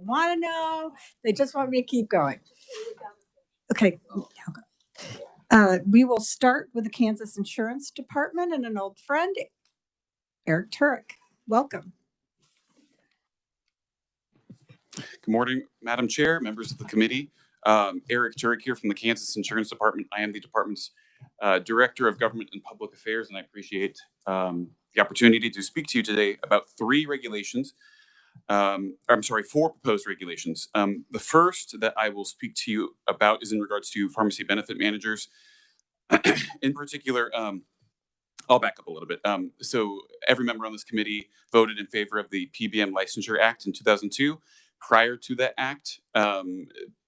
want to know. They just want me to keep going. Okay. We will start with the Kansas Insurance Department and an old friend, Eric Turek. Welcome. Good morning, Madam Chair, members of the committee. Eric Turek here from the Kansas Insurance Department. I am the department's Director of Government and Public Affairs, and I appreciate the opportunity to speak to you today about four proposed regulations. The first that I will speak to you about is in regards to pharmacy benefit managers. In particular, I'll back up a little bit. So every member on this committee voted in favor of the PBM Licensure Act in 2002. Prior to that act,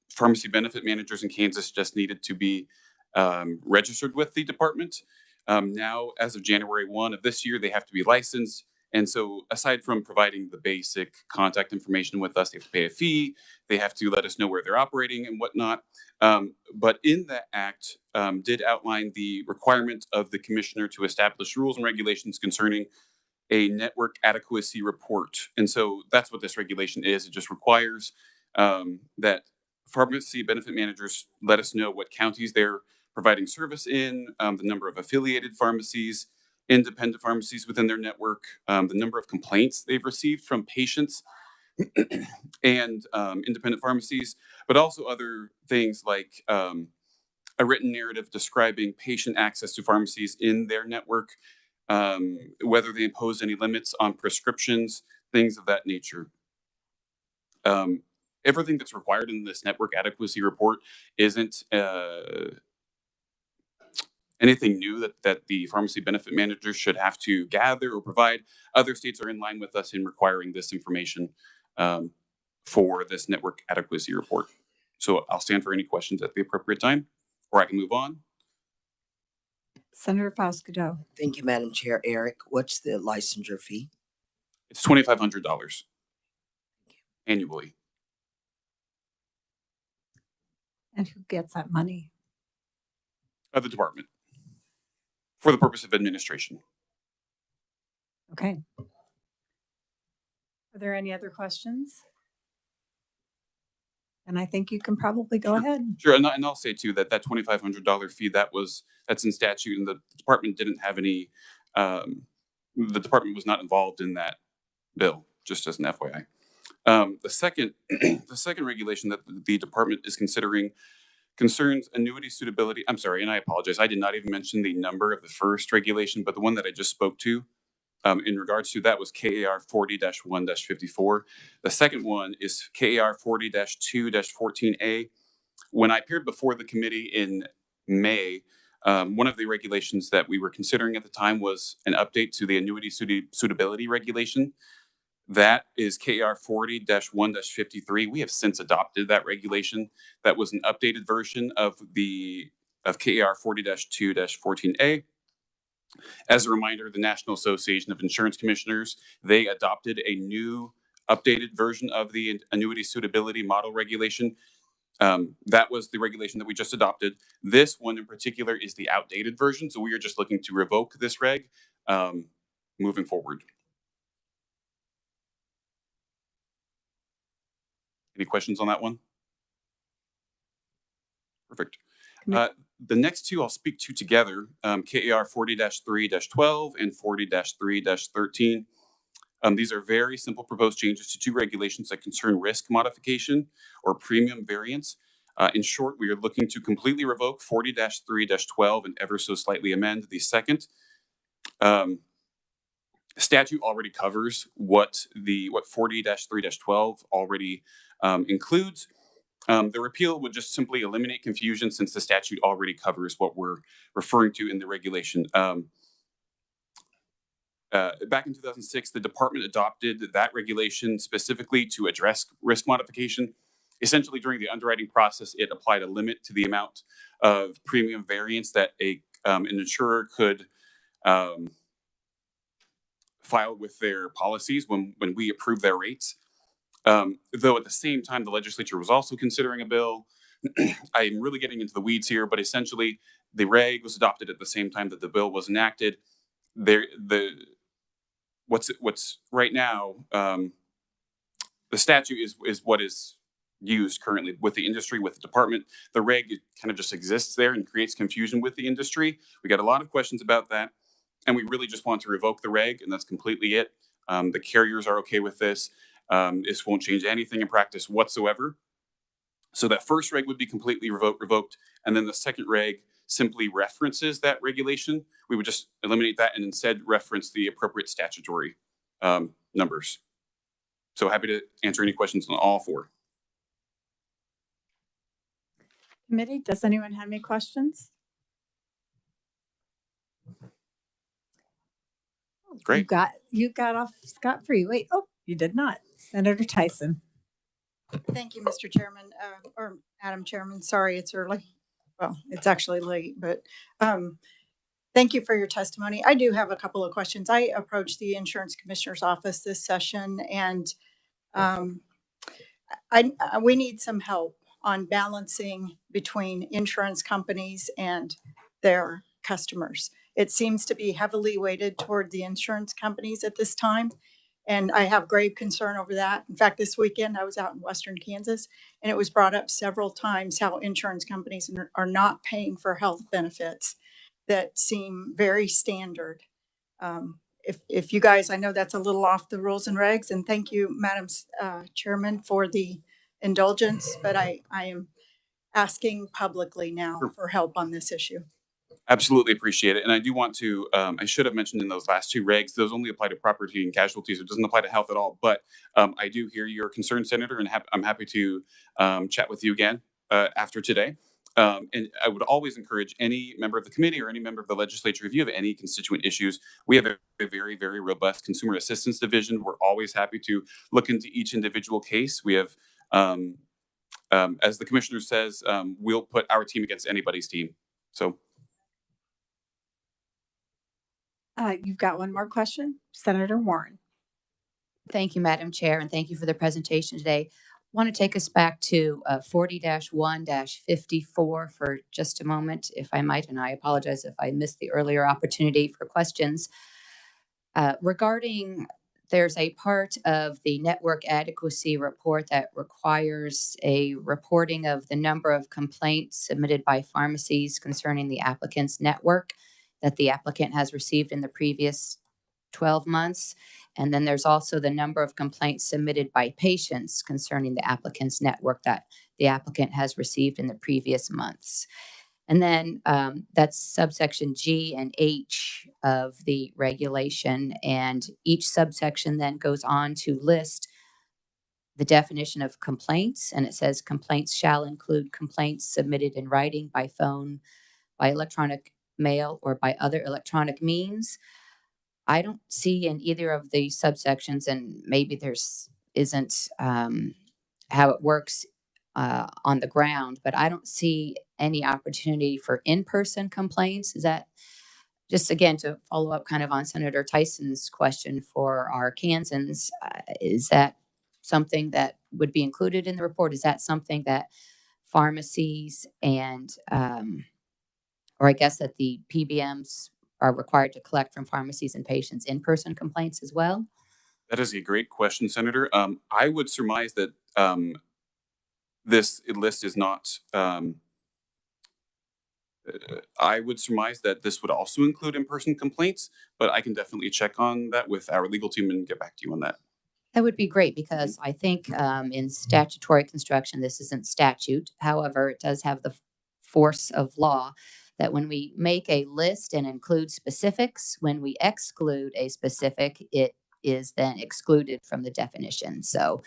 pharmacy benefit managers in Kansas just needed to be registered with the department. Now, as of January 1 of this year, they have to be licensed. And so aside from providing the basic contact information with us, they have to pay a fee. They have to let us know where they're operating and whatnot. But in that act did outline the requirement of the commissioner to establish rules and regulations concerning a network adequacy report. And so that's what this regulation is. It just requires that pharmacy benefit managers let us know what counties they're providing service in, the number of affiliated pharmacies, independent pharmacies within their network, the number of complaints they've received from patients and independent pharmacies, but also other things like a written narrative describing patient access to pharmacies in their network, whether they impose any limits on prescriptions, things of that nature. Everything that's required in this network adequacy report isn't anything new that the pharmacy benefit managers should have to gather or provide. Other states are in line with us in requiring this information for this network adequacy report. So I'll stand for any questions at the appropriate time, or I can move on. Senator Faustido. Thank you, Madam Chair. Eric, what's the licensure fee? It's $2,500 annually. And who gets that money? The department, for the purpose of administration. Okay. Are there any other questions? And I think you can probably go ahead. Sure, and I'll say too that $2,500 fee that's in statute, and the department didn't have any. The department was not involved in that bill. Just as an FYI. The second regulation that the department is considering concerns annuity suitability. I'm sorry, and I apologize. I did not even mention the number of the first regulation, but the one that I just spoke to in regards to that was KAR 40-1-54. The second one is KAR 40-2-14A. When I appeared before the committee in May, one of the regulations that we were considering at the time was an update to the annuity suitability regulation. That is KAR 40-1-53. We have since adopted that regulation. That was an updated version of KAR 40-2-14A. As a reminder, the National Association of Insurance Commissioners, they adopted a new updated version of the annuity suitability model regulation. That was the regulation that we just adopted. This one in particular is the outdated version. So we are just looking to revoke this reg moving forward. Any questions on that one? Perfect. The next two I'll speak to together, KAR 40-3-12 and 40-3-13. These are very simple proposed changes to two regulations that concern risk modification or premium variance. In short, we are looking to completely revoke 40-3-12 and ever so slightly amend the second. Statute already covers what 40-3-12 already includes. The repeal would just simply eliminate confusion since the statute already covers what we're referring to in the regulation. Back in 2006, the department adopted that regulation specifically to address risk modification. Essentially, during the underwriting process, it applied a limit to the amount of premium variance that an insurer could file with their policies when we approve their rates. Though at the same time, the legislature was also considering a bill. I'm really getting into the weeds here, but essentially the reg was adopted at the same time that the bill was enacted. What's right now, the the statute is what is used currently with the industry, with the department. The reg kind of just exists there and creates confusion with the industry. We got a lot of questions about that, and we really just want to revoke the reg, and that's completely it. The carriers are okay with this. This won't change anything in practice whatsoever. So that first reg would be completely revoked, and then the second reg simply references that regulation. We would just eliminate that and instead reference the appropriate statutory numbers. So happy to answer any questions on all four. Committee, does anyone have any questions? Great. You got off scot-free. Wait, oh, you did not. Senator Tyson. Thank you, Mr. Chairman, or Madam Chairman. Sorry, it's early. Well, it's actually late, but thank you for your testimony. I do have a couple of questions. I approached the Insurance Commissioner's office this session, and we need some help on balancing between insurance companies and their customers. It seems to be heavily weighted toward the insurance companies at this time, and I have grave concern over that. In fact, this weekend I was out in Western Kansas, and it was brought up several times how insurance companies are not paying for health benefits that seem very standard. If you guys, I know that's a little off the rules and regs, and thank you, Madam Chairman, for the indulgence, but I am asking publicly now for help on this issue. Absolutely appreciate it. And I do want to, I should have mentioned in those last two regs, those only apply to property and casualties. It doesn't apply to health at all. But I do hear your concern, Senator, and I'm happy to chat with you again after today. And I would always encourage any member of the committee or any member of the legislature, if you have any constituent issues, we have a very, very robust consumer assistance division. We're always happy to look into each individual case. We have, as the commissioner says, we'll put our team against anybody's team. So. You've got one more question, Senator Warren. Thank you, Madam Chair, and thank you for the presentation today. I want to take us back to 40-1-54 for just a moment, if I might, and I apologize if I missed the earlier opportunity for questions. Regarding, there's a part of the network adequacy report that requires a reporting of the number of complaints submitted by pharmacies concerning the applicant's network that the applicant has received in the previous 12 months. And then there's also the number of complaints submitted by patients concerning the applicant's network that the applicant has received in the previous months. And then that's subsection G and H of the regulation. And each subsection then goes on to list the definition of complaints. And it says complaints shall include complaints submitted in writing, by phone, by electronic mail, or by other electronic means. I don't see in either of the subsections, and maybe there's isn't how it works on the ground, but I don't see any opportunity for in-person complaints. Is that, just again to follow up kind of on Senator Tyson's question for our Kansans, is that something that would be included in the report? Is that something that pharmacies and or I guess that the PBMs are required to collect from pharmacies and patients in-person complaints as well? That is a great question, Senator. I would surmise that this list is not, I would surmise that this would also include in-person complaints, but I can definitely check on that with our legal team and get back to you on that. That would be great, because I think in statutory construction, this isn't statute. However, it does have the force of law that when we make a list and include specifics, when we exclude a specific, it is then excluded from the definition. So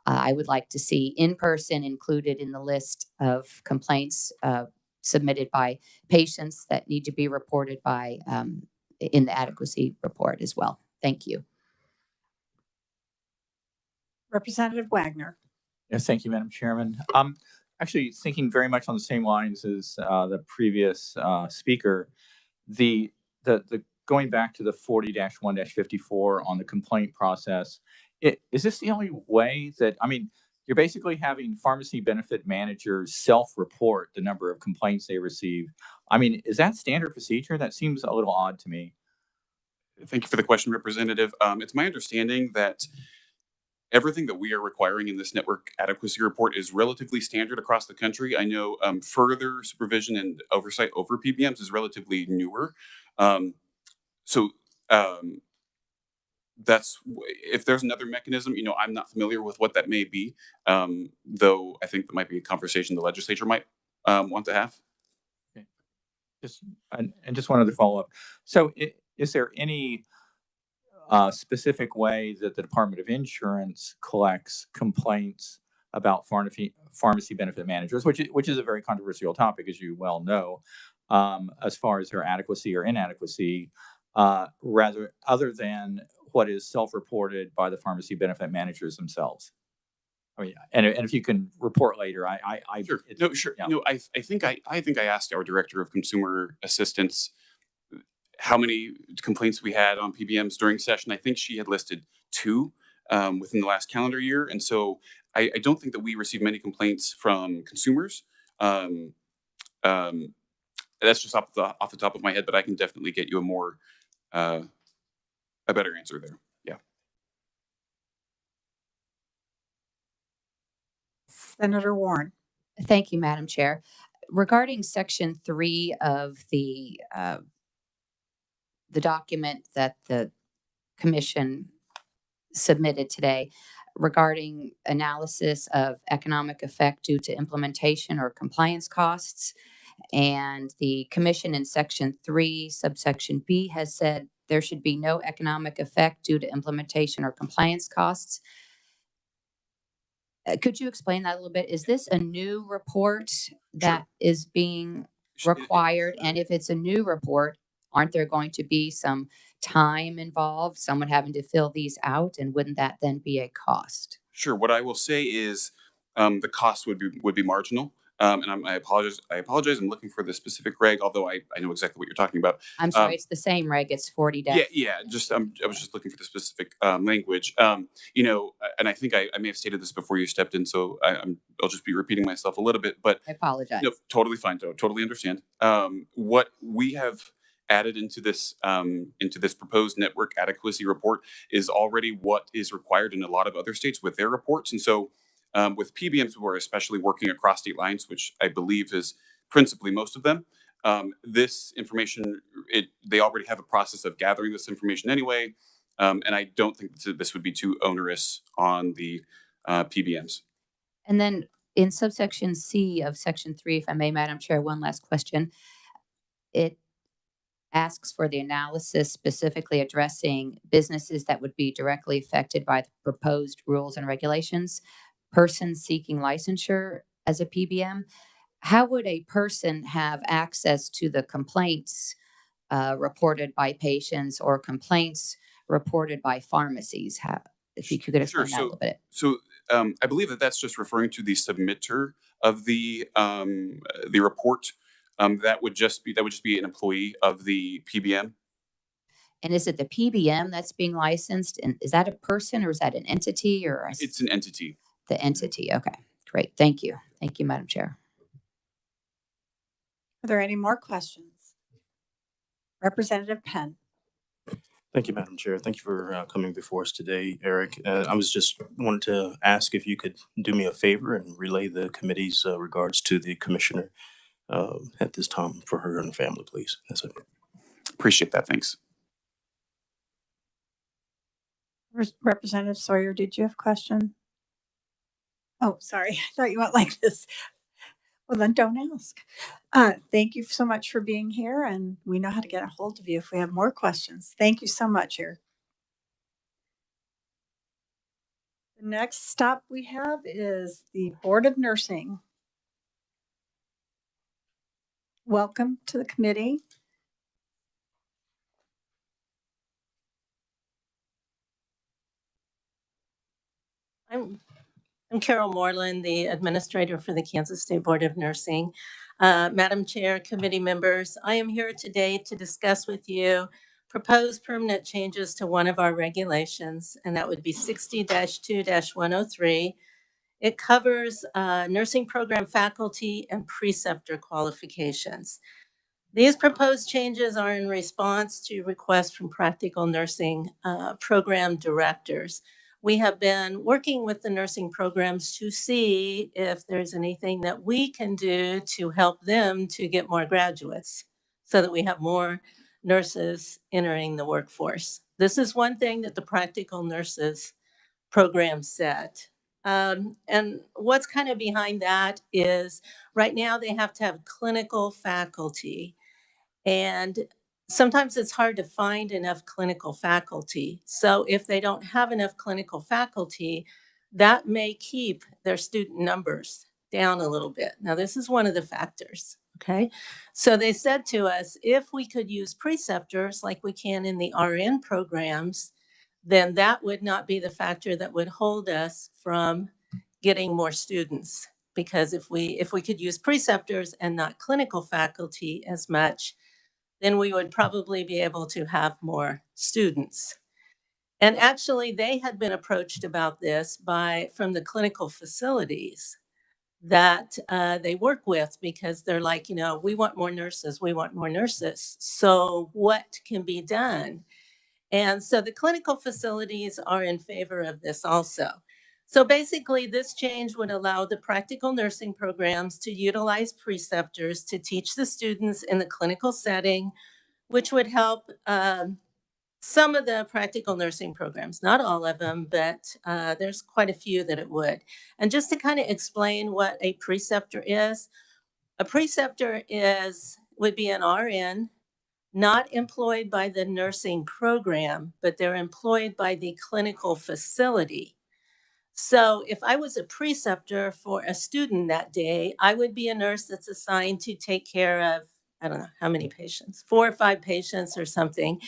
I would like to see in-person included in the list of complaints submitted by patients that need to be reported by in the adequacy report as well. Thank you. Representative Wagner. Yes, thank you, Madam Chairman. Actually, thinking very much on the same lines as the previous speaker, the going back to the 40-1-54 on the complaint process, is this the only way that, I mean, you're basically having pharmacy benefit managers self-report the number of complaints they receive. I mean, is that standard procedure? That seems a little odd to me. Thank you for the question, Representative. It's my understanding that everything that we are requiring in this network adequacy report is relatively standard across the country. I know further supervision and oversight over PBMs is relatively newer. So that's if there's another mechanism, I'm not familiar with what that may be. Though I think that might be a conversation the legislature might want to have. And just one other follow up. So is there any specific way that the Department of Insurance collects complaints about pharmacy benefit managers, which is a very controversial topic, as you well know, as far as their adequacy or inadequacy, rather other than what is self-reported by the pharmacy benefit managers themselves? I mean, and if you can report later, Sure. Sure. Yeah. I think I asked our director of consumer assistance how many complaints we had on PBMs during session. I think she had listed 2 within the last calendar year, and so I don't think that we received many complaints from consumers. That's just off the top of my head, but I can definitely get you a better answer there. Yeah. Senator Warren. Thank you, Madam Chair. Regarding Section 3 of the document that the Commission submitted today regarding analysis of economic effect due to implementation or compliance costs, and the Commission in Section 3, subsection B, has said there should be no economic effect due to implementation or compliance costs. Could you explain that a little bit? Is this a new report that is being required? And if it's a new report, aren't there going to be some time involved, someone having to fill these out? And wouldn't that then be a cost? Sure. What I will say is the cost would be marginal. And I apologize. I'm looking for the specific reg, although I know exactly what you're talking about. I'm sorry, it's the same reg. It's 40 days. Yeah. I was just looking for the specific language. And I think I may have stated this before you stepped in, so I'll just be repeating myself a little bit. But I apologize. No, totally fine. Totally understand. What we have added into this proposed network adequacy report is already what is required in a lot of other states with their reports, and so. With PBMs who are especially working across state lines, which I believe is principally most of them, this information, they already have a process of gathering this information anyway, and I don't think this would be too onerous on the PBMs. And then in subsection C of Section 3, if I may, Madam Chair, one last question. It asks for the analysis specifically addressing businesses that would be directly affected by the proposed rules and regulations. Persons seeking licensure as a PBM, how would a person have access to the complaints reported by patients or complaints reported by pharmacies? If you could explain that a little bit. So I believe that's just referring to the submitter of the report. That would just be an employee of the PBM. And is it the PBM that's being licensed? And is that a person or is that an entity? Or it's an entity. The entity. Okay, great. Thank you. Thank you, Madam Chair. Are there any more questions? Representative Penn. Thank you, Madam Chair. Thank you for coming before us today, Eric. I was just wanted to ask if you could do me a favor and relay the committee's regards to the commissioner at this time for her and the family, please. That's it. Appreciate that. Thanks. Representative Sawyer, did you have a question? Oh, sorry. I thought you went like this. Well, then don't ask. Thank you so much for being here, and we know how to get a hold of you if we have more questions. Thank you so much, Eric. The next stop we have is the Board of Nursing. Welcome to the committee. I'm Carol Moreland, the administrator for the Kansas State Board of Nursing. Madam Chair, committee members, I am here today to discuss with you proposed permanent changes to one of our regulations, and that would be 60-2-103. It covers nursing program faculty and preceptor qualifications. These proposed changes are in response to requests from practical nursing program directors. we have been working with the nursing programs to see if there's anything that we can do to help them to get more graduates so that we have more nurses entering the workforce. This is one thing that the practical nurses program said. And what's kind of behind that is right now they have to have clinical faculty. And sometimes it's hard to find enough clinical faculty. So if they don't have enough clinical faculty, that may keep their student numbers down a little bit. Now, this is one of the factors. Okay. So they said to us, if we could use preceptors like we can in the RN programs, then that would not be the factor that would hold us from getting more students. Because if we could use preceptors and not clinical faculty as much, then we would probably be able to have more students. And actually, they had been approached about this from the clinical facilities that they work with, because they're like, we want more nurses, we want more nurses. So what can be done? And so the clinical facilities are in favor of this also. So basically, this change would allow the practical nursing programs to utilize preceptors to teach the students in the clinical setting, which would help some of the practical nursing programs, not all of them, but there's quite a few that it would. And just to kind of explain what a preceptor is, a preceptor would be an RN, not employed by the nursing program, but they're employed by the clinical facility. So if I was a preceptor for a student that day, I would be a nurse that's assigned to take care of, I don't know how many patients, 4 or 5 patients or something.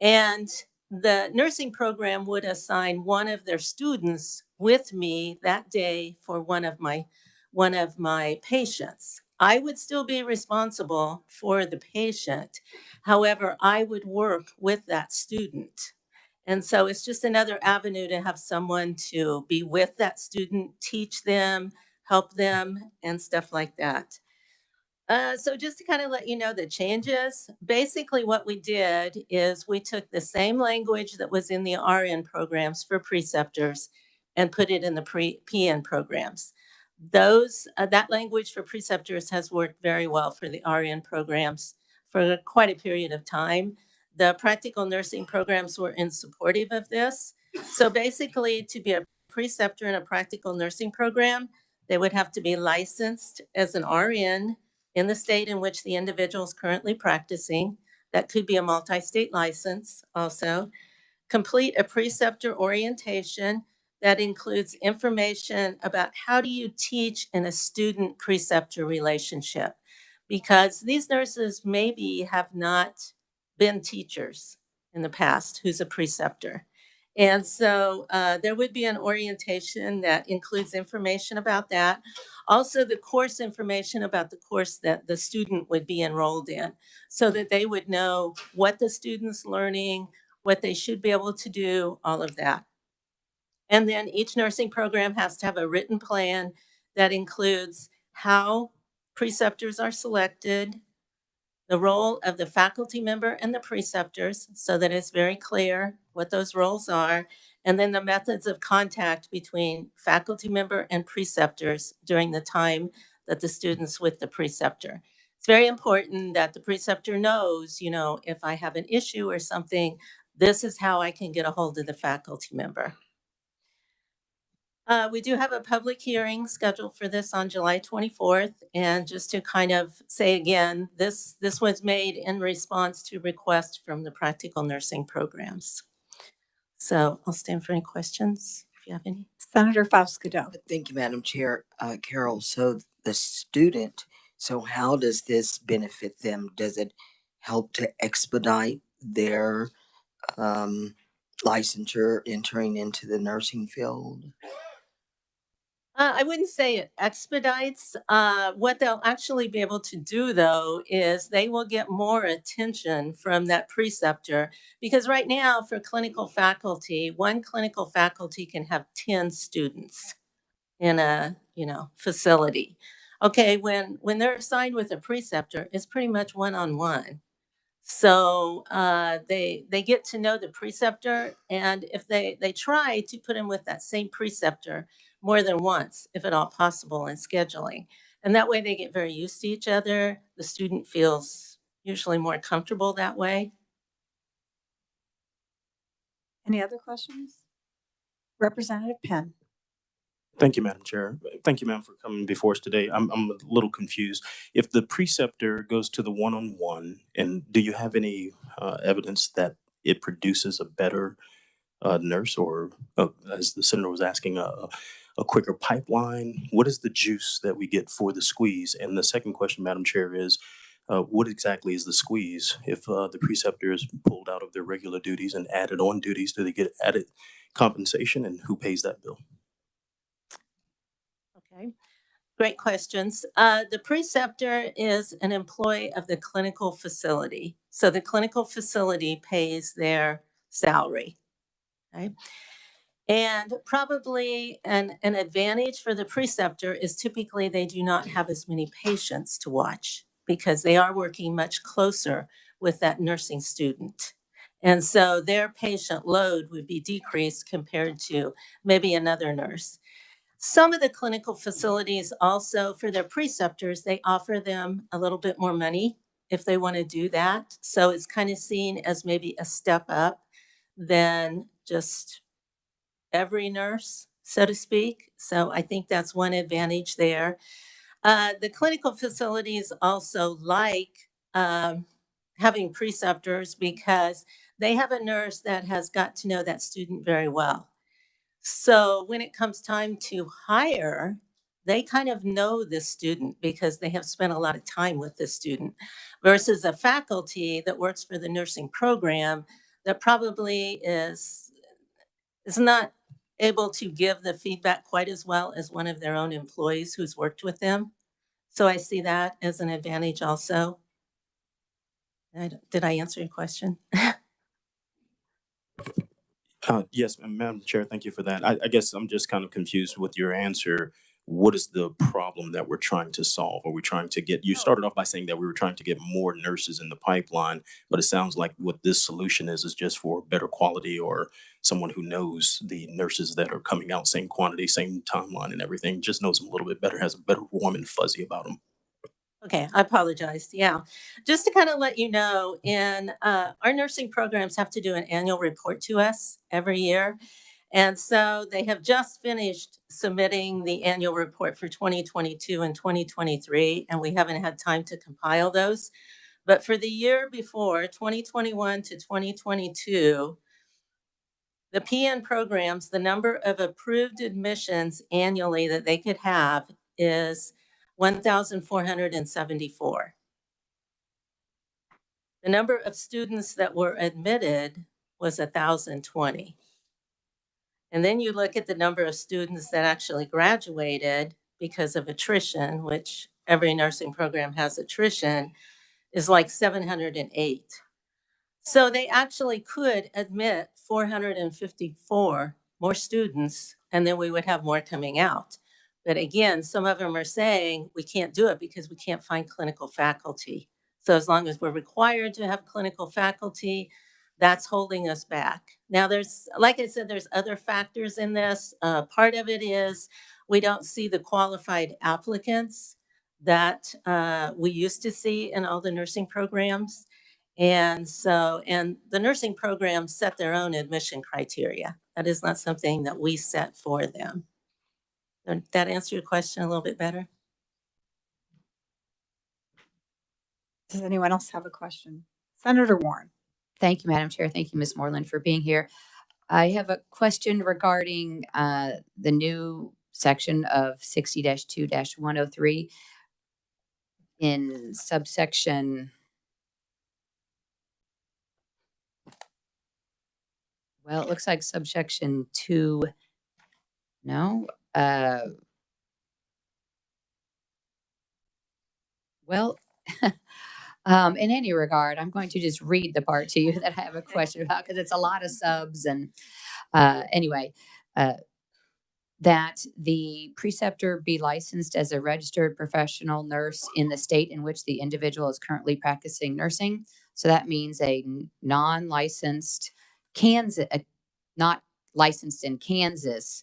And the nursing program would assign one of their students with me that day for one of my patients. I would still be responsible for the patient. However, I would work with that student. And so it's just another avenue to have someone to be with that student, teach them, help them, and stuff like that. So just to kind of let you know the changes, basically what we did is we took the same language that was in the RN programs for preceptors and put it in the PN programs. That language for preceptors has worked very well for the RN programs for quite a period of time. The practical nursing programs were in supportive of this. So basically, to be a preceptor in a practical nursing program, they would have to be licensed as an RN in the state in which the individual is currently practicing. That could be a multi-state license also. Complete a preceptor orientation that includes information about how do you teach in a student preceptor relationship, because these nurses maybe have not been teachers in the past who's a preceptor. And so there would be an orientation that includes information about that. Also, the course information about the course that the student would be enrolled in, so that they would know what the student's learning, what they should be able to do, all of that. And then each nursing program has to have a written plan that includes how preceptors are selected, the role of the faculty member and the preceptors, so that it's very clear what those roles are, and then the methods of contact between faculty member and preceptors during the time that the student's with the preceptor. It's very important that the preceptor knows, if I have an issue or something, this is how I can get a hold of the faculty member. We do have a public hearing scheduled for this on July 24th. And just to kind of say again, this was made in response to requests from the practical nursing programs. So I'll stand for any questions if you have any. Senator Faustido. Thank you, Madam Chair. Carol, so the student, so how does this benefit them? Does it help to expedite their licensure entering into the nursing field? I wouldn't say it expedites. What they'll actually be able to do, though, is they will get more attention from that preceptor, because right now for clinical faculty, one clinical faculty can have 10 students in a facility. Okay, when they're assigned with a preceptor, it's pretty much one-on-one. So they get to know the preceptor, and if they try to put him with that same preceptor more than once, if at all possible, in scheduling. And that way they get very used to each other. The student feels usually more comfortable that way. Any other questions? Representative Penn. Thank you, Madam Chair. Thank you, ma'am, for coming before us today. I'm a little confused. If the preceptor goes to the one-on-one, and do you have any evidence that it produces a better nurse, or as the senator was asking, a quicker pipeline? What is the juice that we get for the squeeze? And the second question, Madam Chair, is what exactly is the squeeze? If the preceptor is pulled out of their regular duties and added on duties, do they get added compensation, and who pays that bill? Okay. Great questions. The preceptor is an employee of the clinical facility. So the clinical facility pays their salary. Okay. And probably an advantage for the preceptor is typically they do not have as many patients to watch because they are working much closer with that nursing student. And so their patient load would be decreased compared to maybe another nurse. Some of the clinical facilities also, for their preceptors, they offer them a little bit more money if they want to do that. So it's kind of seen as maybe a step up than just every nurse, so to speak. So I think that's one advantage there. The clinical facilities also like having preceptors because they have a nurse that has got to know that student very well. So when it comes time to hire, they kind of know this student because they have spent a lot of time with this student versus a faculty that works for the nursing program that probably is not able to give the feedback quite as well as one of their own employees who's worked with them. So I see that as an advantage also. Did I answer your question? Yes, Madam Chair, thank you for that. I guess I'm just kind of confused with your answer. What is the problem that we're trying to solve? Are we trying to get, you started off by saying that we were trying to get more nurses in the pipeline, but it sounds like what this solution is just for better quality, or someone who knows the nurses that are coming out, same quantity, same timeline and everything, just knows them a little bit better, has a better warm and fuzzy about them. Okay, I apologize. Yeah. Just to kind of let you know, in our nursing programs have to do an annual report to us every year. And so they have just finished submitting the annual report for 2022 and 2023, and we haven't had time to compile those. But for the year before, 2021 to 2022, the PN programs, the number of approved admissions annually that they could have is 1,474. The number of students that were admitted was 1,020. And then you look at the number of students that actually graduated because of attrition, which every nursing program has attrition, is like 708. So they actually could admit 454 more students, and then we would have more coming out. But again, some of them are saying we can't do it because we can't find clinical faculty. So as long as we're required to have clinical faculty, that's holding us back. Now, there's, like I said, there's other factors in this. Part of it is we don't see the qualified applicants that we used to see in all the nursing programs. And so, and the nursing programs set their own admission criteria. That is not something that we set for them. Did that answer your question a little bit better? Does anyone else have a question? Senator Warren. Thank you, Madam Chair. Thank you, Ms. Moreland, for being here. I have a question regarding the new section of 60-2-103 in subsection. Well, it looks like subsection 2. No. Well, in any regard, I'm going to just read the part to you that I have a question about because it's a lot of subs. And anyway, that the preceptor be licensed as a registered professional nurse in the state in which the individual is currently practicing nursing. So that means a non-licensed Kansas, not licensed in Kansas,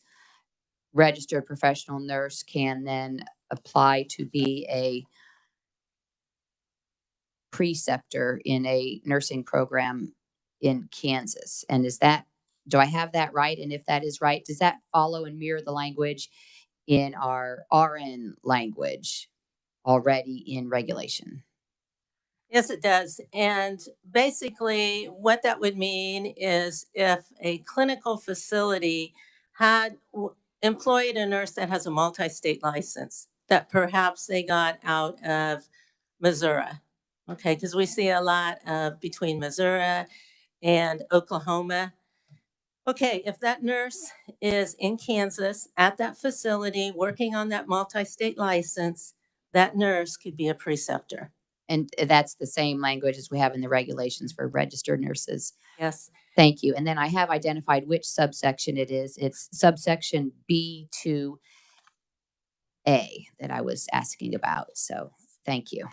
registered professional nurse can then apply to be a preceptor in a nursing program in Kansas. And do I have that right? And if that is right, does that follow and mirror the language in our RN language already in regulation? Yes, it does. And basically, what that would mean is if a clinical facility had employed a nurse that has a multi-state license that perhaps they got out of Missouri, okay, because we see a lot of between Missouri and Oklahoma. Okay, if that nurse is in Kansas at that facility working on that multi-state license, that nurse could be a preceptor. And that's the same language as we have in the regulations for registered nurses. Yes. Thank you. And then I have identified which subsection it is. It's subsection B2A that I was asking about. So thank you.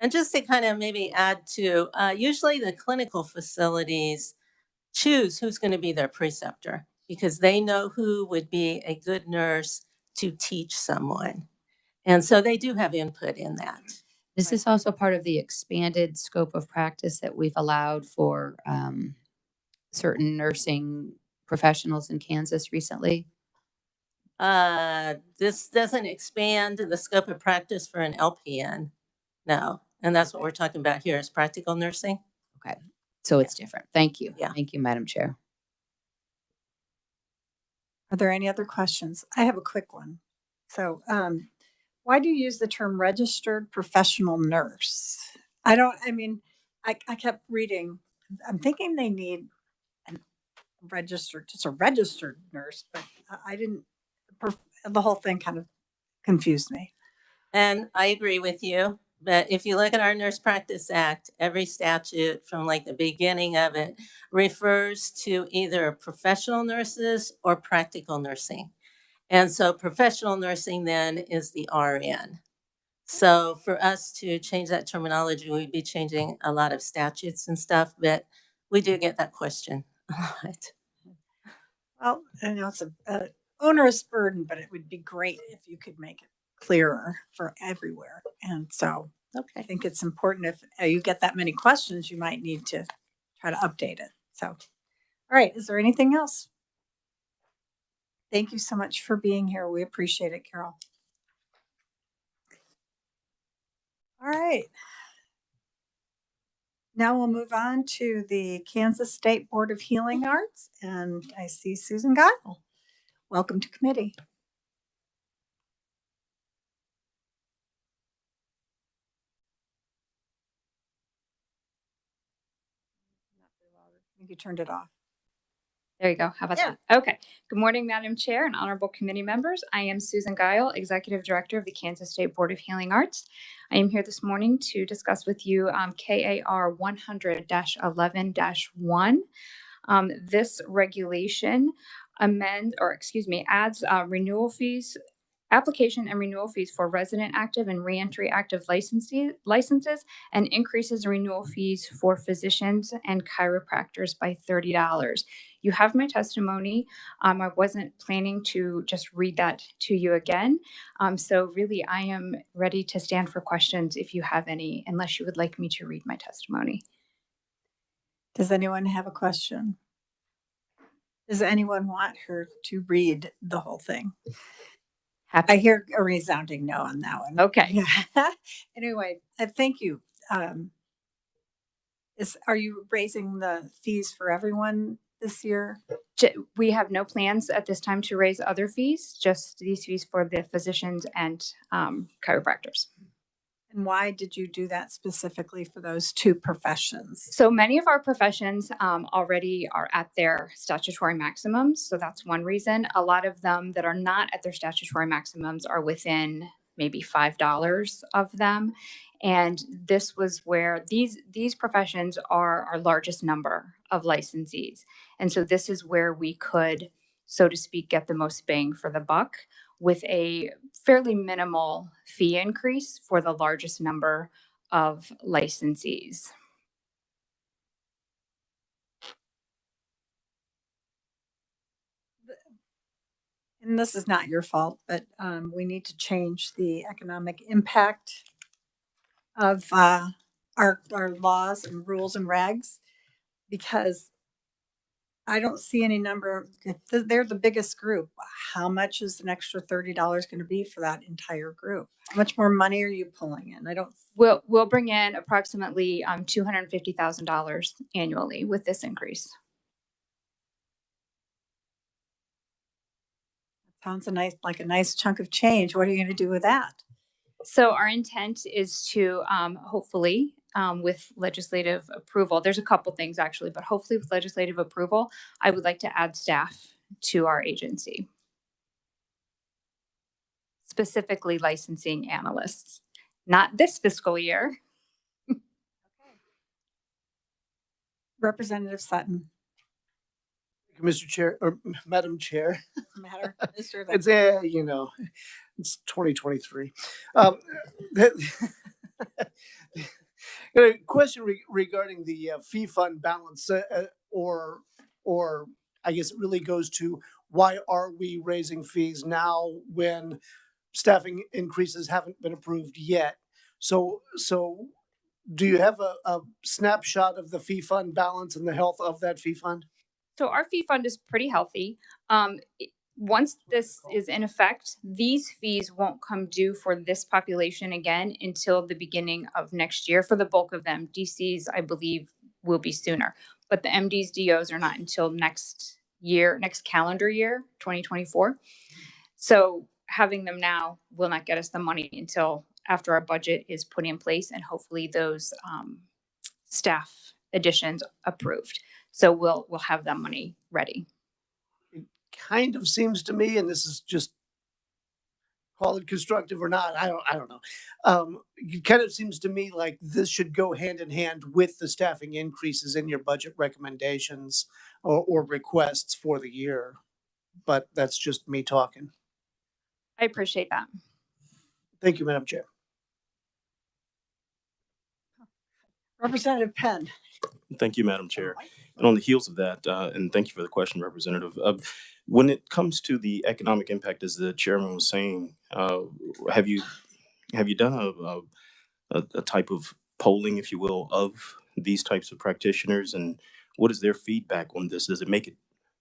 And just to kind of maybe add to, usually the clinical facilities choose who's going to be their preceptor because they know who would be a good nurse to teach someone. And so they do have input in that. Is this also part of the expanded scope of practice that we've allowed for certain nursing professionals in Kansas recently? This doesn't expand the scope of practice for an LPN. No. And that's what we're talking about here is practical nursing. Okay. So it's different. Thank you. Yeah. Thank you, Madam Chair. Are there any other questions? I have a quick one. So, why do you use the term registered professional nurse? I kept reading, I'm thinking they need just a registered nurse, but I didn't, the whole thing kind of confused me. And I agree with you. But if you look at our Nurse Practice Act, every statute from like the beginning of it refers to either professional nurses or practical nursing. And so professional nursing then is the RN. So for us to change that terminology, we'd be changing a lot of statutes and stuff, but we do get that question a lot. Well, I know it's a onerous burden, but it would be great if you could make it clearer for everywhere. And so I think it's important if you get that many questions, you might need to try to update it. So, all right, is there anything else? Thank you so much for being here. We appreciate it, Carol. All right. Now we'll move on to the Kansas State Board of Healing Arts, and I see Susan Guile. Welcome to committee. I think you turned it off. There you go. How about that? Okay. Good morning, Madam Chair and honorable committee members. I am Susan Guile, Executive Director of the Kansas State Board of Healing Arts. I am here this morning to discuss with you KAR 100-11-1. This regulation adds renewal fees, application and renewal fees for resident active and reentry active licenses, and increases renewal fees for physicians and chiropractors by $30. You have my testimony. I wasn't planning to just read that to you again. So really, I am ready to stand for questions if you have any, unless you would like me to read my testimony. Does anyone have a question? Does anyone want her to read the whole thing? I hear a resounding no on that one. Okay. Anyway, thank you. Are you raising the fees for everyone this year? We have no plans at this time to raise other fees, just these fees for the physicians and chiropractors. And why did you do that specifically for those two professions? So many of our professions already are at their statutory maximums. So that's one reason. A lot of them that are not at their statutory maximums are within maybe $5 of them. And this was where these professions are our largest number of licensees. And so this is where we could, so to speak, get the most bang for the buck with a fairly minimal fee increase for the largest number of licensees. and this is not your fault, but we need to change the economic impact of our laws and rules and regs, because I don't see any number. If they're the biggest group, how much is an extra $30 going to be for that entire group? How much more money are you pulling in? I don't. We'll bring in approximately $250,000 annually with this increase. Sounds like a nice chunk of change. What are you going to do with that? So our intent is to hopefully, with legislative approval, there's a couple things actually, but hopefully with legislative approval, I would like to add staff to our agency, specifically licensing analysts. Not this fiscal year. Representative Sutton. Mr. Chair or Madam Chair. Doesn't matter. Mr. It's it's 2023. A question regarding the fee fund balance, or I guess it really goes to why are we raising fees now when staffing increases haven't been approved yet? So do you have a snapshot of the fee fund balance and the health of that fee fund? So our fee fund is pretty healthy. Once this is in effect, these fees won't come due for this population again until the beginning of next year. For the bulk of them, DCs, I believe, will be sooner. But the MDs, DOs are not until next calendar year, 2024. So having them now will not get us the money until after our budget is put in place and hopefully those staff additions approved. So we'll have that money ready. It kind of seems to me, and this is just call it constructive or not, I don't know. It kind of seems to me like this should go hand in hand with the staffing increases in your budget recommendations or requests for the year. But that's just me talking. I appreciate that. Thank you, Madam Chair. Representative Penn. Thank you, Madam Chair. And on the heels of that, and thank you for the question, Representative. When it comes to the economic impact, as the chairman was saying, have you done a type of polling, if you will, of these types of practitioners, and what is their feedback on this? Does it make it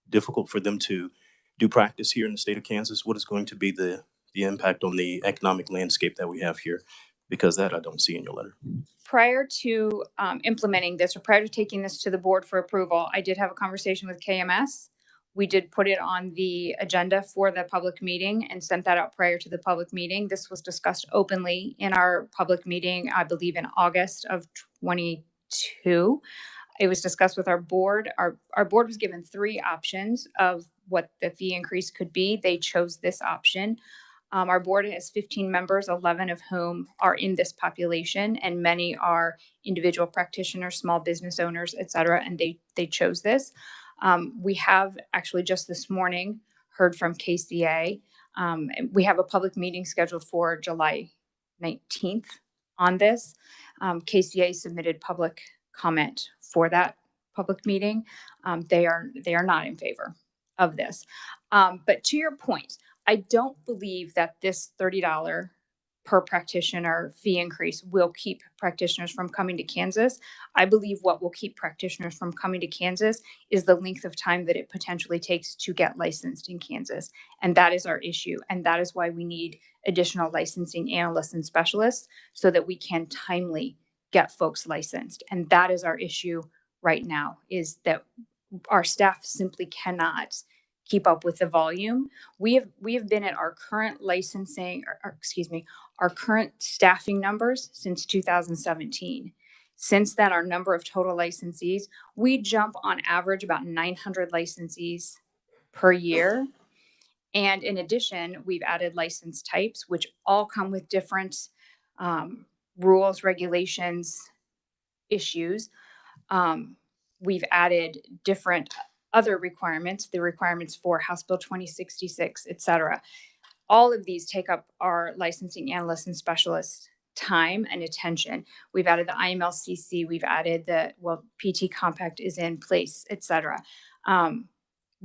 difficult for them to do practice here in the state of Kansas? What is going to be the impact on the economic landscape that we have here? Because that I don't see in your letter. Prior to implementing this, or prior to taking this to the board for approval, I did have a conversation with KMS. We did put it on the agenda for the public meeting and sent that out prior to the public meeting. This was discussed openly in our public meeting, I believe in August of 22. It was discussed with our board. Our board was given 3 options of what the fee increase could be. They chose this option. Our board has 15 members, 11 of whom are in this population, and many are individual practitioners, small business owners, et cetera, and they chose this. We have actually just this morning heard from KCA. We have a public meeting scheduled for July 19th on this. KCA submitted public comment for that public meeting. They are not in favor of this. But to your point, I don't believe that this $30 per practitioner fee increase will keep practitioners from coming to Kansas. I believe what will keep practitioners from coming to Kansas is the length of time that it potentially takes to get licensed in Kansas. And that is our issue. And that is why we need additional licensing analysts and specialists so that we can timely get folks licensed. And that is our issue right now, is that our staff simply cannot keep up with the volume. We have been at our current licensing, our current staffing numbers since 2017. Since then, our number of total licensees, we jump on average about 900 licensees per year. And in addition, we've added license types, which all come with different rules, regulations, issues. We've added different other requirements, the requirements for House Bill 2066, et cetera. All of these take up our licensing analysts and specialists' time and attention. We've added the IMLCC, we've added PT Compact is in place, et cetera.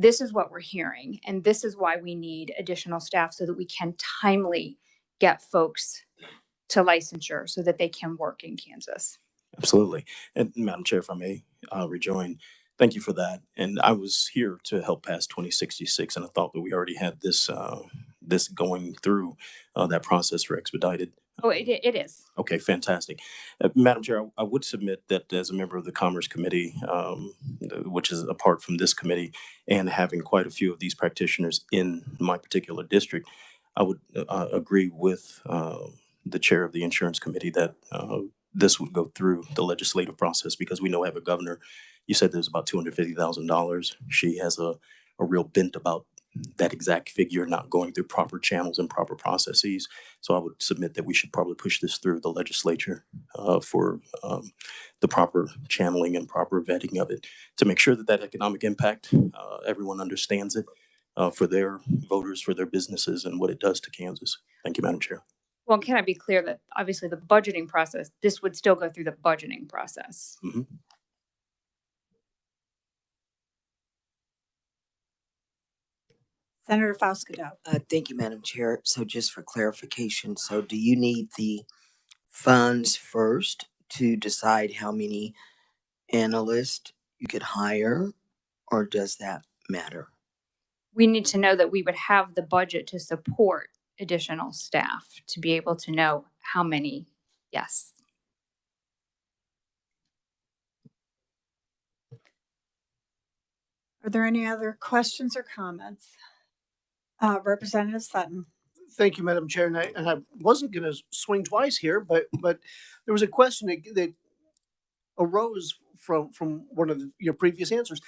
this is what we're hearing. And this is why we need additional staff so that we can timely get folks to licensure so that they can work in Kansas. Absolutely. And Madam Chair, if I may rejoin, thank you for that. And I was here to help pass 2066, and I thought that we already had this going through that process for expedited. Oh, it is. Okay, fantastic. Madam Chair, I would submit that as a member of the Commerce Committee, which is apart from this committee, and having quite a few of these practitioners in my particular district, I would agree with the chair of the Insurance Committee that this would go through the legislative process, because we know we have a governor. You said there's about $250,000. She has a real bent about that exact figure not going through proper channels and proper processes. So I would submit that we should probably push this through the legislature for the proper channeling and proper vetting of it to make sure that that economic impact, everyone understands it for their voters, for their businesses, and what it does to Kansas. Thank you, Madam Chair. Well, can I be clear that obviously the budgeting process, this would still go through the budgeting process? Mm-hmm. Senator Faustido. Thank you, Madam Chair. So just for clarification, so do you need the funds first to decide how many analysts you could hire, or does that matter? We need to know that we would have the budget to support additional staff to be able to know how many. Yes. Are there any other questions or comments? Representative Sutton. Thank you, Madam Chair. And I wasn't going to swing twice here, but there was a question that arose from one of your previous answers.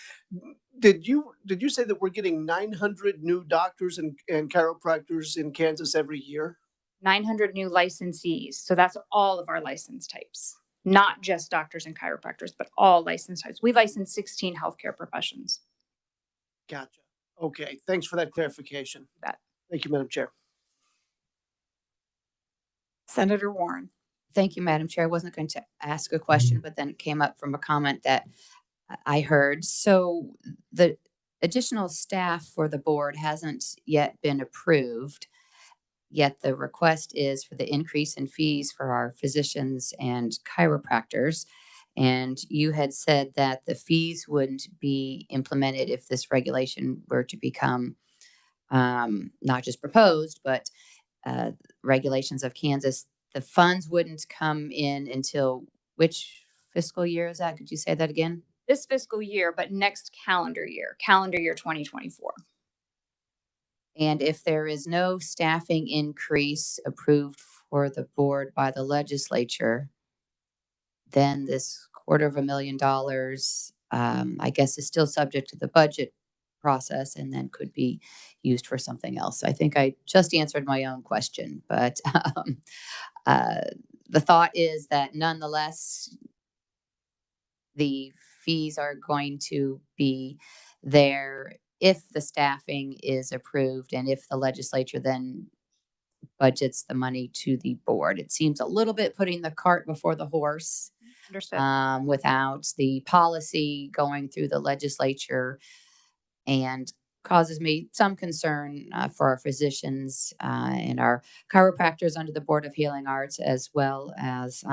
Did you say that we're getting 900 new doctors and chiropractors in Kansas every year? 900 new licensees. So that's all of our license types, not just doctors and chiropractors, but all license types. We license 16 healthcare professions. Gotcha. Okay. Thanks for that clarification. That. Thank you, Madam Chair. Senator Warren. Thank you, Madam Chair. I wasn't going to ask a question, but then it came up from a comment that I heard. So the additional staff for the board hasn't yet been approved, yet the request is for the increase in fees for our physicians and chiropractors. And you had said that the fees wouldn't be implemented if this regulation were to become not just proposed, but regulations of Kansas. The funds wouldn't come in until which fiscal year is that? Could you say that again? This fiscal year, but next calendar year 2024. And if there is no staffing increase approved for the board by the legislature, then this $250,000, I guess, is still subject to the budget process and then could be used for something else. I think I just answered my own question, but the thought is that nonetheless, the fees are going to be there if the staffing is approved and if the legislature then budgets the money to the board. It seems a little bit putting the cart before the horse. Understood. Without the policy going through the legislature, and causes me some concern for our physicians and our chiropractors under the Board of Healing Arts, as well as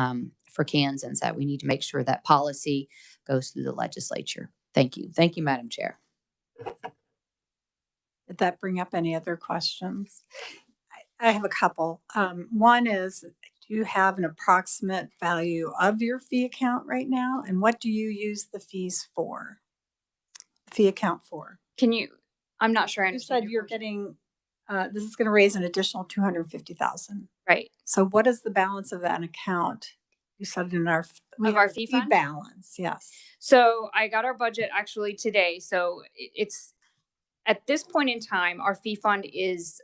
for Kansans, that we need to make sure that policy goes through the legislature. Thank you. Thank you, Madam Chair. Did that bring up any other questions? I have a couple. One is, do you have an approximate value of your fee account right now? And what do you use the fees for? The fee account for? Can you, I'm not sure I You understand. said you're getting, this is going to raise an additional $250,000. Right. So what is the balance of that account? You said in our, Of our fee fund? balance, yes. So I got our budget actually today. So it's at this point in time, our fee fund is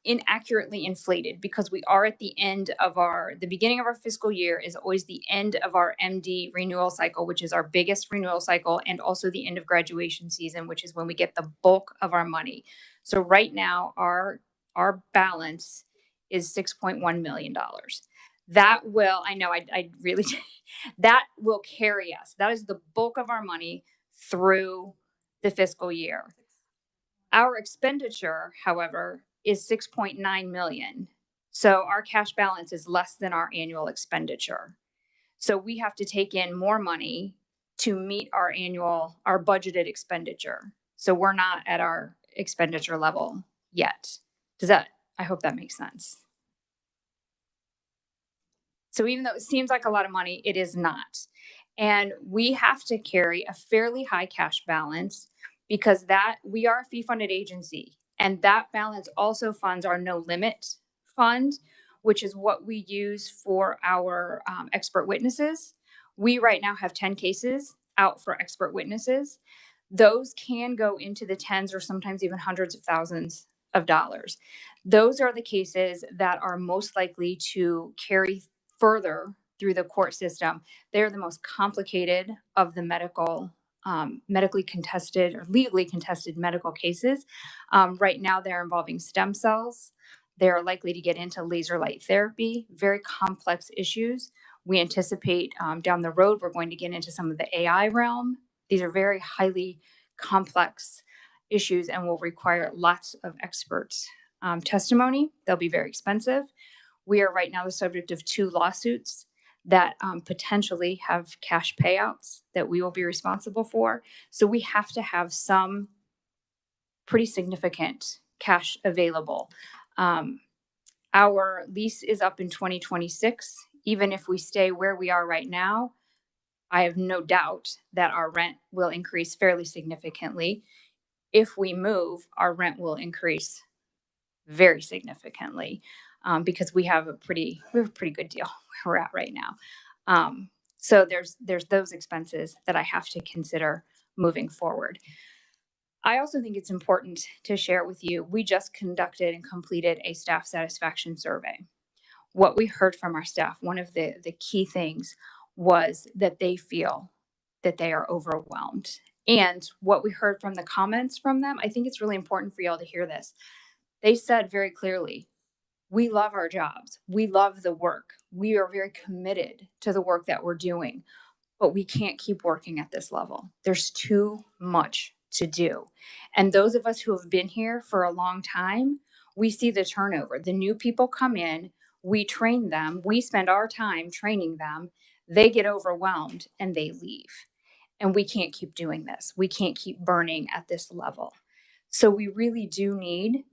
inaccurately inflated because we are at the end of the beginning of our fiscal year is always the end of our MD renewal cycle, which is our biggest renewal cycle, and also the end of graduation season, which is when we get the bulk of our money. So right now, our balance is $6.1 million. That will, I know, I really, that will carry us. That is the bulk of our money through the fiscal year. Our expenditure, however, is 6.9 million. So our cash balance is less than our annual expenditure. So we have to take in more money to meet our budgeted expenditure. So we're not at our expenditure level yet. I hope that makes sense. So even though it seems like a lot of money, it is not. And we have to carry a fairly high cash balance because we are a fee-funded agency. And that balance also funds our no limit fund, which is what we use for our expert witnesses. We right now have 10 cases out for expert witnesses. Those can go into the tens or sometimes even hundreds of thousands of dollars. Those are the cases that are most likely to carry further through the court system. They're the most complicated of the medically contested or legally contested medical cases. Right now, they're involving stem cells. They're likely to get into laser light therapy, very complex issues. We anticipate down the road, we're going to get into some of the AI realm. These are very highly complex issues and will require lots of expert testimony. They'll be very expensive. We are right now the subject of 2 lawsuits that potentially have cash payouts that we will be responsible for. So we have to have some pretty significant cash available. Our lease is up in 2026. Even if we stay where we are right now, I have no doubt that our rent will increase fairly significantly. If we move, our rent will increase very significantly because we have a pretty good deal where we're at right now. So there's those expenses that I have to consider moving forward. I also think it's important to share with you, we just conducted and completed a staff satisfaction survey. What we heard from our staff, one of the key things was that they feel that they are overwhelmed. And what we heard from the comments from them, I think it's really important for y'all to hear this. They said very clearly, we love our jobs. We love the work. We are very committed to the work that we're doing, but we can't keep working at this level. There's too much to do. And those of us who have been here for a long time, we see the turnover. The new people come in, we train them, we spend our time training them, they get overwhelmed and they leave. And we can't keep doing this. We can't keep burning at this level. So we really do need,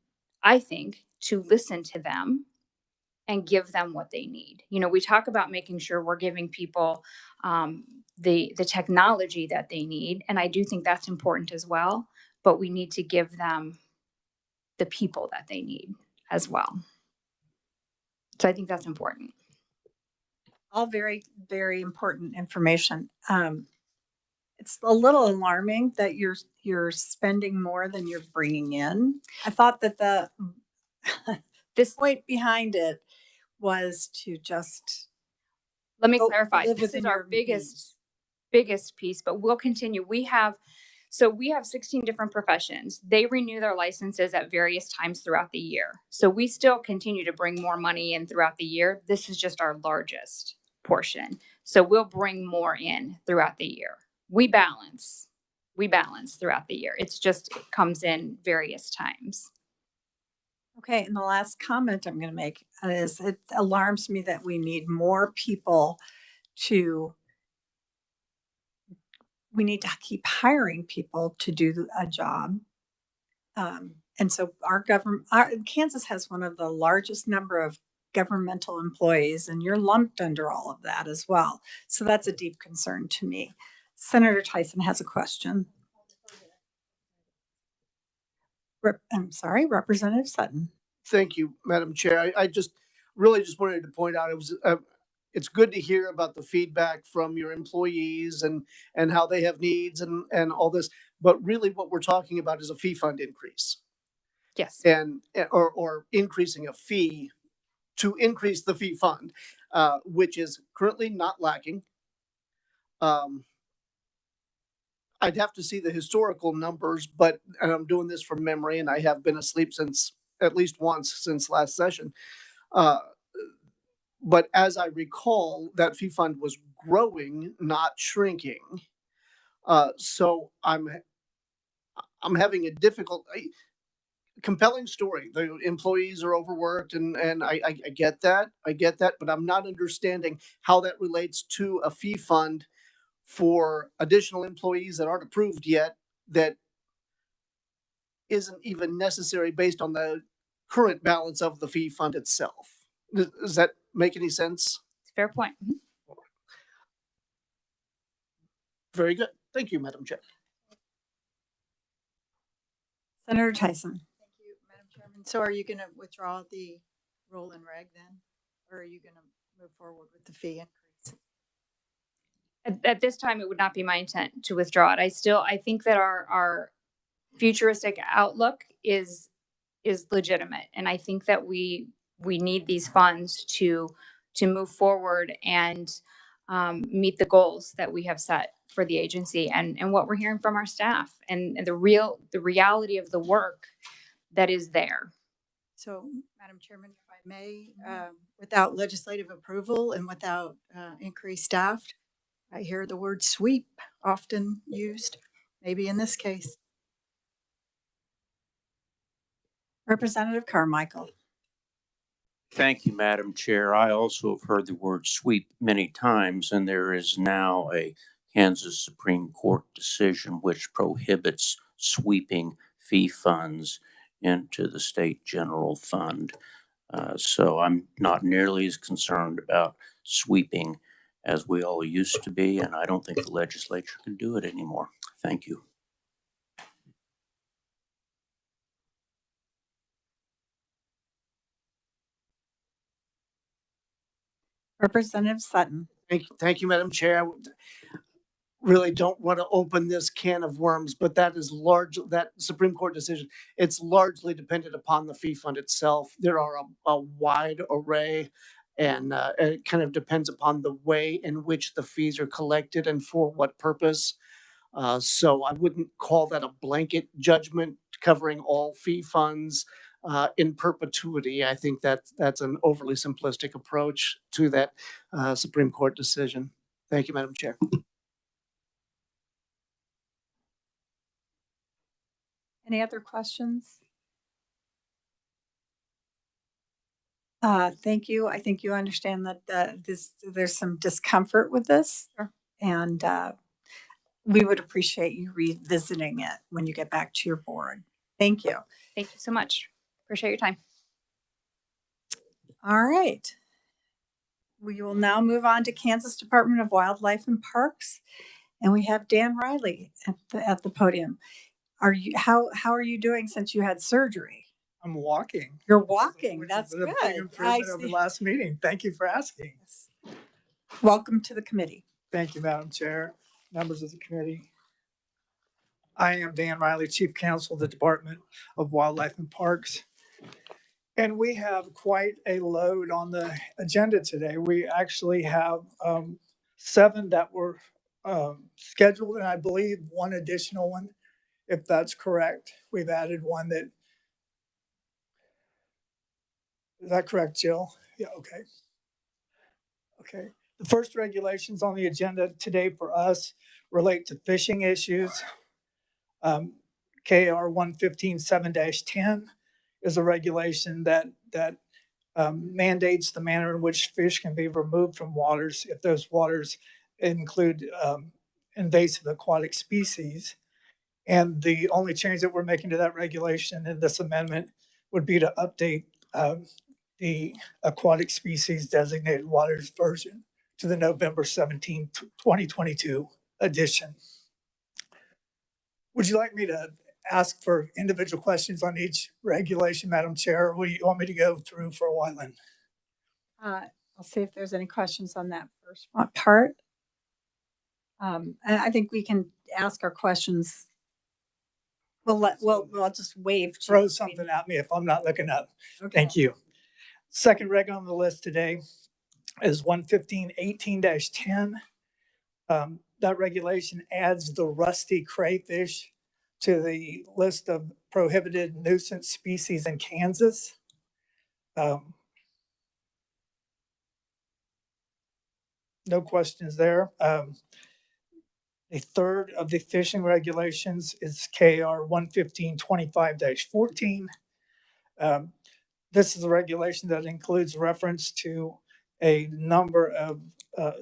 I think, to listen to them and give them what they need. You know, we talk about making sure we're giving people the technology that they need, and I do think that's important as well, but we need to give them the people that they need as well. So I think that's important. All very, very important information. It's a little alarming that you're spending more than you're bringing in. I thought that the point behind it was to just let me go clarify. live This within is our your means. biggest piece, but we'll continue. We have 16 different professions. They renew their licenses at various times throughout the year. So we still continue to bring more money in throughout the year. This is just our largest portion. So we'll bring more in throughout the year. We balance throughout the year. It comes in various times. Okay, and the last comment I'm going to make is it alarms me that we need more people we need to keep hiring people to do a job. And so Kansas has one of the largest number of governmental employees, and you're lumped under all of that as well. So that's a deep concern to me. Senator Tyson has a question. I'm sorry, Representative Sutton. Thank you, Madam Chair. I just really just wanted to point out it's good to hear about the feedback from your employees and how they have needs and all this. But really, what we're talking about is a fee fund increase. Yes. Or increasing a fee to increase the fee fund, which is currently not lacking. I'd have to see the historical numbers, and I'm doing this from memory, and I have been asleep since at least once since last session. but as I recall, that fee fund was growing, not shrinking. So I'm having a compelling story. The employees are overworked, and I get that. I get that, but I'm not understanding how that relates to a fee fund for additional employees that aren't approved yet, that isn't even necessary based on the current balance of the fee fund itself. Does that make any sense? Fair point. Very good. Thank you, Madam Chair. Senator Tyson. Thank you, Madam Chairman. So are you going to withdraw the roll and reg then? Or are you going to move forward with the fee increase? At this time, it would not be my intent to withdraw it. I think that our futuristic outlook is legitimate, and I think that we need these funds to move forward and meet the goals that we have set for the agency, and what we're hearing from our staff, and the reality of the work that is there. So, Madam Chairman, if I may, without legislative approval and without increased staff, I hear the word sweep often used, maybe in this case. Representative Carmichael. Thank you, Madam Chair. I also have heard the word sweep many times, and there is now a Kansas Supreme Court decision which prohibits sweeping fee funds into the state general fund. So I'm not nearly as concerned about sweeping as we all used to be, and I don't think the legislature can do it anymore. Thank you. Representative Sutton. Thank you, Madam Chair. I really don't want to open this can of worms, but that Supreme Court decision, it's largely dependent upon the fee fund itself. There are a wide array, and it kind of depends upon the way in which the fees are collected and for what purpose. So I wouldn't call that a blanket judgment covering all fee funds in perpetuity. I think that's an overly simplistic approach to that Supreme Court decision. Thank you, Madam Chair. Any other questions? Thank you. I think you understand that there's some discomfort with this, and we would appreciate you revisiting it when you get back to your board. Thank you. Thank you so much. Appreciate your time. All right. We will now move on to Kansas Department of Wildlife and Parks, and we have Dan Riley at the podium. How are you doing since you had surgery? I'm walking. You're walking. That's good. A big improvement over the last meeting. Thank you for asking. Welcome to the committee. Thank you, Madam Chair, members of the committee. I am Dan Riley, Chief Counsel of the Department of Wildlife and Parks. And we have quite a load on the agenda today. We actually have 7 that were scheduled, and I believe 1 additional one, if that's correct. We've added one that. Is that correct, Jill? Yeah, okay. Okay. The first regulations on the agenda today for us relate to fishing issues. KR 115.7-10 is a regulation that mandates the manner in which fish can be removed from waters if those waters include invasive aquatic species. And the only change that we're making to that regulation in this amendment would be to update the aquatic species designated waters version to the November 17, 2022 edition. Would you like me to ask for individual questions on each regulation, Madam Chair, or would you want me to go through for a while? I'll see if there's any questions on that first part. And I think we can ask our questions. We'll just wave. Throw something at me if I'm not looking up. Okay. Thank you. Second reg on the list today is 115.18-10. That regulation adds the rusty crayfish to the list of prohibited nuisance species in Kansas. no questions there. The third of the fishing regulations is KR 11525-14. This is a regulation that includes reference to a number of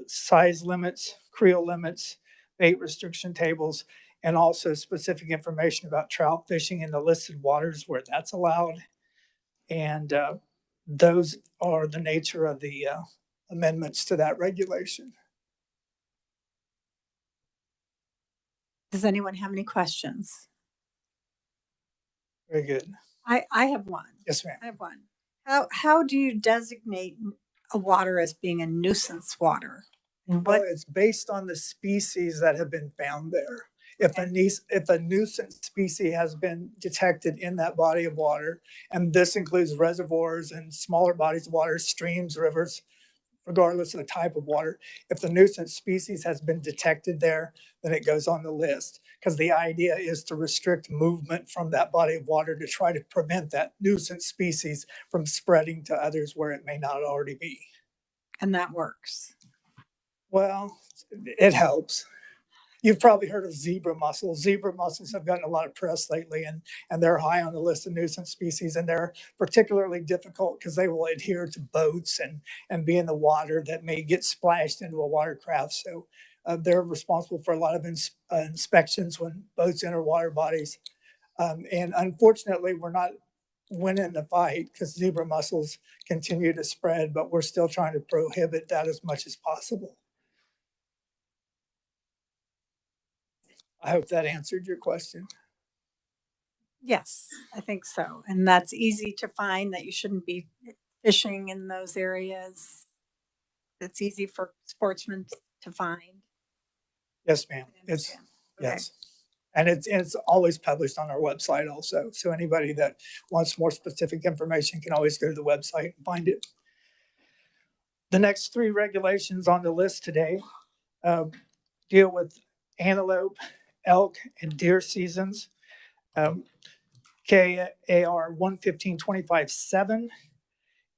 size limits, creel limits, bait restriction tables, and also specific information about trout fishing in the listed waters where that's allowed. And those are the nature of the amendments to that regulation. Does anyone have any questions? Very good. I have one. Yes, ma'am. I have one. How do you designate a water as being a nuisance water? And Well, what? it's based on the species that have been found there. If a nuisance species has been detected in that body of water, and this includes reservoirs and smaller bodies of water, streams, rivers, regardless of the type of water, if the nuisance species has been detected there, then it goes on the list. Because the idea is to restrict movement from that body of water to try to prevent that nuisance species from spreading to others where it may not already be. And that works. Well, it helps. You've probably heard of zebra mussels. Zebra mussels have gotten a lot of press lately, and they're high on the list of nuisance species, and they're particularly difficult because they will adhere to boats and be in the water that may get splashed into a watercraft. So they're responsible for a lot of inspections when boats enter water bodies. And unfortunately, we're not winning the fight because zebra mussels continue to spread, but we're still trying to prohibit that as much as possible. I hope that answered your question. Yes, I think so. And that's easy to find, that you shouldn't be fishing in those areas. It's easy for sportsmen to find. Yes, ma'am. I It's understand. Okay. yes. And it's always published on our website also. So anybody that wants more specific information can always go to the website and find it. The next three regulations on the list today deal with antelope, elk, and deer seasons. KAR 11525-7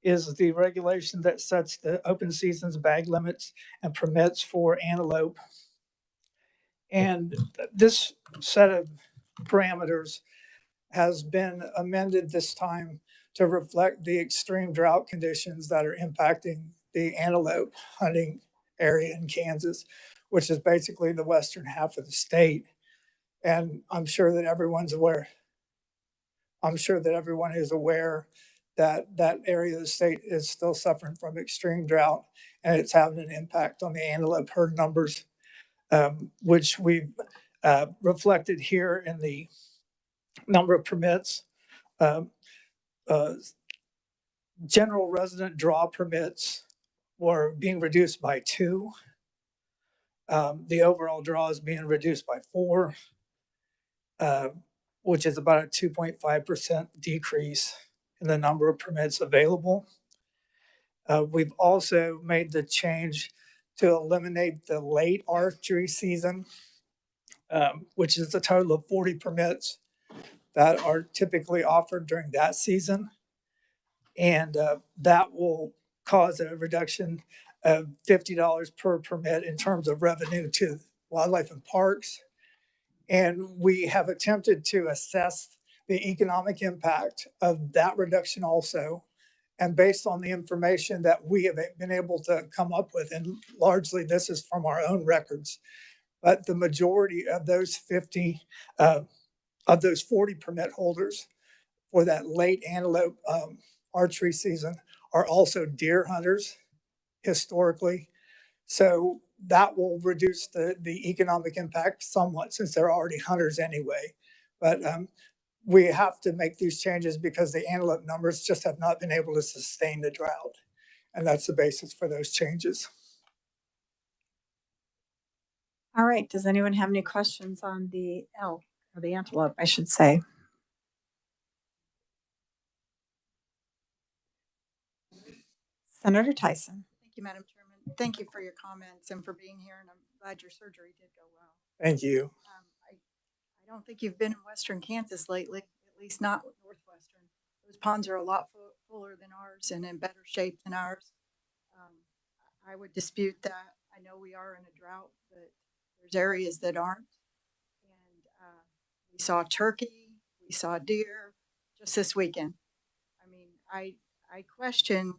is the regulation that sets the open seasons, bag limits, and permits for antelope. And this set of parameters has been amended this time to reflect the extreme drought conditions that are impacting the antelope hunting area in Kansas, which is basically the western half of the state. And I'm sure that everyone's aware. I'm sure that everyone is aware that that area of the state is still suffering from extreme drought, and it's having an impact on the antelope herd numbers, which we've reflected here in the number of permits. General resident draw permits were being reduced by 2. The overall draw is being reduced by 4, which is about a 2.5% decrease in the number of permits available. We've also made the change to eliminate the late archery season, which is a total of 40 permits that are typically offered during that season. And that will cause a reduction of $50 per permit in terms of revenue to wildlife and parks. And we have attempted to assess the economic impact of that reduction also. And based on the information that we have been able to come up with, and largely this is from our own records, but the majority of those 40 permit holders for that late antelope archery season are also deer hunters historically. So that will reduce the economic impact somewhat, since they're already hunters anyway. But we have to make these changes because the antelope numbers just have not been able to sustain the drought. And that's the basis for those changes. All right. Does anyone have any questions on the elk, or the antelope, I should say? Senator Tyson. Thank you, Madam Chairman. Thank you for your comments and for being here, and I'm glad your surgery did go well. Thank you. I don't think you've been in western Kansas lately, at least not northwestern. Those ponds are a lot fuller than ours and in better shape than ours. I would dispute that. I know we are in a drought, but there's areas that aren't. And we saw turkey, we saw deer just this weekend. I mean, I question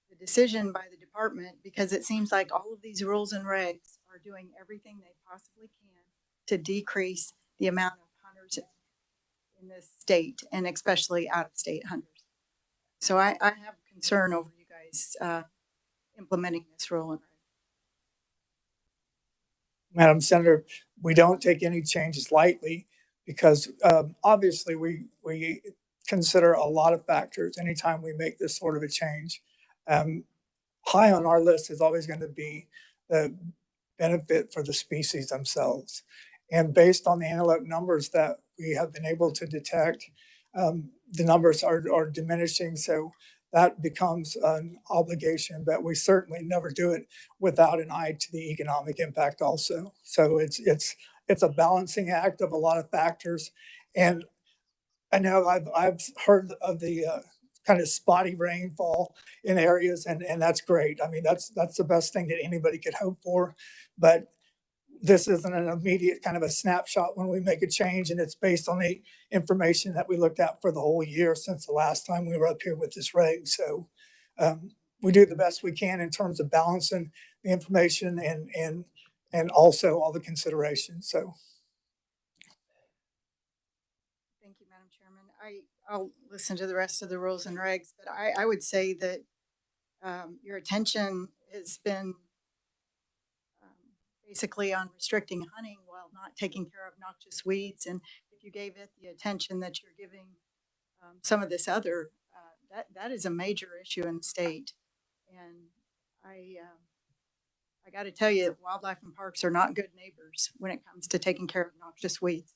the decision by the department because it seems like all of these rules and regs are doing everything they possibly can to decrease the amount of hunters in this state and especially out of state hunters. So I have concern over you guys implementing this rule and reg. Madam Senator, we don't take any changes lightly because obviously we consider a lot of factors anytime we make this sort of a change. High on our list is always going to be the benefit for the species themselves. And based on the antelope numbers that we have been able to detect, the numbers are diminishing. So that becomes an obligation, but we certainly never do it without an eye to the economic impact also. So it's a balancing act of a lot of factors. And I know I've heard of the kind of spotty rainfall in areas, and that's great. I mean, that's the best thing that anybody could hope for. But this isn't an immediate kind of a snapshot when we make a change, and it's based on the information that we looked at for the whole year since the last time we were up here with this reg. So we do the best we can in terms of balancing the information and also all the considerations. So. Thank you, Madam Chairman. I'll listen to the rest of the rules and regs, but I would say that your attention has been basically on restricting hunting while not taking care of noxious weeds. And if you gave it the attention that you're giving some of this other, that is a major issue in the state. And I got to tell you, wildlife and parks are not good neighbors when it comes to taking care of noxious weeds.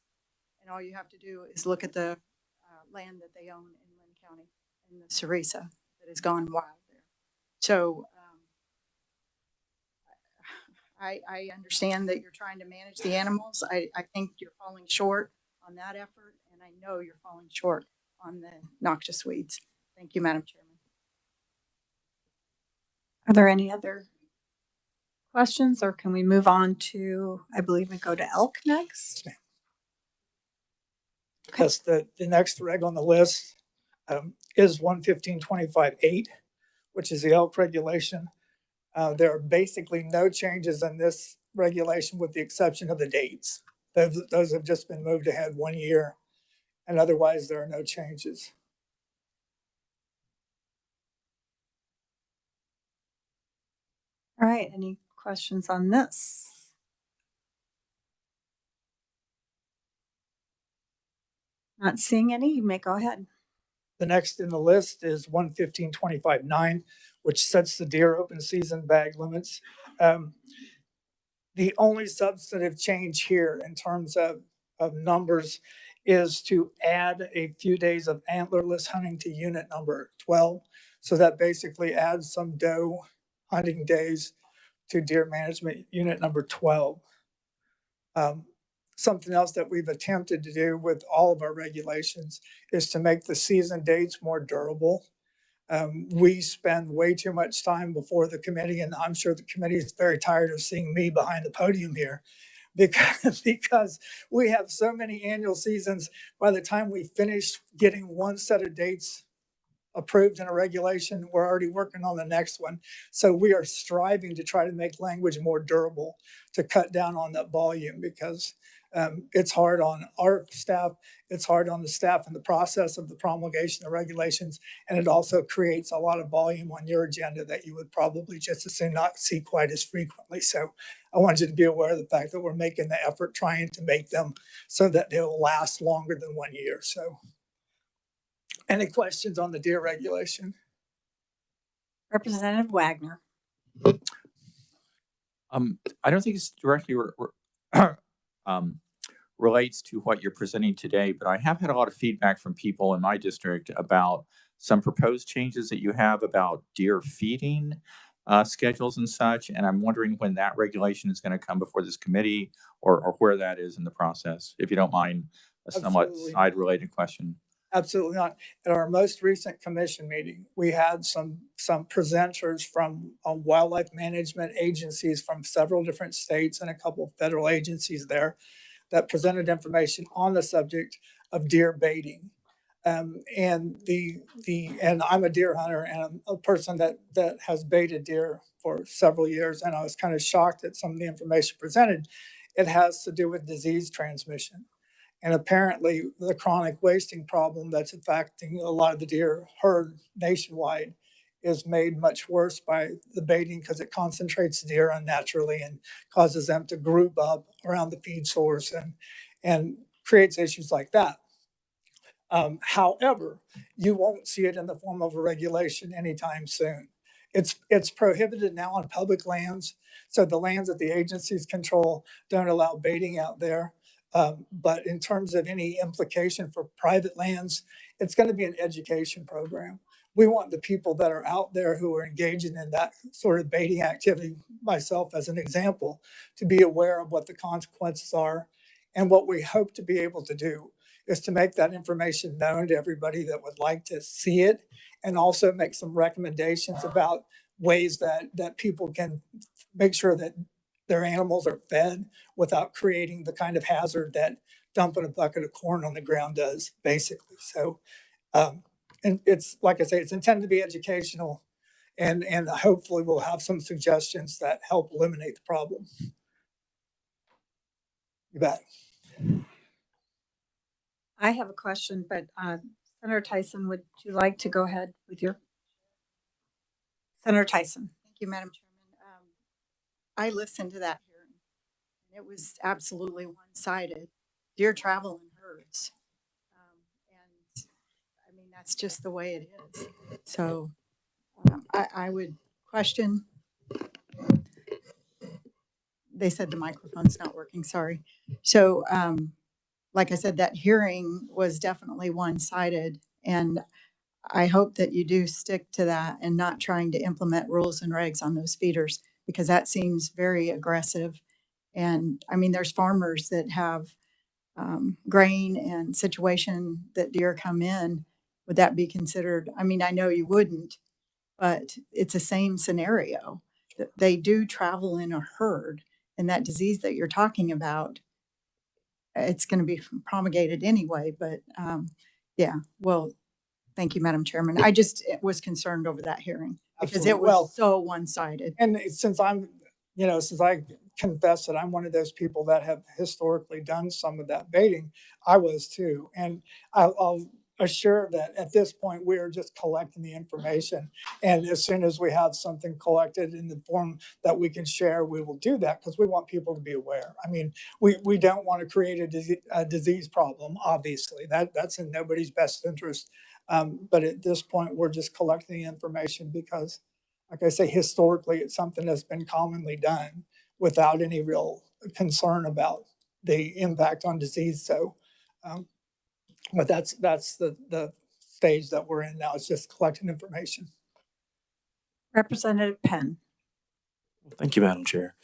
And all you have to do is look at the land that they own in Lynn County and the cerisa that has gone wild there. So I understand that you're trying to manage the animals. I think you're falling short on that effort, and I know you're falling short on the noxious weeds. Thank you, Madam Chairman. Are there any other questions, or can we move on to, I believe we go to elk next? Yes, the next reg on the list is 115.25.8, which is the elk regulation. There are basically no changes in this regulation with the exception of the dates. Those have just been moved ahead 1 year, and otherwise there are no changes. All right, any questions on this? Not seeing any, you may go ahead. The next in the list is 115.25.9, which sets the deer open season bag limits. The only substantive change here in terms of numbers is to add a few days of antlerless hunting to unit number 12. So that basically adds some doe hunting days to deer management unit number 12. Something else that we've attempted to do with all of our regulations is to make the season dates more durable. We spend way too much time before the committee, and I'm sure the committee is very tired of seeing me behind the podium here because we have so many annual seasons. By the time we finish getting one set of dates approved in a regulation, we're already working on the next one. So we are striving to try to make language more durable to cut down on that volume because it's hard on our staff, it's hard on the staff in the process of the promulgation of regulations, and it also creates a lot of volume on your agenda that you would probably just as soon not see quite as frequently. So I want you to be aware of the fact that we're making the effort trying to make them so that they'll last longer than 1 year. So any questions on the deer regulation? Representative Wagner. I don't think it's directly relates to what you're presenting today, but I have had a lot of feedback from people in my district about some proposed changes that you have about deer feeding schedules and such. And I'm wondering when that regulation is going to come before this committee or where that is in the process, if you don't mind a somewhat Absolutely. side related question. Absolutely not. At our most recent commission meeting, we had some presenters from wildlife management agencies from several different states and a couple of federal agencies there that presented information on the subject of deer baiting. And I'm a deer hunter and I'm a person that has baited deer for several years. And I was kind of shocked at some of the information presented. It has to do with disease transmission. And apparently the chronic wasting problem that's affecting a lot of the deer herd nationwide is made much worse by the baiting because it concentrates the deer unnaturally and causes them to group up around the feed source and creates issues like that. However, you won't see it in the form of a regulation anytime soon. It's prohibited now on public lands. So the lands that the agencies control don't allow baiting out there. But in terms of any implication for private lands, it's going to be an education program. We want the people that are out there who are engaging in that sort of baiting activity, myself as an example, to be aware of what the consequences are. And what we hope to be able to do is to make that information known to everybody that would like to see it, and also make some recommendations about ways that people can make sure that their animals are fed without creating the kind of hazard that dumping a bucket of corn on the ground does, basically. So, and it's, like I say, it's intended to be educational, and hopefully we'll have some suggestions that help eliminate the problem. You bet. I have a question, but Senator Tyson, would you like to go ahead with your? Senator Tyson. Thank you, Madam Chairman. I listened to that hearing, and it was absolutely one-sided. Deer travel in herds. And I mean, that's just the way it is. So I would question. They said the microphone's not working, sorry. So like I said, that hearing was definitely one-sided, and I hope that you do stick to that and not trying to implement rules and regs on those feeders, because that seems very aggressive. And I mean, there's farmers that have grain and situation that deer come in. Would that be considered? I mean, I know you wouldn't, but it's the same scenario. They do travel in a herd, and that disease that you're talking about, it's going to be promulgated anyway. But yeah, well, thank you, Madam Chairman. I just was concerned over that hearing because Absolutely. it was so one-sided. And since I confess that I'm one of those people that have historically done some of that baiting, I was too. And I'll assure that at this point, we are just collecting the information. And as soon as we have something collected in the form that we can share, we will do that, because we want people to be aware. I mean, we don't want to create a disease problem, obviously. That's in nobody's best interest. But at this point, we're just collecting the information because, like I say, historically, it's something that's been commonly done without any real concern about the impact on disease. So, but that's the stage that we're in now. It's just collecting information. Representative Penn. Thank you, Madam Chair.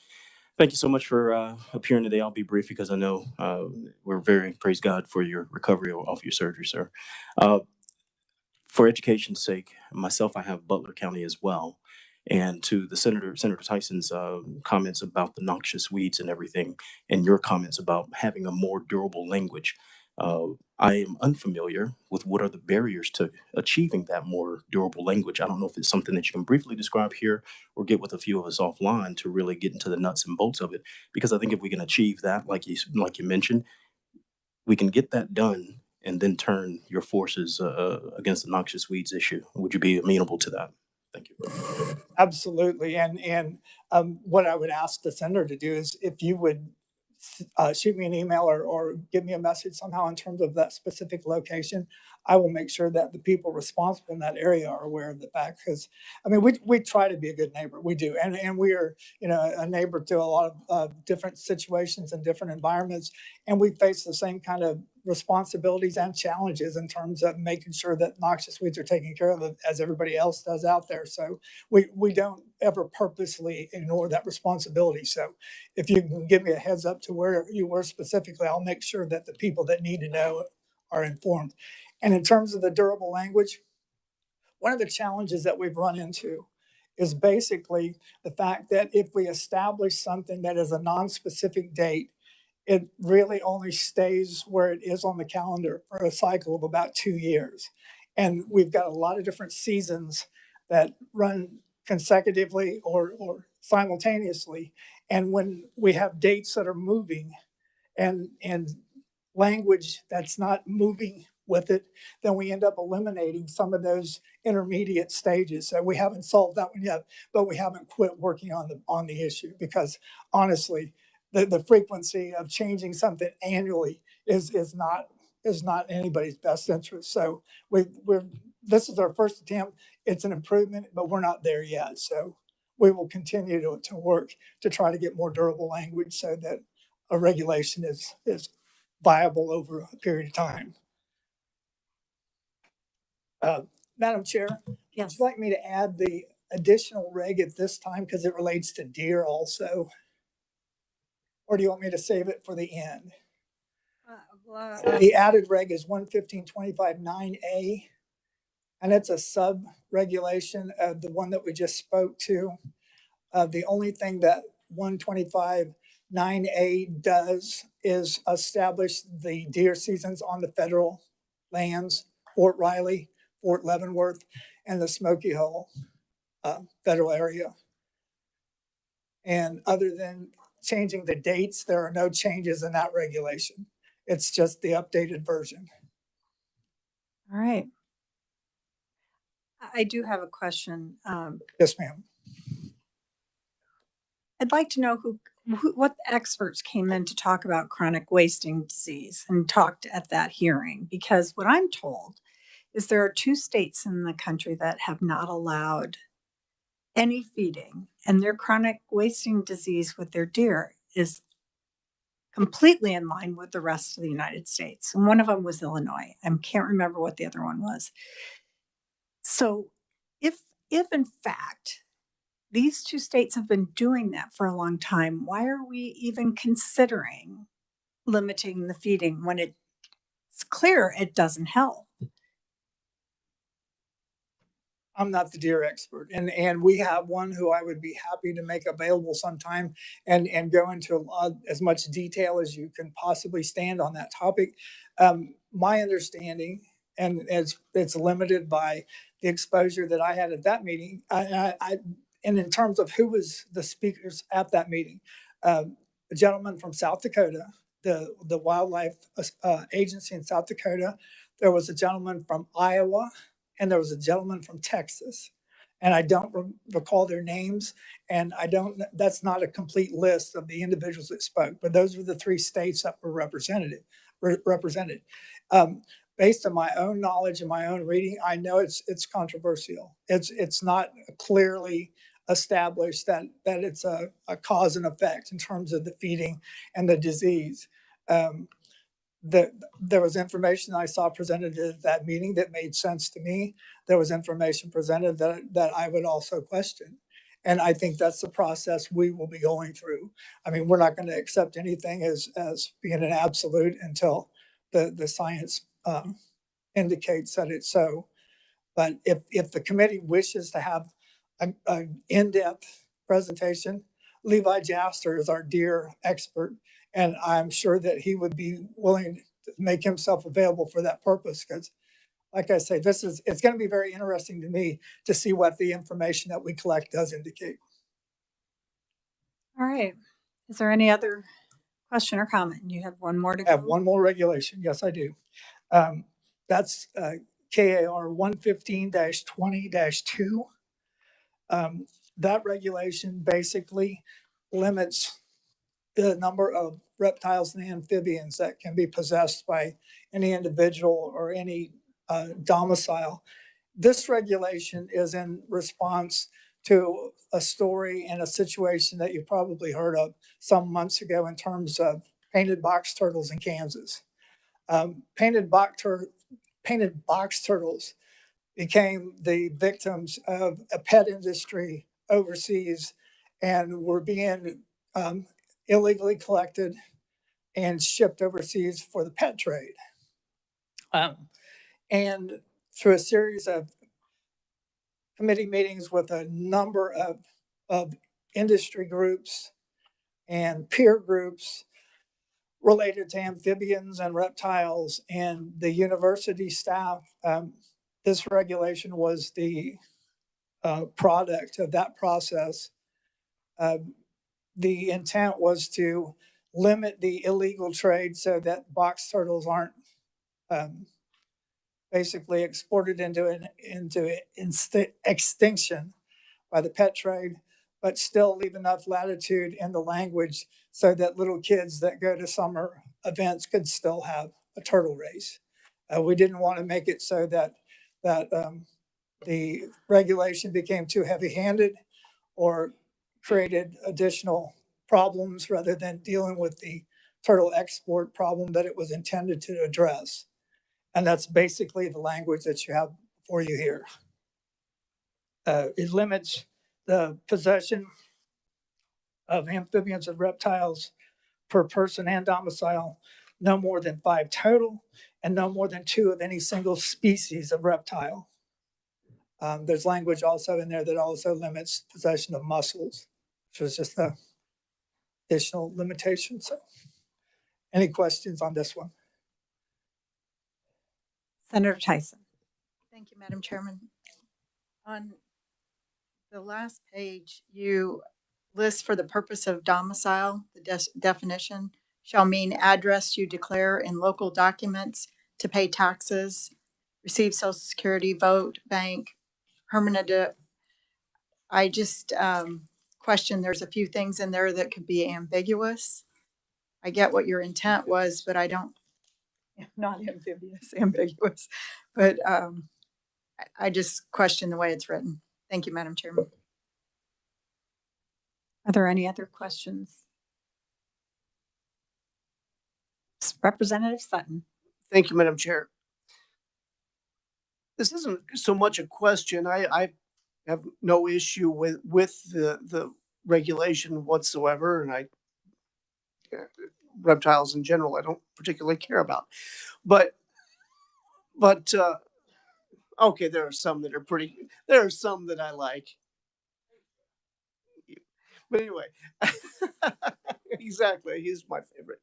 Thank you so much for appearing today. I'll be brief because I know we're very, praise God for your recovery off your surgery, sir. For education's sake, myself, I have Butler County as well. And to the Senator Tyson's comments about the noxious weeds and everything, and your comments about having a more durable language, I am unfamiliar with what are the barriers to achieving that more durable language. I don't know if it's something that you can briefly describe here or get with a few of us offline to really get into the nuts and bolts of it. Because I think if we can achieve that, like you mentioned, we can get that done and then turn your forces against the noxious weeds issue. Would you be amenable to that? Thank you. Absolutely. And what I would ask the senator to do is, if you would shoot me an email or give me a message somehow in terms of that specific location, I will make sure that the people responsible in that area are aware of the fact. Because I mean, we try to be a good neighbor. We do. And we are, a neighbor to a lot of different situations and different environments. And we face the same kind of responsibilities and challenges in terms of making sure that noxious weeds are taken care of as everybody else does out there. So we don't ever purposely ignore that responsibility. So if you can give me a heads up to where you were specifically, I'll make sure that the people that need to know are informed. And in terms of the durable language, one of the challenges that we've run into is basically the fact that if we establish something that is a non-specific date, it really only stays where it is on the calendar for a cycle of about 2 years. And we've got a lot of different seasons that run consecutively or simultaneously. And when we have dates that are moving and language that's not moving with it, then we end up eliminating some of those intermediate stages. So we haven't solved that one yet, but we haven't quit working on the issue, because honestly, the frequency of changing something annually is not anybody's best interest. So we're this is our first attempt. It's an improvement, but we're not there yet. So we will continue to work to try to get more durable language so that a regulation is viable over a period of time. Madam Chair, Yes. would you like me to add the additional reg at this time because it relates to deer also? Or do you want me to save it for the end? The added reg is 115.25.9A, and it's a sub-regulation of the one that we just spoke to. The only thing that 125.9A does is establish the deer seasons on the federal lands, Fort Riley, Fort Leavenworth, and the Smoky Hole federal area. And other than changing the dates, there are no changes in that regulation. It's just the updated version. All right. I do have a question. Yes, ma'am. I'd like to know what experts came in to talk about chronic wasting disease and talked at that hearing, because what I'm told is there are 2 states in the country that have not allowed any feeding, and their chronic wasting disease with their deer is completely in line with the rest of the United States. And one of them was Illinois. I can't remember what the other one was. So if in fact these 2 states have been doing that for a long time, why are we even considering limiting the feeding when it's clear it doesn't help? I'm not the deer expert, and we have one who I would be happy to make available sometime and go into as much detail as you can possibly stand on that topic. My understanding, and it's limited by the exposure that I had at that meeting, and in terms of who was the speakers at that meeting, a gentleman from South Dakota, the wildlife agency in South Dakota. There was a gentleman from Iowa, and there was a gentleman from Texas. And I don't recall their names, and that's not a complete list of the individuals that spoke, but those were the 3 states that were represented. Based on my own knowledge and my own reading, I know it's controversial. It's not clearly established that it's a cause and effect in terms of the feeding and the disease. There was information I saw presented at that meeting that made sense to me. There was information presented that I would also question. And I think that's the process we will be going through. I mean, we're not going to accept anything as being an absolute until the science indicates that it's so. But if the committee wishes to have an in-depth presentation, Levi Jaster is our deer expert, and I'm sure that he would be willing to make himself available for that purpose. Because, like I say, it's going to be very interesting to me to see what the information that we collect does indicate. All right. Is there any other question or comment? You have one more to go? I have one more regulation. Yes, I do. That's KAR 115-20-2. That regulation basically limits the number of reptiles and amphibians that can be possessed by any individual or any domicile. This regulation is in response to a story and a situation that you probably heard of some months ago in terms of painted box turtles in Kansas. Painted box turtles became the victims of a pet industry overseas and were being illegally collected and shipped overseas for the pet trade. And through a series of committee meetings with a number of industry groups and peer groups related to amphibians and reptiles and the university staff, this regulation was the product of that process. The intent was to limit the illegal trade so that box turtles aren't basically exported into extinction by the pet trade, but still leave enough latitude in the language so that little kids that go to summer events could still have a turtle race. We didn't want to make it so that the regulation became too heavy-handed or created additional problems rather than dealing with the turtle export problem that it was intended to address. And that's basically the language that you have for you here. It limits the possession of amphibians and reptiles per person and domicile, no more than 5 total, and no more than 2 of any single species of reptile. There's language also in there that also limits possession of mussels, which was just an additional limitation. So, any questions on this one? Senator Tyson. Thank you, Madam Chairman. On the last page, you list for the purpose of domicile, the definition shall mean address you declare in local documents to pay taxes, receive Social Security, vote, bank, permanent. I just question, there's a few things in there that could be ambiguous. I get what your intent was, but I don't, not amphibious, ambiguous. But I just question the way it's written. Thank you, Madam Chairman. Are there any other questions? Representative Sutton. Thank you, Madam Chair. This isn't so much a question. I have no issue with the regulation whatsoever, and reptiles in general I don't particularly care about. But okay, there are some that are pretty. There are some that I like. But anyway, exactly, he's my favorite.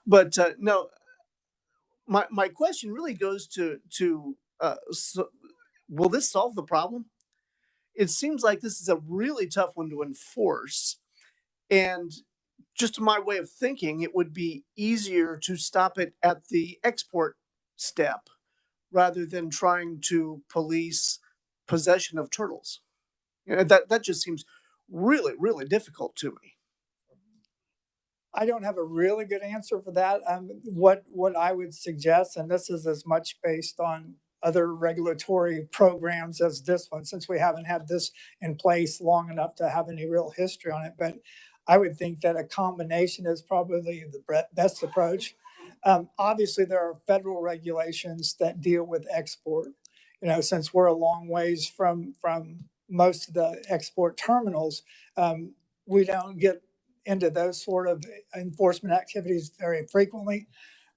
But no, my question really goes to so, will this solve the problem? It seems like this is a really tough one to enforce, and just my way of thinking, it would be easier to stop it at the export step rather than trying to police possession of turtles. You know, that just seems really, really difficult to me. I don't have a really good answer for that. What I would suggest, and this is as much based on other regulatory programs as this one, since we haven't had this in place long enough to have any real history on it, but I would think that a combination is probably the best approach. Obviously, there are federal regulations that deal with export. You know, since we're a long ways from most of the export terminals, we don't get into those sort of enforcement activities very frequently.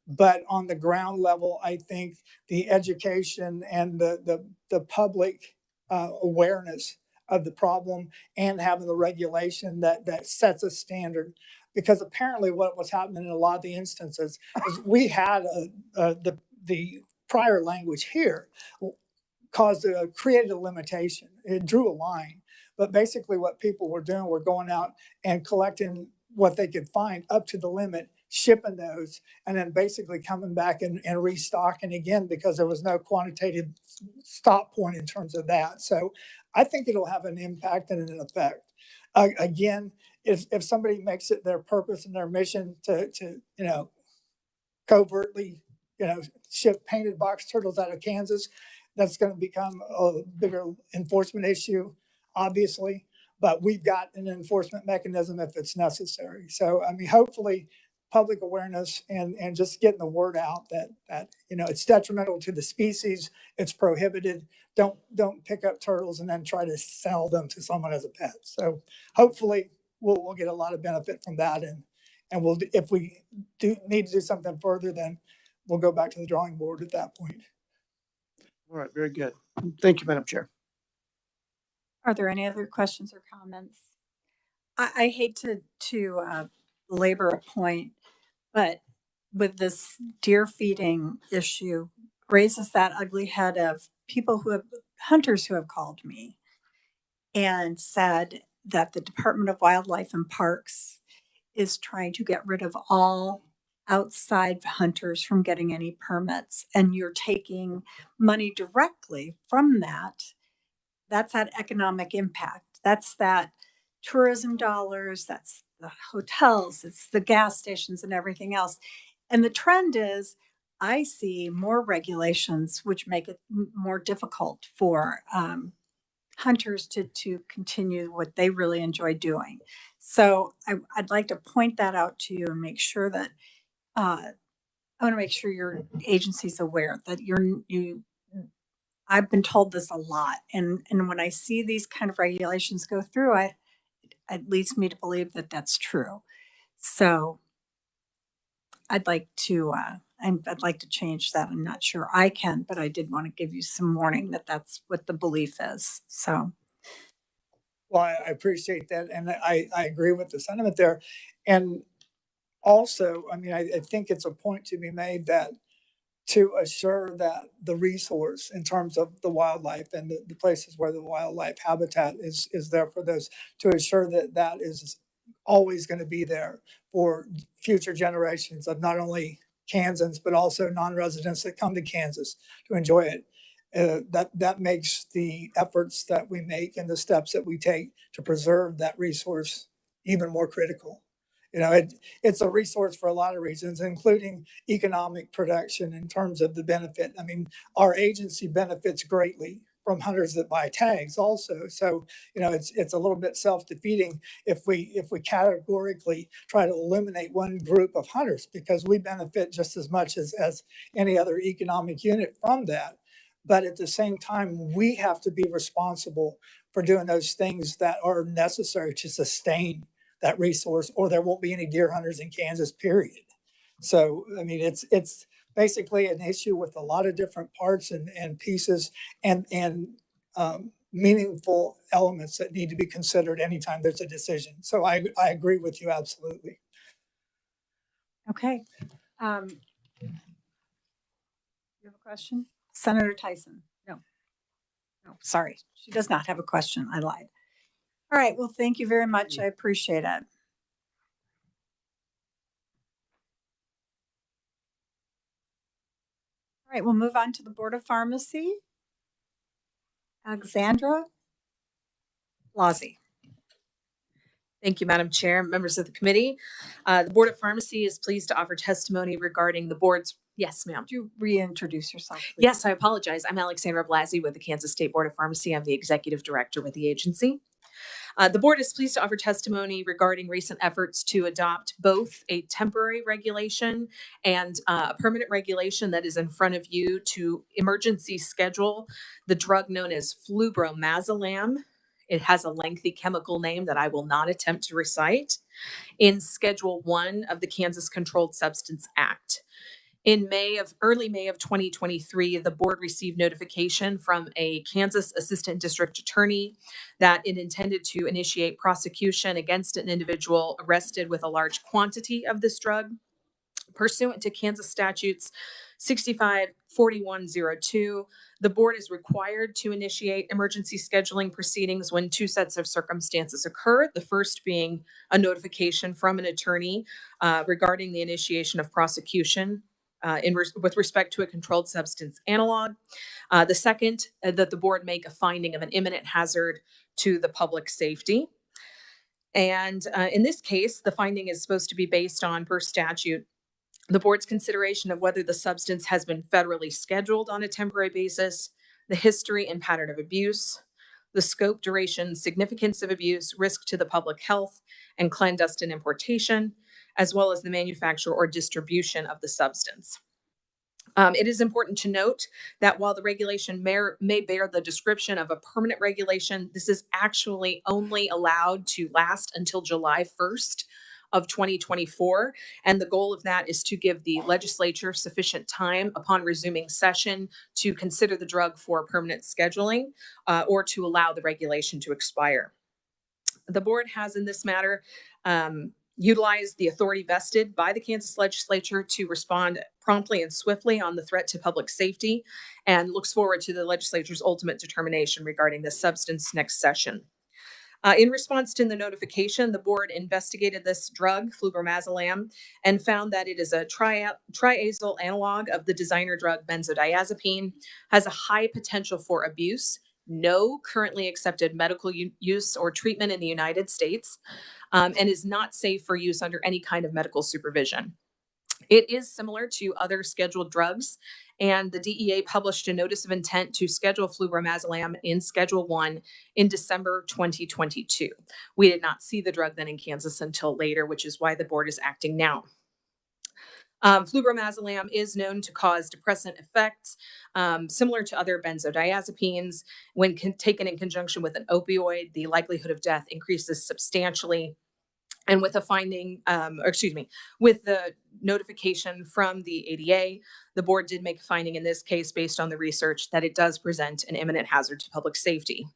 But on the ground level, I think the education and the public awareness of the problem and having the regulation that sets a standard. Because apparently what was happening in a lot of the instances is we had the prior language here created a limitation. It drew a line. But basically what people were doing were going out and collecting what they could find up to the limit, shipping those, and then basically coming back and restocking again because there was no quantitative stop point in terms of that. So I think it'll have an impact and an effect. Again, if somebody makes it their purpose and their mission to covertly, ship painted box turtles out of Kansas, that's going to become a bigger enforcement issue, obviously. But we've got an enforcement mechanism if it's necessary. So, I mean, hopefully public awareness and just getting the word out that it's detrimental to the species, it's prohibited. Don't pick up turtles and then try to sell them to someone as a pet. So hopefully we'll get a lot of benefit from that. And we'll, if we do need to do something further, then we'll go back to the drawing board at that point. All right, very good. Thank you, Madam Chair. Are there any other questions or comments? I hate to labor a point, but with this deer feeding issue raises that ugly head of hunters who have called me and said that the Department of Wildlife and Parks is trying to get rid of all outside hunters from getting any permits, and you're taking money directly from that. That's that economic impact. That's that tourism dollars, that's the hotels, it's the gas stations and everything else. And the trend is I see more regulations, which make it more difficult for hunters to continue what they really enjoy doing. So I'd like to point that out to you and make sure that I want to make sure your agency's aware that I've been told this a lot, and when I see these kind of regulations go through, it leads me to believe that that's true. So I'd like to I'd like to change that. I'm not sure I can, but I did want to give you some warning that that's what the belief is. So. Well, I appreciate that. And I agree with the sentiment there. And also, I mean, I think it's a point to be made that to assure that the resource in terms of the wildlife and the places where the wildlife habitat is there for those, to assure that that is always going to be there for future generations of not only Kansans, but also non-residents that come to Kansas to enjoy it. That makes the efforts that we make and the steps that we take to preserve that resource even more critical. You know, it's a resource for a lot of reasons, including economic production in terms of the benefit. I mean, our agency benefits greatly from hunters that buy tags also. So, you know, it's a little bit self-defeating if we categorically try to eliminate one group of hunters, because we benefit just as much as any other economic unit from that. But at the same time, we have to be responsible for doing those things that are necessary to sustain that resource, or there won't be any deer hunters in Kansas, period. So, I mean, it's basically an issue with a lot of different parts and pieces and meaningful elements that need to be considered anytime there's a decision. So I agree with you absolutely. Okay. You have a question? Senator Tyson? No, sorry. She does not have a question. I lied. All right. Well, thank you very much. I appreciate it. All right. We'll move on to the Board of Pharmacy. Alexandra Lazzi. Thank you, Madam Chair, members of the committee. The Board of Pharmacy is pleased to offer testimony regarding the board's. Yes, ma'am. Would you reintroduce yourself, please? Yes, I apologize. I'm Alexandra Blasey with the Kansas State Board of Pharmacy. I'm the executive director with the agency. The board is pleased to offer testimony regarding recent efforts to adopt both a temporary regulation and a permanent regulation that is in front of you to emergency schedule the drug known as flubromazolam. It has a lengthy chemical name that I will not attempt to recite, in Schedule 1 of the Kansas Controlled Substance Act. In early May of 2023, the board received notification from a Kansas assistant district attorney that it intended to initiate prosecution against an individual arrested with a large quantity of this drug. Pursuant to Kansas statutes 65-4102, the board is required to initiate emergency scheduling proceedings when two sets of circumstances occur. The first being a notification from an attorney regarding the initiation of prosecution with respect to a controlled substance analog. The second, that the board make a finding of an imminent hazard to the public safety. And in this case, the finding is supposed to be based on, per statute, the board's consideration of whether the substance has been federally scheduled on a temporary basis, the history and pattern of abuse, the scope, duration, significance of abuse, risk to the public health, and clandestine importation, as well as the manufacture or distribution of the substance. It is important to note that while the regulation may bear the description of a permanent regulation, this is actually only allowed to last until July 1st of 2024. And the goal of that is to give the legislature sufficient time upon resuming session to consider the drug for permanent scheduling or to allow the regulation to expire. The board has in this matter utilized the authority vested by the Kansas legislature to respond promptly and swiftly on the threat to public safety and looks forward to the legislature's ultimate determination regarding this substance next session. In response to the notification, the board investigated this drug, flubromazolam, and found that it is a triazole analog of the designer drug benzodiazepine, has a high potential for abuse, no currently accepted medical use or treatment in the United States, and is not safe for use under any kind of medical supervision. It is similar to other scheduled drugs, and the DEA published a notice of intent to schedule flubromazolam in Schedule 1 in December 2022. We did not see the drug then in Kansas until later, which is why the board is acting now. Flubromazolam is known to cause depressant effects, similar to other benzodiazepines. When taken in conjunction with an opioid, the likelihood of death increases substantially. And with a finding, with the notification from the ADA, the board did make a finding in this case based on the research that it does present an imminent hazard to public safety.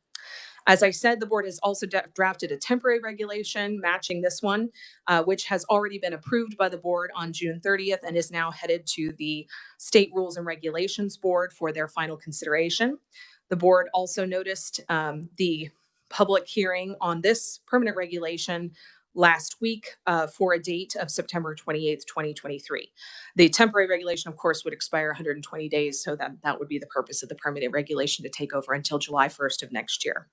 As I said, the board has also drafted a temporary regulation matching this one, which has already been approved by the board on June 30th and is now headed to the State Rules and Regulations Board for their final consideration. The board also noticed the public hearing on this permanent regulation last week for a date of September 28th, 2023. The temporary regulation, of course, would expire 120 days, so that would be the purpose of the permanent regulation to take over until July 1st of next year.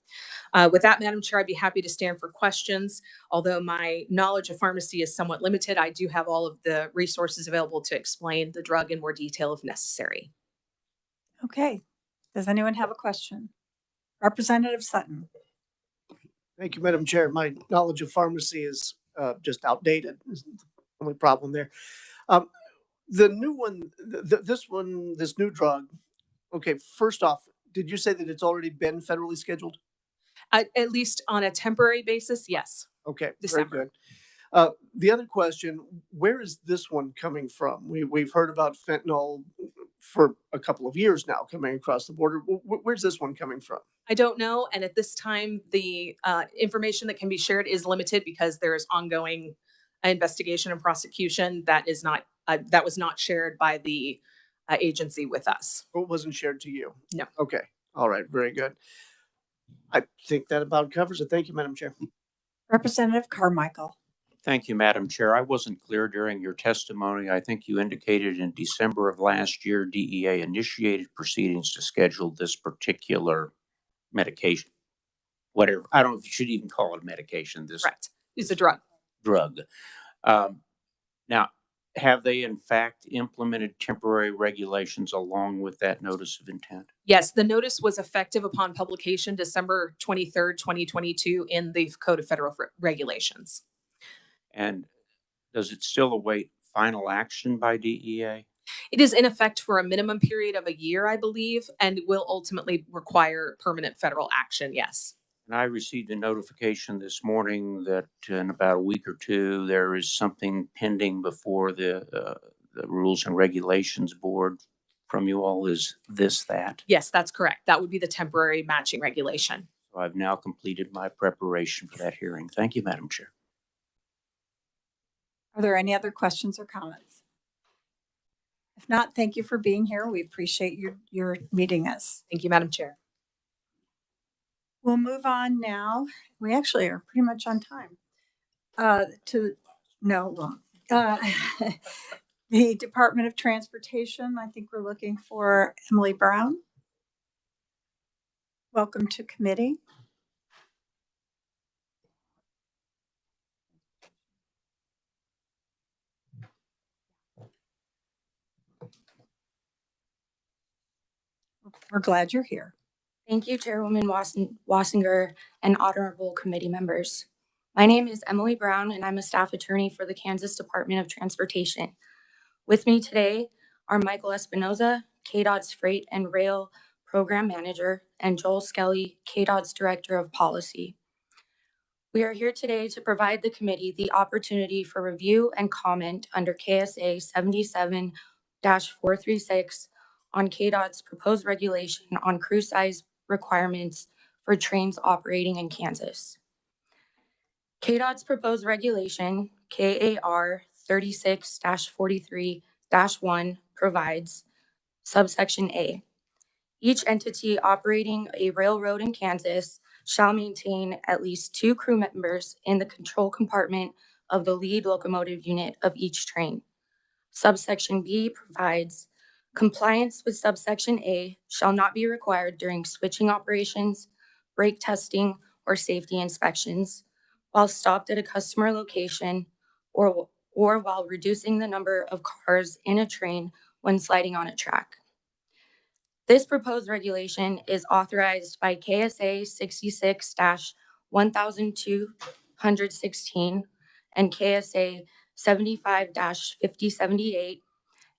With that, Madam Chair, I'd be happy to stand for questions. Although my knowledge of pharmacy is somewhat limited, I do have all of the resources available to explain the drug in more detail if necessary. Okay. Does anyone have a question? Representative Sutton. Thank you, Madam Chair. My knowledge of pharmacy is just outdated. Is the only problem there. The new one, this new drug. Okay, first off, did you say that it's already been federally scheduled? At least on a temporary basis, yes. Okay, December. very good. The other question, where is this one coming from? We've heard about fentanyl for a couple of years now coming across the border. Where's this one coming from? I don't know. And at this time, the information that can be shared is limited because there is ongoing investigation and prosecution that was not shared by the agency with us. It wasn't shared to you? No. Okay. All right. Very good. I think that about covers it. Thank you, Madam Chair. Representative Carmichael. Thank you, Madam Chair. I wasn't clear during your testimony. I think you indicated in December of last year, DEA initiated proceedings to schedule this particular medication. Whatever. I don't know if you should even call it medication. This Correct. It's a drug. Drug. Now, have they in fact implemented temporary regulations along with that notice of intent? Yes, the notice was effective upon publication December 23rd, 2022 in the Code of Federal Regulations. And does it still await final action by DEA? It is in effect for a minimum period of a year, I believe, and will ultimately require permanent federal action, yes. And I received a notification this morning that in about a week or two, there is something pending before the Rules and Regulations Board from you all. Is this that? Yes, that's correct. That would be the temporary matching regulation. So I've now completed my preparation for that hearing. Thank you, Madam Chair. Are there any other questions or comments? If not, thank you for being here. We appreciate your meeting us. Thank you, Madam Chair. We'll move on now. We actually are pretty much on time. The Department of Transportation. I think we're looking for Emily Brown. Welcome to committee. We're glad you're here. Thank you, Chairwoman Wassinger and honorable committee members. My name is Emily Brown, and I'm a staff attorney for the Kansas Department of Transportation. With me today are Michael Espinoza, KDOT's Freight and Rail Program Manager, and Joel Skelly, KDOT's Director of Policy. We are here today to provide the committee the opportunity for review and comment under KSA 77-436 on KDOT's proposed regulation on crew size requirements for trains operating in Kansas. KDOT's proposed regulation, KAR 36-43-1, provides subsection A. Each entity operating a railroad in Kansas shall maintain at least 2 crew members in the control compartment of the lead locomotive unit of each train. Subsection B provides compliance with subsection A shall not be required during switching operations, brake testing, or safety inspections, while stopped at a customer location, or while reducing the number of cars in a train when sliding on a track. This proposed regulation is authorized by KSA 66-1216 and KSA 75-5078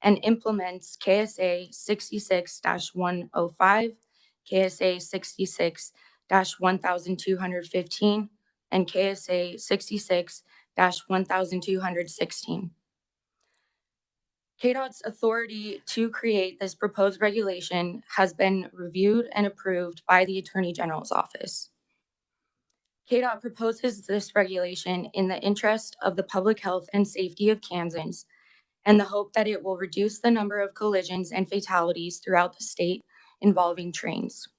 and implements KSA 66-105, KSA 66-1215, and KSA 66-1216. KDOT's authority to create this proposed regulation has been reviewed and approved by the Attorney General's office. KDOT proposes this regulation in the interest of the public health and safety of Kansans and the hope that it will reduce the number of collisions and fatalities throughout the state involving trains.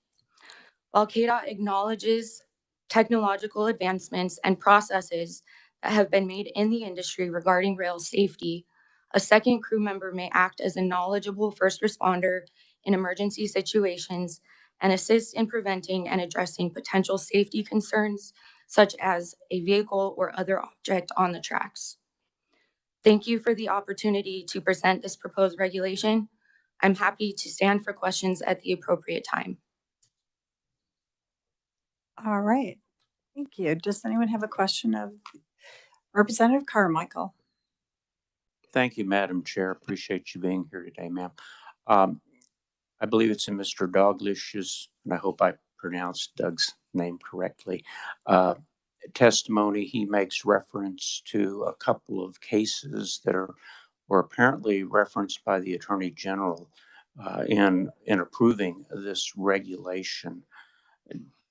While KDOT acknowledges technological advancements and processes that have been made in the industry regarding rail safety, a second crew member may act as a knowledgeable first responder in emergency situations and assist in preventing and addressing potential safety concerns, such as a vehicle or other object on the tracks. Thank you for the opportunity to present this proposed regulation. I'm happy to stand for questions at the appropriate time. All right. Thank you. Does anyone have a question of Representative Carmichael? Thank you, Madam Chair. Appreciate you being here today, ma'am. I believe it's in Mr. Doglish's, and I hope I pronounced Doug's name correctly, testimony. He makes reference to a couple of cases that were apparently referenced by the Attorney General in approving this regulation.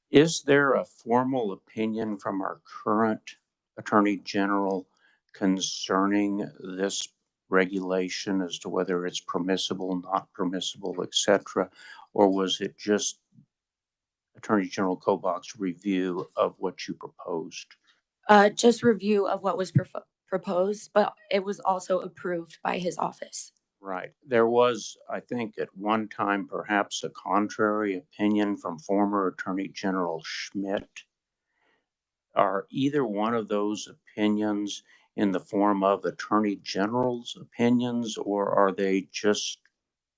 Is there a formal opinion from our current Attorney General concerning this regulation as to whether it's permissible, not permissible, etc., or was it just Attorney General Kobach's review of what you proposed? Just review of what was proposed, but it was also approved by his office. Right. There was, I think, at one time, perhaps a contrary opinion from former Attorney General Schmidt. Are either one of those opinions in the form of Attorney General's opinions, or are they just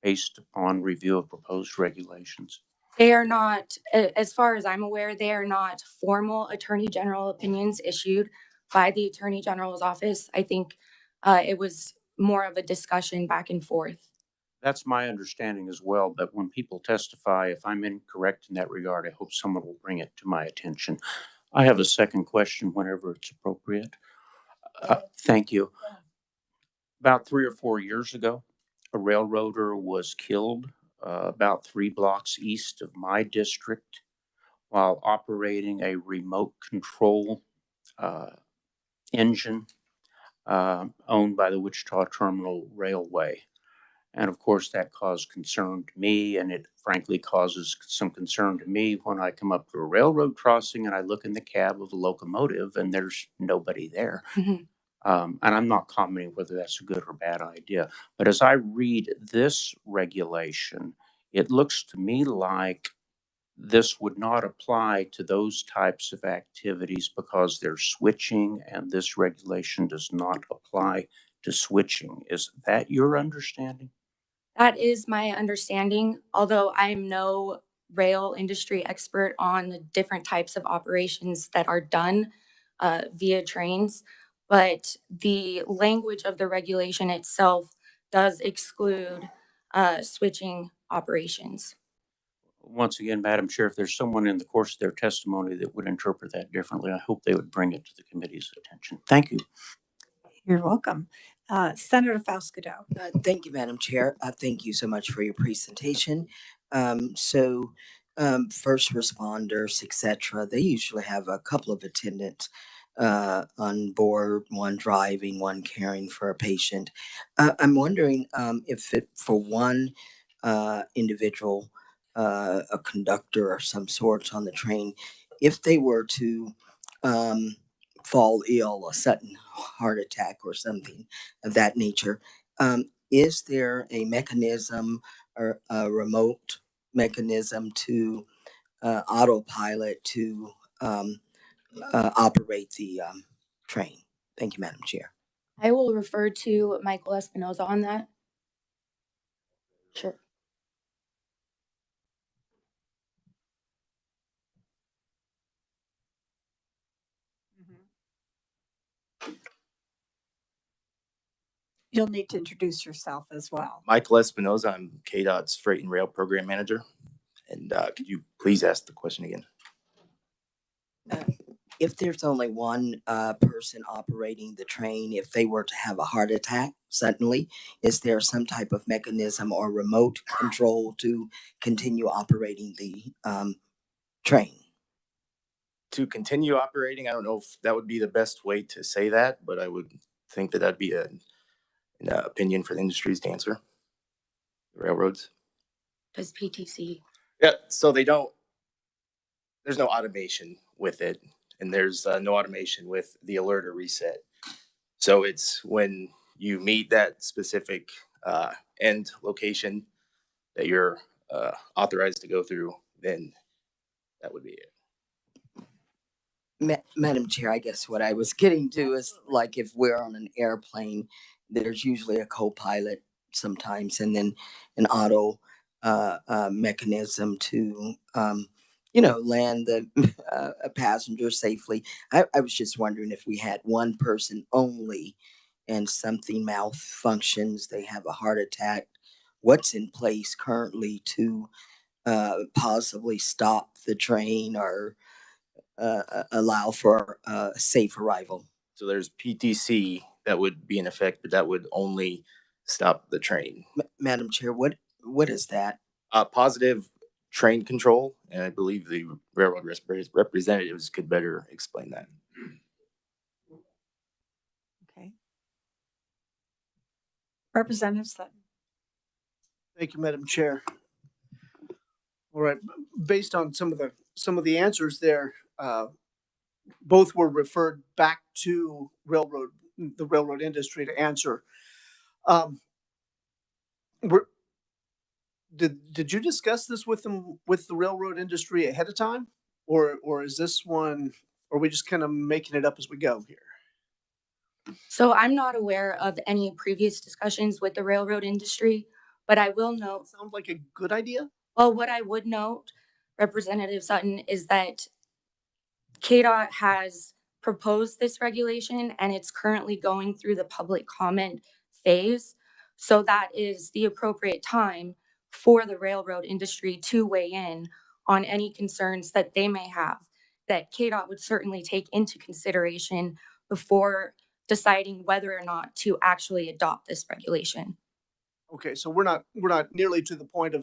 based upon review of proposed regulations? They are not, as far as I'm aware, they are not formal Attorney General opinions issued by the Attorney General's office. I think it was more of a discussion back and forth. That's my understanding as well, but when people testify, if I'm incorrect in that regard, I hope someone will bring it to my attention. I have a second question whenever it's appropriate. Thank you. About 3 or 4 years ago, a railroader was killed about 3 blocks east of my district while operating a remote control engine owned by the Wichita Terminal Railway. And of course, that caused concern to me, and it frankly causes some concern to me when I come up to a railroad crossing and I look in the cab of a locomotive and there's nobody there. Mm-hmm. And I'm not commenting whether that's a good or bad idea. But as I read this regulation, it looks to me like this would not apply to those types of activities because they're switching, and this regulation does not apply to switching. Is that your understanding? That is my understanding, although I'm no rail industry expert on the different types of operations that are done via trains, but the language of the regulation itself does exclude switching operations. Once again, Madam Chair, if there's someone in the course of their testimony that would interpret that differently, I hope they would bring it to the committee's attention. Thank you. You're welcome. Senator Faustido. Thank you, Madam Chair. Thank you so much for your presentation. First responders, etc., they usually have a couple of attendants on board, one driving, one caring for a patient. I'm wondering if for one individual, a conductor or some sorts on the train, if they were to fall ill, a sudden heart attack or something of that nature, is there a mechanism or a remote mechanism to autopilot to operate the train? Thank you, Madam Chair. I will refer to Michael Espinoza on that. Sure. You'll need to introduce yourself as well. Michael Espinoza, I'm KDOT's Freight and Rail Program Manager. And could you please ask the question again? If there's only one person operating the train, if they were to have a heart attack suddenly, is there some type of mechanism or remote control to continue operating the train? To continue operating, I don't know if that would be the best way to say that, but I would think that that'd be an opinion for the industries to answer. The railroads. Does PTC? Yeah, so there's no automation with it, and there's no automation with the alert or reset. So it's when you meet that specific end location that you're authorized to go through, then that would be it. Madam Chair, I guess what I was getting to is like if we're on an airplane, there's usually a co-pilot sometimes, and then an auto mechanism to land the passenger safely. I was just wondering if we had one person only and something malfunctions, they have a heart attack, what's in place currently to possibly stop the train or allow for a safe arrival? So there's PTC that would be in effect, but that would only stop the train. Madam Chair, what is that? Positive train control, and I believe the railroad representatives could better explain that. Okay. Representative Sutton. Thank you, Madam Chair. All right, based on some of the answers there, both were referred back to the railroad industry to answer. Did you discuss this with them, with the railroad industry ahead of time, or is this one, or are we just kind of making it up as we go here? So I'm not aware of any previous discussions with the railroad industry, but I will note. Sounds like a good idea. Well, what I would note, Representative Sutton, is that KDOT has proposed this regulation and it's currently going through the public comment phase. So that is the appropriate time for the railroad industry to weigh in on any concerns that they may have, that KDOT would certainly take into consideration before deciding whether or not to actually adopt this regulation. Okay, so we're not nearly to the point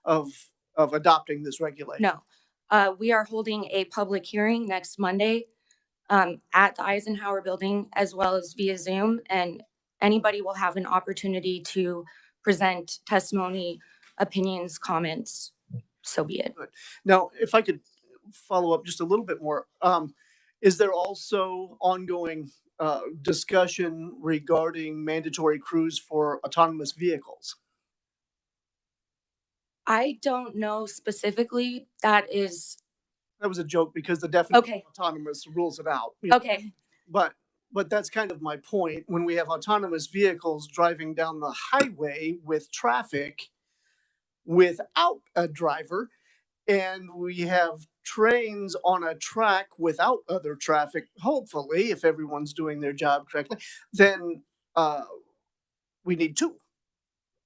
of adopting this regulation. No. We are holding a public hearing next Monday at the Eisenhower building as well as via Zoom, and anybody will have an opportunity to present testimony, opinions, comments, so be it. Good. Now, if I could follow up just a little bit more, is there also ongoing discussion regarding mandatory crews for autonomous vehicles? I don't know specifically. That was a joke because the definition okay. of autonomous rules it out. Okay. But that's kind of my point. When we have autonomous vehicles driving down the highway with traffic without a driver, and we have trains on a track without other traffic, hopefully, if everyone's doing their job correctly, then we need two.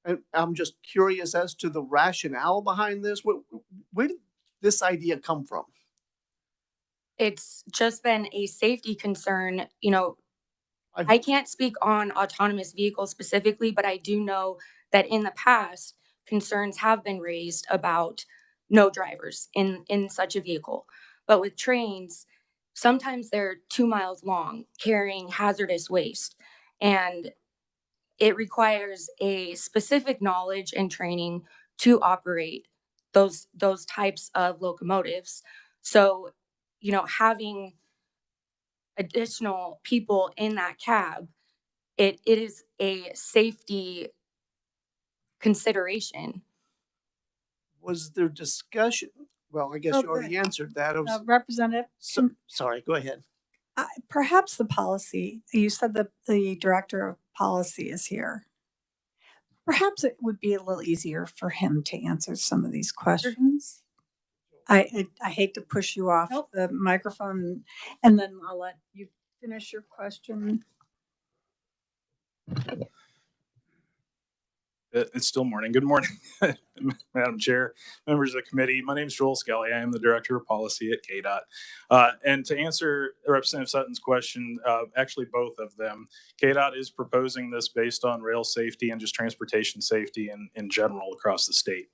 And I'm just curious as to the rationale behind this. Where did this idea come from? It's just been a safety concern. You know, I can't speak on autonomous vehicles specifically, but I do know that in the past, concerns have been raised about no drivers in such a vehicle. But with trains, sometimes they're 2 miles long carrying hazardous waste. And it requires a specific knowledge and training to operate those types of locomotives. So, you know, having additional people in that cab, it is a safety consideration. Was there discussion? Well, I guess Oh, you already answered that. Representative, Sorry, go ahead. perhaps the policy, you said that the director of policy is here. Perhaps it would be a little easier for him to answer some of these questions. I hate to push you off the microphone, and then I'll let you finish your question. It's still morning. Good morning, Madam Chair, members of the committee. My name is Joel Skelly. I am the Director of Policy at KDOT. And to answer Representative Sutton's question, actually both of them, KDOT is proposing this based on rail safety and just transportation safety in general across the state.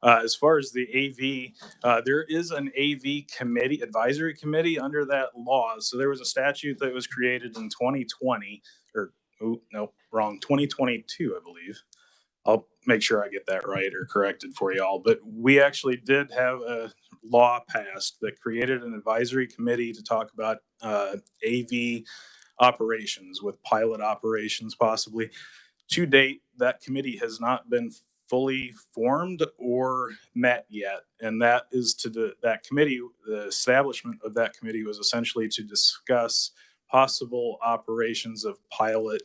As far as the AV, there is an AV committee, advisory committee under that law. So there was a statute that was created in 2020, or no, wrong, 2022, I believe. I'll make sure I get that right or corrected for y'all. But we actually did have a law passed that created an advisory committee to talk about AV operations, with pilot operations possibly. To date, that committee has not been fully formed or met yet. And that is that committee, the establishment of that committee was essentially to discuss possible operations of pilot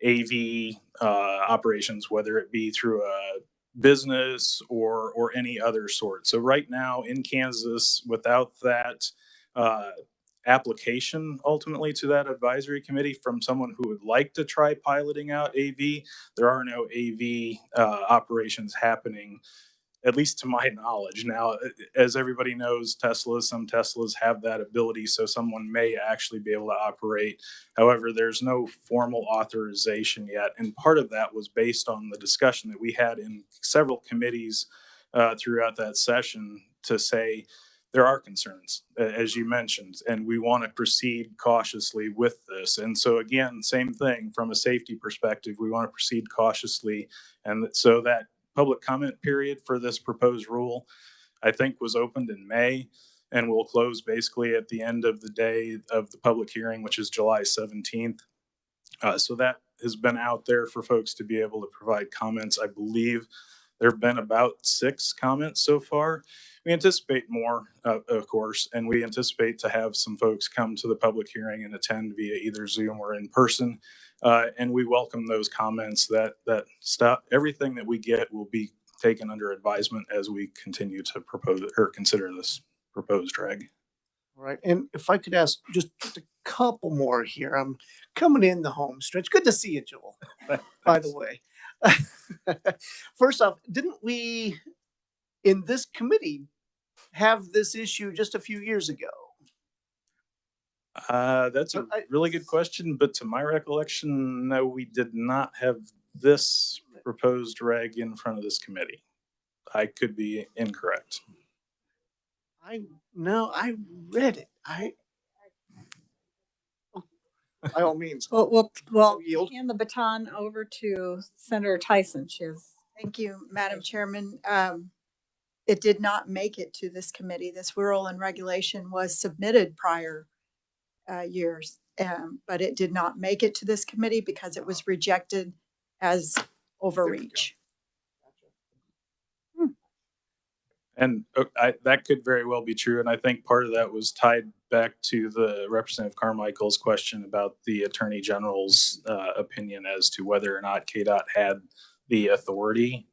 AV operations, whether it be through a business or any other sort. So right now in Kansas, without that application ultimately to that advisory committee from someone who would like to try piloting out AV, there are no AV operations happening, at least to my knowledge. Now, as everybody knows, some Teslas have that ability, so someone may actually be able to operate. However, there's no formal authorization yet. And part of that was based on the discussion that we had in several committees throughout that session to say, there are concerns, as you mentioned, and we want to proceed cautiously with this. And so again, same thing from a safety perspective, we want to proceed cautiously. And so that public comment period for this proposed rule, I think, was opened in May and will close basically at the end of the day of the public hearing, which is July 17th. So that has been out there for folks to be able to provide comments. I believe there have been about 6 comments so far. We anticipate more, of course, and we anticipate to have some folks come to the public hearing and attend via either Zoom or in person. And we welcome those comments. Everything that we get will be taken under advisement as we continue to propose or consider this proposed reg. All right. And if I could ask just a couple more here. I'm coming in the home stretch. Good to see you, Joel, by the way. First off, didn't we in this committee have this issue just a few years ago? That's a really good question, but to my recollection, no, we did not have this proposed reg in front of this committee. I could be incorrect. I read it. By all means. We'll hand the baton over to Senator Tyson. Thank you, Madam Chairman. It did not make it to this committee. This rule and regulation was submitted prior years, but it did not make it to this committee because it was rejected as overreach. And that could very well be true. And I think part of that was tied back to the Representative Carmichael's question about the Attorney General's opinion as to whether or not KDOT had the authority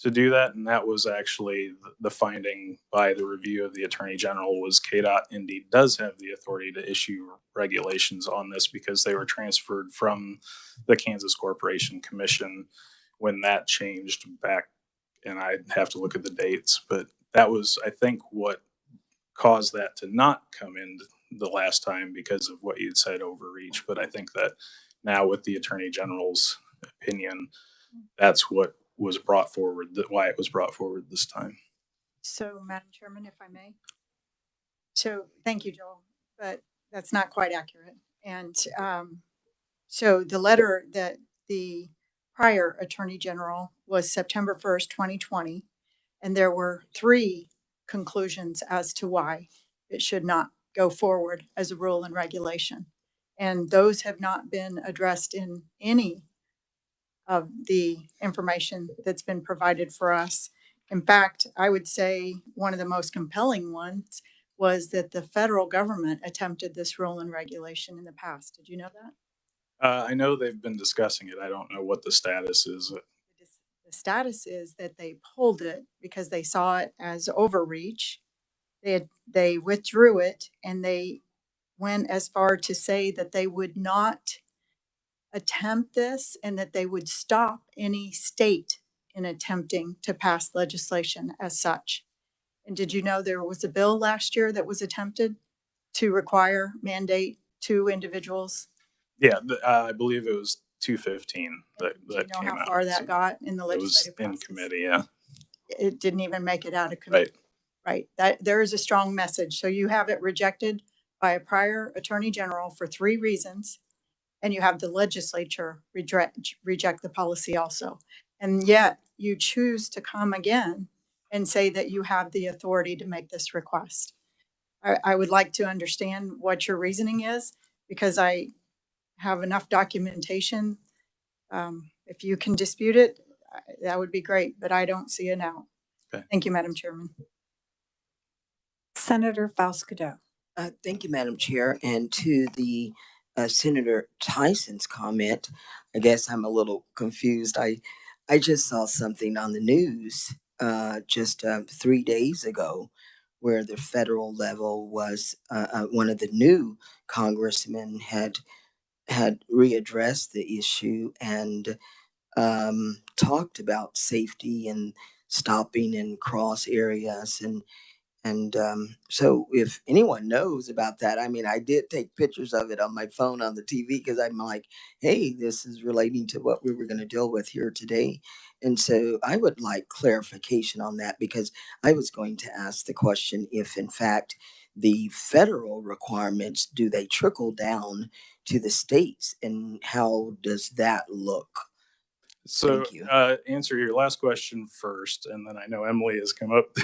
to do that. And that was actually the finding by the review of the Attorney General was KDOT indeed does have the authority to issue regulations on this because they were transferred from the Kansas Corporation Commission when that changed back, and I'd have to look at the dates, but that was, I think, what caused that to not come in the last time because of what you'd said, overreach. But I think that now with the Attorney General's opinion, that's what was brought forward, why it was brought forward this time. So, Madam Chairman, if I may. So, thank you, Joel, but that's not quite accurate. And so the letter that the prior Attorney General was September 1st, 2020, and there were 3 conclusions as to why it should not go forward as a rule and regulation. And those have not been addressed in any of the information that's been provided for us. In fact, I would say one of the most compelling ones was that the federal government attempted this rule and regulation in the past. Did you know that? I know they've been discussing it. I don't know what the status is. The status is that they pulled it because they saw it as overreach. They withdrew it, and they went as far to say that they would not attempt this and that they would stop any state in attempting to pass legislation as such. And did you know there was a bill last year that was attempted to mandate 2 individuals? Yeah, I believe it was 215 that Do you know came how out. far that got in the It was legislative in process? committee, yeah. It didn't even make it out of committee. Right. That there is a strong message. So you have it rejected by a prior Attorney General for 3 reasons, and you have the legislature reject the policy also. And yet you choose to come again and say that you have the authority to make this request. I would like to understand what your reasoning is, because I have enough documentation. If you can dispute it, that would be great, but I don't see it now. Okay. Thank you, Madam Chairman. Senator Falscado. Thank you, Madam Chair. And to the Senator Tyson's comment, I guess I'm a little confused. I just saw something on the news just 3 days ago where the federal level was one of the new congressmen had readdressed the issue and talked about safety and stopping in cross areas and so if anyone knows about that, I mean, I did take pictures of it on my phone on the TV because I'm like, hey, this is relating to what we were going to deal with here today. And so I would like clarification on that because I was going to ask the question if in fact the federal requirements, do they trickle down to the states and how does that look? So Thank you. Answer your last question first, and then I know Emily has come up.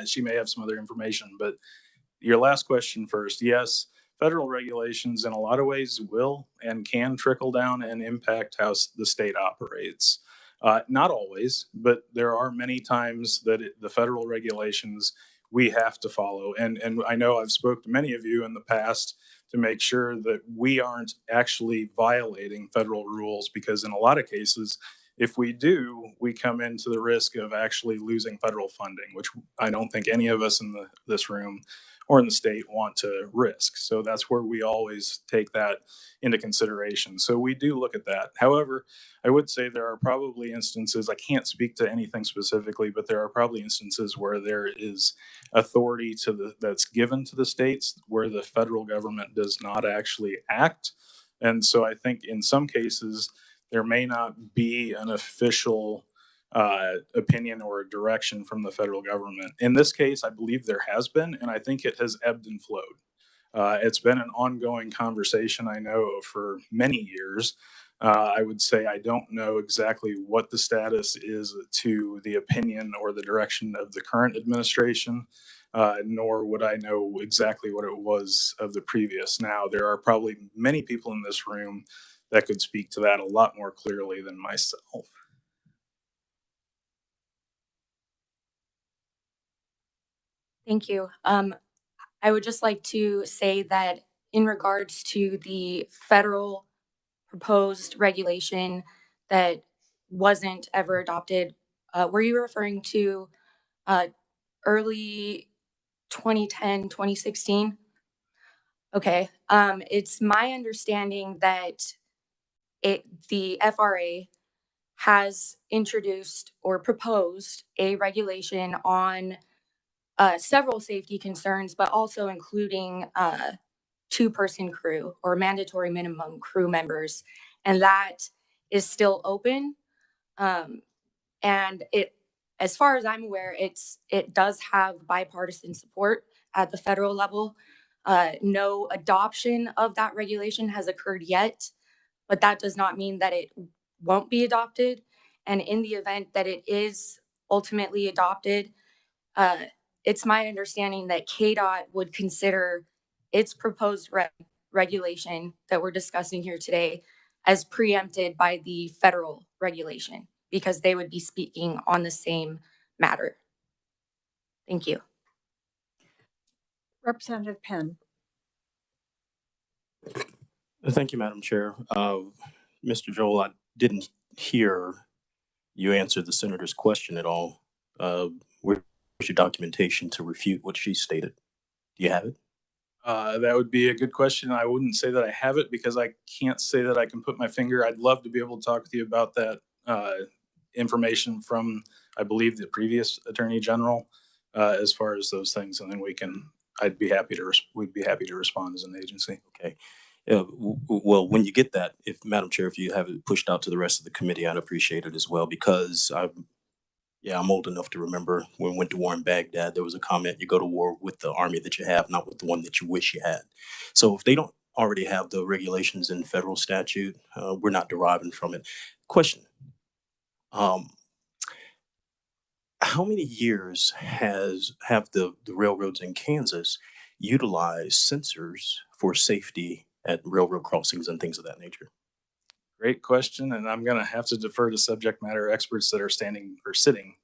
She may have some other information, but your last question first. Yes, federal regulations in a lot of ways will and can trickle down and impact how the state operates. Not always, but there are many times that the federal regulations we have to follow. And I know I've spoke to many of you in the past to make sure that we aren't actually violating federal rules, because in a lot of cases, if we do, we come into the risk of actually losing federal funding, which I don't think any of us in this room or in the state want to risk. So that's where we always take that into consideration. So we do look at that. However, I would say there are probably instances, I can't speak to anything specifically, but there are probably instances where there is authority that's given to the states where the federal government does not actually act. And so I think in some cases, there may not be an official opinion or a direction from the federal government. In this case, I believe there has been, and I think it has ebbed and flowed. It's been an ongoing conversation, I know, for many years. I would say I don't know exactly what the status is to the opinion or the direction of the current administration, nor would I know exactly what it was of the previous. Now, there are probably many people in this room that could speak to that a lot more clearly than myself. Thank you. I would just like to say that in regards to the federal proposed regulation that wasn't ever adopted, were you referring to early 2010, 2016? Okay. It's my understanding that the FRA has introduced or proposed a regulation on several safety concerns, but also including two-person crew or mandatory minimum crew members. And that is still open. And as far as I'm aware, it does have bipartisan support at the federal level. No adoption of that regulation has occurred yet, but that does not mean that it won't be adopted. And in the event that it is ultimately adopted, it's my understanding that KDOT would consider its proposed regulation that we're discussing here today as preempted by the federal regulation because they would be speaking on the same matter. Thank you. Representative Penn. Thank you, Madam Chair. Mr. Joel, I didn't hear you answer the senator's question at all. Where's your documentation to refute what she stated? Do you have it? That would be a good question. I wouldn't say that I have it because I can't say that I can put my finger. I'd love to be able to talk with you about that information from, I believe, the previous Attorney General as far as those things, and then we'd be happy to respond as an agency. Okay. Well, when you get that, Madam Chair, if you have it pushed out to the rest of the committee, I'd appreciate it as well, because I'm old enough to remember when we went to war in Baghdad, there was a comment, you go to war with the army that you have, not with the one that you wish you had. So if they don't already have the regulations in federal statute, we're not deriving from it. Question. How many years have the railroads in Kansas utilized sensors for safety at railroad crossings and things of that nature? Great question, and I'm going to have to defer to subject matter experts that are sitting,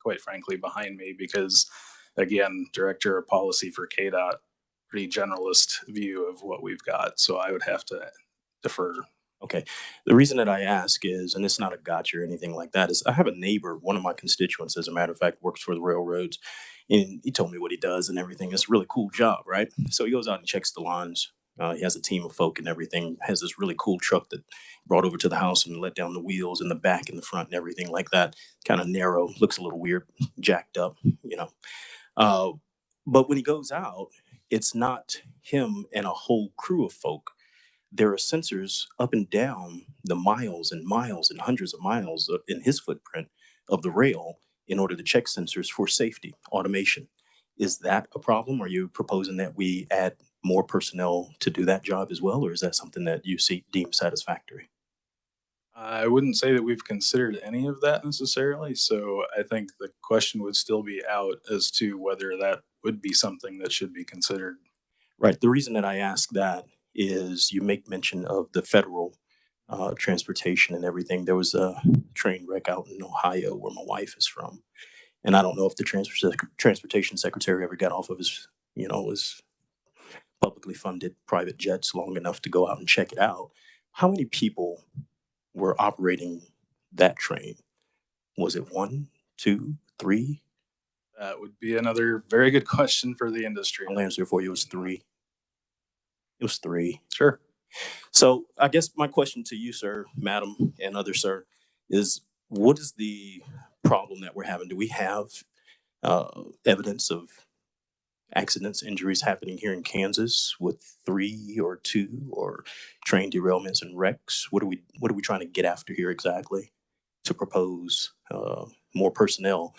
quite frankly, behind me, because, again, Director of Policy for KDOT, pretty generalist view of what we've got, so I would have to defer. Okay. The reason that I ask is, and it's not a gotcha or anything like that, is I have a neighbor, one of my constituents, as a matter of fact, works for the railroads, and he told me what he does and everything. It's a really cool job, right? So he goes out and checks the lines. He has a team of folk and everything, has this really cool truck that brought over to the house and let down the wheels in the back and the front and everything like that. Kind of narrow, looks a little weird, jacked up, you know. But when he goes out, it's not him and a whole crew of folk. There are sensors up and down the miles and miles and hundreds of miles in his footprint of the rail in order to check sensors for safety, automation. Is that a problem? Are you proposing that we add more personnel to do that job as well, or is that something that you deem satisfactory? I wouldn't say that we've considered any of that necessarily, so I think the question would still be out as to whether that would be something that should be considered. Right. The reason that I ask that is you make mention of the federal transportation and everything. There was a train wreck out in Ohio where my wife is from. And I don't know if the transportation secretary ever got off of his publicly funded private jets long enough to go out and check it out. How many people were operating that train? Was it 1, 2, 3? That would be another very good question for the industry. I'll answer it for you. It was 3. It was 3. Sure. So I guess my question to you, sir, madam, and other sir, is what is the problem that we're having? Do we have evidence of accidents, injuries happening here in Kansas with 3 or 2 or train derailments and wrecks? What are we trying to get after here exactly to propose more personnel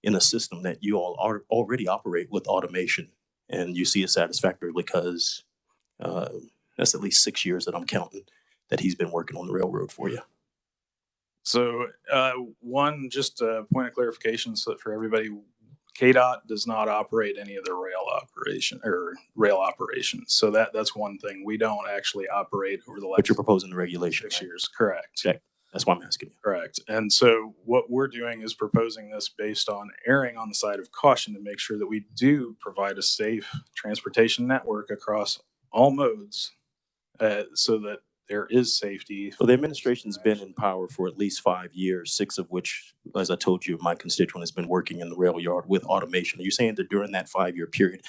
in a system that you all already operate with automation and you see it satisfactory because that's at least 6 years that I'm counting that he's been working on the railroad for you. So one, just a point of clarification so that for everybody, KDOT does not operate any of the rail operations. So that's one thing. We don't actually operate over the last. But you're proposing the regulation, 6 right? years, correct. Okay. That's why I'm asking you. Correct. And so what we're doing is proposing this based on erring on the side of caution to make sure that we do provide a safe transportation network across all modes so that there is safety. Well, the administration's been in power for at least 5 years, 6 of which, as I told you, my constituent has been working in the rail yard with automation. Are you saying that during that 5-year period,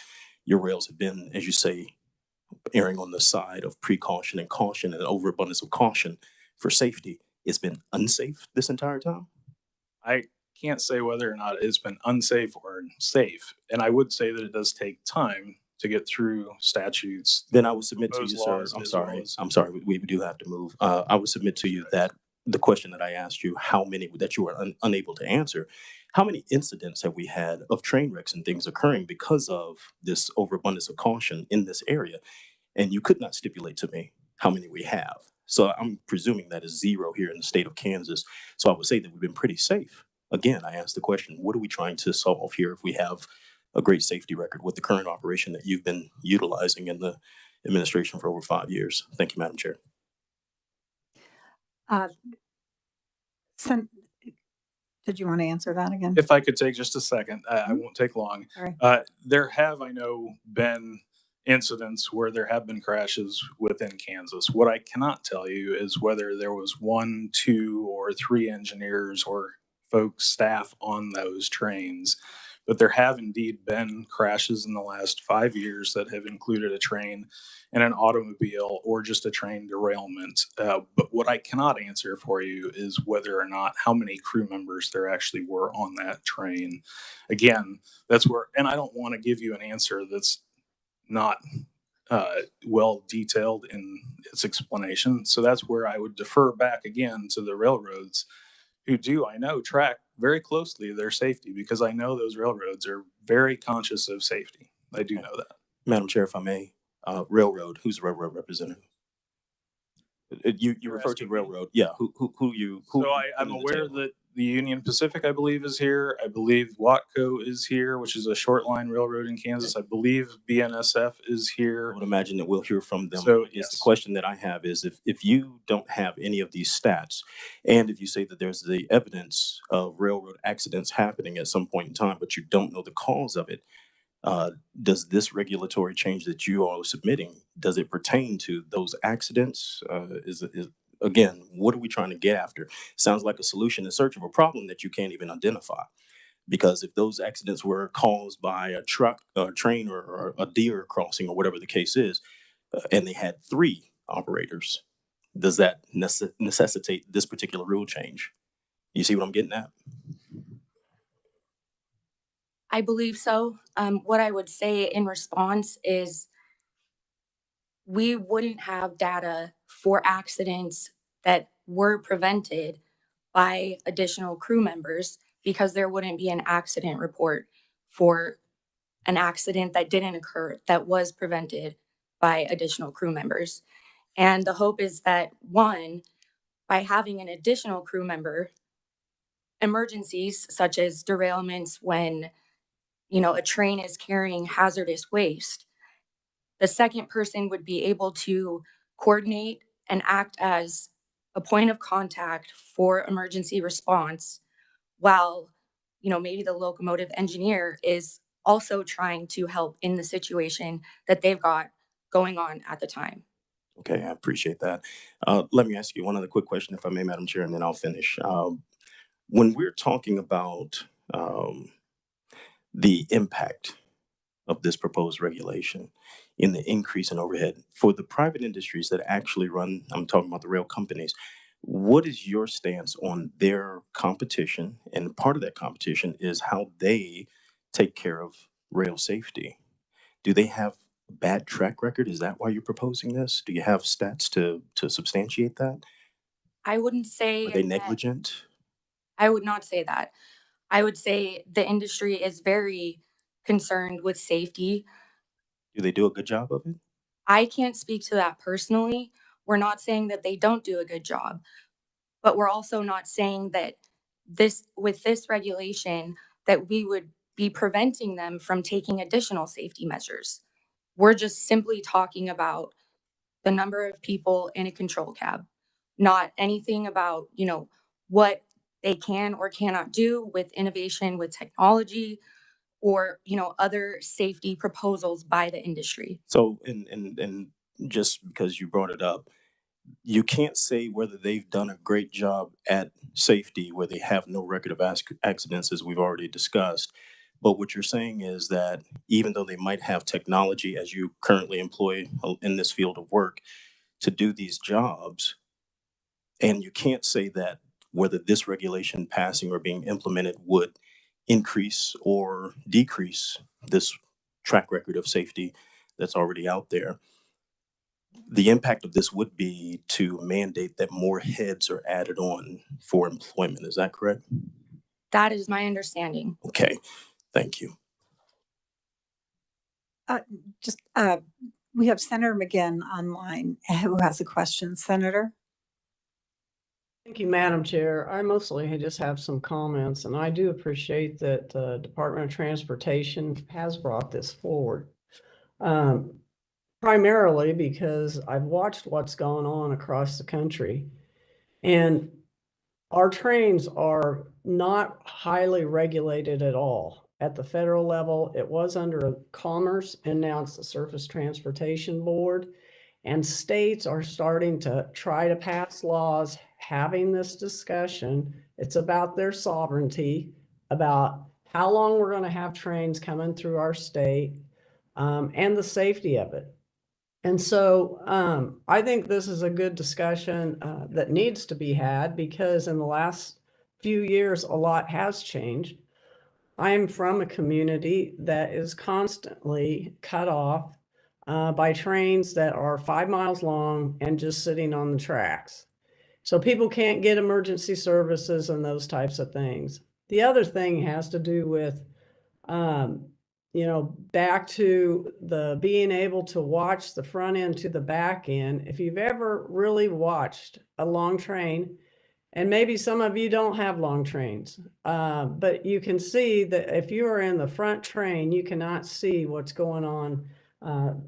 your rails have been, as you say, erring on the side of precaution and caution and overabundance of caution for safety? it's been unsafe this entire time? I can't say whether or not it's been unsafe or safe. And I would say that it does take time to get through statutes. Then I would submit to Proposed you, sir. laws I'm as well sorry. as- I'm sorry. We do have to move. I would submit to you that the question that I asked you, how many that you were unable to answer, how many incidents have we had of train wrecks and things occurring because of this overabundance of caution in this area? And you could not stipulate to me how many we have. So I'm presuming that is zero here in the state of Kansas. So I would say that we've been pretty safe. Again, I asked the question, what are we trying to solve here if we have a great safety record with the current operation that you've been utilizing in the administration for over 5 years? Thank you, Madam Chair. Sen- did you want to answer that again? If I could take just a second, I won't take long. Sorry. There have, I know, been incidents where there have been crashes within Kansas. What I cannot tell you is whether there was 1, 2, or 3 engineers or folks, staff on those trains. But there have indeed been crashes in the last 5 years that have included a train and an automobile or just a train derailment. But what I cannot answer for you is whether or not how many crew members there actually were on that train. Again, that's where, and I don't want to give you an answer that's not well detailed in its explanation. So that's where I would defer back again to the railroads, who do, I know, track very closely their safety, because I know those railroads are very conscious of safety. I do know that. Madam Chair, if I may, railroad, who's the railroad representative? You refer to railroad, yeah. Who you? So I'm aware that the Union Pacific, I believe, is here. I believe Watco is here, which is a short line railroad in Kansas. I believe BNSF is here. I would imagine that we'll hear from them. So yes. The question that I have is, if you don't have any of these stats, and if you say that there's the evidence of railroad accidents happening at some point in time, but you don't know the cause of it, does this regulatory change that you are submitting, does it pertain to those accidents? Again, what are we trying to get after? Sounds like a solution in search of a problem that you can't even identify. Because if those accidents were caused by a truck, a train, or a deer crossing, or whatever the case is, and they had 3 operators, does that necessitate this particular rule change? You see what I'm getting at? I believe so. What I would say in response is we wouldn't have data for accidents that were prevented by additional crew members because there wouldn't be an accident report for an accident that didn't occur that was prevented by additional crew members. And the hope is that, one, by having an additional crew member, emergencies such as derailments when a train is carrying hazardous waste, the second person would be able to coordinate and act as a point of contact for emergency response, while maybe the locomotive engineer is also trying to help in the situation that they've got going on at the time. Okay, I appreciate that. Let me ask you one other quick question, if I may, Madam Chair, and then I'll finish. When we're talking about the impact of this proposed regulation in the increase in overhead for the private industries that actually run, I'm talking about the rail companies, what is your stance on their competition? And part of that competition is how they take care of rail safety. Do they have a bad track record? Is that why you're proposing this? Do you have stats to substantiate that? I wouldn't say. Are they negligent? I would not say that. I would say the industry is very concerned with safety. Do they do a good job of it? I can't speak to that personally. We're not saying that they don't do a good job, but we're also not saying that with this regulation that we would be preventing them from taking additional safety measures. We're just simply talking about the number of people in a control cab, not anything about, what they can or cannot do with innovation, with technology, or, other safety proposals by the industry. So, and just because you brought it up, you can't say whether they've done a great job at safety where they have no record of accidents, as we've already discussed. But what you're saying is that even though they might have technology, as you currently employ in this field of work, to do these jobs, And you can't say that whether this regulation passing or being implemented would increase or decrease this track record of safety that's already out there. The impact of this would be to mandate that more heads are added on for employment. Is that correct? That is my understanding. Okay, thank you. We have Senator McGinn online who has a question. Senator? Thank you, Madam Chair. I mostly just have some comments, and I do appreciate that the Department of Transportation has brought this forward. Primarily because I've watched what's going on across the country, and our trains are not highly regulated at all. At the federal level, it was under Commerce, and now it's the Surface Transportation Board. And states are starting to try to pass laws having this discussion. It's about their sovereignty, about how long we're going to have trains coming through our state, and the safety of it. And so I think this is a good discussion that needs to be had, because in the last few years, a lot has changed. I am from a community that is constantly cut off by trains that are 5 miles long and just sitting on the tracks. So people can't get emergency services and those types of things. The other thing has to do with back to the being able to watch the front end to the back end. If you've ever really watched a long train, and maybe some of you don't have long trains, but you can see that if you are in the front train, you cannot see what's going on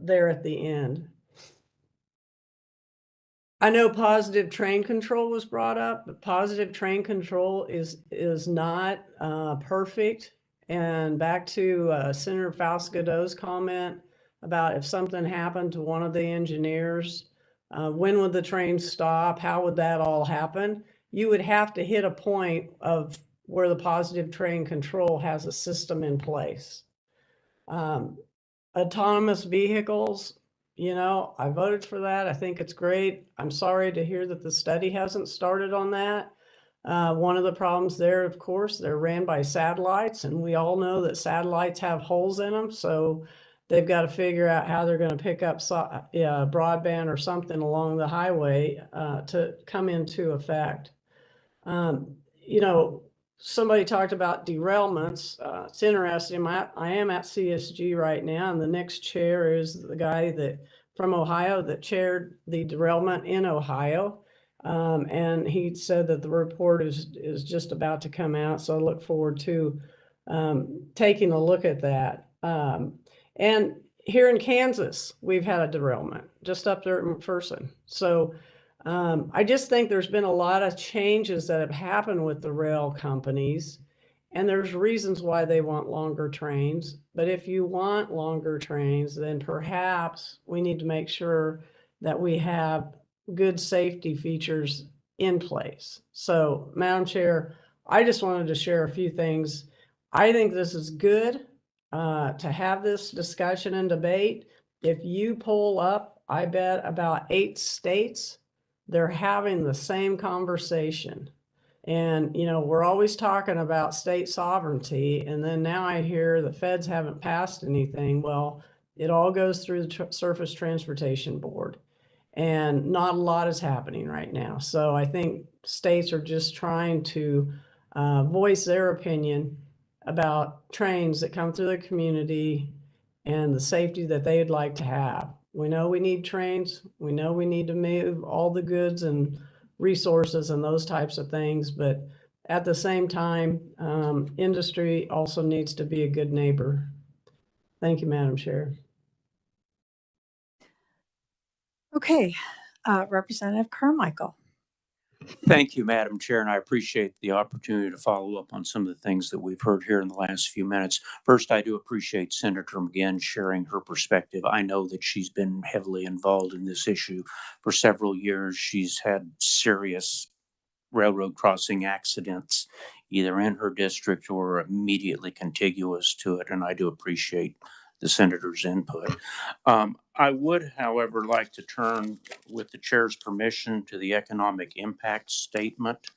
there at the end. I know positive train control was brought up, but positive train control is not perfect. And back to Senator Falscado's comment about if something happened to one of the engineers, when would the train stop? How would that all happen? You would have to hit a point of where the positive train control has a system in place. Autonomous vehicles, I voted for that. I think it's great. I'm sorry to hear that the study hasn't started on that. One of the problems there, of course, they're ran by satellites, and we all know that satellites have holes in them. So they've got to figure out how they're going to pick up broadband or something along the highway to come into effect. Somebody talked about derailments. It's interesting. I am at CSG right now, and the next chair is the guy from Ohio that chaired the derailment in Ohio. And he said that the report is just about to come out. So I look forward to taking a look at that. And here in Kansas, we've had a derailment just up there in McPherson. So I just think there's been a lot of changes that have happened with the rail companies, and there's reasons why they want longer trains. But if you want longer trains, then perhaps we need to make sure that we have good safety features in place. So, Madam Chair, I just wanted to share a few things. I think this is good to have this discussion and debate. If you pull up, I bet about 8 states, they're having the same conversation. And, we're always talking about state sovereignty. And then now I hear the feds haven't passed anything. Well, it all goes through the Surface Transportation Board. And not a lot is happening right now. So I think states are just trying to voice their opinion about trains that come through their community and the safety that they'd like to have. We know we need trains. We know we need to move all the goods and resources and those types of things. But at the same time, industry also needs to be a good neighbor. Thank you, Madam Chair. Okay, Representative Carmichael. Thank you, Madam Chair, and I appreciate the opportunity to follow up on some of the things that we've heard here in the last few minutes. First, I do appreciate Senator McGinn sharing her perspective. I know that she's been heavily involved in this issue for several years. She's had serious railroad crossing accidents, either in her district or immediately contiguous to it, and I do appreciate the senator's input. I would, however, like to turn, with the chair's permission, to the economic impact statement.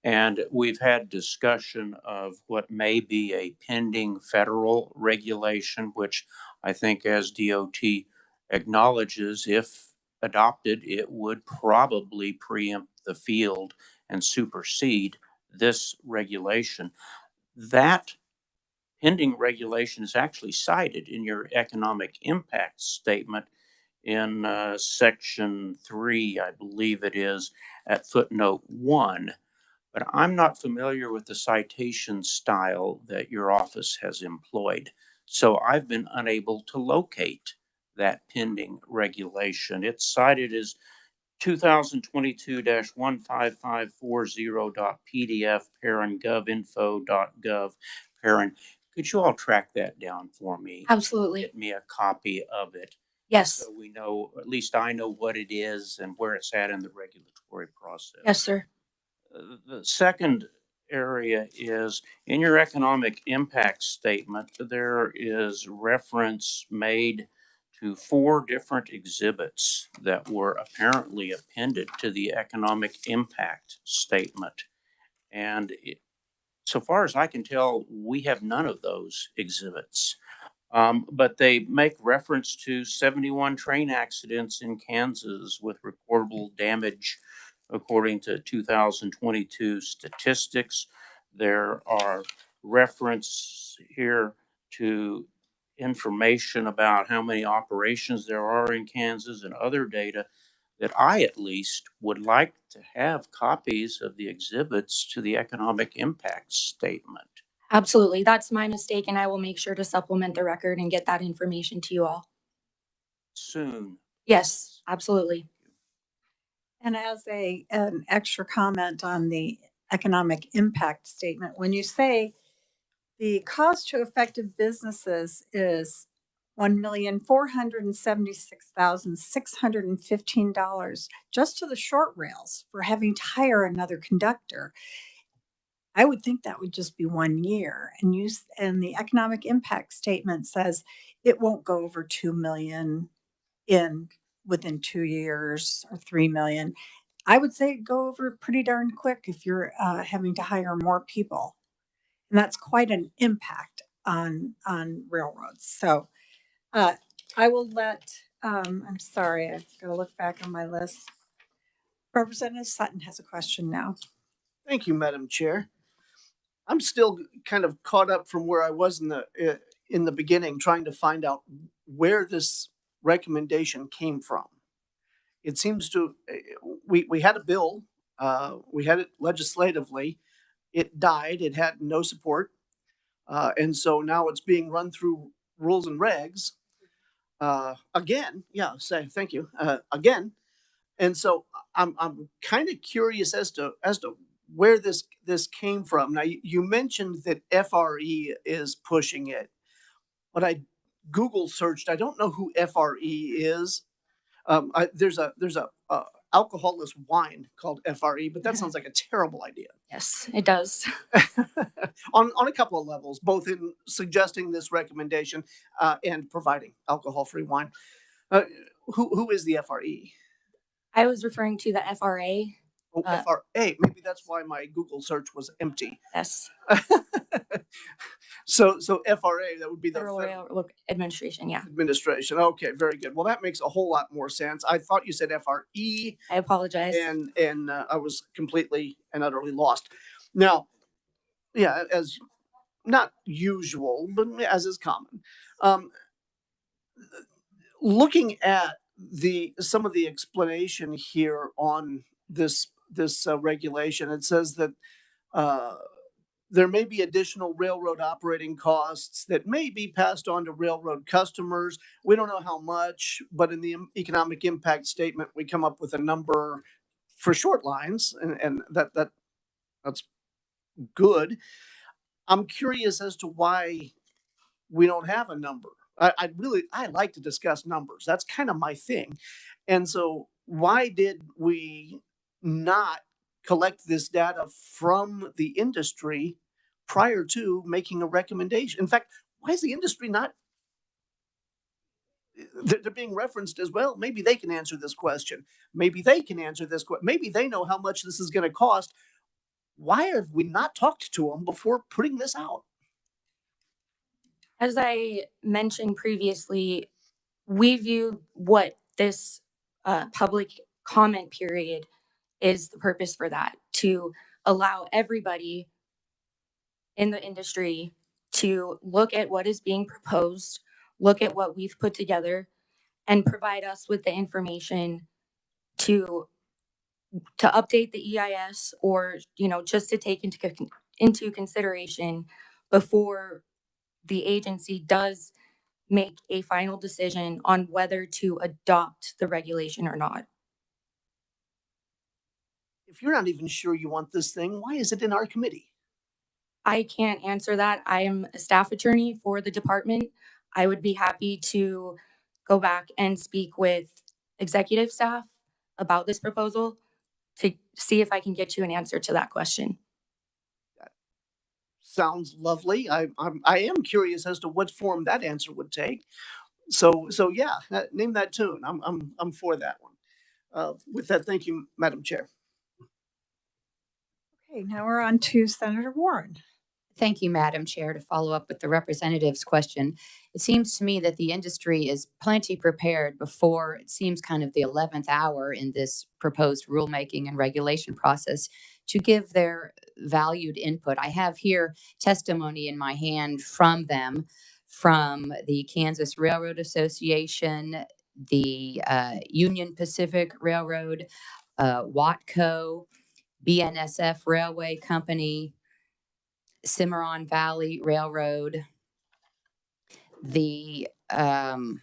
And we've had discussion of what may be a pending federal regulation, which I think, as DOT acknowledges, if adopted, it would probably preempt the field and supersede this regulation. That pending regulation is actually cited in your economic impact statement in section 3, I believe it is, at footnote 1. But I'm not familiar with the citation style that your office has employed. So I've been unable to locate that pending regulation. It's cited as 2022-15540.pdf parent govinfo.gov parent. Could you all track that down for me? Absolutely. Get me a copy of it. Yes. So we know, at least I know what it is and where it's at in the regulatory process. Yes, sir. The second area is in your economic impact statement, there is reference made to 4 different exhibits that were apparently appended to the economic impact statement. And so far as I can tell, we have none of those exhibits. But they make reference to 71 train accidents in Kansas with reportable damage according to 2022 statistics. There are reference here to information about how many operations there are in Kansas and other data that I at least would like to have copies of the exhibits to the economic impact statement. Absolutely. That's my mistake, and I will make sure to supplement the record and get that information to you all. Soon. Yes, absolutely. And as an extra comment on the economic impact statement, when you say the cost to affected businesses is $1,476,615 just to the short rails for having to hire another conductor, I would think that would just be 1 year. And the economic impact statement says it won't go over 2 million within 2 years or 3 million. I would say go over pretty darn quick if you're having to hire more people. And that's quite an impact on railroads. So I will let, I'm sorry, I've got to look back on my list. Representative Sutton has a question now. Thank you, Madam Chair. I'm still kind of caught up from where I was in the beginning, trying to find out where this recommendation came from. It seems to we had a bill, we had it legislatively. It died. It had no support, and so now it's being run through rules and regs again. Yeah, say thank you again. And so I'm kind of curious as to where this came from. Now you mentioned that FRE is pushing it, but I Google searched. I don't know who FRE is. There's a alcoholless wine called FRE, but that sounds like a terrible idea. Yes, it does. on a couple of levels, both in suggesting this recommendation and providing alcohol-free wine. Who is the FRE? I was referring to the FRA. Oh, FRA. Maybe that's why my Google search was empty. Yes. So FRA, that would be the Federal Railroad Administration. Yeah. Administration. Okay, very good. Well, that makes a whole lot more sense. I thought you said FRE. I apologize. And I was completely and utterly lost. Now, yeah, as not usual, but as is common, looking at some of the explanation here on this regulation, it says that there may be additional railroad operating costs that may be passed on to railroad customers. We don't know how much, but in the economic impact statement, we come up with a number for short lines, and that's good. I'm curious as to why we don't have a number. I like to discuss numbers. That's kind of my thing. And so why did we not collect this data from the industry prior to making a recommendation? In fact, why is the industry not they're being referenced as well. Maybe they can answer this question. Maybe they can answer this question. Maybe they know how much this is going to cost. Why have we not talked to them before putting this out? As I mentioned previously, we view what this public comment period is the purpose for that, to allow everybody in the industry to look at what is being proposed, look at what we've put together, and provide us with the information to update the EIS, or just to take into consideration before the agency does make a final decision on whether to adopt the regulation or not. If you're not even sure you want this thing, why is it in our committee? I can't answer that. I am a staff attorney for the department. I would be happy to go back and speak with executive staff about this proposal to see if I can get you an answer to that question. Sounds lovely. I am curious as to what form that answer would take. So yeah, name that tune. I'm for that one. With that, thank you, Madam Chair. Okay, now we're on to Senator Warren. Thank you, Madam Chair. To follow up with the representative's question, it seems to me that the industry is plenty prepared before it seems kind of the 11th hour in this proposed rulemaking and regulation process to give their valued input. I have here testimony in my hand from them, from the Kansas Railroad Association, the Union Pacific Railroad, Watco, BNSF Railway Company, Cimarron Valley Railroad, the Kyle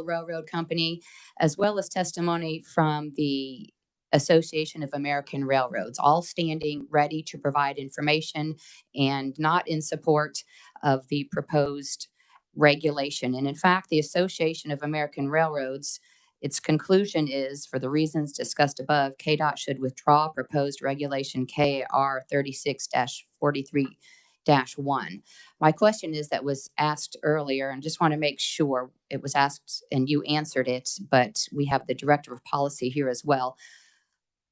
Railroad Company, as well as testimony from the Association of American Railroads, all standing ready to provide information and not in support of the proposed regulation. And in fact, the Association of American Railroads, its conclusion is, for the reasons discussed above, KDOT should withdraw proposed regulation KR 36-43-1. My question is, that was asked earlier, and just want to make sure it was asked and you answered it, but we have the Director of Policy here as well.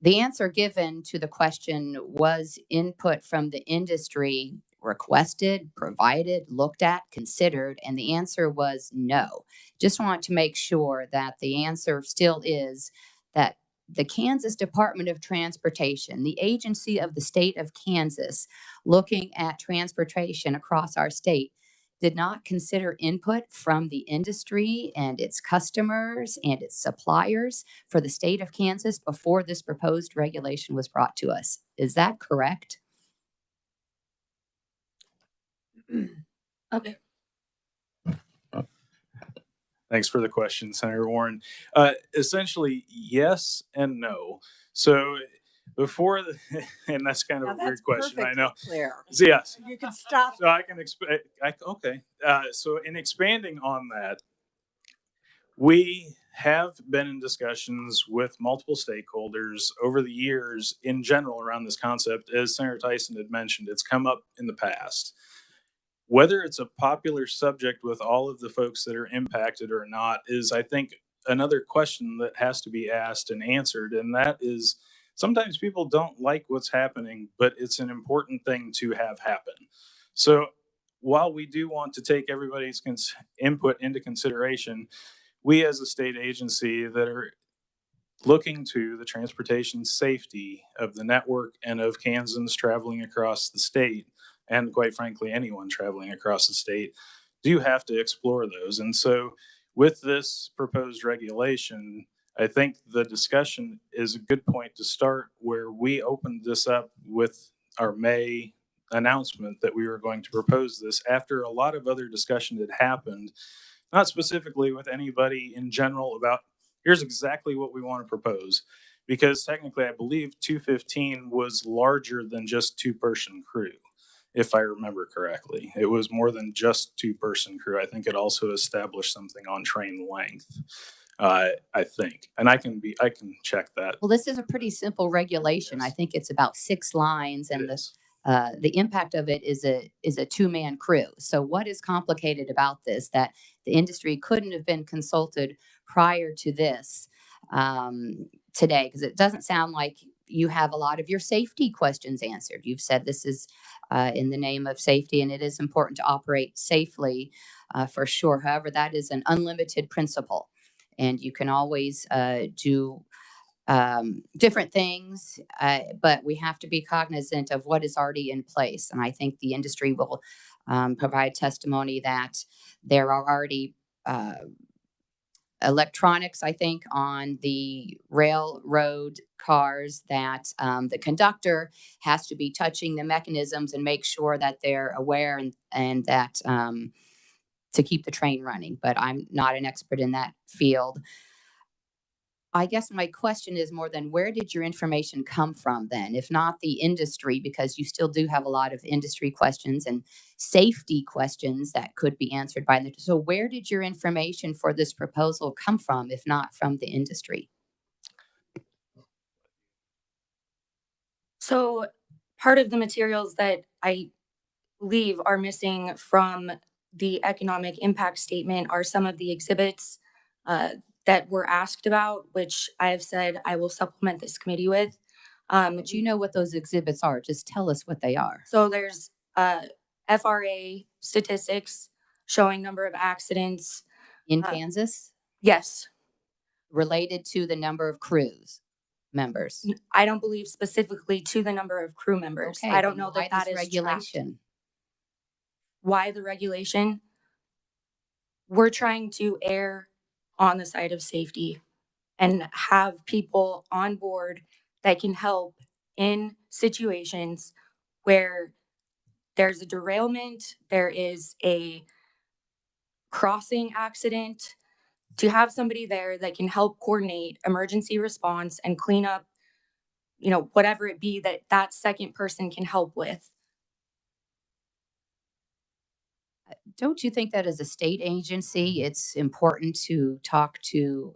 The answer given to the question, was input from the industry requested, provided, looked at, considered, and the answer was no. Just want to make sure that the answer still is that the Kansas Department of Transportation, the agency of the state of Kansas, looking at transportation across our state, did not consider input from the industry and its customers and its suppliers for the state of Kansas before this proposed regulation was brought to us. Is that correct? Okay. Thanks for the question, Senator Warren. Essentially, yes and no. So before and that's kind of Now a weird question, I know. Clear. So yes. You can stop. So I can okay. So in expanding on that, we have been in discussions with multiple stakeholders over the years in general around this concept. As Senator Tyson had mentioned, it's come up in the past. Whether it's a popular subject with all of the folks that are impacted or not is, I think, another question that has to be asked and answered. And that is, sometimes people don't like what's happening, but it's an important thing to have happen. So while we do want to take everybody's input into consideration, we as a state agency that are looking to the transportation safety of the network and of Kansans traveling across the state, and quite frankly, anyone traveling across the state, do have to explore those. And so with this proposed regulation, I think the discussion is a good point to start, where we opened this up with our May announcement that we were going to propose this after a lot of other discussion had happened, not specifically with anybody in general about here's exactly what we want to propose. Because technically, I believe 215 was larger than just two-person crew, if I remember correctly. It was more than just two-person crew. I think it also established something on train length, I think. And I can check that. Well, this is a pretty simple regulation. Yes. I think it's about 6 lines, and the impact of it is a two-man crew. So what is complicated about this that the industry couldn't have been consulted prior to this today? Because it doesn't sound like you have a lot of your safety questions answered. You've said this is in the name of safety, and it is important to operate safely for sure. However, that is an unlimited principle, and you can always do different things, but we have to be cognizant of what is already in place. And I think the industry will provide testimony that there are already electronics, I think, on the railroad cars that the conductor has to be touching the mechanisms and make sure that they're aware and that to keep the train running. But I'm not an expert in that field. I guess my question is more than where did your information come from then, if not the industry, because you still do have a lot of industry questions and safety questions that could be answered by the. So where did your information for this proposal come from, if not from the industry? So part of the materials that I believe are missing from the economic impact statement are some of the exhibits that were asked about, which I have said I will supplement this committee with. But you know what those exhibits are. Just tell us what they are. So there's FRA statistics showing number of accidents. In Kansas? Yes. Related to the number of crews members? I don't believe specifically to the number of crew members. Okay, I don't know that that is regulation. Tracked. Why the regulation? We're trying to err on the side of safety and have people on board that can help in situations where there's a derailment, there is a crossing accident, to have somebody there that can help coordinate emergency response and clean up, whatever it be that that second person can help with. Don't you think that as a state agency, it's important to talk to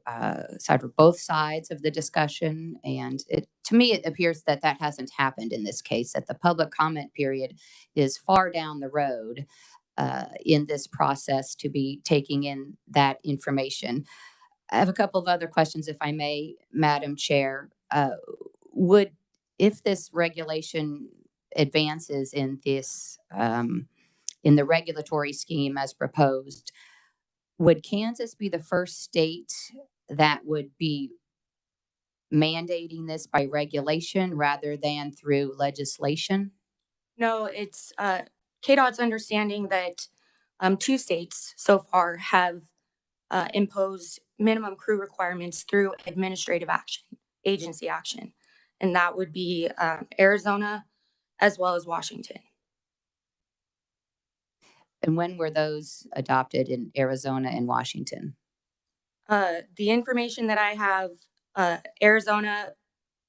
both sides of the discussion? And to me, it appears that that hasn't happened in this case, that the public comment period is far down the road in this process to be taking in that information. I have a couple of other questions, if I may, Madam Chair. If this regulation advances in this in the regulatory scheme as proposed, would Kansas be the first state that would be mandating this by regulation rather than through legislation? No, it's KDOT's understanding that 2 states so far have imposed minimum crew requirements through administrative action, agency action, and that would be Arizona as well as Washington. And when were those adopted in Arizona and Washington? The information that I have, Arizona,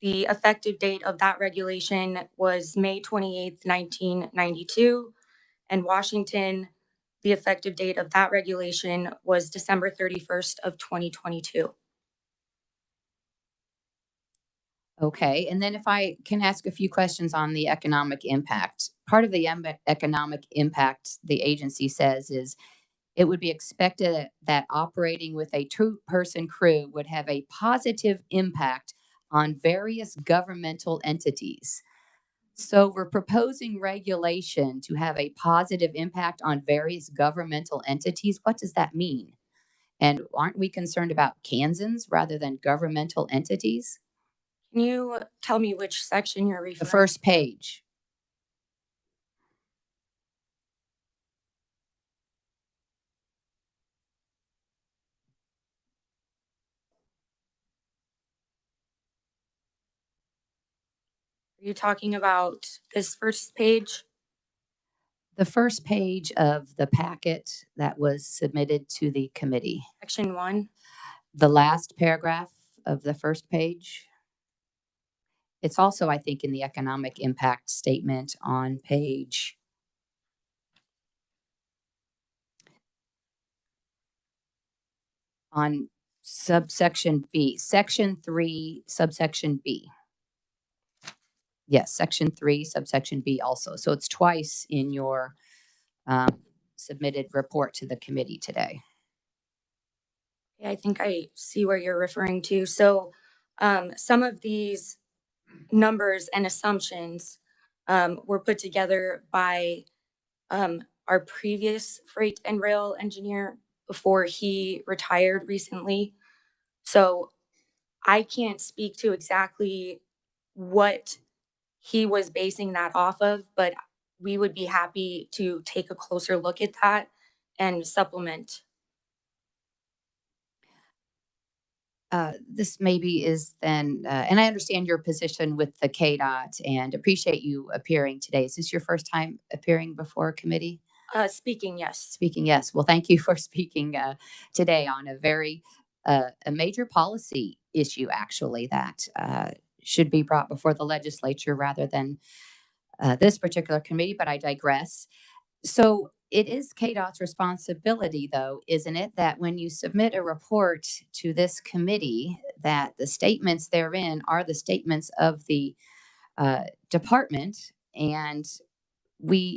the effective date of that regulation was May 28th, 1992, and Washington, the effective date of that regulation was December 31st of 2022. Okay, and then if I can ask a few questions on the economic impact. Part of the economic impact the agency says is it would be expected that operating with a two-person crew would have a positive impact on various governmental entities. So we're proposing regulation to have a positive impact on various governmental entities. What does that mean? And aren't we concerned about Kansans rather than governmental entities? Can you tell me which section you're referring to? The first page. Are you talking about this first page? The first page of the packet that was submitted to the committee. Section 1. The last paragraph of the first page. It's also, I think, in the economic impact statement on page on subsection B, section 3, subsection B. Yes, section 3, subsection B also. So it's twice in your submitted report to the committee today. I think I see where you're referring to. So some of these numbers and assumptions were put together by our previous freight and rail engineer before he retired recently. So I can't speak to exactly what he was basing that off of, but we would be happy to take a closer look at that and supplement. This maybe is then, and I understand your position with the KDOT and appreciate you appearing today. Is this your first time appearing before a committee? Speaking, yes. Speaking, yes. Well, thank you for speaking today on a very a major policy issue, actually, that should be brought before the legislature rather than this particular committee. But I digress. So it is KDOT's responsibility, though, isn't it, that when you submit a report to this committee, that the statements therein are the statements of the department, and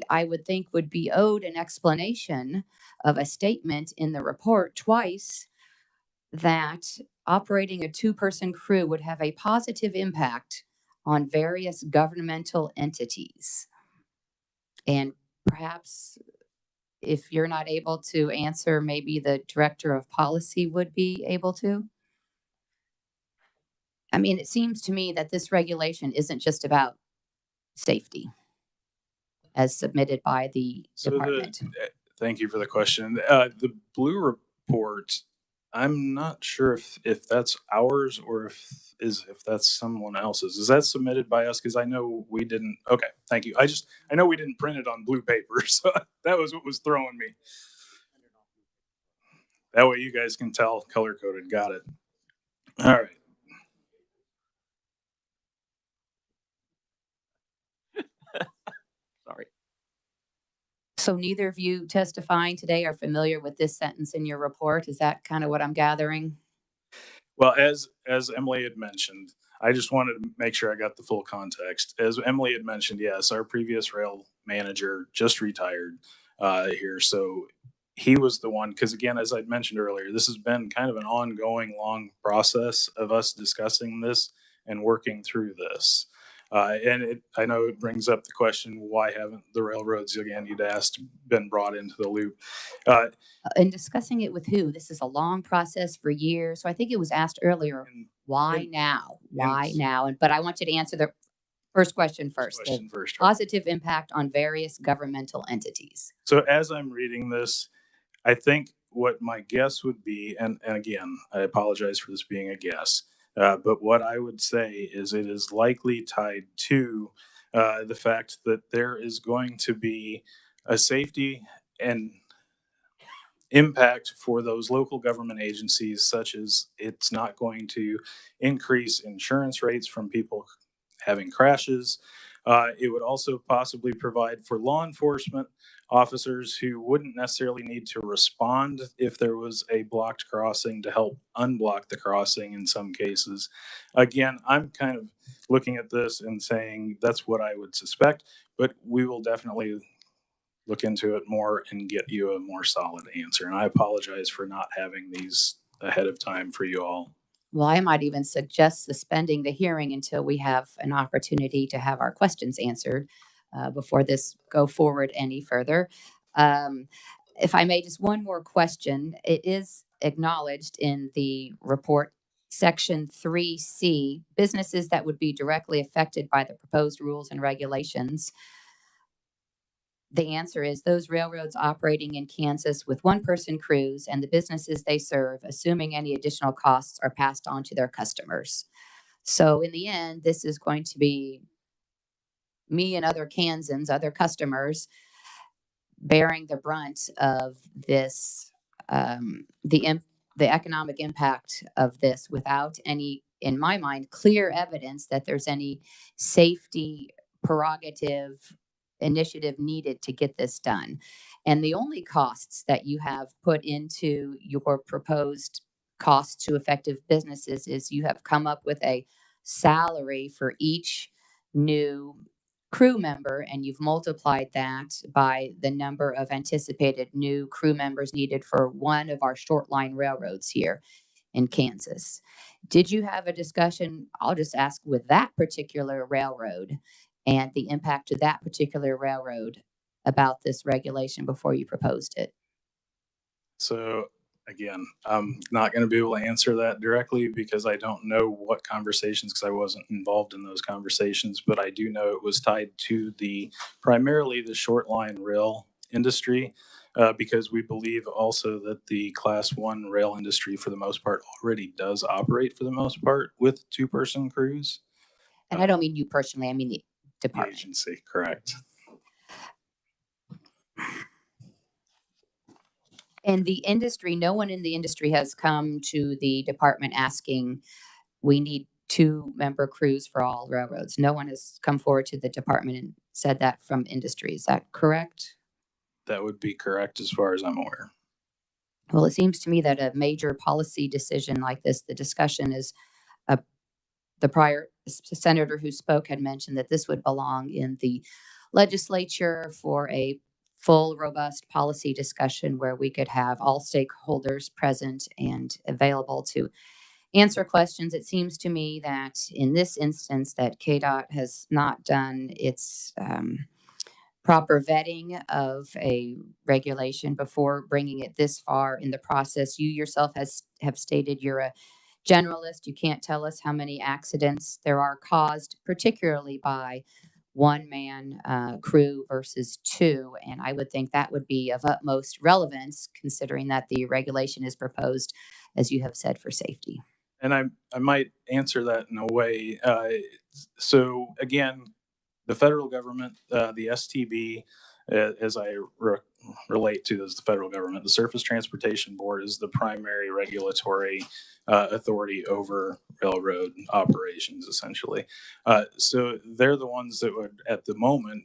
I would think, would be owed an explanation of a statement in the report twice that operating a 2-person crew would have a positive impact on various governmental entities. And perhaps if you're not able to answer, maybe the director of policy would be able to. I mean, it seems to me that this regulation isn't just about safety as submitted by the department. Thank you for the question. The blue report, I'm not sure if that's ours or if that's someone else's. Is that submitted by us? Because I know we didn't. Okay, thank you. I know we didn't print it on blue paper, so that was what was throwing me. That way you guys can tell color coded. Got it. All right. Sorry. So neither of you testifying today are familiar with this sentence in your report. Is that kind of what I'm gathering? Well, as Emily had mentioned, I just wanted to make sure I got the full context. As Emily had mentioned, yes, our previous rail manager just retired here. So he was the one, because again, as I'd mentioned earlier, this has been kind of an ongoing long process of us discussing this and working through this. I know it brings up the question, why haven't the railroads, again, you'd asked, been brought into the loop? And discussing it with who? This is a long process for years. So I think it was asked earlier, why now? Why now? But I want you to answer the first question first. Positive impact on various governmental entities. So as I'm reading this, I think what my guess would be, and again, I apologize for this being a guess, but what I would say is it is likely tied to the fact that there is going to be a safety and impact for those local government agencies, such as it's not going to increase insurance rates from people having crashes. It would also possibly provide for law enforcement officers who wouldn't necessarily need to respond if there was a blocked crossing to help unblock the crossing in some cases. Again, I'm kind of looking at this and saying that's what I would suspect, but we will definitely look into it more and get you a more solid answer. And I apologize for not having these ahead of time for you all. Well, I might even suggest suspending the hearing until we have an opportunity to have our questions answered before this go forward any further. If I may, just one more question. It is acknowledged in the report, section 3C, businesses that would be directly affected by the proposed rules and regulations. The answer is those railroads operating in Kansas with 1-person crews and the businesses they serve, assuming any additional costs are passed on to their customers. So in the end, this is going to be me and other Kansans, other customers, bearing the brunt of this, the economic impact of this without any, in my mind, clear evidence that there's any safety prerogative initiative needed to get this done. And the only costs that you have put into your proposed costs to effective businesses is you have come up with a salary for each new crew member and you've multiplied that by the number of anticipated new crew members needed for one of our short line railroads here in Kansas. Did you have a discussion, I'll just ask, with that particular railroad and the impact to that particular railroad about this regulation before you proposed it? So again, I'm not going to be able to answer that directly because I don't know what conversations, because I wasn't involved in those conversations, but I do know it was tied to primarily the short line rail industry, because we believe also that the class 1 rail industry for the most part already does operate for the most part with 2-person crews. And I don't mean you personally, I mean the department. The agency, correct. And the industry, no one in the industry has come to the department asking, we need 2-member crews for all railroads. No one has come forward to the department and said that from industry. Is that correct? That would be correct as far as I'm aware. Well, it seems to me that a major policy decision like this, the discussion is, the prior senator who spoke had mentioned that this would belong in the legislature for a full, robust policy discussion where we could have all stakeholders present and available to answer questions. It seems to me that in this instance that KDOT has not done its proper vetting of a regulation before bringing it this far in the process. You yourself have stated you're a generalist. You can't tell us how many accidents there are caused, particularly by one-man crew versus 2. And I would think that would be of utmost relevance considering that the regulation is proposed, as you have said, for safety. And I might answer that in a way. So again, the federal government, the STB, as I relate to as the federal government, the Surface Transportation Board is the primary regulatory authority over railroad operations, essentially. So they're the ones that would, at the moment,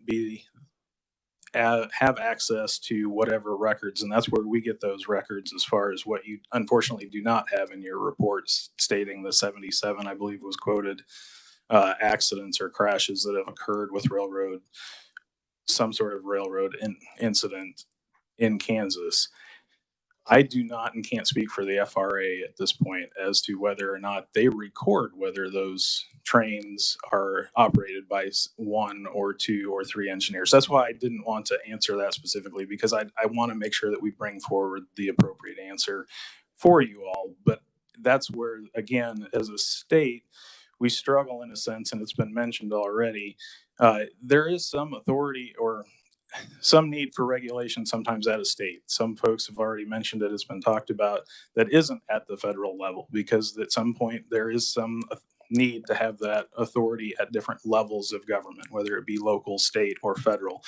have access to whatever records, and that's where we get those records as far as what you unfortunately do not have in your reports, stating the 77, I believe, was quoted accidents or crashes that have occurred with some sort of railroad incident in Kansas. I do not and can't speak for the FRA at this point as to whether or not they record whether those trains are operated by 1 or 2 or 3 engineers. That's why I didn't want to answer that specifically, because I want to make sure that we bring forward the appropriate answer for you all. But that's where, again, as a state, we struggle in a sense, and it's been mentioned already. There is some authority or some need for regulation sometimes at a state. Some folks have already mentioned it, it's been talked about, that isn't at the federal level, because at some point there is some need to have that authority at different levels of government, whether it be local, state, or federal.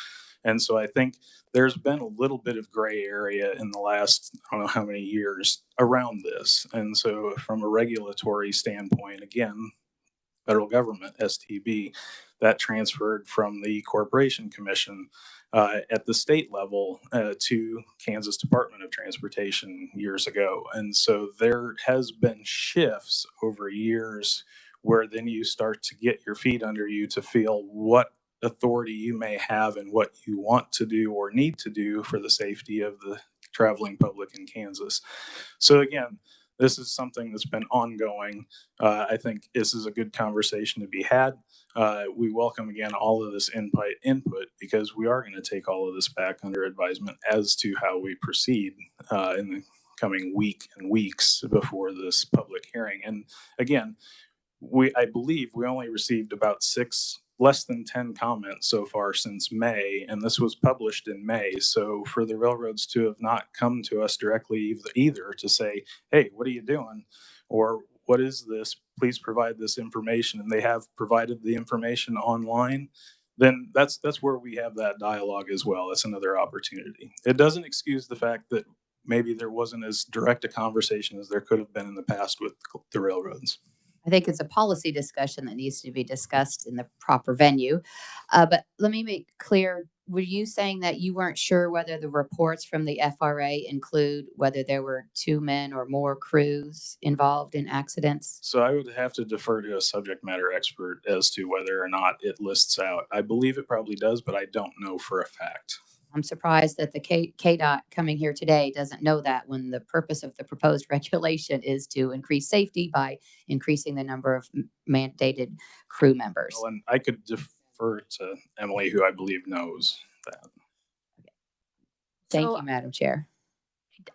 And so I think there's been a little bit of gray area in the last, I don't know how many years around this. And so from a regulatory standpoint, again, federal government, STB, that transferred from the Corporation Commission at the state level to Kansas Department of Transportation years ago. And so there has been shifts over years where then you start to get your feet under you to feel what authority you may have and what you want to do or need to do for the safety of the traveling public in Kansas. So again, this is something that's been ongoing. I think this is a good conversation to be had. We welcome, again, all of this input because we are going to take all of this back under advisement as to how we proceed in the coming week and weeks before this public hearing. And again, I believe we only received about less than 10 comments so far since May, and this was published in May. So for the railroads to have not come to us directly either to say, hey, what are you doing? Or what is this? Please provide this information. And they have provided the information online. Then that's where we have that dialogue as well. That's another opportunity. It doesn't excuse the fact that maybe there wasn't as direct a conversation as there could have been in the past with the railroads. I think it's a policy discussion that needs to be discussed in the proper venue. But let me make clear were you saying that you weren't sure whether the reports from the FRA include whether there were 2 men or more crews involved in accidents? So I would have to defer to a subject matter expert as to whether or not it lists out. I believe it probably does, but I don't know for a fact. I'm surprised that the KDOT coming here today doesn't know that, when the purpose of the proposed regulation is to increase safety by increasing the number of mandated crew members. Well, and I could defer to Emily, who I believe knows that. Thank So you, Madam Chair.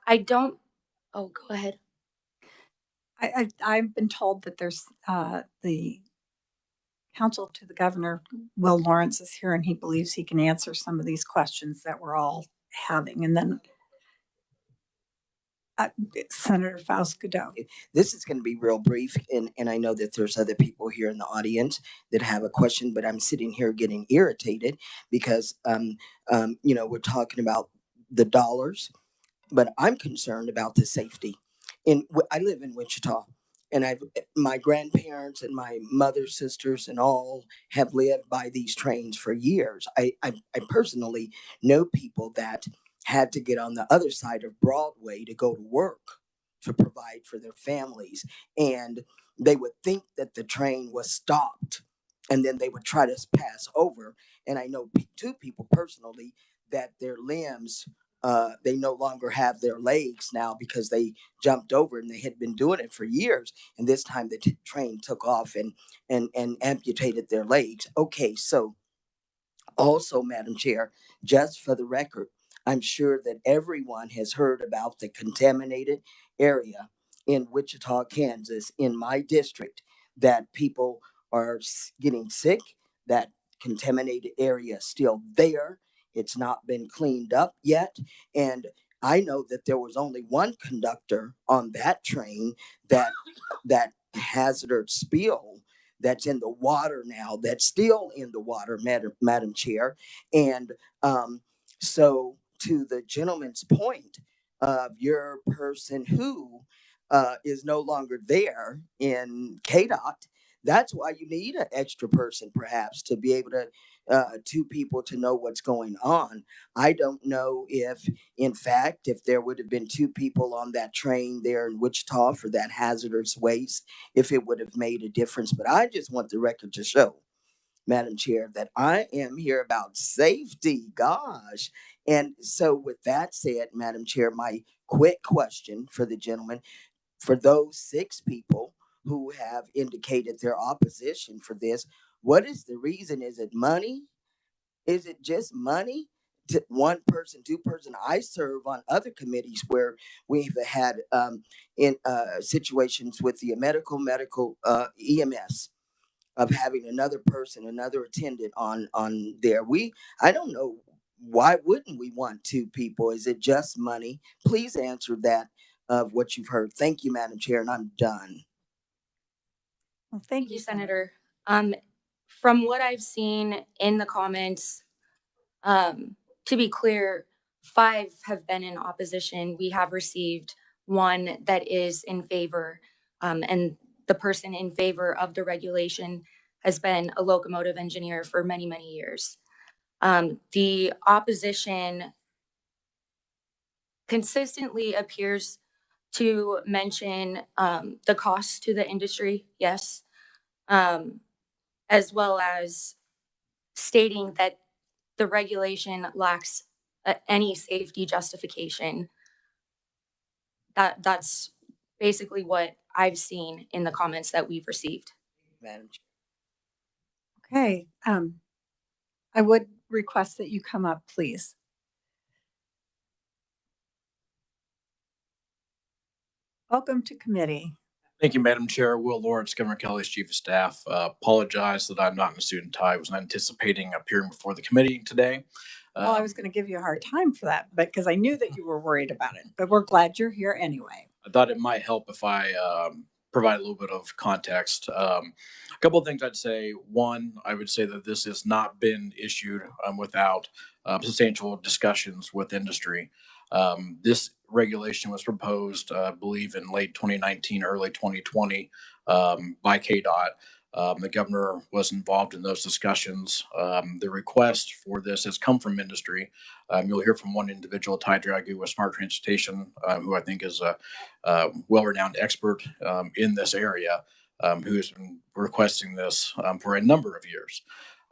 I don't, oh, go ahead. I've been told that there's the counsel to the governor, Will Lawrence, is here, and he believes he can answer some of these questions that we're all having. And then Senator Faust-Godot. This is going to be real brief, and I know that there's other people here in the audience that have a question, but I'm sitting here getting irritated because, we're talking about the dollars, but I'm concerned about the safety. I live in Wichita, and my grandparents and my mother's sisters and all have lived by these trains for years. I personally know people that had to get on the other side of Broadway to go to work to provide for their families, and they would think that the train was stopped, and then they would try to pass over. And I know 2 people personally that their limbs, they no longer have their legs now because they jumped over, and they had been doing it for years. And this time the train took off and amputated their legs. Okay, so also, Madam Chair, just for the record, I'm sure that everyone has heard about the contaminated area in Wichita, Kansas, in my district, that people are getting sick. That contaminated area is still there. It's not been cleaned up yet. And I know that there was only one conductor on that train that hazardous spill that's in the water now, that's still in the water, Madam Chair. And so to the gentleman's point of your person who is no longer there in KDOT, that's why you need an extra person, perhaps, to be able to, 2 people to know what's going on. I don't know if, in fact, if there would have been 2 people on that train there in Wichita for that hazardous waste, if it would have made a difference. But I just want the record to show, Madam Chair, that I am here about safety. Gosh. And so with that said, Madam Chair, my quick question for the gentleman, for those 6 people who have indicated their opposition for this, what is the reason? Is it money? Is it just money? To 1 person, 2 person. I serve on other committees where we've had in situations with the medical EMS of having another person, another attendant on there. I don't know, why wouldn't we want 2 people? Is it just money? Please answer that of what you've heard. Thank you, Madam Chair, and I'm done. Well, Thank you, Senator. From what I've seen in the comments, to be clear, 5 have been in opposition. We have received 1 that is in favor, and the person in favor of the regulation has been a locomotive engineer for many, many years. The opposition consistently appears to mention the cost to the industry, yes, as well as stating that the regulation lacks any safety justification. That's basically what I've seen in the comments that we've received. Madam Chair. Okay. I would request that you come up, please. Welcome to committee. Thank you, Madam Chair. Will Lawrence, Governor Kelly's Chief of Staff. Apologize that I'm not in a suit and tie. I was not anticipating appearing before the committee today. Well, I was going to give you a hard time for that, but because I knew that you were worried about it, but we're glad you're here anyway. I thought it might help if I provide a little bit of context. A couple of things I'd say. One, I would say that this has not been issued without substantial discussions with industry. This regulation was proposed, I believe, in late 2019, early 2020 by KDOT. The governor was involved in those discussions. The request for this has come from industry. You'll hear from one individual, Ty Dragu with Smart Transportation, who I think is a well-renowned expert in this area, who has been requesting this for a number of years.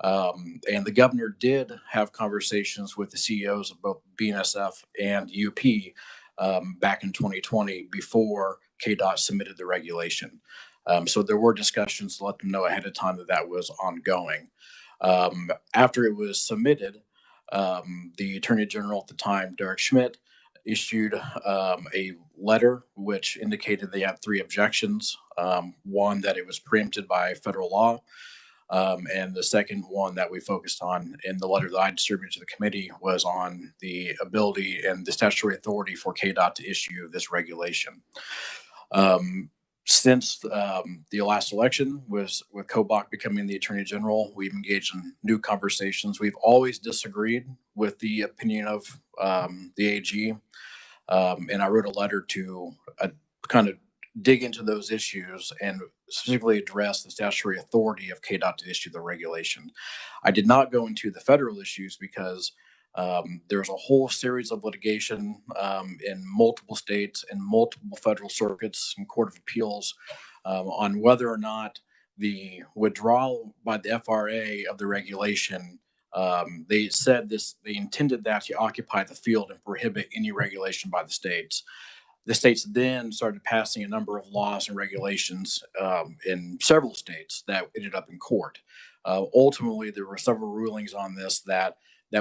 And the governor did have conversations with the CEOs of both BNSF and UP back in 2020 before KDOT submitted the regulation. So there were discussions to let them know ahead of time that that was ongoing. After it was submitted, the Attorney General at the time, Derek Schmidt, issued a letter which indicated they had 3 objections. One, that it was preempted by federal law. And the second one that we focused on in the letter that I distributed to the committee was on the ability and the statutory authority for KDOT to issue this regulation. Since the last election, with Kobach becoming the Attorney General, we've engaged in new conversations. We've always disagreed with the opinion of the AG, and I wrote a letter to kind of dig into those issues and specifically address the statutory authority of KDOT to issue the regulation. I did not go into the federal issues because there's a whole series of litigation in multiple states and multiple federal circuits and court of appeals on whether or not the withdrawal by the FRA of the regulation, they said this, they intended that to occupy the field and prohibit any regulation by the states. The states then started passing a number of laws and regulations in several states that ended up in court. Ultimately, there were several rulings on this that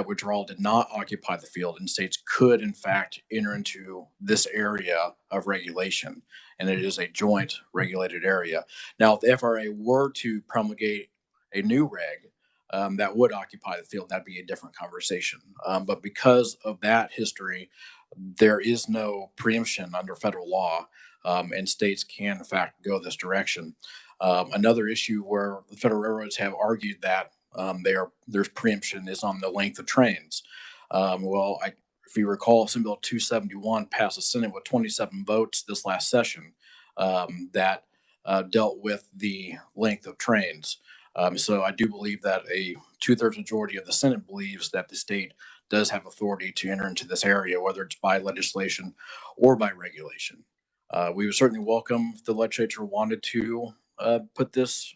withdrawal did not occupy the field, and states could, in fact, enter into this area of regulation, and it is a joint regulated area. Now, if the FRA were to promulgate a new reg that would occupy the field, that'd be a different conversation. But because of that history, there is no preemption under federal law, and states can, in fact, go this direction. Another issue where the federal railroads have argued that there's preemption is on the length of trains. If you recall, Senate Bill 271 passed the Senate with 27 votes this last session that dealt with the length of trains. So I do believe that a 2/3 majority of the Senate believes that the state does have authority to enter into this area, whether it's by legislation or by regulation. We would certainly welcome if the legislature wanted to put this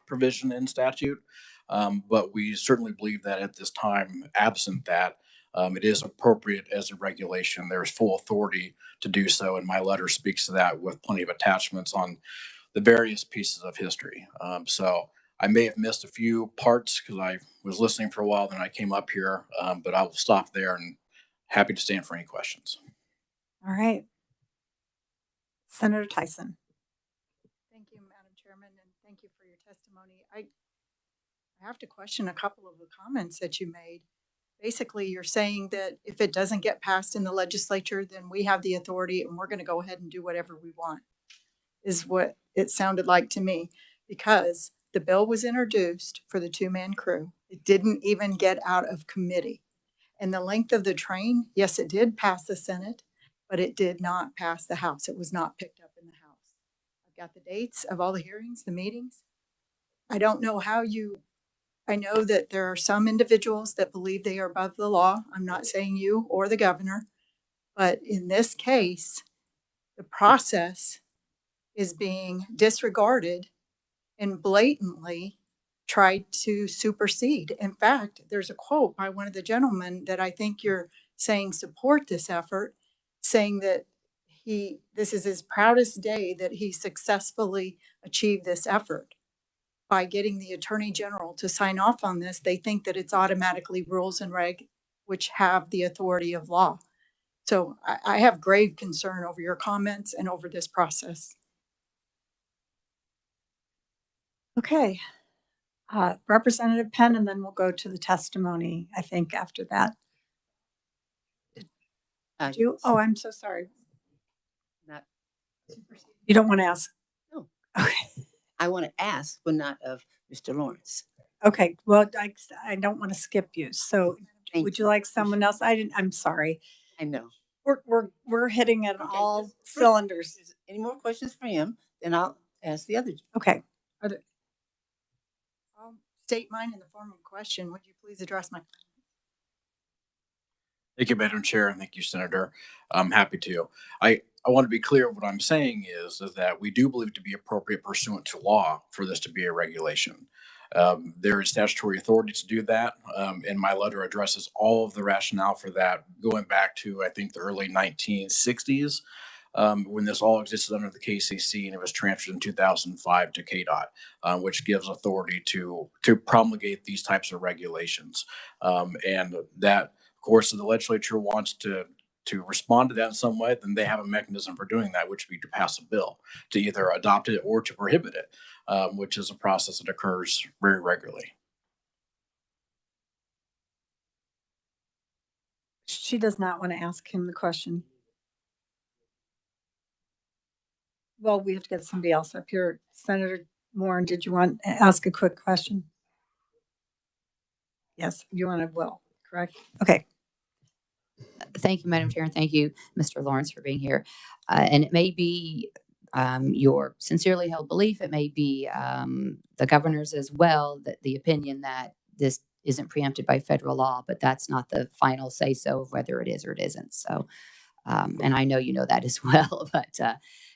provision in statute, but we certainly believe that at this time, absent that, it is appropriate as a regulation. There is full authority to do so, and my letter speaks to that with plenty of attachments on the various pieces of history. So I may have missed a few parts because I was listening for a while, then I came up here, but I will stop there and happy to stand for any questions. All right. Senator Tyson. Thank you, Madam Chairman, and thank you for your testimony. I have to question a couple of the comments that you made. Basically, you're saying that if it doesn't get passed in the legislature, then we have the authority and we're going to go ahead and do whatever we want, is what it sounded like to me, because the bill was introduced for the 2-man crew. It didn't even get out of committee. And the length of the train, yes, it did pass the Senate, but it did not pass the House. It was not picked up in the House. I've got the dates of all the hearings, the meetings. I don't know how I know that there are some individuals that believe they are above the law. I'm not saying you or the governor, but in this case, the process is being disregarded and blatantly tried to supersede. In fact, there's a quote by one of the gentlemen that I think you're saying support this effort, saying that this is his proudest day that he successfully achieved this effort. By getting the Attorney General to sign off on this, they think that it's automatically rules and reg, which have the authority of law. So I have grave concern over your comments and over this process. Okay. Representative Penn, and then we'll go to the testimony, I think, after that. Oh, I'm so sorry. You don't want to ask? No. Okay. I want to ask, but not of Mr. Lawrence. Okay. Well, I don't want to skip you. So would you like someone else? I'm sorry. I know. We're hitting it on all cylinders. Any more questions for him? Then I'll ask the other. Okay. state mine in the form of a question. Would you please address my? Thank you, Madam Chair, and thank you, Senator. I'm happy to. I want to be clear. What I'm saying is that we do believe it to be appropriate pursuant to law for this to be a regulation. There is statutory authority to do that, and my letter addresses all of the rationale for that, going back to, I think, the early 1960s, when this all existed under the KCC, and it was transferred in 2005 to KDOT, which gives authority to promulgate these types of regulations. And that, of course, if the legislature wants to respond to that in some way, then they have a mechanism for doing that, which would be to pass a bill to either adopt it or to prohibit it, which is a process that occurs very regularly. She does not want to ask him the question. Well, we have to get somebody else up here. Senator Warren, did you want to ask a quick question? Yes, you want to, Will, correct? Okay. Thank you, Madam Chair, and thank you, Mr. Lawrence, for being here. And it may be your sincerely held belief, it may be the governor's as well, that the opinion that this isn't preempted by federal law, but that's not the final say-so of whether it is or it isn't. So, and I know you know that as well, but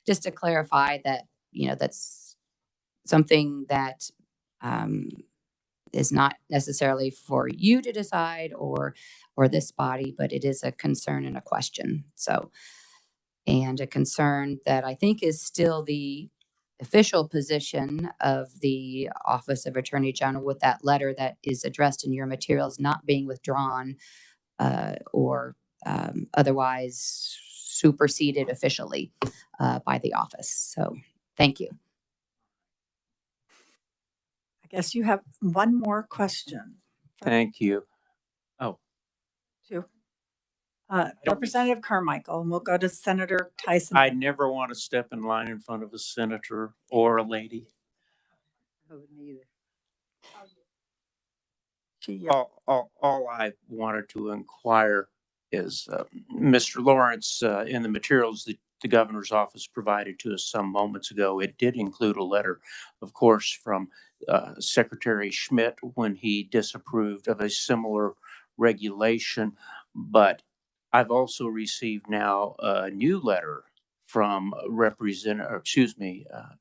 just to clarify that, that's something that is not necessarily for you to decide or this body, but it is a concern and a question. So, and a concern that I think is still the official position of the Office of Attorney General, with that letter that is addressed in your materials not being withdrawn or otherwise superseded officially by the office. So thank you. I guess you have one more question. Thank you. Oh. Two. Representative Carmichael, and we'll go to Senator Tyson. I never want to step in line in front of a senator or a lady. All I wanted to inquire is, Mr. Lawrence, in the materials that the governor's office provided to us some moments ago, it did include a letter, of course, from Secretary Schmidt when he disapproved of a similar regulation. But I've also received now a new letter from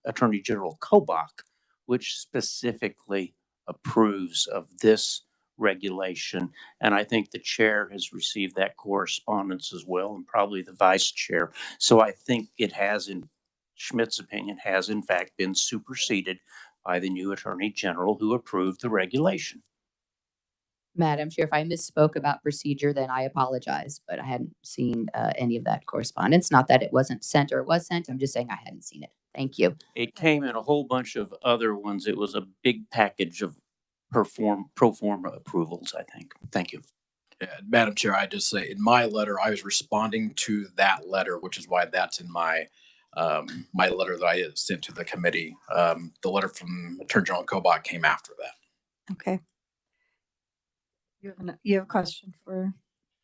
Attorney General Kobach, which specifically approves of this regulation. And I think the chair has received that correspondence as well, and probably the vice chair. So I think it has, in Schmidt's opinion, has in fact been superseded by the new Attorney General who approved the regulation. Madam Chair, if I misspoke about procedure, then I apologize, but I hadn't seen any of that correspondence. Not that it wasn't sent or it was sent. I'm just saying I hadn't seen it. Thank you. It came in a whole bunch of other ones. It was a big package of pro forma approvals, I think. Thank you. Yeah, Madam Chair, I just say in my letter, I was responding to that letter, which is why that's in my my letter that I sent to the committee. The letter from Attorney General Kobach came after that. Okay. You have a question for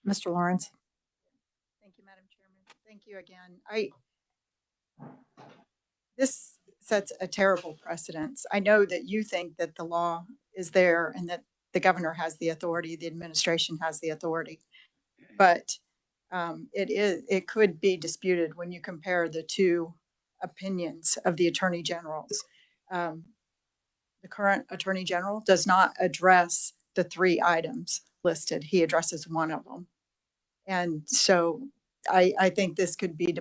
Mr. Lawrence? Thank you, Madam Chairman. Thank you again. This sets a terrible precedence. I know that you think that the law is there and that the governor has the authority, the administration has the authority, but it could be disputed when you compare the two opinions of the attorney generals. The current attorney general does not address the three items listed. He addresses one of them. And so I think this could be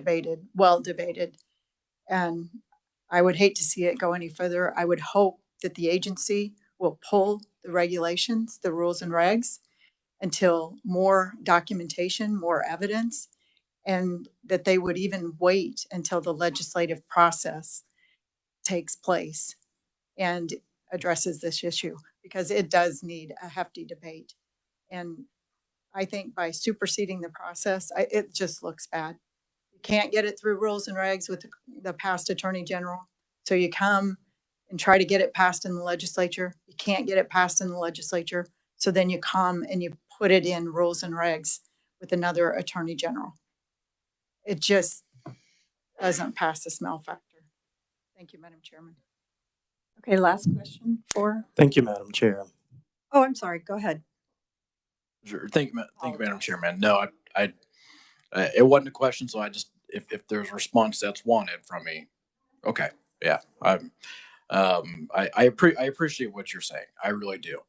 well debated. And I would hate to see it go any further. I would hope that the agency will pull the regulations, the rules and regs, until more documentation, more evidence, and that they would even wait until the legislative process takes place and addresses this issue, because it does need a hefty debate. And I think by superseding the process, it just looks bad. You can't get it through rules and regs with the past attorney general. So you come and try to get it passed in the legislature. You can't get it passed in the legislature. So then you come and you put it in rules and regs with another attorney general. It just doesn't pass the smell factor. Thank you, Madam Chairman. Okay, last question for, Thank you, Madam Chair. oh, I'm sorry, go ahead. Sure. Thank you, Madam Chairman. No, it wasn't a question, so I just, if there's a response that's wanted from me, okay, yeah, I appreciate what you're saying. I really do.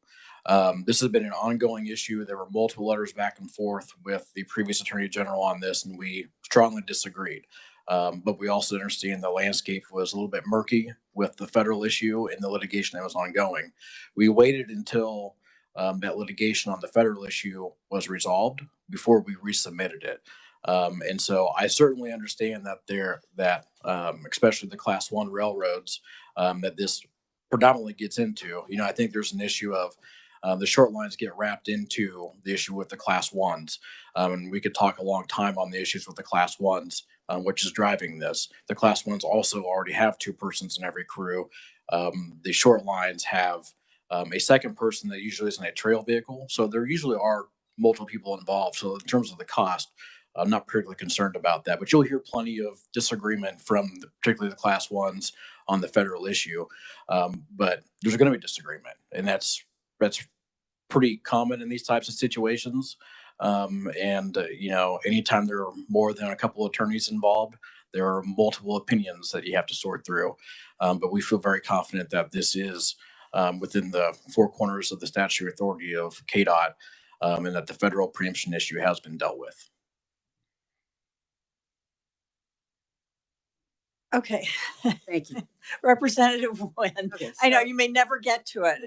This has been an ongoing issue. There were multiple letters back and forth with the previous Attorney General on this, and we strongly disagreed. But we also understand the landscape was a little bit murky with the federal issue and the litigation that was ongoing. We waited until that litigation on the federal issue was resolved before we resubmitted it. And so I certainly understand that especially the Class 1 railroads, that this predominantly gets into. You know, I think there's an issue of the short lines get wrapped into the issue with the Class 1s. And we could talk a long time on the issues with the Class 1s, which is driving this. The Class 1s also already have 2 persons in every crew. The short lines have a second person that usually is in a trail vehicle. So there usually are multiple people involved. So in terms of the cost, I'm not particularly concerned about that, but you'll hear plenty of disagreement from particularly the Class 1s on the federal issue. But there's going to be disagreement, and that's pretty common in these types of situations. You know, anytime there are more than a couple of attorneys involved, there are multiple opinions that you have to sort through. But we feel very confident that this is within the 4 corners of the statutory authority of KDOT, and that the federal preemption issue has been dealt with. Okay. Thank you. Representative Nguyen. Okay, I know so- you may never get to it.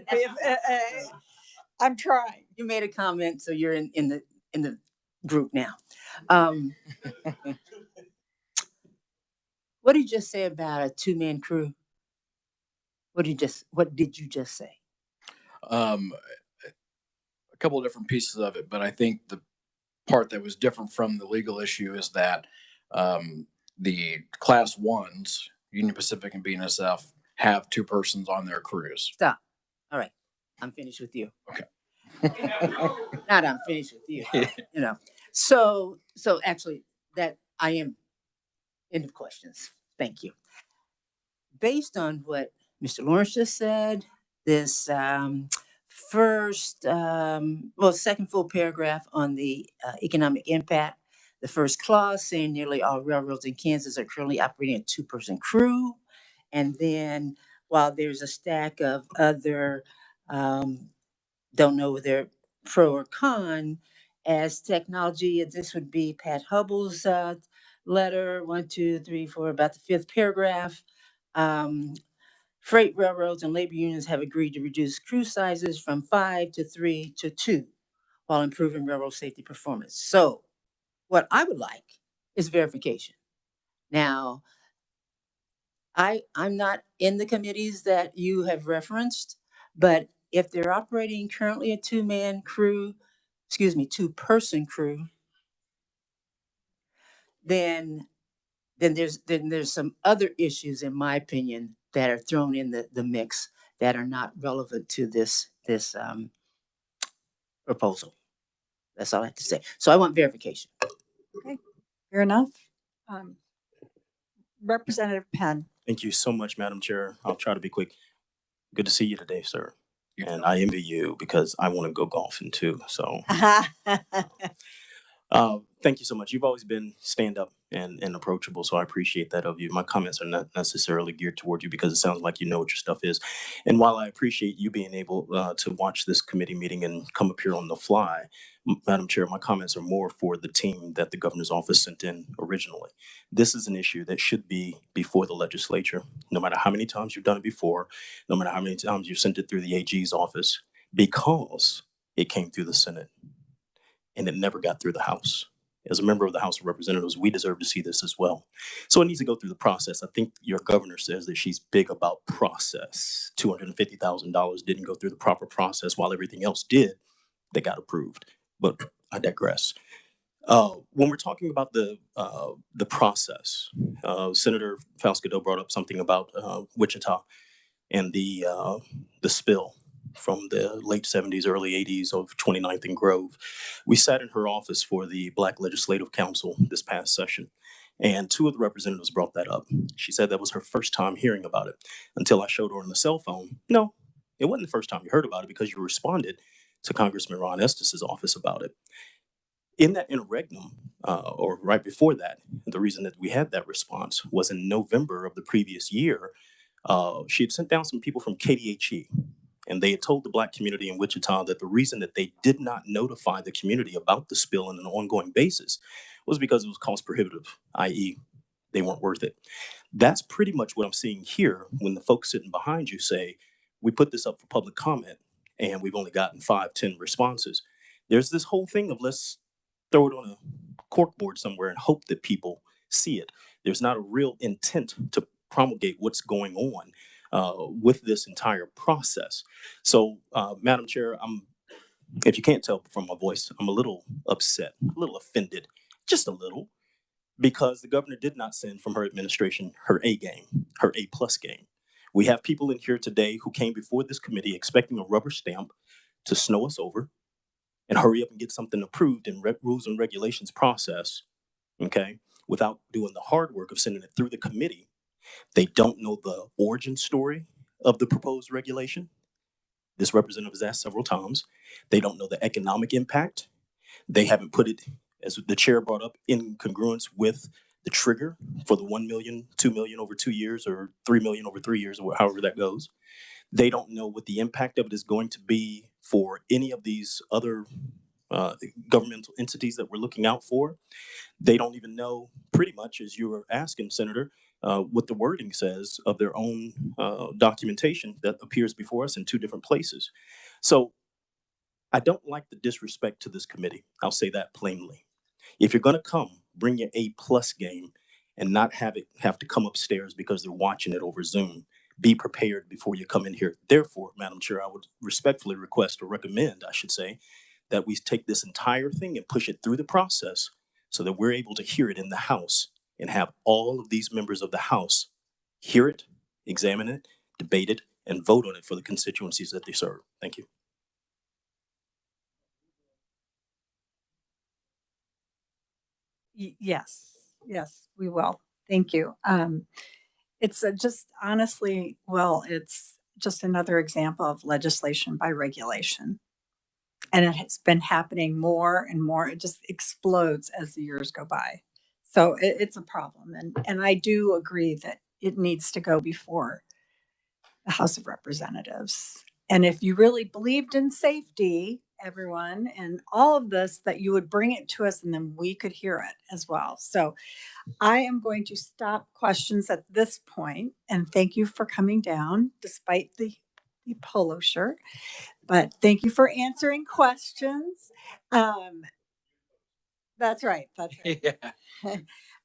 I'm trying. You made a comment, so you're in the group now. What did you just say about a 2-man crew? What did you just say? A couple of different pieces of it, but I think the part that was different from the legal issue is that the Class 1s, Union Pacific and BNSF, have 2 persons on their crews. Stop. All right. I'm finished with you. Okay. Not I'm finished with you. You know. So actually that I am end of questions. Thank you. Based on what Mr. Lawrence just said, this second full paragraph on the economic impact, the first clause saying nearly all railroads in Kansas are currently operating a 2-person crew. And then while there's a stack of other, don't know if they're pro or con, as technology, this would be Pat Hubble's letter, 1, 2, 3, 4, about the 5th paragraph. Freight railroads and labor unions have agreed to reduce crew sizes from 5 to 3 to 2 while improving railroad safety performance. So what I would like is verification. Now, I'm not in the committees that you have referenced, but if they're operating currently a 2-man crew, 2-person crew, then there's some other issues, in my opinion, that are thrown in the mix that are not relevant to this proposal. That's all I have to say. So I want verification. Okay, fair enough. Representative Penn. Thank you so much, Madam Chair. I'll try to be quick. Good to see you today, sir. And I envy you because I want to go golfing too. So thank you so much. You've always been stand up and approachable, so I appreciate that of you. My comments are not necessarily geared toward you because it sounds like you know what your stuff is. And while I appreciate you being able to watch this committee meeting and come up here on the fly, Madam Chair, my comments are more for the team that the governor's office sent in originally. This is an issue that should be before the legislature, no matter how many times you've done it before, no matter how many times you've sent it through the AG's office, because it came through the Senate and it never got through the House. As a member of the House of Representatives, we deserve to see this as well. So it needs to go through the process. I think your governor says that she's big about process. $250,000 didn't go through the proper process while everything else did that got approved. But I digress. When we're talking about the process, Senator Falscado brought up something about Wichita and the spill from the late 70s, early 80s of 29th and Grove. We sat in her office for the Black Legislative Council this past session. And two of the representatives brought that up. She said that was her first time hearing about it until I showed her on the cell phone. No, it wasn't the first time you heard about it because you responded to Congressman Ron Estes' office about it. In that interregnum, or right before that, the reason that we had that response was in November of the previous year, she had sent down some people from KDHE, and they had told the Black community in Wichita that the reason that they did not notify the community about the spill on an ongoing basis was because it was cost prohibitive, i.e., they weren't worth it. That's pretty much what I'm seeing here when the folks sitting behind you say, we put this up for public comment and we've only gotten 5-10 responses. There's this whole thing of let's throw it on a corkboard somewhere and hope that people see it. There's not a real intent to promulgate what's going on with this entire process. So, Madam Chair, if you can't tell from my voice, I'm a little upset, a little offended, just a little, because the governor did not send from her administration her A game, her A+ game. We have people in here today who came before this committee expecting a rubber stamp to snow us over and hurry up and get something approved in rules and regulations process, okay, without doing the hard work of sending it through the committee. They don't know the origin story of the proposed regulation. This representative has asked several times. They don't know the economic impact. They haven't put it, as the chair brought up, in congruence with the trigger for the 1 million, 2 million over 2 years, or 3 million over 3 years, or however that goes. They don't know what the impact of it is going to be for any of these other governmental entities that we're looking out for. They don't even know, pretty much, as you were asking, Senator, what the wording says of their own documentation that appears before us in 2 different places. So I don't like the disrespect to this committee. I'll say that plainly. If you're going to come, bring your A+ game and not have to come upstairs because they're watching it over Zoom. Be prepared before you come in here. Therefore, Madam Chair, I would respectfully request, or recommend, I should say, that we take this entire thing and push it through the process so that we're able to hear it in the House and have all of these members of the House hear it, examine it, debate it, and vote on it for the constituencies that they serve. Thank you. Yes, we will. Thank you. It's just honestly, well, it's just another example of legislation by regulation. And it has been happening more and more. It just explodes as the years go by. So it's a problem. And I do agree that it needs to go before the House of Representatives. And if you really believed in safety, everyone, and all of this, that you would bring it to us and then we could hear it as well. So I am going to stop questions at this point, and thank you for coming down despite the polo shirt. But thank you for answering questions. That's right. That's right. Yeah.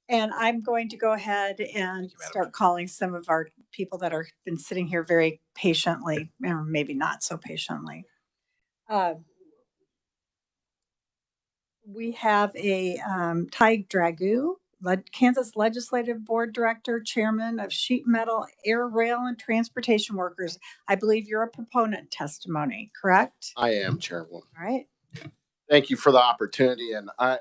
And I'm going to go ahead and start calling some of our people that are been sitting here very patiently, or maybe not so patiently. We have a Ty Dragoo, Kansas Legislative Board Director, Chairman of Sheet Metal, Air, Rail, and Transportation Workers. I believe you're a proponent testimony, correct? I am, Chairwoman. All right. Thank you for the opportunity, and I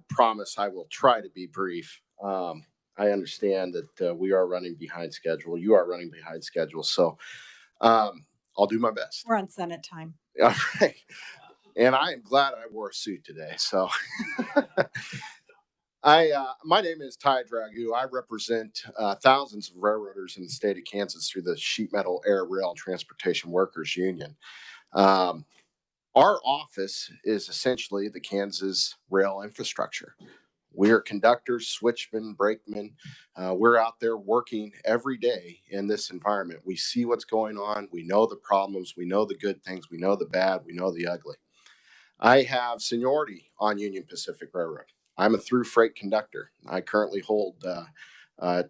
promise I will try to be brief. I understand that we are running behind schedule. You are running behind schedule, so I'll do my best. We're on Senate time. All right. And I am glad I wore a suit today. So my name is Ty Dragoo. I represent thousands of railroaders in the state of Kansas through the Sheet Metal, Air, Rail, and Transportation Workers Union. Our office is essentially the Kansas rail infrastructure. We are conductors, switchmen, brakemen. We're out there working every day in this environment. We see what's going on. We know the problems. We know the good things. We know the bad. We know the ugly. I have seniority on Union Pacific Railroad. I'm a through freight conductor. I currently hold a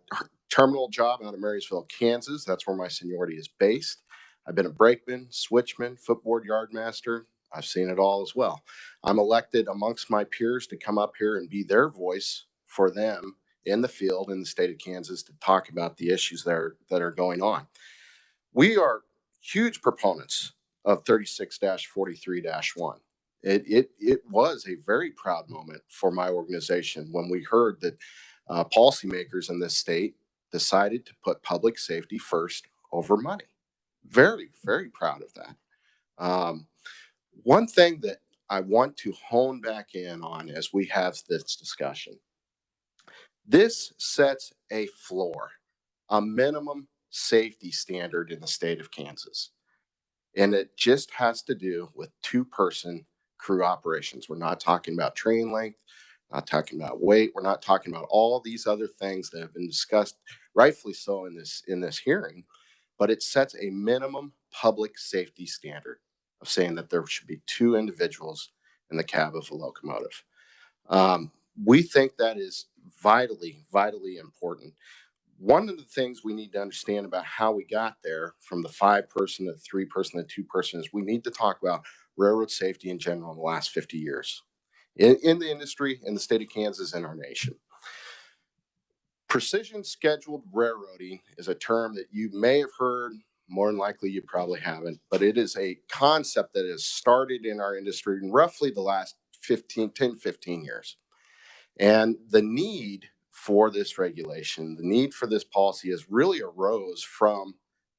terminal job out of Marysville, Kansas. That's where my seniority is based. I've been a brakeman, switchman, footboard yardmaster. I've seen it all as well. I'm elected amongst my peers to come up here and be their voice for them in the field in the state of Kansas to talk about the issues that are going on. We are huge proponents of 36-43-1. It was a very proud moment for my organization when we heard that Policymakers in this state decided to put public safety first over money. Very, very proud of that. One thing that I want to hone back in on as we have this discussion, this sets a floor, a minimum safety standard in the state of Kansas. And it just has to do with two-person crew operations. We're not talking about train length, not talking about weight. We're not talking about all these other things that have been discussed, rightfully so, in this hearing. But it sets a minimum public safety standard of saying that there should be two individuals in the cab of a locomotive. We think that is vitally, vitally important. One of the things we need to understand about how we got there from the 5-person to the 3-person to 2-person is we need to talk about railroad safety in general in the last 50 years in the industry, in the state of Kansas, and our nation. Precision scheduled railroading is a term that you may have heard. More than likely, you probably haven't, but it is a concept that has started in our industry in roughly the last 10, 15 years. And the need for this regulation, the need for this policy has really arose from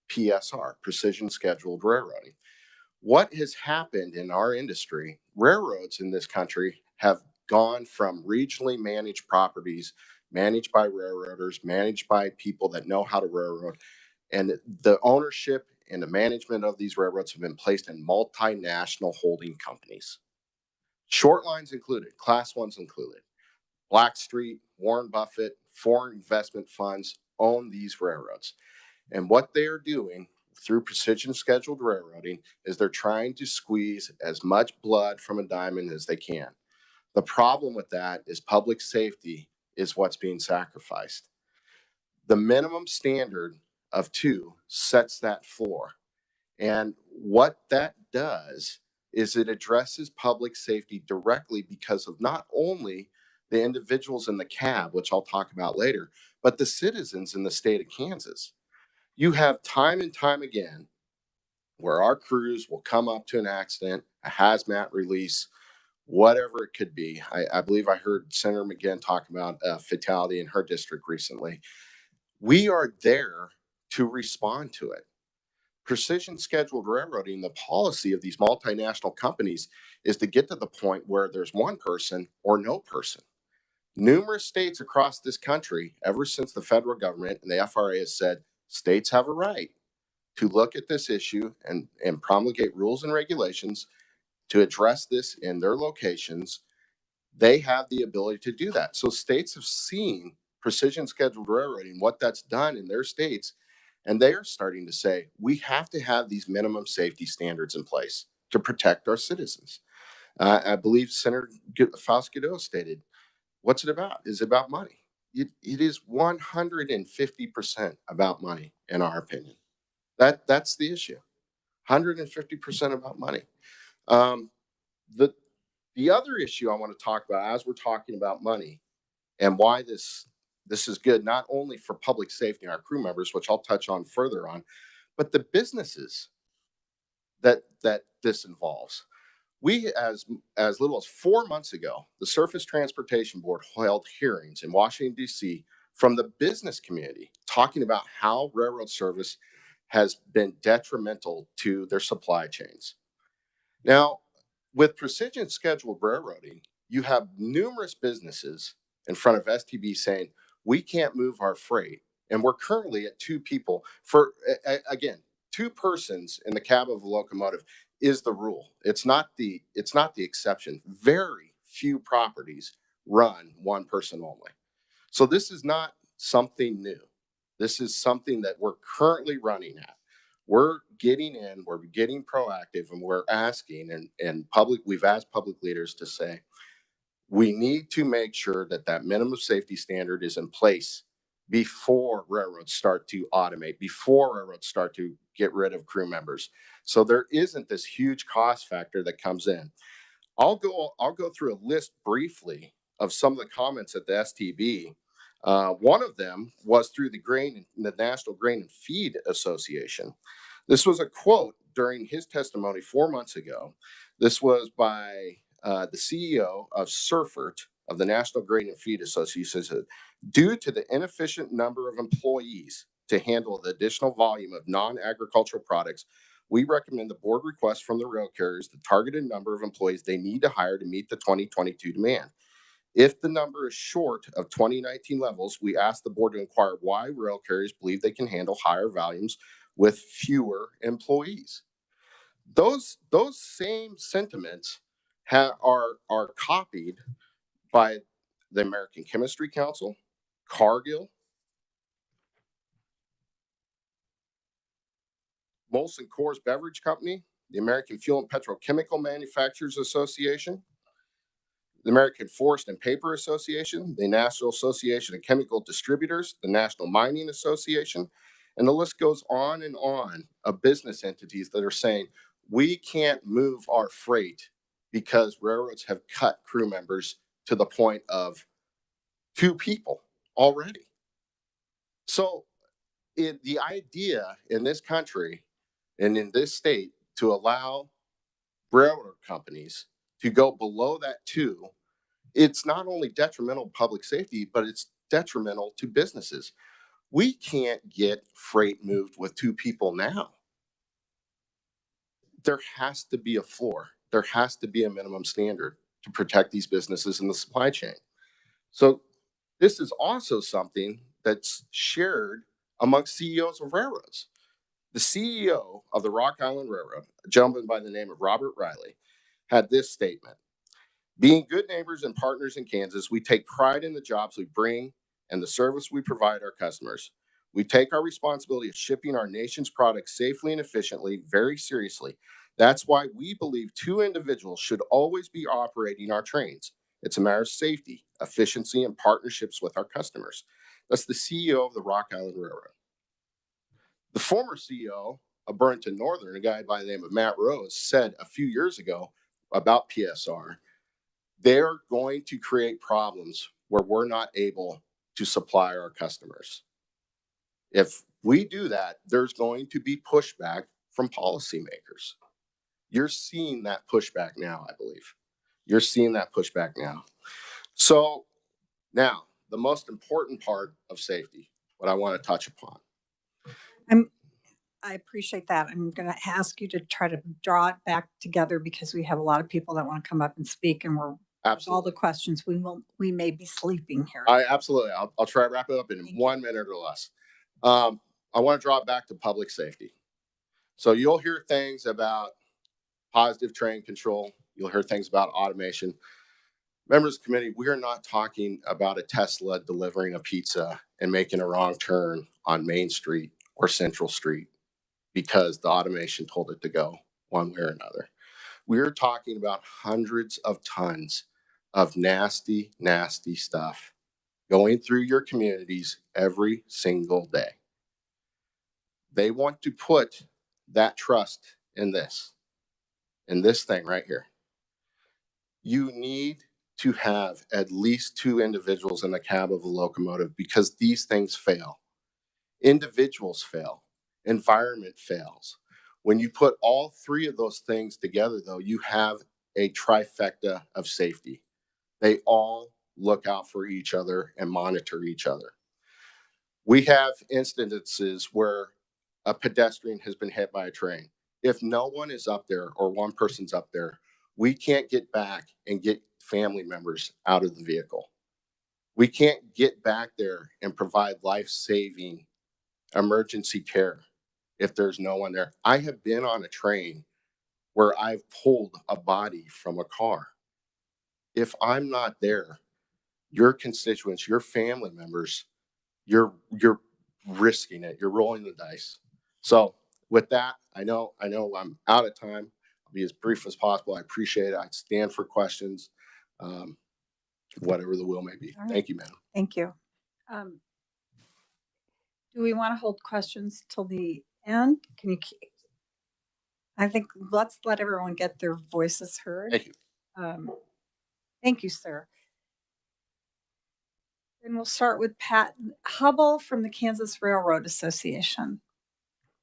PSR, precision scheduled railroading. What has happened in our industry, railroads in this country have gone from regionally managed properties, managed by railroaders, managed by people that know how to railroad, and the ownership and the management of these railroads have been placed in multinational holding companies. Short lines included, class 1s included. Blackstreet, Warren Buffett, foreign investment funds own these railroads. And what they are doing through precision scheduled railroading is they're trying to squeeze as much blood from a diamond as they can. The problem with that is public safety is what's being sacrificed. The minimum standard of 2 sets that floor. And what that does is it addresses public safety directly because of not only the individuals in the cab, which I'll talk about later, but the citizens in the state of Kansas. You have time and time again where our crews will come up to an accident, a hazmat release, whatever it could be. I believe I heard Senator McGinn talk about a fatality in her district recently. We are there to respond to it. Precision scheduled railroading, the policy of these multinational companies is to get to the point where there's one person or no person. Numerous states across this country, ever since the federal government and the FRA has said states have a right to look at this issue and promulgate rules and regulations to address this in their locations, they have the ability to do that. So states have seen precision scheduled railroading, what that's done in their states, and they are starting to say, we have to have these minimum safety standards in place to protect our citizens. I believe Senator Faust-Godot stated, what's it about? Is it about money? It is 150% about money, in our opinion. That's the issue. 150% about money. The other issue I want to talk about as we're talking about money and why this is good, not only for public safety and our crew members, which I'll touch on further on, but the businesses that this involves. We, as little as 4 months ago, the Surface Transportation Board held hearings in Washington, D.C. from the business community talking about how railroad service has been detrimental to their supply chains. Now, with precision scheduled railroading, you have numerous businesses in front of STB saying, we can't move our freight. And we're currently at 2 people for, again, 2 persons in the cab of a locomotive is the rule. It's not the exception. Very few properties run 1 person only. So this is not something new. This is something that we're currently running at. We're getting in, we're getting proactive, and we're asking, and we've asked public leaders to say, we need to make sure that that minimum safety standard is in place before railroads start to automate, before railroads start to get rid of crew members. So there isn't this huge cost factor that comes in. I'll go through a list briefly of some of the comments at the STB. One of them was through the National Grain and Feed Association. This was a quote during his testimony 4 months ago. This was by the CEO of Surfert, of the National Grain and Feed Association says, due to the inefficient number of employees to handle the additional volume of non-agricultural products, we recommend the board request from the rail carriers the targeted number of employees they need to hire to meet the 2022 demand. If the number is short of 2019 levels, we ask the board to inquire why rail carriers believe they can handle higher volumes with fewer employees. Those same sentiments are copied by the American Chemistry Council, Cargill, Molson Coors Beverage Company, the American Fuel and Petrochemical Manufacturers Association, the American Forest and Paper Association, the National Association of Chemical Distributors, the National Mining Association, and the list goes on of business entities that are saying, we can't move our freight because railroads have cut crew members to the point of 2 people already. So the idea in this country and in this state to allow railroad companies to go below that 2, it's not only detrimental to public safety, but it's detrimental to businesses. We can't get freight moved with 2 people now. There has to be a floor. There has to be a minimum standard to protect these businesses in the supply chain. So this is also something that's shared amongst CEOs of railroads. The CEO of the Rock Island Railroad, a gentleman by the name of Robert Riley, had this statement: being good neighbors and partners in Kansas, we take pride in the jobs we bring and the service we provide our customers. We take our responsibility of shipping our nation's products safely and efficiently very seriously. That's why we believe 2 individuals should always be operating our trains. It's a matter of safety, efficiency, and partnerships with our customers. That's the CEO of the Rock Island Railroad. The former CEO of Burlington Northern, a guy by the name of Matt Rose, said a few years ago about PSR, they're going to create problems where we're not able to supply our customers. If we do that, there's going to be pushback from policymakers. You're seeing that pushback now, I believe. You're seeing that pushback now. So now, the most important part of safety, what I want to touch upon. I appreciate that. I'm going to ask you to try to draw it back together because we have a lot of people that want to come up and speak, and we're all the questions. We may be sleeping here. Absolutely. I'll try to wrap it up in 1 minute or less. I want to draw it back to public safety. So you'll hear things about positive train control. You'll hear things about automation. Members of the committee, we are not talking about a Tesla delivering a pizza and making a wrong turn on Main Street or Central Street because the automation told it to go one way or another. We're talking about hundreds of tons of nasty, nasty stuff going through your communities every single day. They want to put that trust in this thing right here. You need to have at least 2 individuals in the cab of a locomotive because these things fail. Individuals fail. Environment fails. When you put all 3 of those things together, though, you have a trifecta of safety. They all look out for each other and monitor each other. We have instances where a pedestrian has been hit by a train. If no one is up there or one person's up there, we can't get back and get family members out of the vehicle. We can't get back there and provide life-saving emergency care if there's no one there. I have been on a train where I've pulled a body from a car. If I'm not there, your constituents, your family members, you're risking it. You're rolling the dice. So with that, I know I'm out of time. I'll be as brief as possible. I appreciate it. I stand for questions, whatever the will may be. All right. Thank you, madam. Thank you. Do we want to hold questions till the end? I think let's let everyone get their voices heard. Thank you. Thank you, sir. And we'll start with Pat Hubble from the Kansas Railroad Association.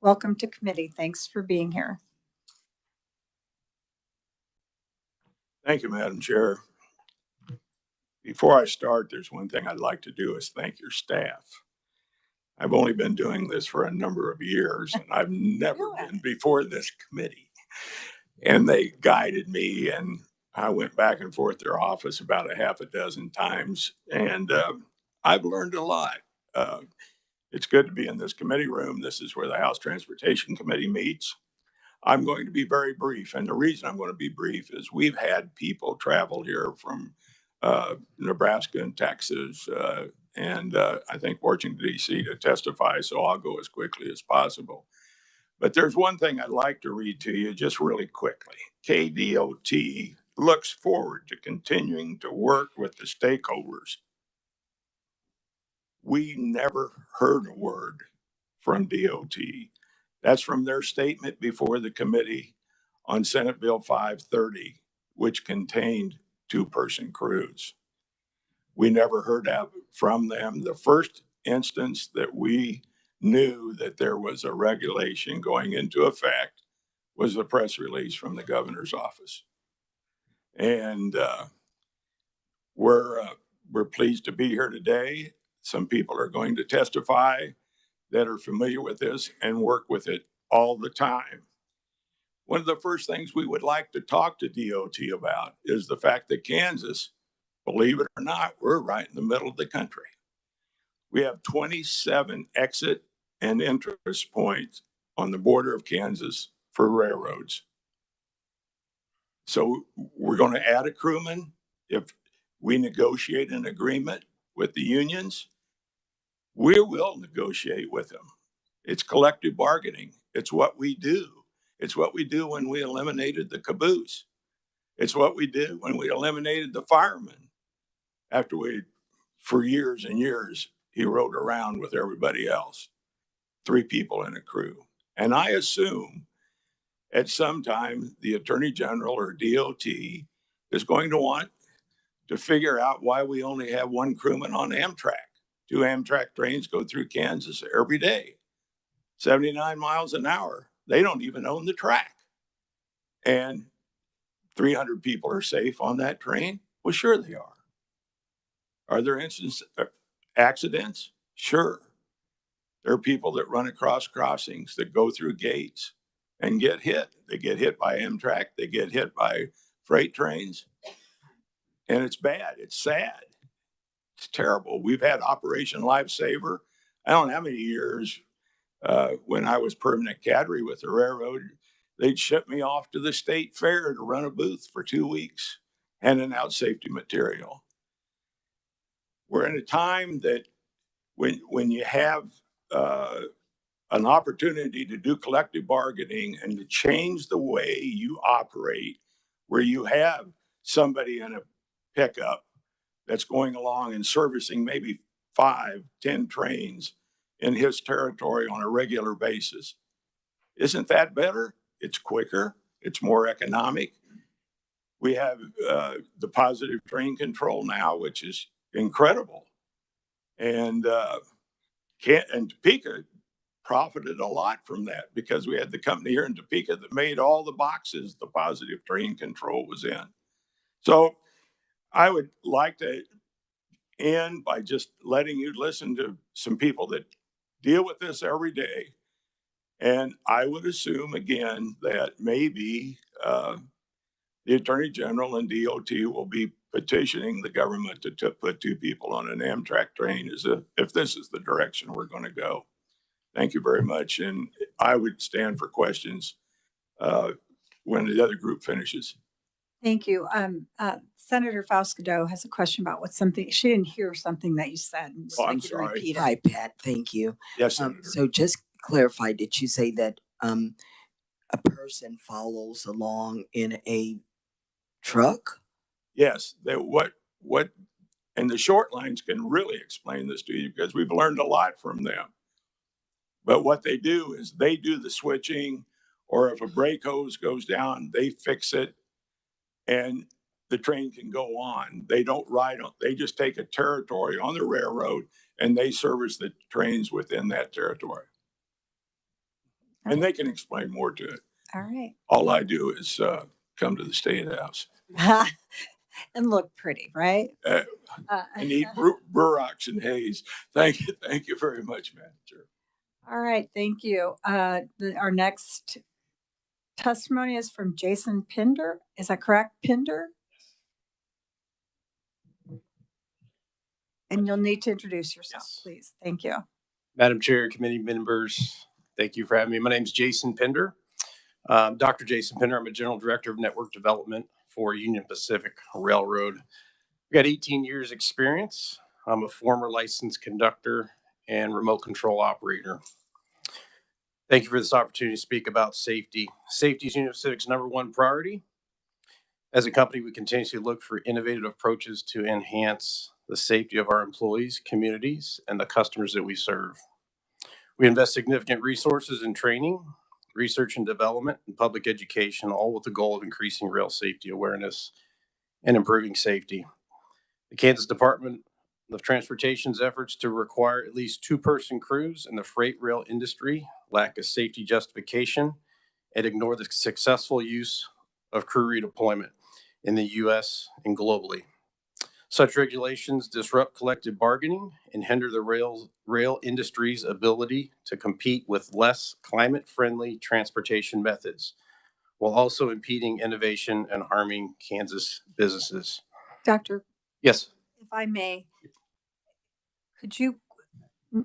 Welcome to committee. Thanks for being here. Thank you, Madam Chair. Before I start, there's one thing I'd like to do is thank your staff. I've only been doing this for a number of years, and I've never been before this committee. And they guided me, and I went back and forth their office about a half a dozen times, and I've learned a lot. It's good to be in this committee room. This is where the House Transportation Committee meets. I'm going to be very brief, and the reason I'm going to be brief is we've had people travel here from Nebraska and Texas, and I think Washington, D.C. to testify, so I'll go as quickly as possible. But there's one thing I'd like to read to you just really quickly. KDOT looks forward to continuing to work with the stakeholders. We never heard a word from DOT. That's from their statement before the committee on Senate Bill 530, which contained two-person crews. We never heard from them. The first instance that we knew that there was a regulation going into effect was the press release from the governor's office. And we're pleased to be here today. Some people are going to testify that are familiar with this and work with it all the time. One of the first things we would like to talk to DOT about is the fact that Kansas, believe it or not, we're right in the middle of the country. We have 27 exit and entrance points on the border of Kansas for railroads. So we're going to add a crewman. If we negotiate an agreement with the unions, we will negotiate with them. It's collective bargaining. It's what we do. It's what we do when we eliminated the caboose. It's what we did when we eliminated the fireman. After for years and years, he rode around with everybody else, 3 people in a crew. And I assume at some time, the Attorney General or DOT is going to want to figure out why we only have 1 crewman on Amtrak. 2 Amtrak trains go through Kansas every day, 79 miles an hour. They don't even own the track. And 300 people are safe on that train? Well, sure they are. Are there accidents? Sure. There are people that run across crossings, that go through gates and get hit. They get hit by Amtrak. They get hit by freight trains. And it's bad. It's sad. It's terrible. We've had Operation Lifesaver. I don't know how many years when I was permanent cadre with the railroad, they'd ship me off to the state fair to run a booth for 2 weeks, handing out safety material. We're in a time that when you have an opportunity to do collective bargaining and to change the way you operate, where you have somebody in a pickup that's going along and servicing maybe 5, 10 trains in his territory on a regular basis. Isn't that better? It's quicker. It's more economic. We have the positive train control now, which is incredible. And Topeka profited a lot from that because we had the company here in Topeka that made all the boxes the positive train control was in. So I would like to end by just letting you listen to some people that deal with this every day. And I would assume, again, that maybe the Attorney General and DOT will be petitioning the government to put 2 people on an Amtrak train if this is the direction we're going to go. Thank you very much. And I would stand for questions when the other group finishes. Thank you. Senator Fausto has a question about she didn't hear something that you said. I'm sorry. Repeat it. Hi, Pat. Thank you. Yes, Senator. So just clarify, did you say that a person follows along in a truck? Yes. And the short lines can really explain this to you because we've learned a lot from them. But what they do is they do the switching, or if a brake hose goes down, they fix it and the train can go on. They don't ride on, they just take a territory on the railroad and they service the trains within that territory. Okay. And they can explain more to it. All right. All I do is come to the State House. and look pretty, right? I need Burrocks and Hayes. Thank you very much, Madam Chair. All right, thank you. Our next testimony is from Jason Pinder. Is that correct, Pinder? And you'll need to introduce yourself, please. Thank you. Madam Chair, committee members, thank you for having me. My name is Jason Pinder. Dr. Jason Pinder. I'm a General Director of Network Development for Union Pacific Railroad. I've got 18 years experience. I'm a former licensed conductor and remote control operator. Thank you for this opportunity to speak about safety. Safety is Union Pacific's #1 priority. As a company, we continuously look for innovative approaches to enhance the safety of our employees, communities, and the customers that we serve. We invest significant resources in training, research and development, and public education, all with the goal of increasing rail safety awareness and improving safety. The Kansas Department of Transportation's efforts to require at least 2-person crews in the freight rail industry lack a safety justification and ignore the successful use of crew redeployment in the U.S. and globally. Such regulations disrupt collective bargaining and hinder the rail industry's ability to compete with less climate-friendly transportation methods, while also impeding innovation and harming Kansas businesses. Doctor? Yes. If I may, could you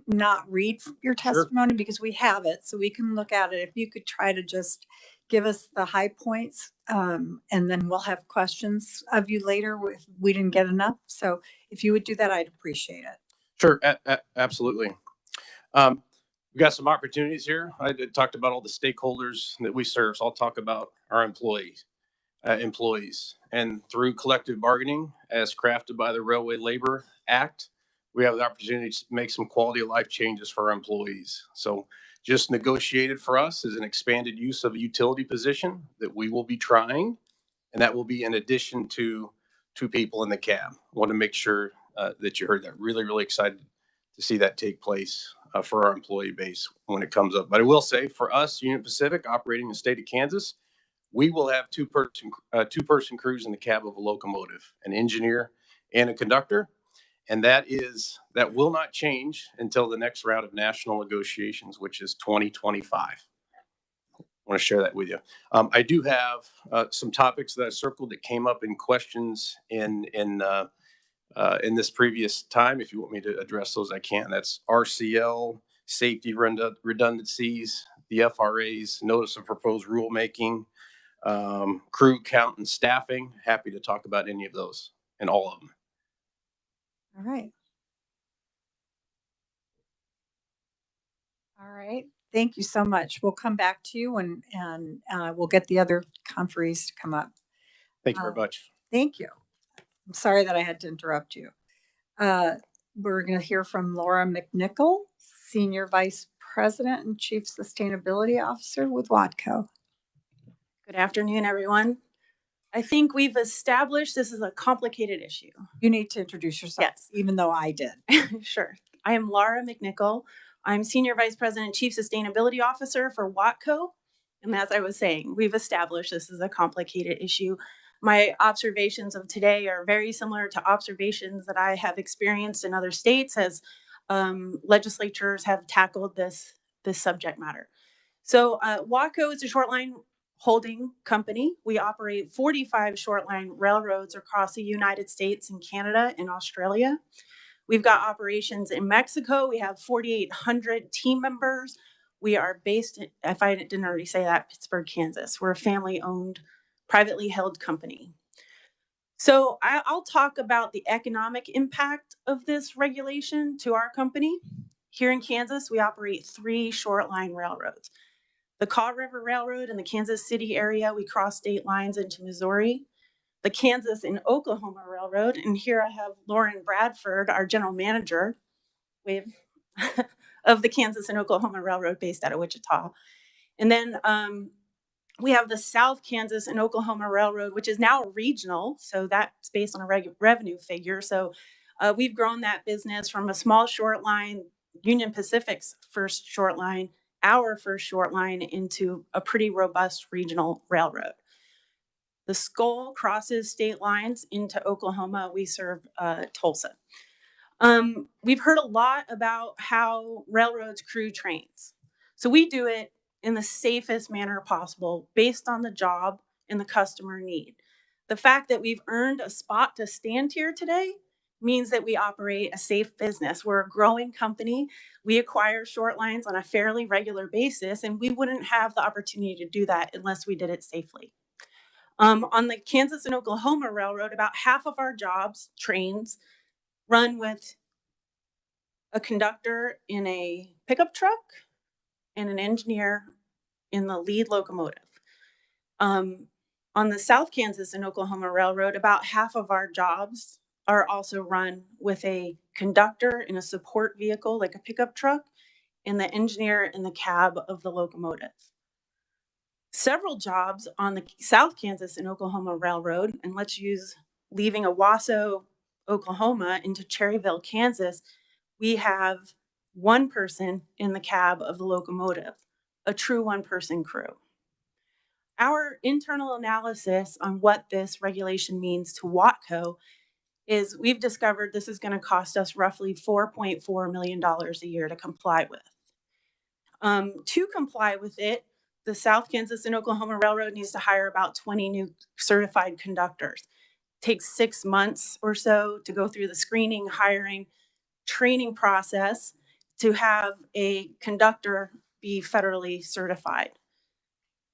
not read your testimony? Sure. Because we have it, so we can look at it. If you could try to just give us the high points, and then we'll have questions of you later if we didn't get enough. So if you would do that, I'd appreciate it. Sure, Absolutely. We've got some opportunities here. I talked about all the stakeholders that we serve, so I'll talk about our employees. And through collective bargaining, as crafted by the Railway Labor Act, we have the opportunity to make some quality of life changes for our employees. So just negotiated for us is an expanded use of a utility position that we will be trying, and that will be in addition to 2 people in the cab. I want to make sure that you heard that. Really, really excited to see that take place for our employee base when it comes up. But I will say, for us, Union Pacific, operating in the state of Kansas, we will have 2-person crews in the cab of a locomotive, an engineer and a conductor. And that will not change until the next round of national negotiations, which is 2025. I want to share that with you. I do have some topics that I circled that came up in questions in this previous time. If you want me to address those, I can. That's RCL, safety redundancies, the FRA's notice of proposed rulemaking, crew count and staffing. Happy to talk about any of those and all of them. All right. All right. Thank you so much. We'll come back to you and we'll get the other conferees to come up. Thank you very much. Thank you. I'm sorry that I had to interrupt you. We're going to hear from Laura McNichol, Senior Vice President and Chief Sustainability Officer with WATCO. Good afternoon, everyone. I think we've established this is a complicated issue. You need to introduce yourself, yes, even though I did. Sure. I am Laura McNichol. I'm Senior Vice President and Chief Sustainability Officer for WATCO. And as I was saying, we've established this is a complicated issue. My observations of today are very similar to observations that I have experienced in other states as legislatures have tackled this subject matter. So WATCO is a short line holding company. We operate 45 short line railroads across the United States and Canada and Australia. We've got operations in Mexico. We have 4,800 team members. We are based, if I didn't already say that, Pittsburgh, Kansas. We're a family-owned, privately held company. So I'll talk about the economic impact of this regulation to our company. Here in Kansas, we operate 3 short line railroads. The Kaw River Railroad in the Kansas City area, we cross state lines into Missouri. The Kansas and Oklahoma Railroad, and here I have Lauren Bradford, our general manager of the Kansas and Oklahoma Railroad based out of Wichita. And then we have the South Kansas and Oklahoma Railroad, which is now regional, so that's based on a revenue figure. So we've grown that business from a small short line, Union Pacific's first short line, our first short line, into a pretty robust regional railroad. The Skull crosses state lines into Oklahoma. We serve Tulsa. We've heard a lot about how railroads crew trains. So we do it in the safest manner possible based on the job and the customer need. The fact that we've earned a spot to stand here today means that we operate a safe business. We're a growing company. We acquire short lines on a fairly regular basis, and we wouldn't have the opportunity to do that unless we did it safely. On the Kansas and Oklahoma Railroad, about half of our jobs, trains, run with a conductor in a pickup truck and an engineer in the lead locomotive. On the South Kansas and Oklahoma Railroad, about half of our jobs are also run with a conductor in a support vehicle like a pickup truck and the engineer in the cab of the locomotive. Several jobs on the South Kansas and Oklahoma Railroad, and let's use leaving Owasso, Oklahoma into Cherryville, Kansas, we have one person in the cab of the locomotive, a true one-person crew. Our internal analysis on what this regulation means to Watco is we've discovered this is going to cost us roughly $4.4 million a year to comply with. To comply with it, the South Kansas and Oklahoma Railroad needs to hire about 20 new certified conductors. It takes 6 months or so to go through the screening, hiring, training process to have a conductor be federally certified.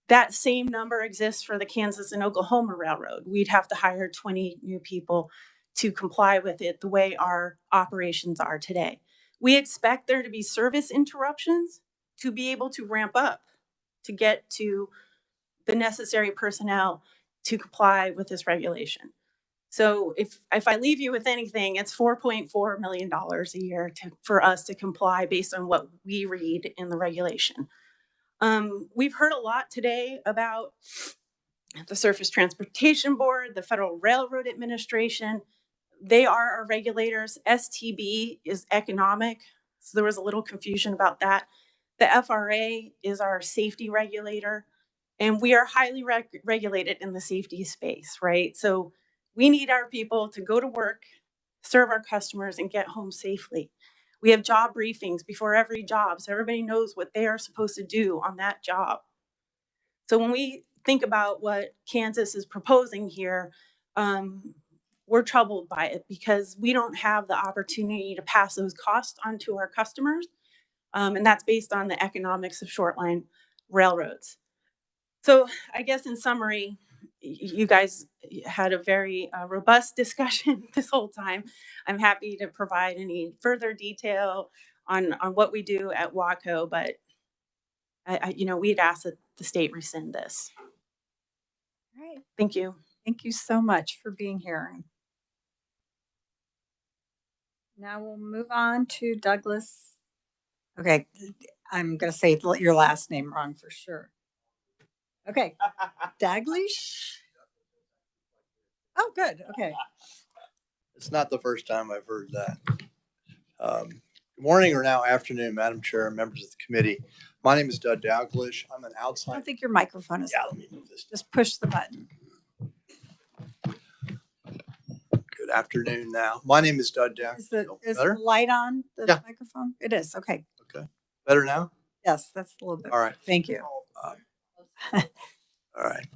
That same number exists for the Kansas and Oklahoma Railroad. We'd have to hire 20 new people to comply with it the way our operations are today. We expect there to be service interruptions to be able to ramp up to get to the necessary personnel to comply with this regulation. So if I leave you with anything, it's $4.4 million a year for us to comply based on what we read in the regulation. We've heard a lot today about the Surface Transportation Board, the Federal Railroad Administration. They are our regulators. STB is economic, so there was a little confusion about that. The FRA is our safety regulator, and we are highly regulated in the safety space, right? So we need our people to go to work, serve our customers, and get home safely. We have job briefings before every job, so everybody knows what they are supposed to do on that job. So when we think about what Kansas is proposing here, we're troubled by it because we don't have the opportunity to pass those costs on to our customers. And that's based on the economics of short line railroads. So I guess in summary, you guys had a very robust discussion this whole time. I'm happy to provide any further detail on what we do at Watco, but we'd ask that the state rescind this. All right. Thank you. Thank you so much for being here. Now we'll move on to Douglas. Okay, I'm going to say your last name wrong for sure. Okay, Daglish. Oh, good. Okay. It's not the first time I've heard that. Good morning or now afternoon, Madam Chair and members of the committee. My name is Doug Dalglish. I'm an outside. I don't think your microphone is. Yeah, let me move this. Just push the button. Good afternoon now. My name is Doug Dalglish. Is the light on the microphone? It is. Okay. Okay. Better now? Yes, that's a little bit. All right. Thank you. All right.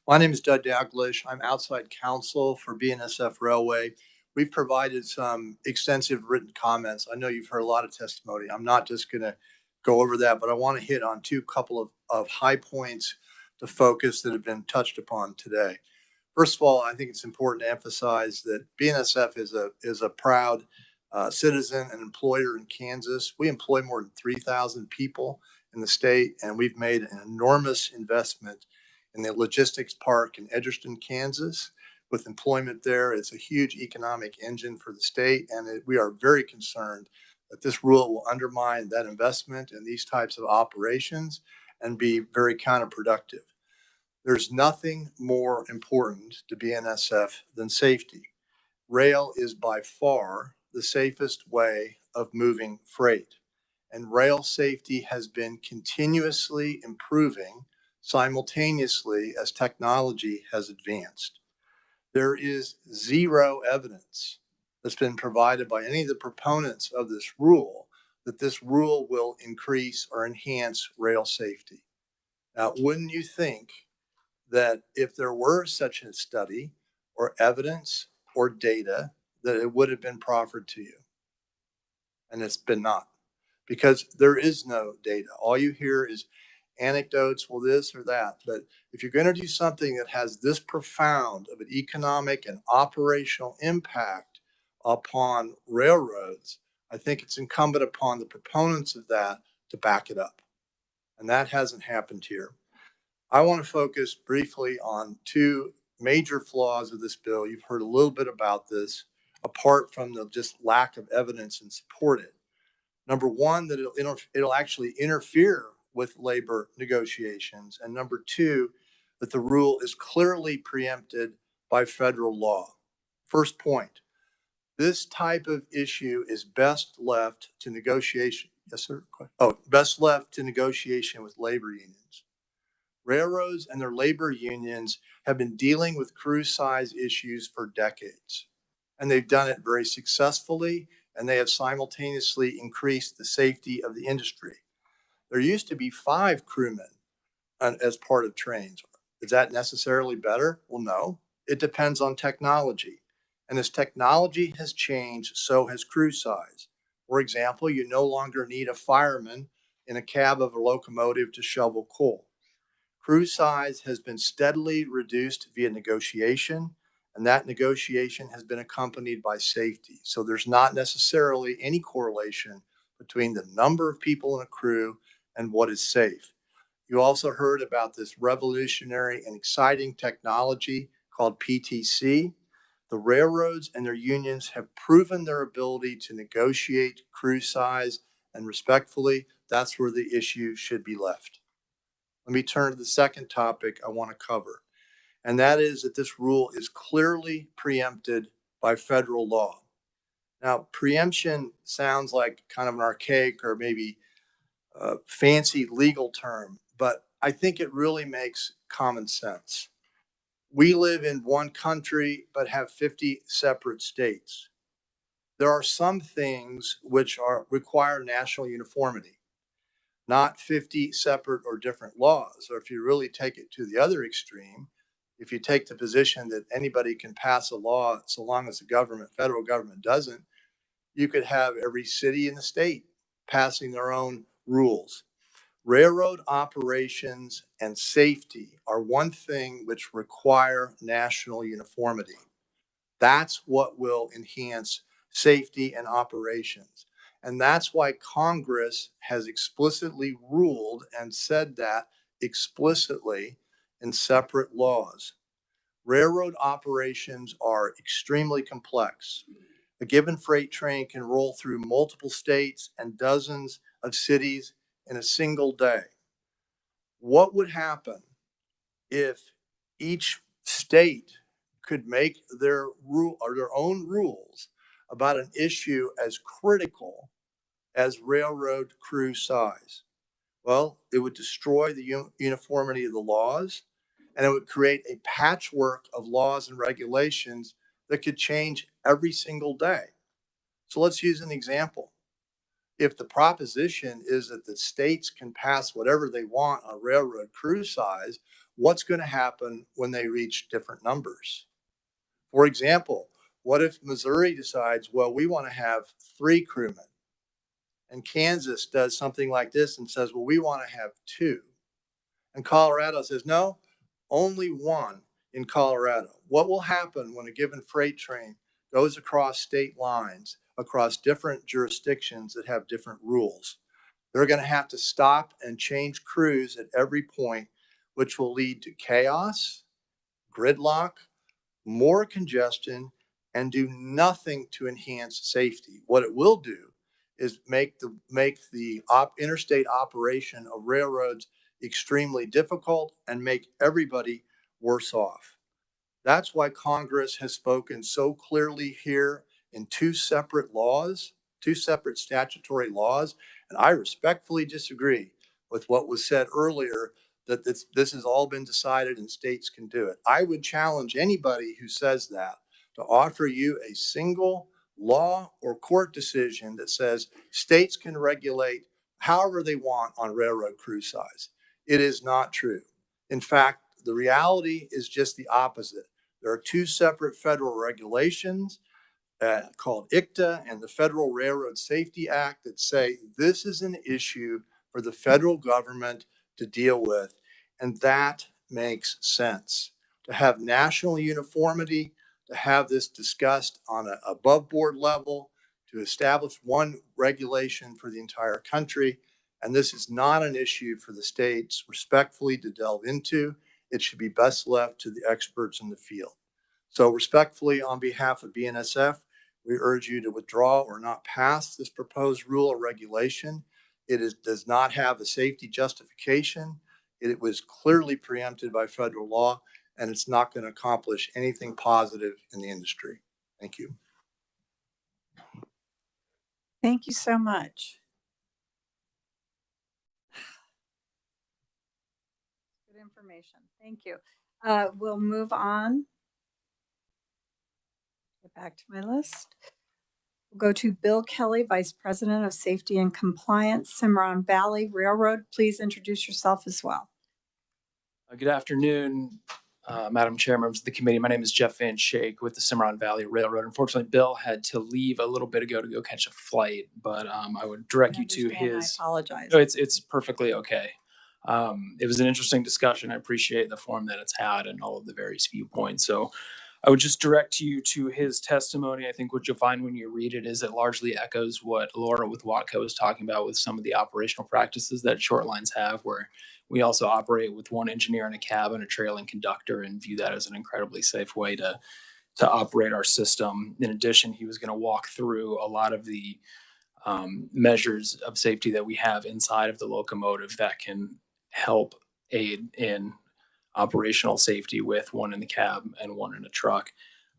My name is Doug Dalglish. I'm outside counsel for BNSF Railway. We've provided some extensive written comments. I know you've heard a lot of testimony. I'm not just going to go over that, but I want to hit on couple of high points to focus that have been touched upon today. First of all, I think it's important to emphasize that BNSF is a proud citizen and employer in Kansas. We employ more than 3,000 people in the state, and we've made an enormous investment in the logistics park in Edgerton, Kansas. With employment there, it's a huge economic engine for the state, and we are very concerned that this rule will undermine that investment in these types of operations and be very counterproductive. There's nothing more important to BNSF than safety. Rail is by far the safest way of moving freight, and rail safety has been continuously improving simultaneously as technology has advanced. There is zero evidence that's been provided by any of the proponents of this rule that this rule will increase or enhance rail safety. Now, wouldn't you think that if there were such a study or evidence or data, that it would have been proffered to you? And it's been not, because there is no data. All you hear is anecdotes, well, this or that. But if you're going to do something that has this profound of an economic and operational impact upon railroads, I think it's incumbent upon the proponents of that to back it up. And that hasn't happened here. I want to focus briefly on two major flaws of this bill. You've heard a little bit about this, apart from the just lack of evidence and support it. Number one, that it'll actually interfere with labor negotiations. And number two, that the rule is clearly preempted by federal law. First point, this type of issue is best left to negotiation. Yes, sir. Oh, best left to negotiation with labor unions. Railroads and their labor unions have been dealing with crew size issues for decades, and they've done it very successfully, and they have simultaneously increased the safety of the industry. There used to be 5 crewmen as part of trains. Is that necessarily better? Well, no. It depends on technology. And as technology has changed, so has crew size. For example, you no longer need a fireman in a cab of a locomotive to shovel coal. Crew size has been steadily reduced via negotiation, and that negotiation has been accompanied by safety. So there's not necessarily any correlation between the number of people in a crew and what is safe. You also heard about this revolutionary and exciting technology called PTC. The railroads and their unions have proven their ability to negotiate crew size, and respectfully, that's where the issue should be left. Let me turn to the second topic I want to cover, and that is that this rule is clearly preempted by federal law. Now, preemption sounds like kind of an archaic or maybe fancy legal term, but I think it really makes common sense. We live in one country, but have 50 separate states. There are some things which require national uniformity, not 50 separate or different laws. Or if you really take it to the other extreme, if you take the position that anybody can pass a law so long as the federal government doesn't, you could have every city in the state passing their own rules. Railroad operations and safety are one thing which require national uniformity. That's what will enhance safety and operations. And that's why Congress has explicitly ruled and said that explicitly in separate laws. Railroad operations are extremely complex. A given freight train can roll through multiple states and dozens of cities in a single day. What would happen if each state could make their own rules about an issue as critical as railroad crew size? Well, it would destroy the uniformity of the laws, and it would create a patchwork of laws and regulations that could change every single day. So let's use an example. If the proposition is that the states can pass whatever they want on railroad crew size, what's going to happen when they reach different numbers? For example, what if Missouri decides, well, we want to have 3 crewmen, and Kansas does something like this and says, well, we want to have 2, and Colorado says, no, only 1 in Colorado? What will happen when a given freight train goes across state lines, across different jurisdictions that have different rules? They're going to have to stop and change crews at every point, which will lead to chaos, gridlock, more congestion, and do nothing to enhance safety. What it will do is make the interstate operation of railroads extremely difficult and make everybody worse off. That's why Congress has spoken so clearly here in 2 separate laws, 2 separate statutory laws. And I respectfully disagree with what was said earlier, that this has all been decided and states can do it. I would challenge anybody who says that to offer you a single law or court decision that says states can regulate however they want on railroad crew size. It is not true. In fact, the reality is just the opposite. There are two separate federal regulations called ICTA and the Federal Railroad Safety Act that say this is an issue for the federal government to deal with. And that makes sense. To have national uniformity, to have this discussed on an above board level, to establish one regulation for the entire country. And this is not an issue for the states respectfully to delve into. It should be best left to the experts in the field. So respectfully, on behalf of BNSF, we urge you to withdraw or not pass this proposed rule or regulation. Does not have a safety justification. It was clearly preempted by federal law, and it's not going to accomplish anything positive in the industry. Thank you. Thank you so much. Good information. Thank you. We'll move on. Get back to my list. We'll go to Bill Kelly, Vice President of Safety and Compliance, Cimarron Valley Railroad. Please introduce yourself as well. Good afternoon, Madam Chair, members of the committee. My name is Jeff Van Shake with the Cimarron Valley Railroad. Unfortunately, Bill had to leave a little bit ago to go catch a flight, but I would direct you to his. I apologize. No, it's perfectly okay. It was an interesting discussion. I appreciate the forum that it's had and all of the various viewpoints. So I would just direct you to his testimony. I think what you'll find when you read it is it largely echoes what Laura with Watco was talking about with some of the operational practices that short lines have, where we also operate with one engineer in a cab and a trailing conductor and view that as an incredibly safe way to operate our system. In addition, he was going to walk through a lot of the measures of safety that we have inside of the locomotive that can help aid in operational safety with one in the cab and one in a truck.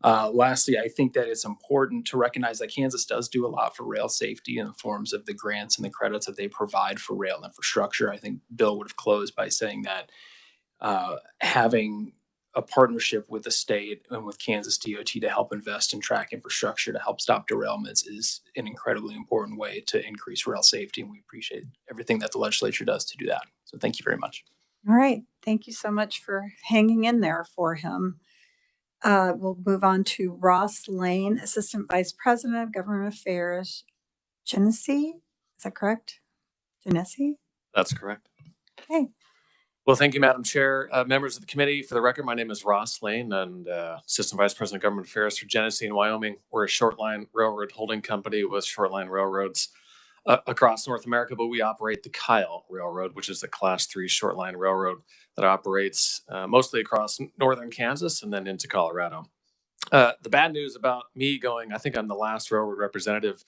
Lastly, I think that it's important to recognize that Kansas does do a lot for rail safety in the forms of the grants and the credits that they provide for rail infrastructure. I think Bill would have closed by saying that having a partnership with the state and with Kansas DOT to help invest in track infrastructure to help stop derailments is an incredibly important way to increase rail safety. And we appreciate everything that the legislature does to do that. So thank you very much. All right. Thank you so much for hanging in there for him. We'll move on to Ross Lane, Assistant Vice President of Government Affairs, Genesee. Is that correct? Genesee? That's correct. Okay. Well, thank you, Madam Chair. Members of the committee, for the record, my name is Ross Lane and Assistant Vice President of Government Affairs for Genesee and Wyoming. We're a short line railroad holding company with short line railroads across North America, but we operate the Kyle Railroad, which is a Class 3 short line railroad that operates mostly across northern Kansas and then into Colorado. The bad news about me going, I think I'm the last railroad representative,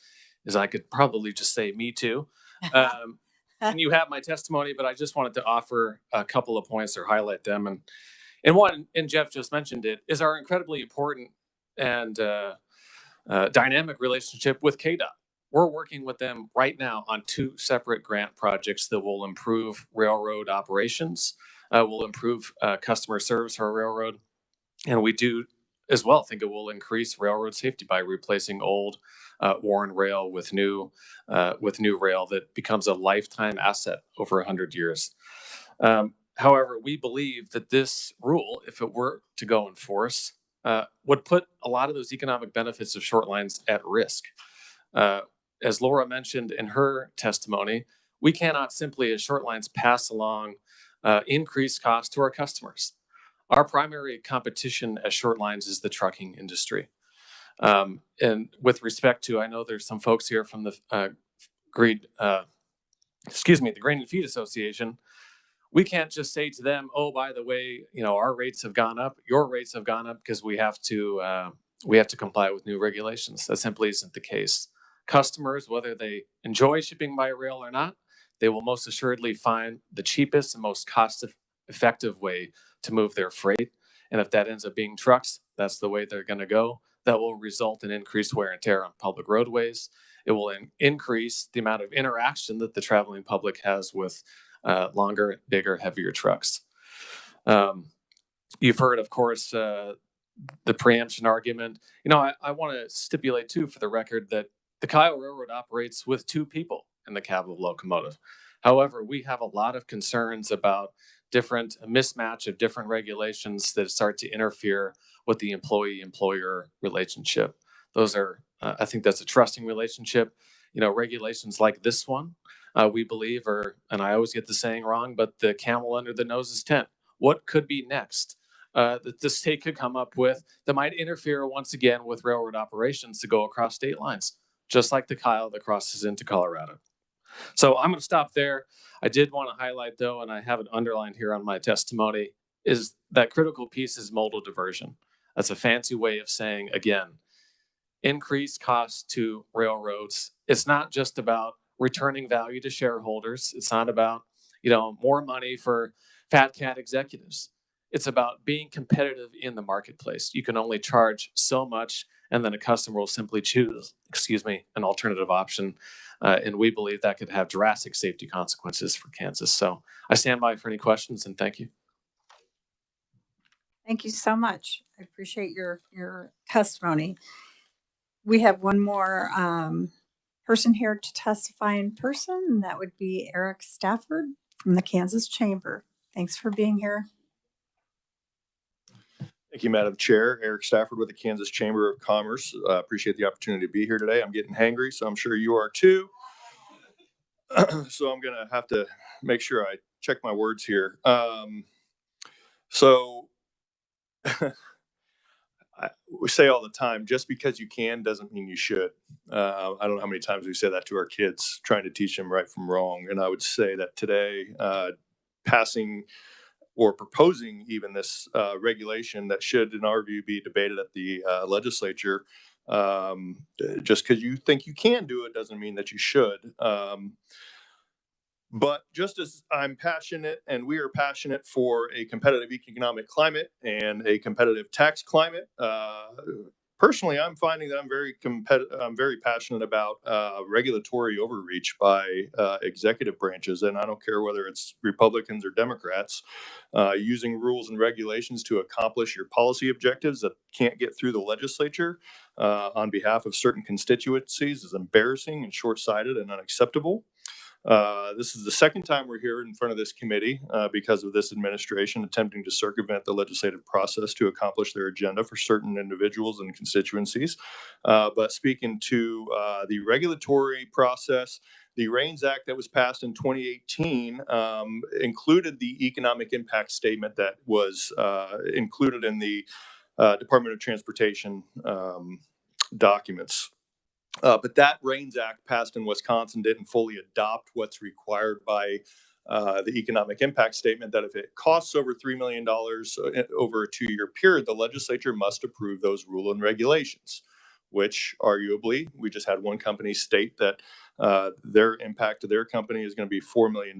is I could probably just say me too. And you have my testimony, but I just wanted to offer a couple of points or highlight them. And one, and Jeff just mentioned it, is our incredibly important and dynamic relationship with KDOT. We're working with them right now on 2 separate grant projects that will improve railroad operations, will improve customer service for our railroad. And we do as well think it will increase railroad safety by replacing old worn rail with new rail that becomes a lifetime asset over 100 years. However, we believe that this rule, if it were to go in force, would put a lot of those economic benefits of short lines at risk. As Laura mentioned in her testimony, we cannot simply, as short lines, pass along increased costs to our customers. Our primary competition as short lines is the trucking industry. And with respect to, I know there's some folks here from the Grain and Feed Association. We can't just say to them, "Oh, by the way, our rates have gone up. Your rates have gone up because we have to comply with new regulations." That simply isn't the case. Customers, whether they enjoy shipping by rail or not, they will most assuredly find the cheapest and most cost-effective way to move their freight. And if that ends up being trucks, that's the way they're going to go. That will result in increased wear and tear on public roadways. It will increase the amount of interaction that the traveling public has with longer, bigger, heavier trucks. You've heard, of course, the preemption argument. I want to stipulate too, for the record, that the Kyle Railroad operates with 2 people in the cab of locomotive. However, we have a lot of concerns about different mismatch of different regulations that start to interfere with the employee-employer relationship. Those are, I think that's a trusting relationship. Regulations like this one, we believe are, and I always get the saying wrong, but the camel under the nose's tent. What could be next that the state could come up with that might interfere once again with railroad operations to go across state lines, just like the Kyle that crosses into Colorado? So I'm going to stop there. I did want to highlight, though, and I have it underlined here on my testimony, is that critical piece is modal diversion. That's a fancy way of saying, again, increased costs to railroads. It's not just about returning value to shareholders. It's not about, more money for fat cat executives. It's about being competitive in the marketplace. You can only charge so much, and then a customer will simply choose, an alternative option. And we believe that could have drastic safety consequences for Kansas. So I stand by for any questions, and thank you. Thank you so much. I appreciate your testimony. We have one more person here to testify in person, and that would be Eric Stafford from the Kansas Chamber. Thanks for being here. Thank you, Madam Chair. Eric Stafford with the Kansas Chamber of Commerce. Appreciate the opportunity to be here today. I'm getting hangry, so I'm sure you are too. So I'm going to have to make sure I check my words here. We say all the time, just because you can doesn't mean you should. I don't know how many times we say that to our kids, trying to teach them right from wrong. And I would say that today, passing or proposing even this regulation that should, in our view, be debated at the legislature, just because you think you can do it doesn't mean that you should. But just as I'm passionate and we are passionate for a competitive economic climate and a competitive tax climate, personally, I'm finding that I'm very passionate about regulatory overreach by executive branches, and I don't care whether it's Republicans or Democrats, using rules and regulations to accomplish your policy objectives that can't get through the legislature on behalf of certain constituencies is embarrassing and short-sighted and unacceptable. This is the second time we're here in front of this committee because of this administration attempting to circumvent the legislative process to accomplish their agenda for certain individuals and constituencies. But speaking to the regulatory process, the REINS Act that was passed in 2018 included the economic impact statement that was included in the Department of Transportation documents. But that REINS Act passed in Wisconsin didn't fully adopt what's required by the economic impact statement, that if it costs over $3 million over a 2-year period, the legislature must approve those rules and regulations, which arguably we just had one company state that their impact to their company is going to be $4 million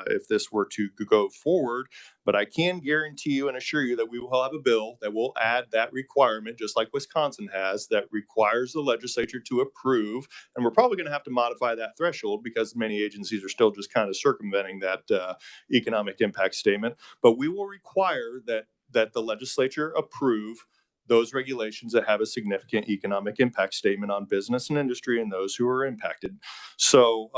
if this were to go forward. But I can guarantee you and assure you that we will have a bill that will add that requirement, just like Wisconsin has, that requires the legislature to approve. And we're probably going to have to modify that threshold because many agencies are still just kind of circumventing that economic impact statement. But we will require that the legislature approve those regulations that have a significant economic impact statement on business and industry and those who are impacted. So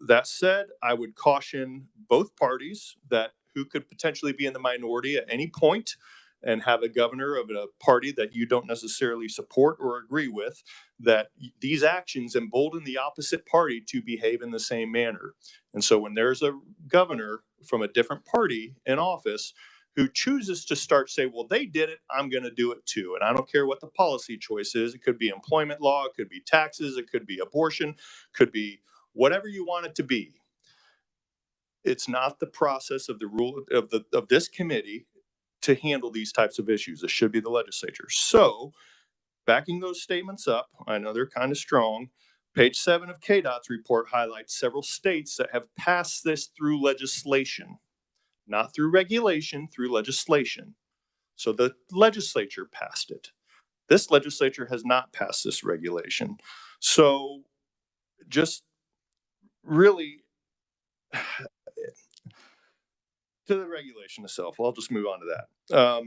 that said, I would caution both parties that who could potentially be in the minority at any point and have a governor of a party that you don't necessarily support or agree with, that these actions embolden the opposite party to behave in the same manner. And so when there's a governor from a different party in office who chooses to start say, well, they did it, I'm going to do it too. And I don't care what the policy choice is. It could be employment law, it could be taxes, it could be abortion, could be whatever you want it to be. It's not the process of the rule of this committee to handle these types of issues. It should be the legislature. So backing those statements up, I know they're kind of strong. Page 7 of KDOT's report highlights several states that have passed this through legislation. Not through regulation, through legislation. So the legislature passed it. This legislature has not passed this regulation. So just really, To the regulation itself, I'll just move on to that.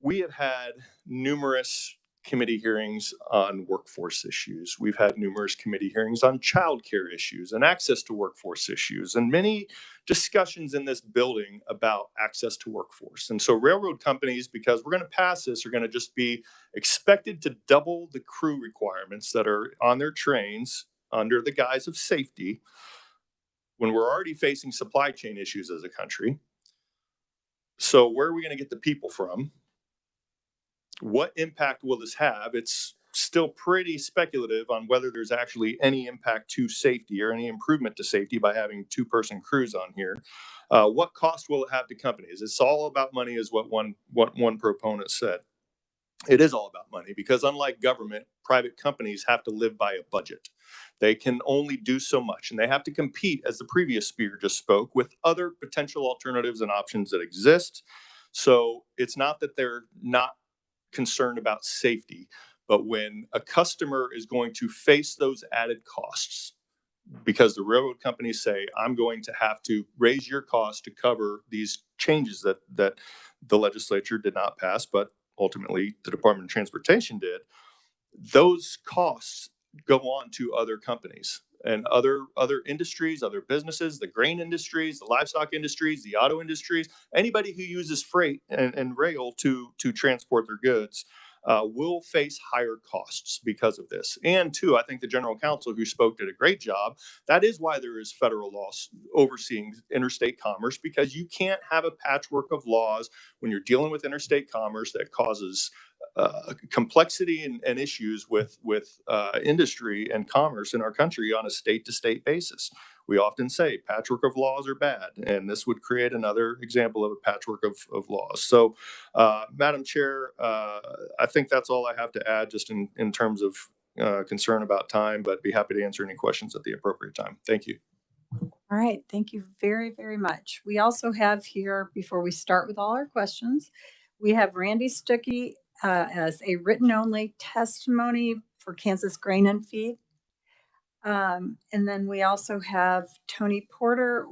We have had numerous committee hearings on workforce issues. We've had numerous committee hearings on childcare issues and access to workforce issues, and many discussions in this building about access to workforce. And so railroad companies, because we're going to pass this, are going to just be expected to double the crew requirements that are on their trains under the guise of safety when we're already facing supply chain issues as a country. So where are we going to get the people from? What impact will this have? It's still pretty speculative on whether there's actually any impact to safety or any improvement to safety by having two-person crews on here. What cost will it have to companies? It's all about money, is what one proponent said. It is all about money because, unlike government, private companies have to live by a budget. They can only do so much, and they have to compete, as the previous speaker just spoke, with other potential alternatives and options that exist. So it's not that they're not concerned about safety, but when a customer is going to face those added costs, because the railroad companies say, I'm going to have to raise your cost to cover these changes that the legislature did not pass, but ultimately the Department of Transportation did, those costs go on to other companies and other industries, other businesses, the grain industries, the livestock industries, the auto industries, anybody who uses freight and rail to transport their goods will face higher costs because of this. And two, I think the general counsel who spoke did a great job. That is why there is federal laws overseeing interstate commerce, because you can't have a patchwork of laws when you're dealing with interstate commerce that causes complexity and issues with industry and commerce in our country on a state-to-state basis. We often say patchwork of laws are bad, and this would create another example of a patchwork of laws. So, Madam Chair, I think that's all I have to add just in terms of concern about time, but be happy to answer any questions at the appropriate time. Thank you. All right, thank you very, very much. We also have here, before we start with all our questions, we have Randy Stuckey as a written-only testimony for Kansas Grain and Feed. And then we also have Tony Porter,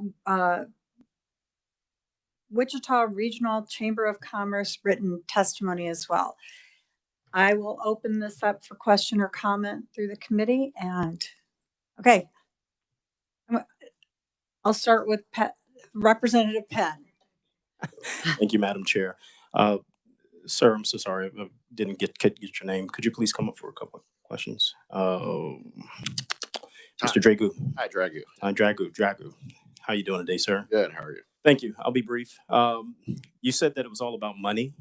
Wichita Regional Chamber of Commerce written testimony as well. I will open this up for question or comment through the committee. And okay, I'll start with Representative Penn. Thank you, Madam Chair. Sir, I'm so sorry, I didn't get your name. Could you please come up for a couple of questions? Mr. Dragu. Hi, Dragu. Hi, Dragu. How you doing today, sir? Good. How are you? Thank you. I'll be brief. You said that it was all about money.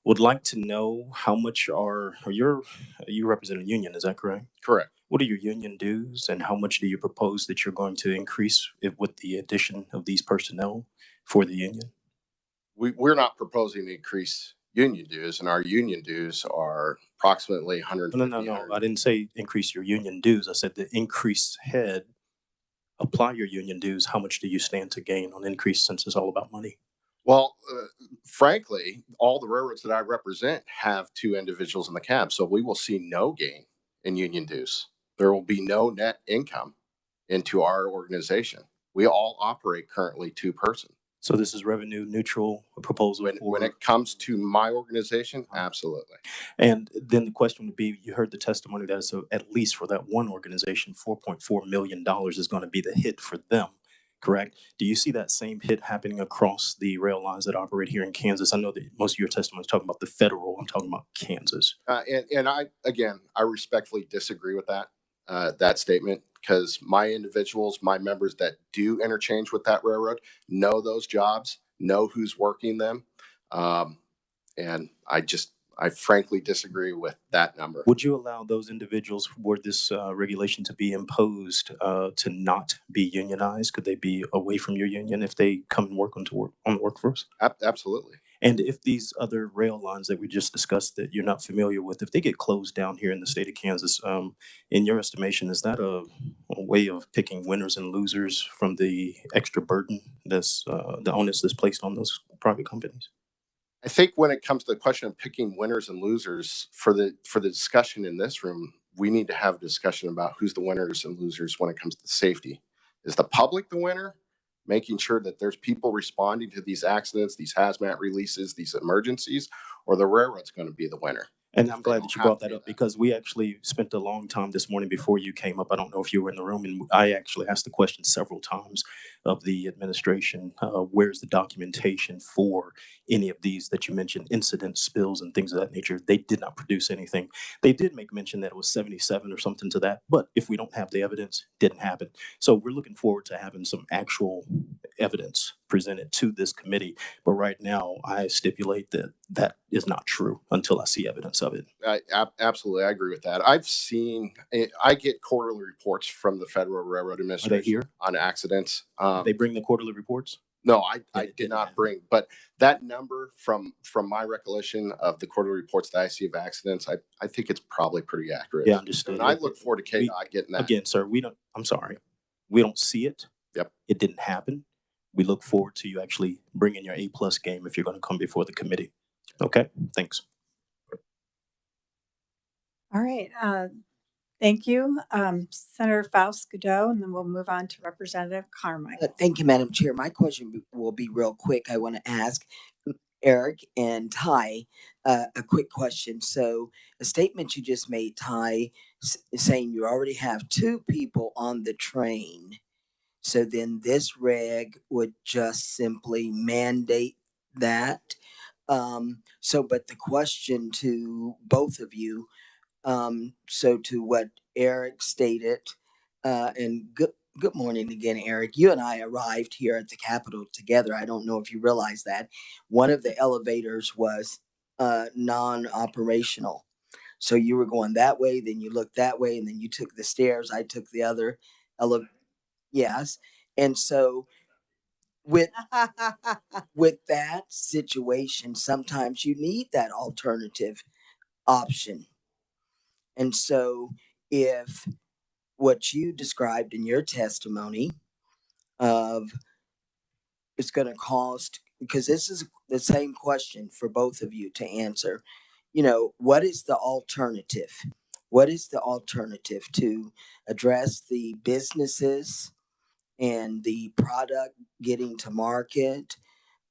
Would like to know how much you represent a union, is that correct? Correct. What are your union dues, and how much do you propose that you're going to increase with the addition of these personnel for the union? We're not proposing to increase union dues, and our union dues are approximately 150. No. I didn't say increase your union dues. I said the increase head, apply your union dues. How much do you stand to gain on increase, since it's all about money? Well, frankly, all the railroads that I represent have two individuals in the cab, so we will see no gain in union dues. There will be no net income into our organization. We all operate currently two-person. So this is revenue neutral proposal? When it comes to my organization, absolutely. And then the question would be, you heard the testimony that is at least for that one organization, $4.4 million is going to be the hit for them, correct? Do you see that same hit happening across the rail lines that operate here in Kansas? I know that most of your testimony is talking about the federal. I'm talking about Kansas. And I respectfully disagree with that statement, because my individuals, my members that do interchange with that railroad know those jobs, know who's working them. And I frankly disagree with that number. Would you allow those individuals, were this regulation to be imposed, to not be unionized? Could they be away from your union if they come and work on the workforce? Absolutely. And if these other rail lines that we just discussed that you're not familiar with, if they get closed down here in the state of Kansas, in your estimation, is that a way of picking winners and losers from the extra burden that's the onus that's placed on those private companies? I think when it comes to the question of picking winners and losers for the discussion in this room, we need to have a discussion about who's the winners and losers when it comes to safety. Is the public the winner? making sure that there's people responding to these accidents, these hazmat releases, these emergencies, or the railroad's going to be the winner. And I'm glad that you brought that up because we actually spent a long time this morning before you came up. I don't know if you were in the room, and I actually asked the question several times of the administration. Where's the documentation for any of these that you mentioned, incidents, spills, and things of that nature? They did not produce anything. They did make mention that it was 77 or something to that, but if we don't have the evidence, it didn't happen. So we're looking forward to having some actual evidence presented to this committee. But right now, I stipulate that that is not true until I see evidence of it. Absolutely, I agree with that. I get quarterly reports from the Federal Railroad Administration. Are they here? On accidents. They bring the quarterly reports? No, I did not bring, but that number from my recollection of the quarterly reports that I see of accidents, I think it's probably pretty accurate. Yeah, understood. And I look forward to KDOT getting that. Again, sir, I'm sorry. We don't see it. Yep. It didn't happen. We look forward to you actually bringing your A+ game if you're going to come before the committee. Okay, thanks. All right. Thank you, Senator Faust-Godot, and then we'll move on to Representative Carmichael. Thank you, Madam Chair. My question will be real quick. I want to ask Eric and Ty a quick question. So a statement you just made, Ty, saying you already have 2 people on the train. So then this reg would just simply mandate that. But the question to both of you, so to what Eric stated, and good morning again, Eric. You and I arrived here at the Capitol together. I don't know if you realize that. One of the elevators was non-operational. So you were going that way, then you looked that way, and then you took the stairs. I took the other elevator. Yes. And so with that situation, sometimes you need that alternative option. And so if what you described in your testimony of it's going to cost, because this is the same question for both of you to answer, what is the alternative? What is the alternative to address the businesses and the product getting to market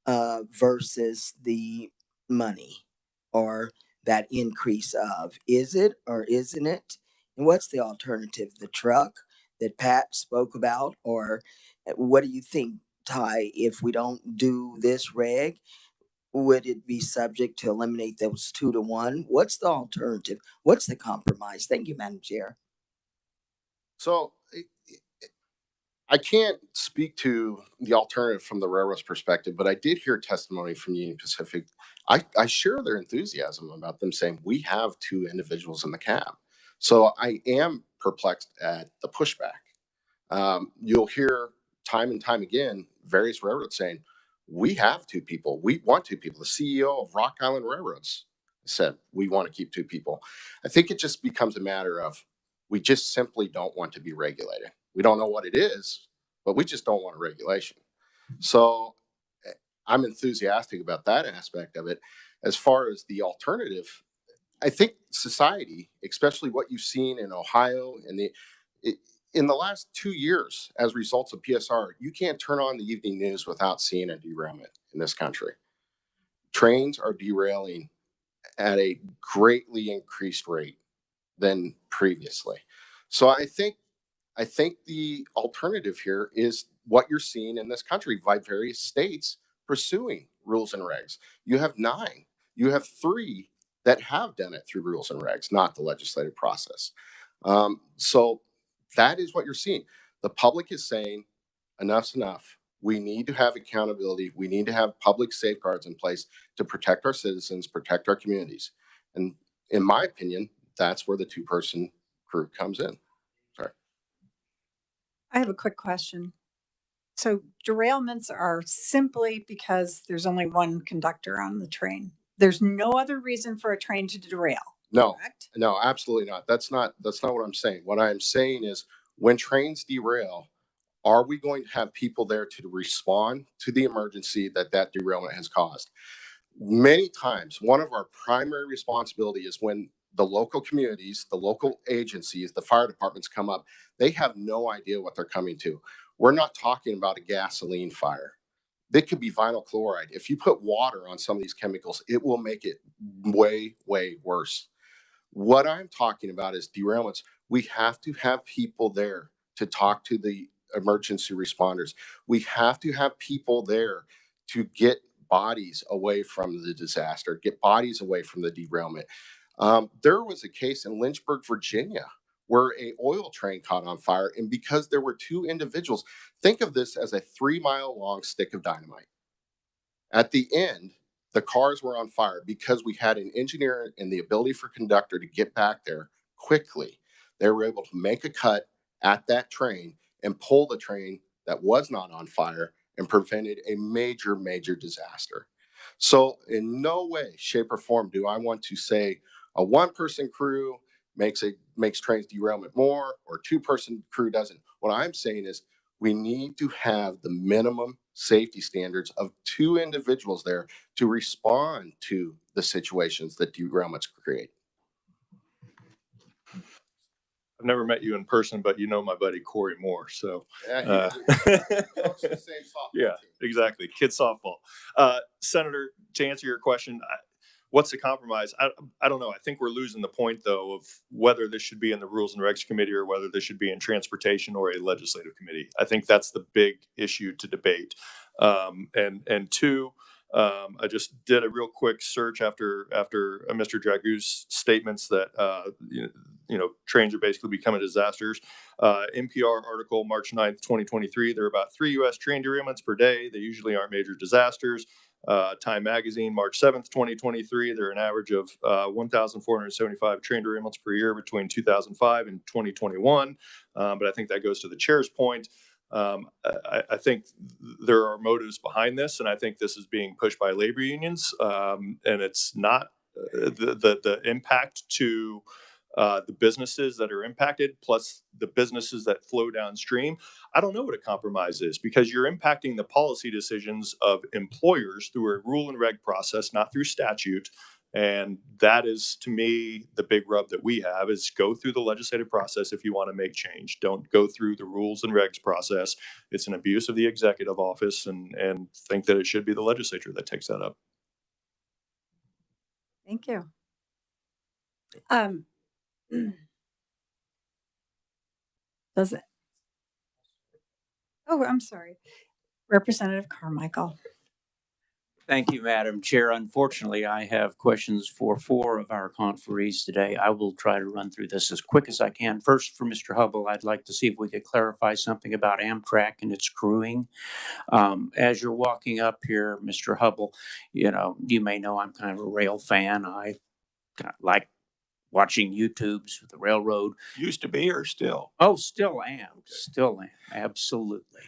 versus the money or that increase of? Is it or isn't it? And what's the alternative? The truck that Pat spoke about? Or what do you think, Ty, if we don't do this reg, would it be subject to eliminate those 2 to 1? What's the alternative? What's the compromise? Thank you, Madam Chair. So I can't speak to the alternative from the railroad's perspective, but I did hear testimony from Union Pacific. I share their enthusiasm about them saying we have 2 individuals in the cab. So I am perplexed at the pushback. You'll hear time and time again, various railroads saying, we have 2 people. We want 2 people. The CEO of Rock Island Railroads said, we want to keep 2 people. I think it just becomes a matter of, we just simply don't want to be regulated. We don't know what it is, but we just don't want a regulation. So I'm enthusiastic about that aspect of it. As far as the alternative, I think society, especially what you've seen in Ohio and in the last 2 years as results of PSR, you can't turn on the evening news without seeing a derailment in this country. Trains are derailing at a greatly increased rate than previously. So I think the alternative here is what you're seeing in this country by various states pursuing rules and regs. You have 9. You have 3 that have done it through rules and regs, not the legislative process. So that is what you're seeing. The public is saying enough's enough. We need to have accountability. We need to have public safeguards in place to protect our citizens, protect our communities. And in my opinion, that's where the 2-person crew comes in. Sorry. I have a quick question. So derailments are simply because there's only one conductor on the train. There's no other reason for a train to derail. No, correct? no, absolutely not. That's not what I'm saying. What I'm saying is when trains derail, are we going to have people there to respond to the emergency that derailment has caused? Many times, one of our primary responsibility is when the local communities, the local agencies, the fire departments come up, they have no idea what they're coming to. We're not talking about a gasoline fire. It could be vinyl chloride. If you put water on some of these chemicals, it will make it way, way worse. What I'm talking about is derailments. We have to have people there to talk to the emergency responders. We have to have people there to get bodies away from the disaster, get bodies away from the derailment. There was a case in Lynchburg, Virginia, where a oil train caught on fire. And because there were two individuals, think of this as a 3-mile long stick of dynamite. At the end, the cars were on fire because we had an engineer and the ability for conductor to get back there quickly. They were able to make a cut at that train and pull the train that was not on fire and prevented a major, major disaster. So in no way, shape, or form do I want to say a one-person crew makes trains derailment more or two-person crew doesn't. What I'm saying is we need to have the minimum safety standards of two individuals there to respond to the situations that derailments create. I've never met you in person, but you know my buddy Corey Moore. So yeah, the same softball yeah, team. Exactly. Kid softball. Senator, to answer your question, what's the compromise? I don't know. I think we're losing the point, though, of whether this should be in the Rules and Regs Committee or whether this should be in Transportation or a legislative committee. I think that's the big issue to debate. And two, I just did a real quick search after Mr. Dragoo's statements that trains are basically becoming disasters. NPR article March 9th, 2023. There are about 3 U.S. train derailments per day. They usually aren't major disasters. Time Magazine, March 7th, 2023. There are an average of 1,475 train derailments per year between 2005 and 2021. But I think that goes to the chair's point. I think there are motives behind this, and I think this is being pushed by labor unions, and it's not the impact to the businesses that are impacted, plus the businesses that flow downstream. I don't know what a compromise is, because you're impacting the policy decisions of employers through a rule and reg process, not through statute. And that is, to me, the big rub that we have is go through the legislative process if you want to make change. Don't go through the rules and regs process. It's an abuse of the executive office, and think that it should be the legislature that takes that up. Thank you. Does it? Oh, I'm sorry. Representative Carmichael. Thank you, Madam Chair. Unfortunately, I have questions for 4 of our conferees today. I will try to run through this as quick as I can. First, for Mr. Hubble, I'd like to see if we could clarify something about Amtrak and its crewing. As you're walking up here, Mr. Hubble, you may know I'm kind of a rail fan. I like watching YouTubes with the railroad. Used to be or still? Oh, still am. Okay. Still am. Absolutely.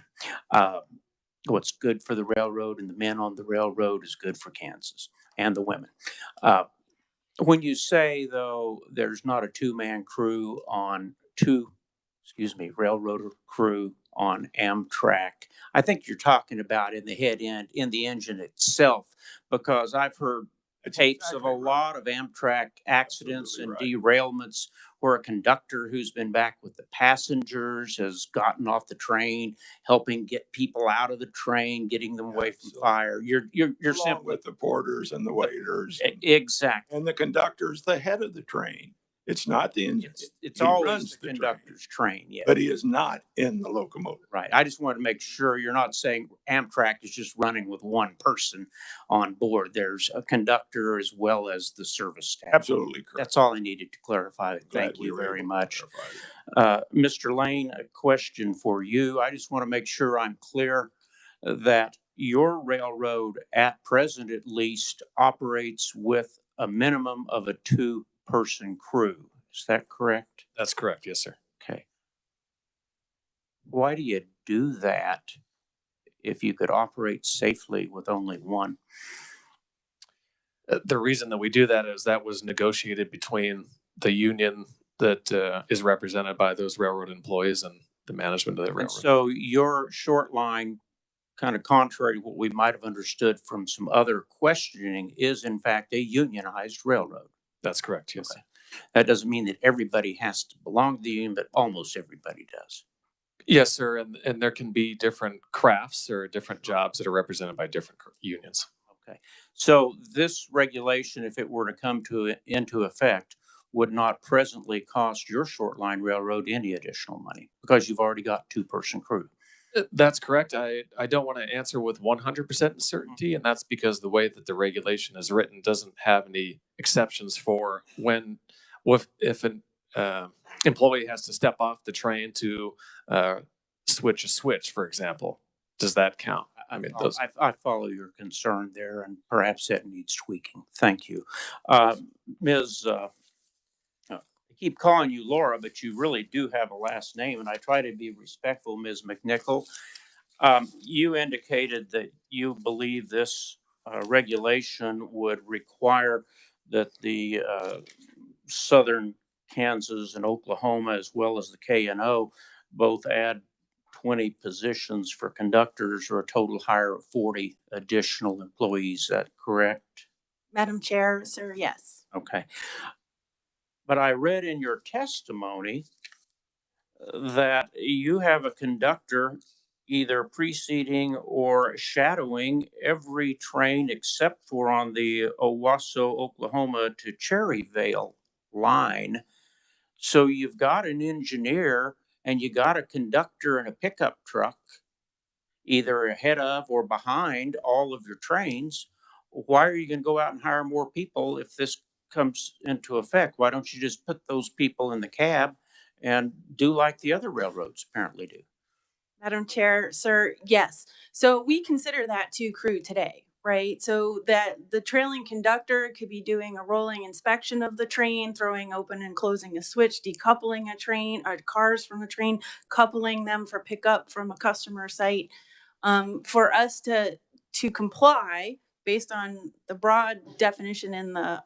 What's good for the railroad and the men on the railroad is good for Kansas and the women. When you say, though, there's not a two-man crew on railroad crew on Amtrak, I think you're talking about in the head end, in the engine itself, because I've heard tapes of a lot of Amtrak accidents and derailments where a conductor who's been back with the passengers has gotten off the train, helping get people out of the train, getting them away from fire. You're simply with the porters and the waiters. Exactly. And the conductor's the head of the train. It's not the engine. It's He always runs the conductor's train, yes. But he is not in the locomotive. Right. I just want to make sure you're not saying Amtrak is just running with one person on board. There's a conductor as well as the service staff. Absolutely correct. That's all I needed to clarify. Thank you very much. Mr. Lane, a question for you. I just want to make sure I'm clear that your railroad, at present at least, operates with a minimum of a 2-person crew. Is that correct? That's correct. Yes, sir. Okay. Why do you do that if you could operate safely with only one? The reason that we do that is that was negotiated between the union that is represented by those railroad employees and the management of the railroad. And so your short line, kind of contrary to what we might have understood from some other questioning, is in fact a unionized railroad. That's correct. Yes. Okay. That doesn't mean that everybody has to belong to the union, but almost everybody does. Yes, sir. And there can be different crafts or different jobs that are represented by different unions. Okay. So this regulation, if it were to come into effect, would not presently cost your short line railroad any additional money because you've already got 2-person crew. That's correct. I don't want to answer with 100% certainty, and that's because the way that the regulation is written doesn't have any exceptions for if an employee has to step off the train to switch a switch, for example. Does that count? I mean, I follow your concern there, and perhaps that needs tweaking. Thank you. Ms. I keep calling you Laura, but you really do have a last name, and I try to be respectful, Ms. McNichol. You indicated that you believe this regulation would require that the southern Kansas and Oklahoma, as well as the K&O, both add 20 positions for conductors or a total hire of 40 additional employees. Is that correct? Madam Chair, sir, yes. Okay. But I read in your testimony that you have a conductor either preceding or shadowing every train except for on the Owasso, Oklahoma to Cherryvale line. So you've got an engineer and you got a conductor in a pickup truck, either ahead of or behind all of your trains. Why are you going to go out and hire more people if this comes into effect? Why don't you just put those people in the cab and do like the other railroads apparently do? Madam Chair, sir, yes. So we consider that 2 crew today, right? So that the trailing conductor could be doing a rolling inspection of the train, throwing open and closing a switch, decoupling a train or cars from a train, coupling them for pickup from a customer site. For us to comply based on the broad definition in the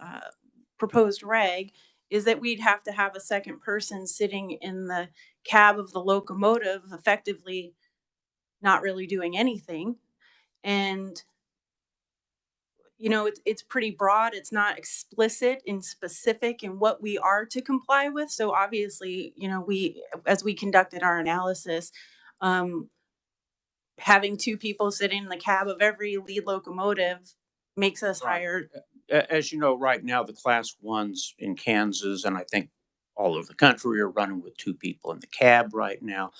proposed reg is that we'd have to have a second person sitting in the cab of the locomotive, effectively not really doing anything. And it's pretty broad. It's not explicit and specific in what we are to comply with. So obviously, as we conducted our analysis, having 2 people sitting in the cab of every lead locomotive makes us hire. As you know, right now, the class 1s in Kansas, and I think all over the country, are running with 2 people in the cab right now.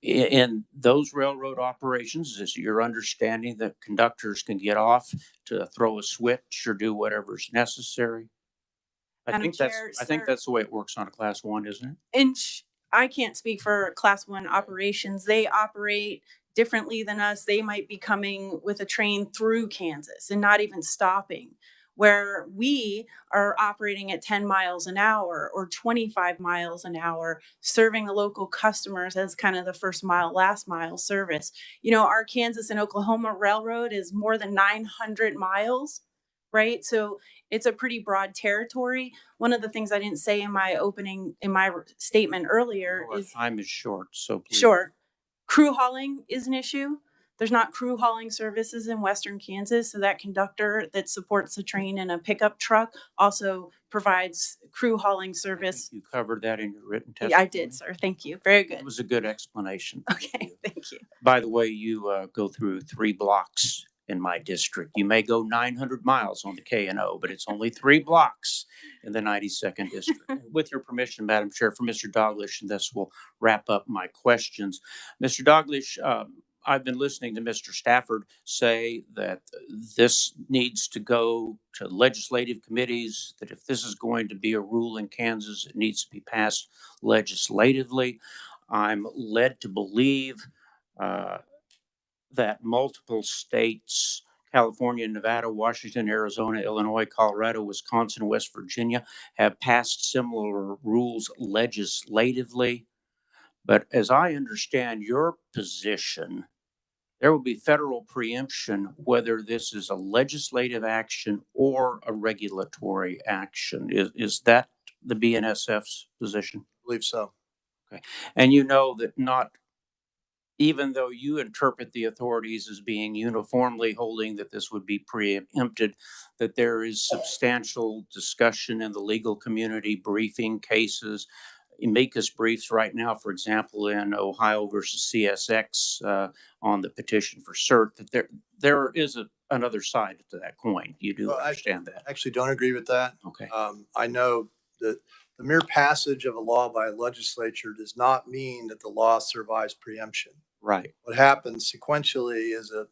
In those railroad operations, is your understanding that conductors can get off to throw a switch or do whatever's necessary? I think that's the way it works on a class 1, isn't it? And I can't speak for class 1 operations. They operate differently than us. They might be coming with a train through Kansas and not even stopping, where we are operating at 10 miles an hour or 25 miles an hour, serving the local customers as kind of the first mile, last mile service. Our Kansas and Oklahoma Railroad is more than 900 miles, right? So it's a pretty broad territory. One of the things I didn't say in my statement earlier is time is short, so please. Sure. Crew hauling is an issue. There's not crew hauling services in Western Kansas, so that conductor that supports the train in a pickup truck also provides crew hauling service. You covered that in your written testimony. Yeah, I did, sir. Thank you. Very good. It was a good explanation. Okay, thank you. By the way, you go through 3 blocks in my district. You may go 900 miles on the K&O, but it's only 3 blocks in the 92nd district. With your permission, Madam Chair, for Mr. Douglas, and this will wrap up my questions. Mr. Douglas, I've been listening to Mr. Stafford say that this needs to go to legislative committees, that if this is going to be a rule in Kansas, it needs to be passed legislatively. I'm led to believe that multiple states, California, Nevada, Washington, Arizona, Illinois, Colorado, Wisconsin, West Virginia, have passed similar rules legislatively. But as I understand your position, there will be federal preemption whether this is a legislative action or a regulatory action. Is that the BNSF's position? I believe so. Okay. And you know that even though you interpret the authorities as being uniformly holding that this would be preempted, that there is substantial discussion in the legal community, briefing cases, amicus briefs right now, for example, in Ohio versus CSX on the petition for cert, that there is another side to that coin. You do understand that? I actually don't agree with that. Okay. I know that the mere passage of a law by a legislature does not mean that the law survives preemption. Right. What happens sequentially is a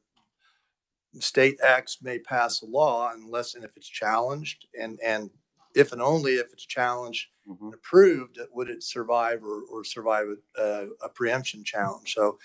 state X may pass a law unless and if it's challenged, and if and only if it's challenged and approved, would it survive or survive a preemption challenge. So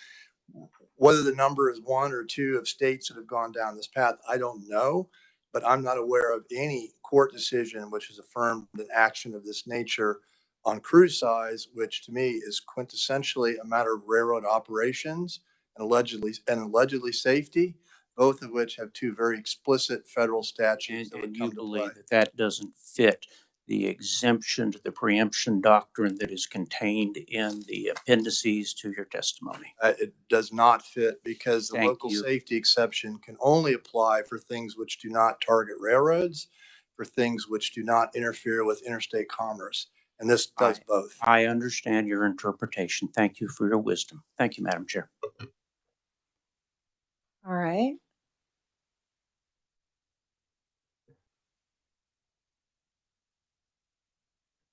whether the number is one or two of states that have gone down this path, I don't know, but I'm not aware of any court decision which has affirmed an action of this nature on cruise size, which to me is quintessentially a matter of railroad operations and allegedly safety, both of which have two very explicit federal statutes. And you believe that doesn't fit the exemption to the preemption doctrine that is contained in the appendices to your testimony? It does not fit because the local safety exception can only apply for things which do not target railroads, for things which do not interfere with interstate commerce. And this does both. I understand your interpretation. Thank you for your wisdom. Thank you, Madam Chair. All right.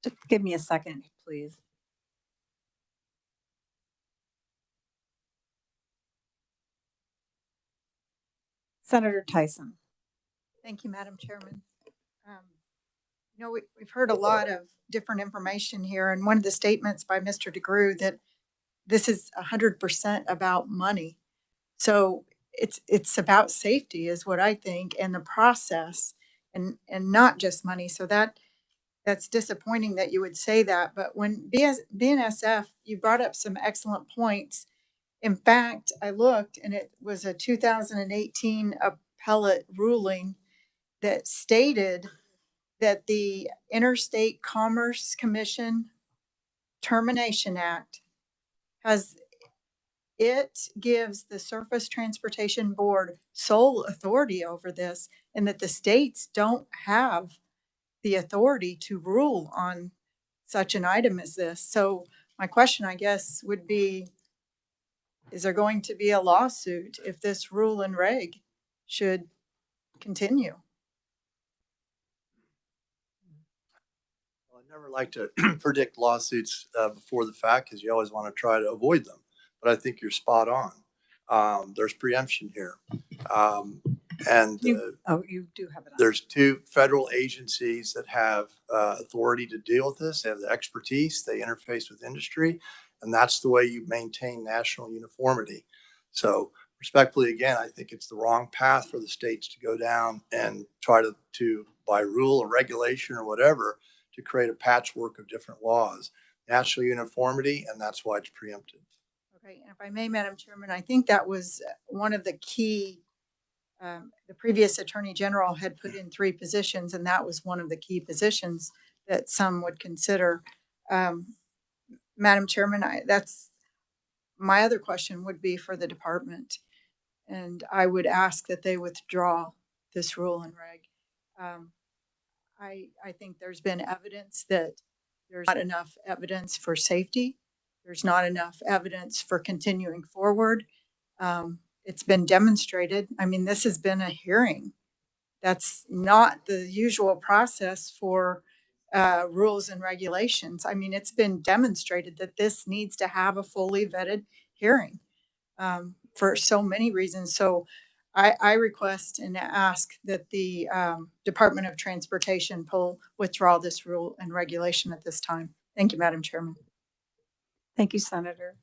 Just give me a second, please. Senator Tyson. Thank you, Madam Chairman. We've heard a lot of different information here, and one of the statements by Mr. DeGrew that this is 100% about money. So it's about safety is what I think, and the process, and not just money. So that's disappointing that you would say that. But when BNSF, you brought up some excellent points. In fact, I looked, and it was a 2018 appellate ruling that stated that the Interstate Commerce Commission Termination Act gives the Surface Transportation Board sole authority over this, and that the states don't have the authority to rule on such an item as this. So my question, I guess, would be, is there going to be a lawsuit if this rule and reg should continue? I never like to predict lawsuits before the fact because you always want to try to avoid them. But I think you're spot on. There's preemption here. You do have it on. There's two federal agencies that have authority to deal with this. They have the expertise, they interface with industry, and that's the way you maintain national uniformity. So respectfully, again, I think it's the wrong path for the states to go down and try to by rule or regulation or whatever, to create a patchwork of different laws. National uniformity, and that's why it's preempted. Okay, and if I may, Madam Chairman, I think that was one of the key, the previous Attorney General had put in 3 positions, and that was one of the key positions that some would consider. Madam Chairman, that's my other question would be for the department, and I would ask that they withdraw this rule and reg. I think there's been evidence that there's not enough evidence for safety. There's not enough evidence for continuing forward. It's been demonstrated. I mean, this has been a hearing. That's not the usual process for rules and regulations. I mean, it's been demonstrated that this needs to have a fully vetted hearing for so many reasons. So I request and ask that the Department of Transportation withdraw this rule and regulation at this time. Thank you, Madam Chairman. Thank you, Senator.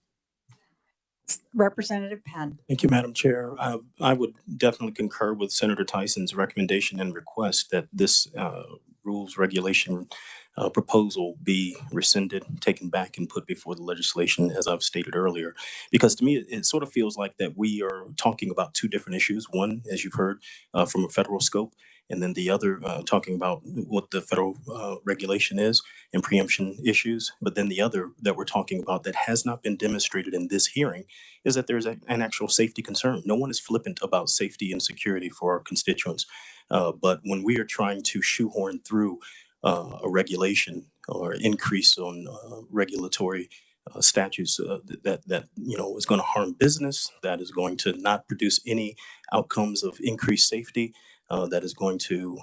Representative Penn. Thank you, Madam Chair. I would definitely concur with Senator Tyson's recommendation and request that this rules regulation proposal be rescinded, taken back, and put before the legislation, as I've stated earlier. Because to me, it sort of feels like that we are talking about 2 different issues. One, as you've heard, from a federal scope, and then the other talking about what the federal regulation is and preemption issues. But then the other that we're talking about that has not been demonstrated in this hearing is that there's an actual safety concern. No one is flippant about safety and security for our constituents. But when we are trying to shoehorn through a regulation or increase on regulatory statutes that is going to harm business, that is going to not produce any outcomes of increased safety, that is going to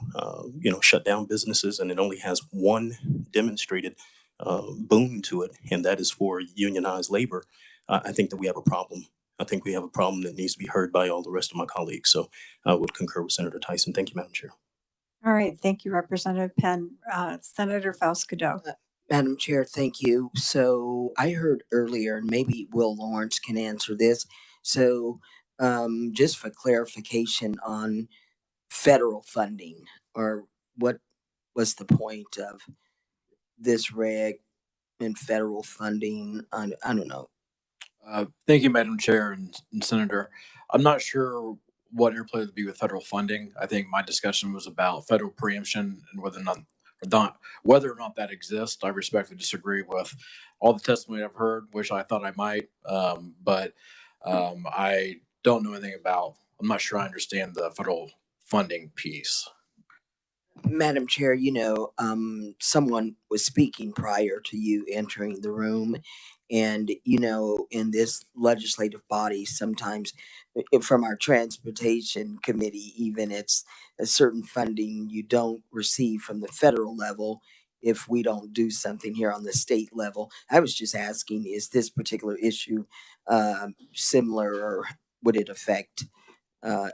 shut down businesses, and it only has one demonstrated boon to it, and that is for unionized labor. I think that we have a problem. I think we have a problem that needs to be heard by all the rest of my colleagues. So I would concur with Senator Tyson. Thank you, Madam Chair. All right. Thank you, Representative Penn. Senator Fausto. Madam Chair, thank you. So I heard earlier, and maybe Will Lawrence can answer this. So just for clarification on federal funding, or what was the point of this reg and federal funding? I don't know. Thank you, Madam Chair and Senator. I'm not sure what interplay would be with federal funding. I think my discussion was about federal preemption and whether or not that exists. I respectfully disagree with all the testimony I've heard, which I thought I might, but I don't know anything about. I'm not sure I understand the federal funding piece. Madam Chair, someone was speaking prior to you entering the room. And, in this legislative body, sometimes from our transportation committee, even it's a certain funding you don't receive from the federal level if we don't do something here on the state level. I was just asking, is this particular issue similar, or would it affect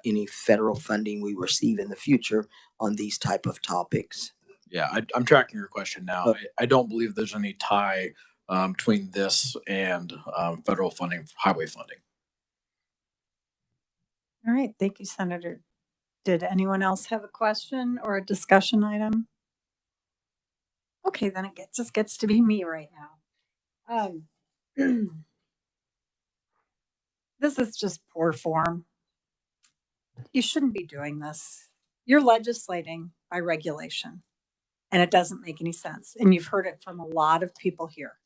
any federal funding we receive in the future on these type of topics? Yeah, I'm tracking your question now. I don't believe there's any tie between this and federal funding, highway funding. All right. Thank you, Senator. Did anyone else have a question or a discussion item? Okay, then it just gets to be me right now. This is just poor form. You shouldn't be doing this. You're legislating by regulation, and it doesn't make any sense. And you've heard it from a lot of people here.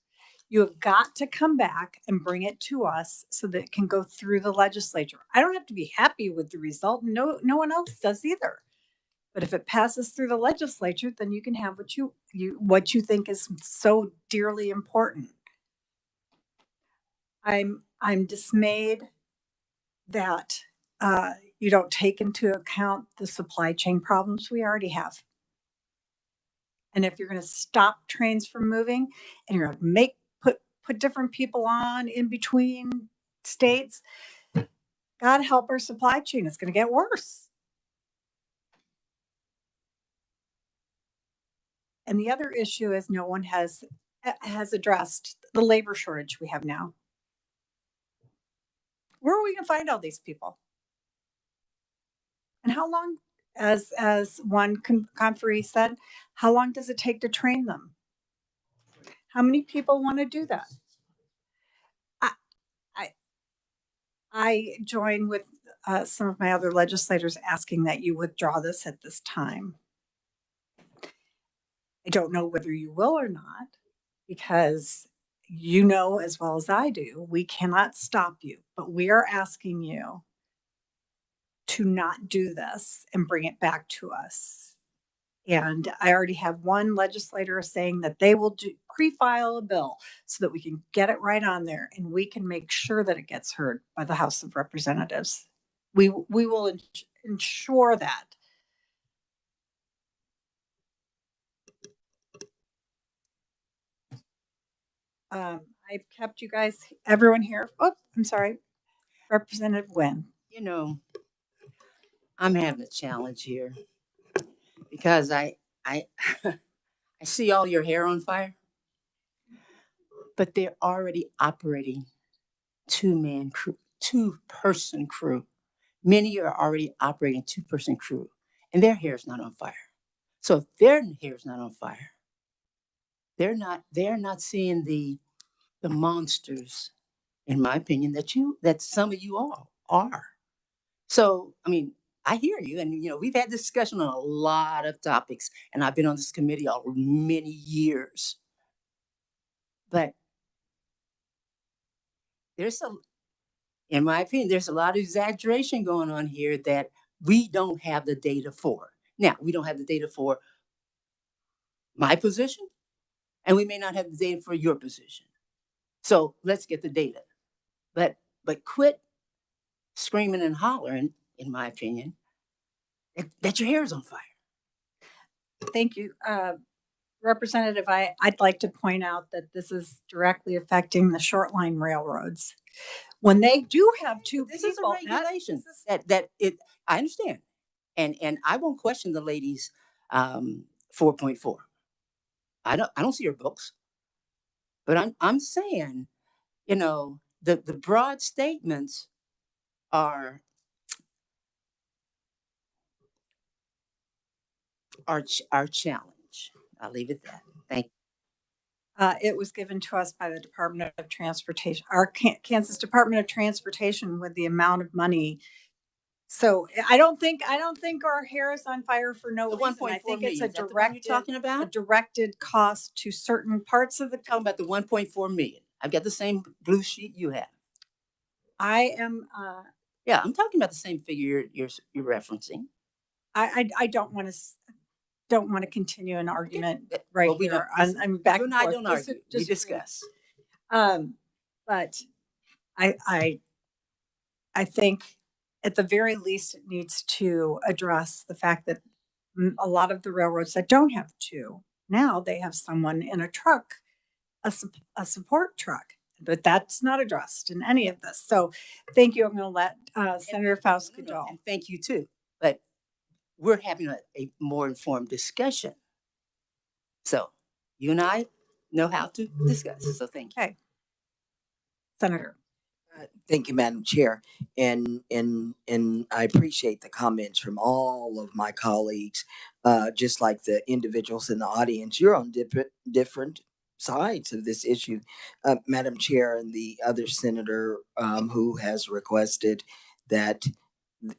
You have got to come back and bring it to us so that it can go through the legislature. I don't have to be happy with the result. No one else does either. But if it passes through the legislature, then you can have what you think is so dearly important. I'm dismayed that you don't take into account the supply chain problems we already have. And if you're going to stop trains from moving, and you're going to put different people on in between states, God help our supply chain. It's going to get worse. And the other issue is no one has addressed the labor shortage we have now. Where are we going to find all these people? And how long, as one conferee said, how long does it take to train them? How many people want to do that? I join with some of my other legislators asking that you withdraw this at this time. I don't know whether you will or not, because you know as well as I do, we cannot stop you, but we are asking you to not do this and bring it back to us. And I already have one legislator saying that they will pre-file a bill so that we can get it right on there and we can make sure that it gets heard by the House of Representatives. We will ensure that. I've kept everyone here. Oh, I'm sorry. Representative Nguyen. I'm having a challenge here because I I see all your hair on fire, but they're already operating two-person crew. Many are already operating two-person crew, and their hair is not on fire. So if their hair is not on fire, they're not seeing the monsters, in my opinion, that some of you all are. So, I mean, I hear you, and we've had discussion on a lot of topics, and I've been on this committee over many years. But in my opinion, there's a lot of exaggeration going on here that we don't have the data for. Now, we don't have the data for my position, and we may not have the data for your position. So let's get the data. But quit screaming and hollering, in my opinion, that your hair is on fire. Thank you. Representative, I'd like to point out that this is directly affecting the short line railroads. When they do have two This people, is a regulation that I understand. And I won't question the lady's 4.4. I don't see her books. But I'm saying, you know, the broad statements are our challenge. I'll leave it at that. Thank you. it was given to us by the Department of Transportation, our Kansas Department of Transportation, with the amount of money. So I don't think our hair is on fire for no The reason. I think it's a directed cost to certain parts of the. Talking about the 1.4 million. I've got the same blue sheet you have. I am. Yeah, I'm talking about the same figure you're referencing. I don't want to continue an argument right well, here. I'm back. You and I don't argue. We discuss. But I think at the very least it needs to address the fact that a lot of the railroads that don't have two, now they have someone in a truck, a support truck, but that's not addressed in any of this. So thank you. I'm going to let Senator Fauske go. And thank you too. But we're having a more informed discussion. So you and I know how to discuss. So thank you. Okay. Senator. Thank you, Madam Chair. And I appreciate the comments from all of my colleagues, just like the individuals in the audience. You're on different sides of this issue. Madam Chair, and the other senator who has requested that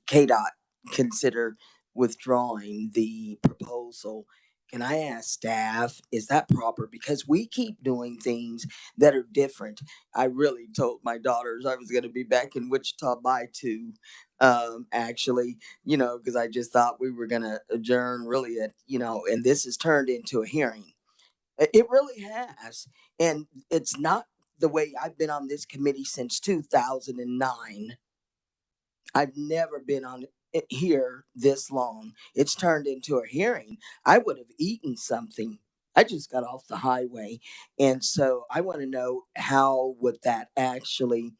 KDOT consider withdrawing the proposal. Can I ask staff, is that proper? Because we keep doing things that are different. I really told my daughters I was going to be back in Wichita by 2, actually, because I just thought we were going to adjourn really at, and this has turned into a hearing. It really has. And it's not the way I've been on this committee since 2009. I've never been on it here this long. It's turned into a hearing. I would have eaten something. I just got off the highway. And so I want to know, how would that actually,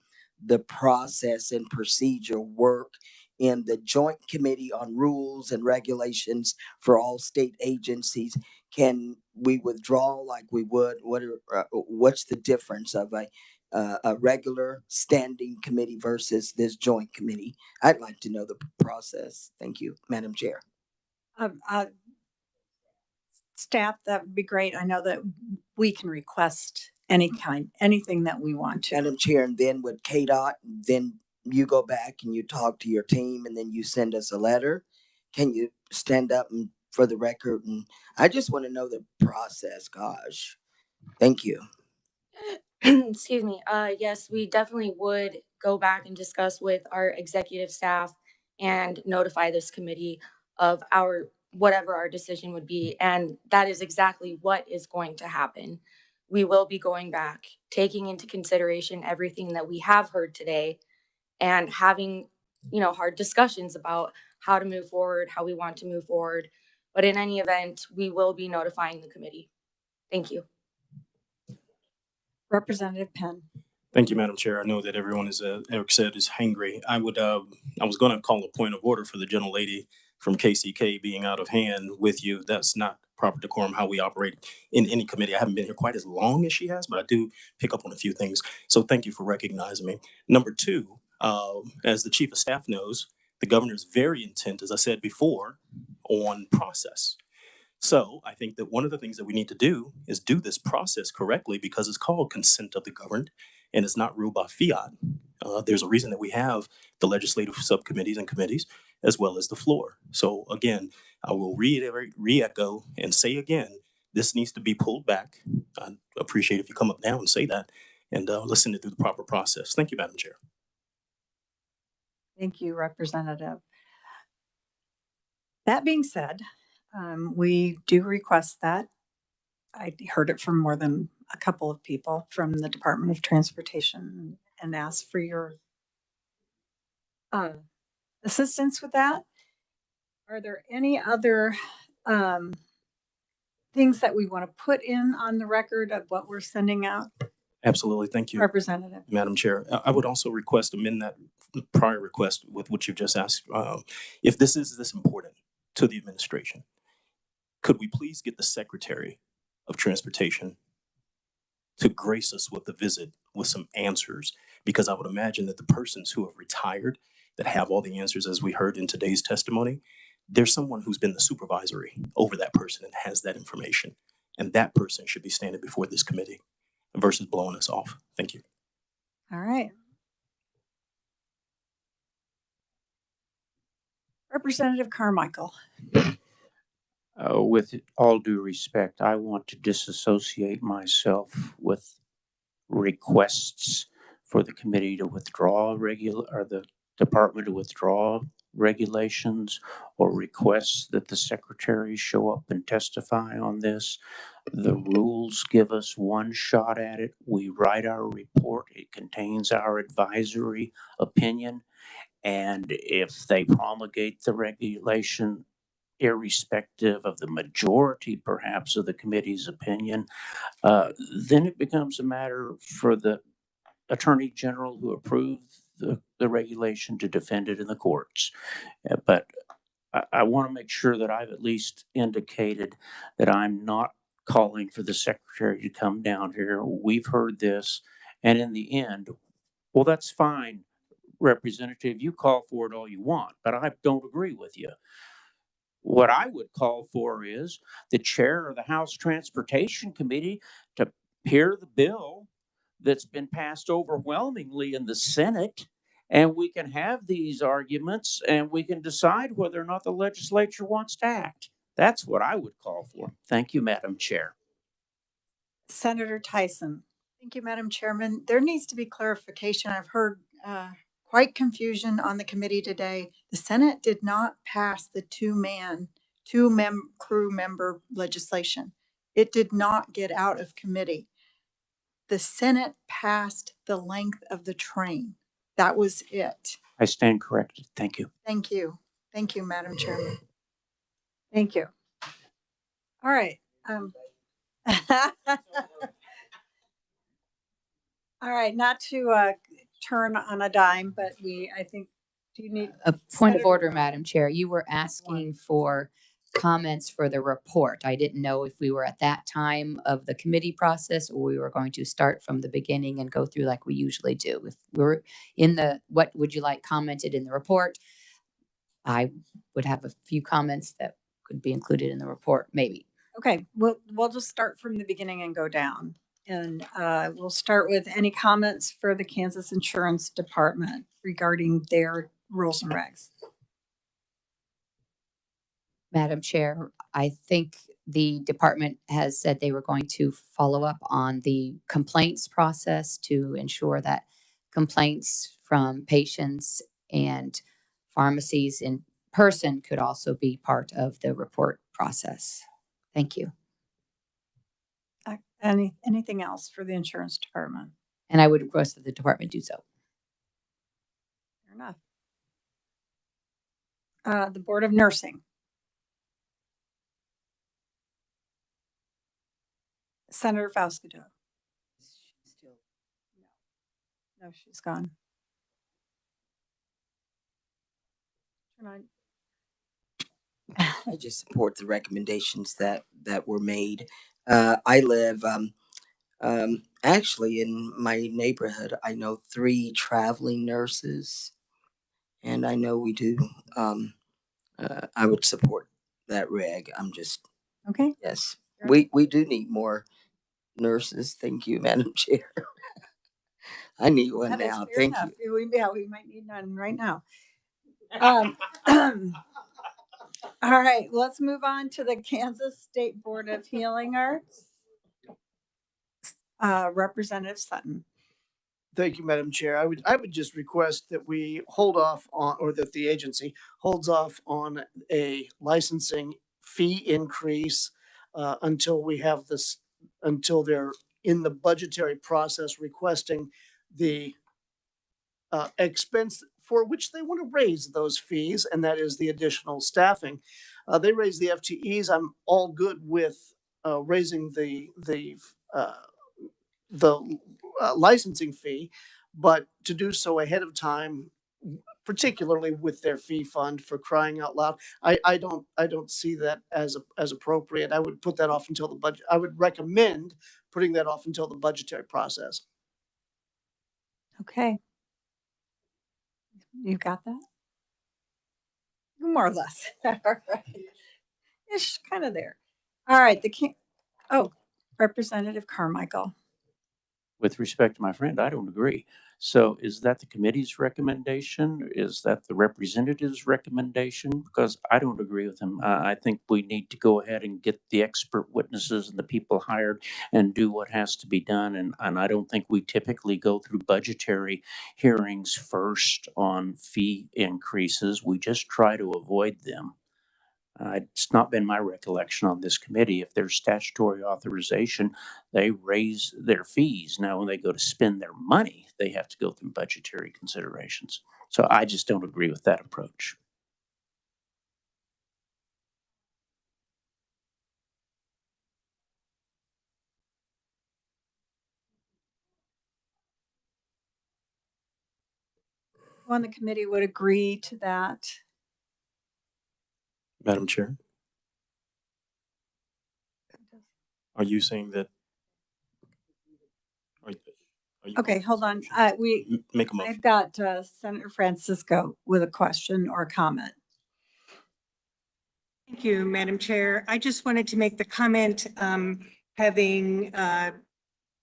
the process and procedure work in the Joint Committee on Rules and Regulations for all state agencies? Can we withdraw like we would? What's the difference of a regular standing committee versus this joint committee? I'd like to know the process. Thank you, Madam Chair. Staff, that would be great. I know that we can request anything that we want to. Madam Chair, and then with KDOT, then you go back and you talk to your team and then you send us a letter. Can you stand up and for the record? And I just want to know the process. Gosh, thank you. Excuse me. Yes, we definitely would go back and discuss with our executive staff and notify this committee of whatever our decision would be. And that is exactly what is going to happen. We will be going back, taking into consideration everything that we have heard today and having, hard discussions about how to move forward, how we want to move forward. But in any event, we will be notifying the committee. Thank you. Representative Penn. Thank you, Madam Chair. I know that everyone, as Eric said, is hangry. I was going to call a point of order for the gentlelady from KCK being out of hand with you. That's not proper decorum how we operate in any committee. I haven't been here quite as long as she has, but I do pick up on a few things. So thank you for recognizing me. Number 2, as the Chief of Staff knows, the governor is very intent, as I said before, on process. So I think that one of the things that we need to do is do this process correctly, because it's called consent of the governed and it's not ruled by fiat. There's a reason that we have the legislative subcommittees and committees as well as the floor. So again, I will re-echo and say again, this needs to be pulled back. I'd appreciate if you come up now and say that, and let's send it through the proper process. Thank you, Madam Chair. Thank you, Representative. That being said, we do request that. I heard it from more than a couple of people from the Department of Transportation and asked for your assistance with that. Are there any other things that we want to put in on the record of what we're sending out? Absolutely. Thank you, Representative. Madam Chair. I would also request amend that prior request with what you've just asked. If this is this important to the administration, could we please get the Secretary of Transportation to grace us with a visit with some answers? Because I would imagine that the persons who have retired that have all the answers, as we heard in today's testimony, there's someone who's been the supervisory over that person and has that information. And that person should be standing before this committee versus blowing us off. Thank you. All right. Representative Carmichael. With all due respect, I want to disassociate myself with requests for the committee to withdraw or the department to withdraw regulations, or requests that the secretary show up and testify on this. The rules give us one shot at it. We write our report. It contains our advisory opinion. And if they promulgate the regulation, irrespective of the majority, perhaps, of the committee's opinion, then it becomes a matter for the Attorney General who approved the regulation to defend it in the courts. But I want to make sure that I've at least indicated that I'm not calling for the Secretary to come down here. We've heard this, and in the end, well, that's fine, Representative. You call for it all you want, but I don't agree with you. What I would call for is the chair of the House Transportation Committee to hear the bill that's been passed overwhelmingly in the Senate, and we can have these arguments and we can decide whether or not the legislature wants to act. That's what I would call for. Thank you, Madam Chair. Senator Tyson. Thank you, Madam Chairman. There needs to be clarification. I've heard quite confusion on the committee today. The Senate did not pass the two crew member legislation. It did not get out of committee. The Senate passed the length of the train. That was it. I stand corrected. Thank you. Thank you. Thank you, Madam Chairman. Thank you. All right. All right, not to turn on a dime, but I think, do you need a point of order, Madam Chair? You were asking for comments for the report. I didn't know if we were at that time of the committee process or we were going to start from the beginning and go through like we usually do. If we're in the, what would you like commented in the report? I would have a few comments that could be included in the report, maybe. Okay, we'll just start from the beginning and go down. And we'll start with any comments for the Kansas Insurance Department regarding their rules and regs. Madam Chair, I think the department has said they were going to follow up on the complaints process to ensure that complaints from patients and pharmacies in person could also be part of the report process. Thank you. Anything else for the insurance department? And I would request that the department do so. Fair enough. The Board of Nursing. Senator Faustido. No, she's gone. I just support the recommendations that were made. I live actually in my neighborhood. I know 3 traveling nurses, and I know we do. I would support that reg. I'm just okay. Yes, we do need more nurses. Thank you, Madam Chair. I need one that now. Is fair Thank enough. you. We might need none right now. All right, let's move on to the Kansas State Board of Healing Arts. Representative Sutton. Thank you, Madam Chair. I would just request that we hold off on, or that the agency holds off on a licensing fee increase until we have this until they're in the budgetary process requesting the expense for which they want to raise those fees, and that is the additional staffing. They raise the FTEs. I'm all good with raising the licensing fee, but to do so ahead of time, particularly with their fee fund, for crying out loud, I don't see that as appropriate. I would put that off until the budget. I would recommend putting that off until the budgetary process. Okay. You got that? More or less. All right. It's kind of there. All right. Representative Carmichael. With respect to my friend, I don't agree. So is that the committee's recommendation? Is that the representative's recommendation? Because I don't agree with him. I think we need to go ahead and get the expert witnesses and the people hired and do what has to be done. And I don't think we typically go through budgetary hearings first on fee increases. We just try to avoid them. It's not been my recollection on this committee. If there's statutory authorization, they raise their fees. Now, when they go to spend their money, they have to go through budgetary considerations. So I just don't agree with that approach. Who on the committee would agree to that? Madam Chair, are you saying that? Are you Okay, hold on. make a motion? I've got Senator Francisco with a question or comment. Thank you, Madam Chair. I just wanted to make the comment, having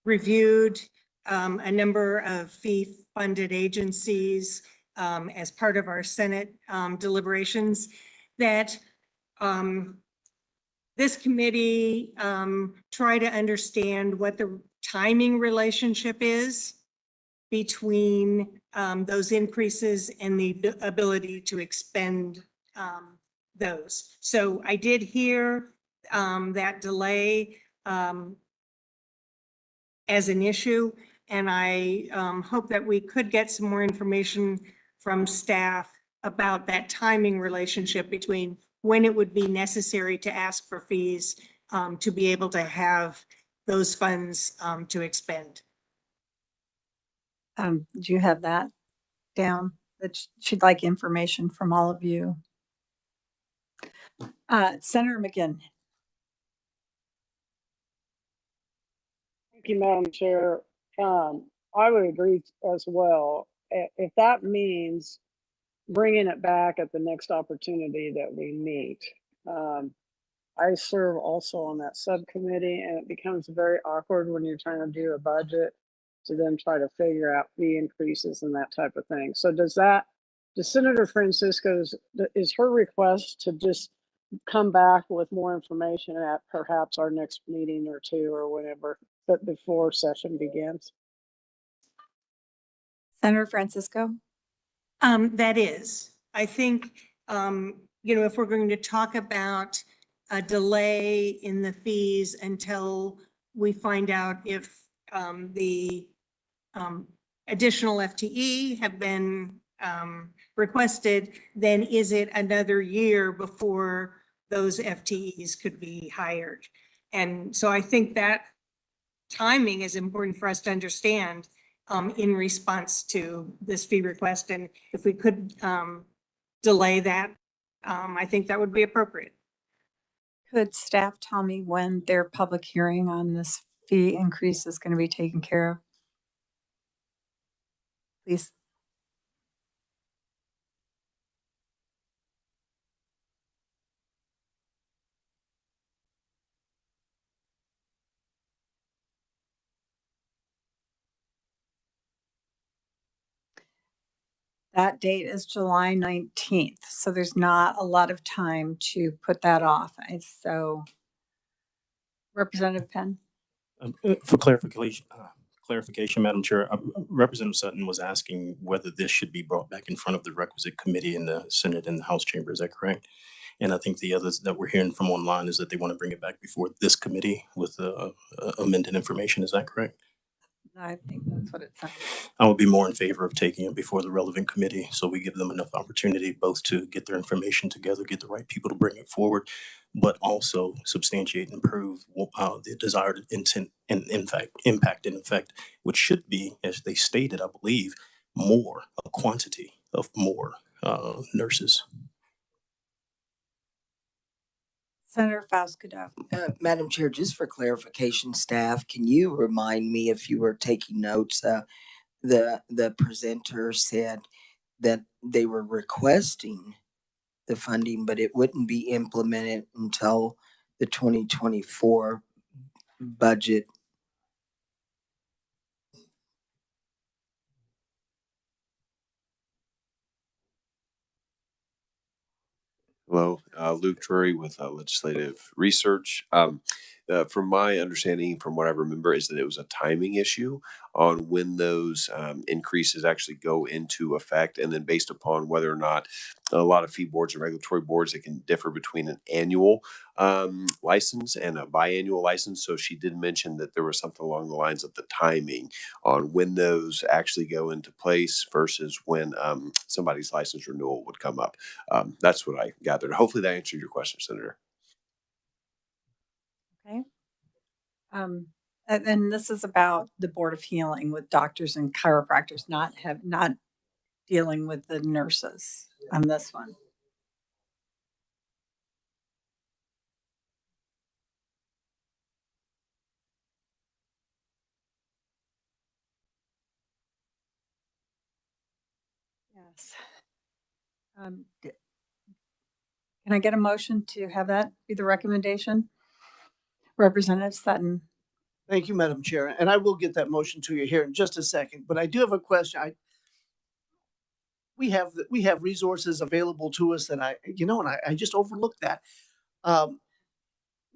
reviewed a number of fee-funded agencies as part of our Senate deliberations, that this committee try to understand what the timing relationship is between those increases and the ability to expend those. So I did hear that delay as an issue, and I hope that we could get some more information from staff about that timing relationship between when it would be necessary to ask for fees to be able to have those funds to expend. Do you have that down? That she'd like information from all of you. Senator McGinn. Thank you, Madam Chair. I would agree as well. If that means bringing it back at the next opportunity that we meet. I serve also on that subcommittee, and it becomes very awkward when you're trying to do a budget to then try to figure out fee increases and that type of thing. So does Senator Francisco's, is her request to just come back with more information at perhaps our next meeting or two or whenever, but before session begins? Senator Francisco? That is, I think, if we're going to talk about a delay in the fees until we find out if the additional FTE have been requested, then is it another year before those FTEs could be hired? And so I think that timing is important for us to understand in response to this fee request. And if we could delay that, I think that would be appropriate. Could staff tell me when their public hearing on this fee increase is going to be taken care of? Please. That date is July 19th, so there's not a lot of time to put that off. So, Representative Penn? For clarification, Madam Chair, Representative Sutton was asking whether this should be brought back in front of the requisite committee in the Senate and the House chamber. Is that correct? And I think the others that we're hearing from online is that they want to bring it back before this committee with amended information. Is that correct? I think that's what it sounds like. I would be more in favor of taking it before the relevant committee, so we give them enough opportunity both to get their information together, get the right people to bring it forward, but also substantiate and prove the desired intent and in fact impact and effect, which should be, as they stated, I believe, a quantity of more nurses. Senator Fascudo. Madam Chair, just for clarification, staff, can you remind me if you were taking notes? The presenter said that they were requesting the funding, but it wouldn't be implemented until the 2024 budget. Hello, Luke Drury with Legislative Research. From my understanding, from what I remember, is that it was a timing issue on when those increases actually go into effect, and then based upon whether or not a lot of fee boards and regulatory boards, it can differ between an annual license and a biannual license. So she did mention that there was something along the lines of the timing on when those actually go into place versus when somebody's license renewal would come up. That's what I gathered. Hopefully that answered your question, Senator. Okay. And this is about the Board of Healing with doctors and chiropractors, not dealing with the nurses on this one. Yes. Can I get a motion to have that be the recommendation? Representative Sutton. Thank you, Madam Chair. And I will get that motion to you here in just a second, but I do have a question. We have resources available to us that I just overlooked that. The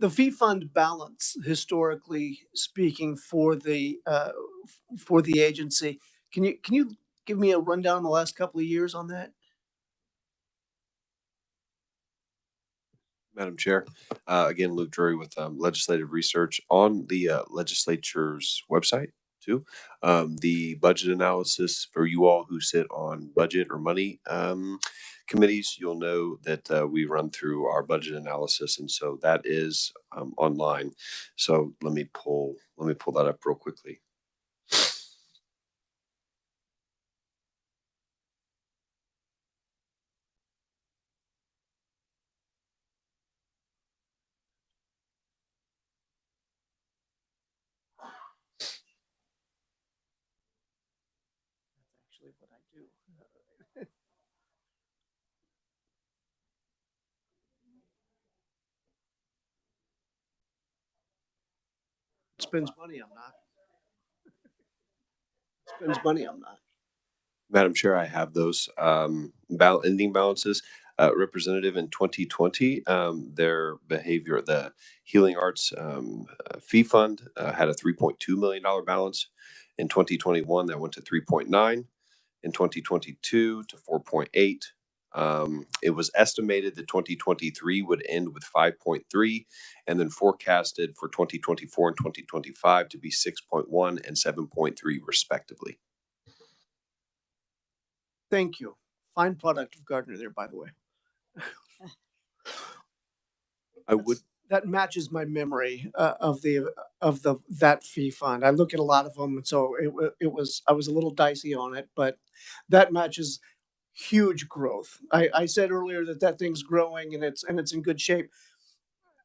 fee fund balance, historically speaking, for the agency, can you give me a rundown the last couple of years on that? Madam Chair, again, Luke Drury with Legislative Research on the legislature's website too. The budget analysis for you all who sit on budget or money committees, you'll know that we run through our budget analysis, and so that is online. So let me pull that up real quickly. What I do. Spends money, I'm not. Spends money, I'm not. Madam Chair, I have those ending balances. Representative in 2020, their behavior, the Healing Arts Fee Fund had a $3.2 million balance. In 2021, that went to 3.9. In 2022 to 4.8. It was estimated that 2023 would end with 5.3, and then forecasted for 2024 and 2025 to be 6.1 and 7.3 respectively. Thank you. Fine product of Gardner there, by the way. That matches my memory of that fee fund. I look at a lot of them, and so I was a little dicey on it, but that matches huge growth. I said earlier that thing's growing and it's in good shape,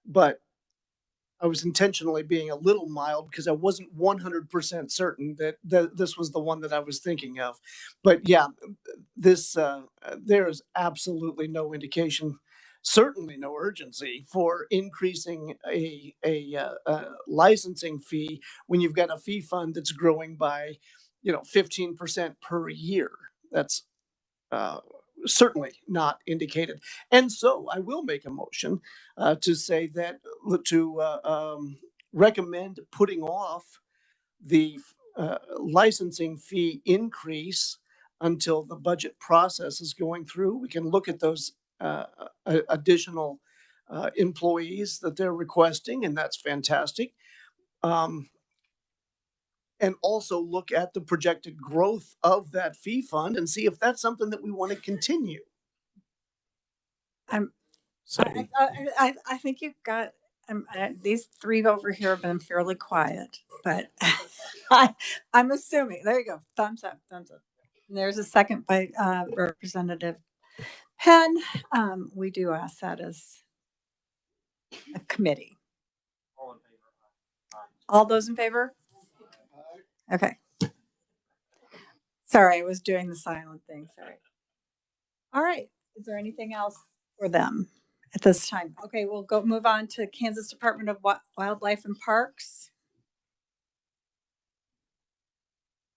but I was intentionally being a little mild because I wasn't 100% certain that this was the one that I was thinking of. But yeah, this there is absolutely no indication, certainly no urgency for increasing a licensing fee when you've got a fee fund that's growing by 15% per year. That's certainly not indicated. And so I will make a motion to say that recommend putting off the licensing fee increase until the budget process is going through. We can look at those additional employees that they're requesting, and that's fantastic. And also look at the projected growth of that fee fund and see if that's something that we want to continue. I think you've got these three over here have been fairly quiet, but I'm assuming. There you go. Thumbs up. Thumbs up. And there's a second by Representative Penn. We do ask that as a committee. All those in favor? Okay. Sorry, I was doing the silent thing. Sorry. All right. Is there anything else for them at this time? Okay, we'll move on to Kansas Department of Wildlife and Parks.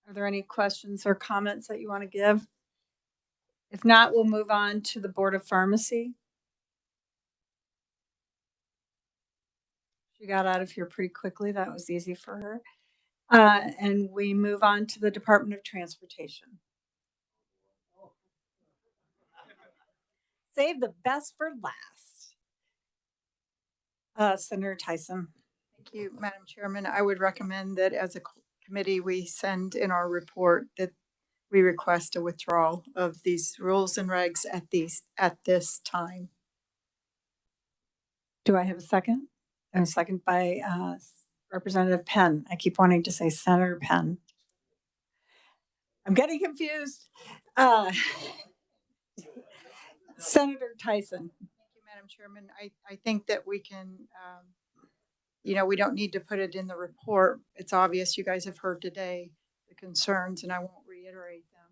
Are there any questions or comments that you want to give? If not, we'll move on to the Board of Pharmacy. She got out of here pretty quickly. That was easy for her. And we move on to the Department of Transportation. Save the best for last. Senator Tyson. Thank you, Madam Chairman. I would recommend that as a committee, we send in our report that we request a withdrawal of these rules and regs at this time. Do I have a second? And a second by Representative Penn. I keep wanting to say Senator Penn. I'm getting confused. Senator Tyson. Thank you, Madam Chairman. I think that we can, we don't need to put it in the report. It's obvious you guys have heard today the concerns, and I won't reiterate them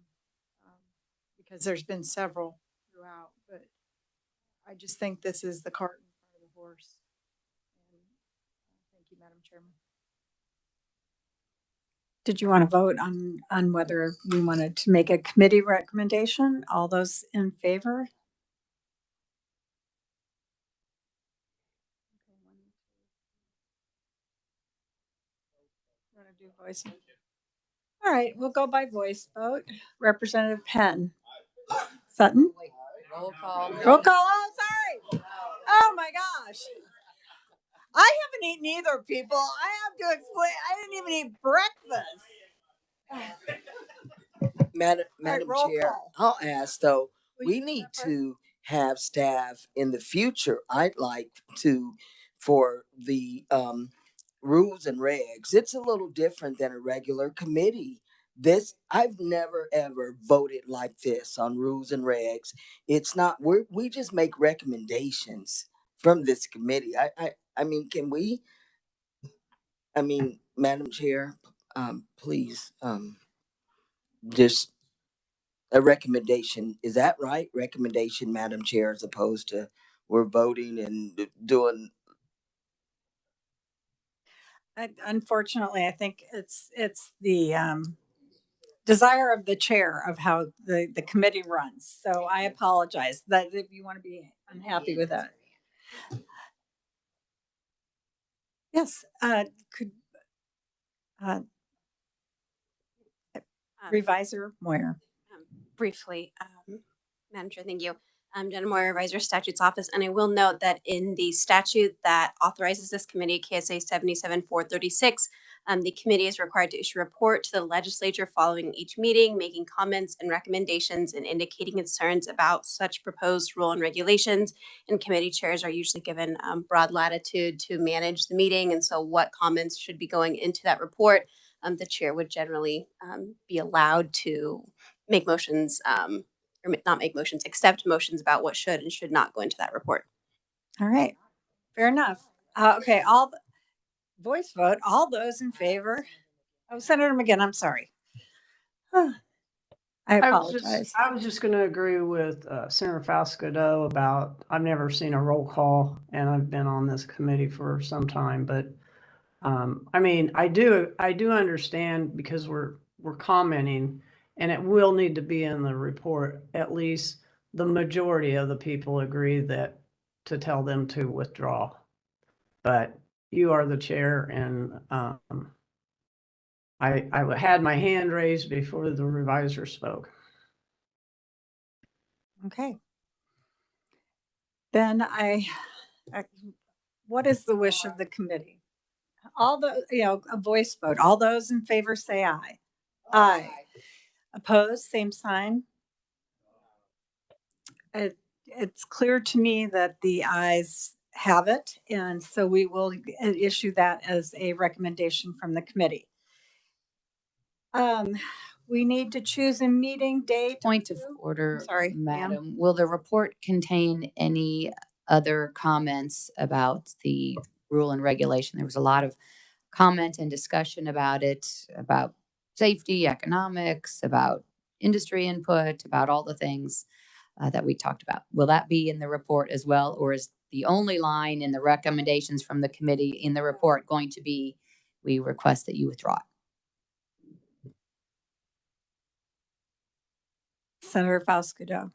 because there's been several throughout. But I just think this is the cart in front of the horse. And, thank you, Madam Chairman. Did you want to vote on whether we wanted to make a committee recommendation? All those in favor? Want to do voice? All right, we'll go by voice vote. Representative Penn. Sutton? Roll call. Roll call. Oh, sorry. Oh my gosh. I haven't eaten either, people. I have to explain. I didn't even eat breakfast. Madam roll Chair, call. I'll ask though, Will we you need go first? to have staff in the future. I'd like to, for the rules and regs, it's a little different than a regular committee. I've never ever voted like this on rules and regs. It's not, we just make recommendations from this committee. I mean, can we, Madam Chair, please, just a recommendation. Is that right? Recommendation, Madam Chair, as opposed to we're voting and doing. Unfortunately, I think it's the desire of the chair of how the committee runs. So I apologize that if you want to be unhappy with that. Yes, could Revisor Moyer. Briefly, Madam Chair, thank you. Jenna Moyer, Revisor Statutes Office, and I will note that in the statute that authorizes this committee, KSA 77-436, the committee is required to issue a report to the legislature following each meeting, making comments and recommendations and indicating concerns about such proposed rule and regulations. And committee chairs are usually given broad latitude to manage the meeting, and so what comments should be going into that report, the chair would generally be allowed to make motions, or not make motions, accept motions about what should and should not go into that report. All right, fair enough. Okay, voice vote. All those in favor? Oh, Senator McGinn, I'm sorry. I apologize. I was just going to agree with Senator Fasco about, I've never seen a roll call, and I've been on this committee for some time, but I do understand because we're commenting, and it will need to be in the report. At least the majority of the people agree that to tell them to withdraw. But you are the chair, and I had my hand raised before the revisor spoke. Okay. Then what is the wish of the committee? All the, a voice vote. All those in favor say aye. Aye. Opposed, same sign. It's clear to me that the ayes have it, and so we will issue that as a recommendation from the committee. We need to choose a meeting date. Point of order, Sorry, ma'am. Madam. Will the report contain any other comments about the rule and regulation? There was a lot of comment and discussion about it, about safety, economics, about industry input, about all the things that we talked about. Will that be in the report as well, or is the only line in the recommendations from the committee in the report going to be, we request that you withdraw it? Senator Fausto.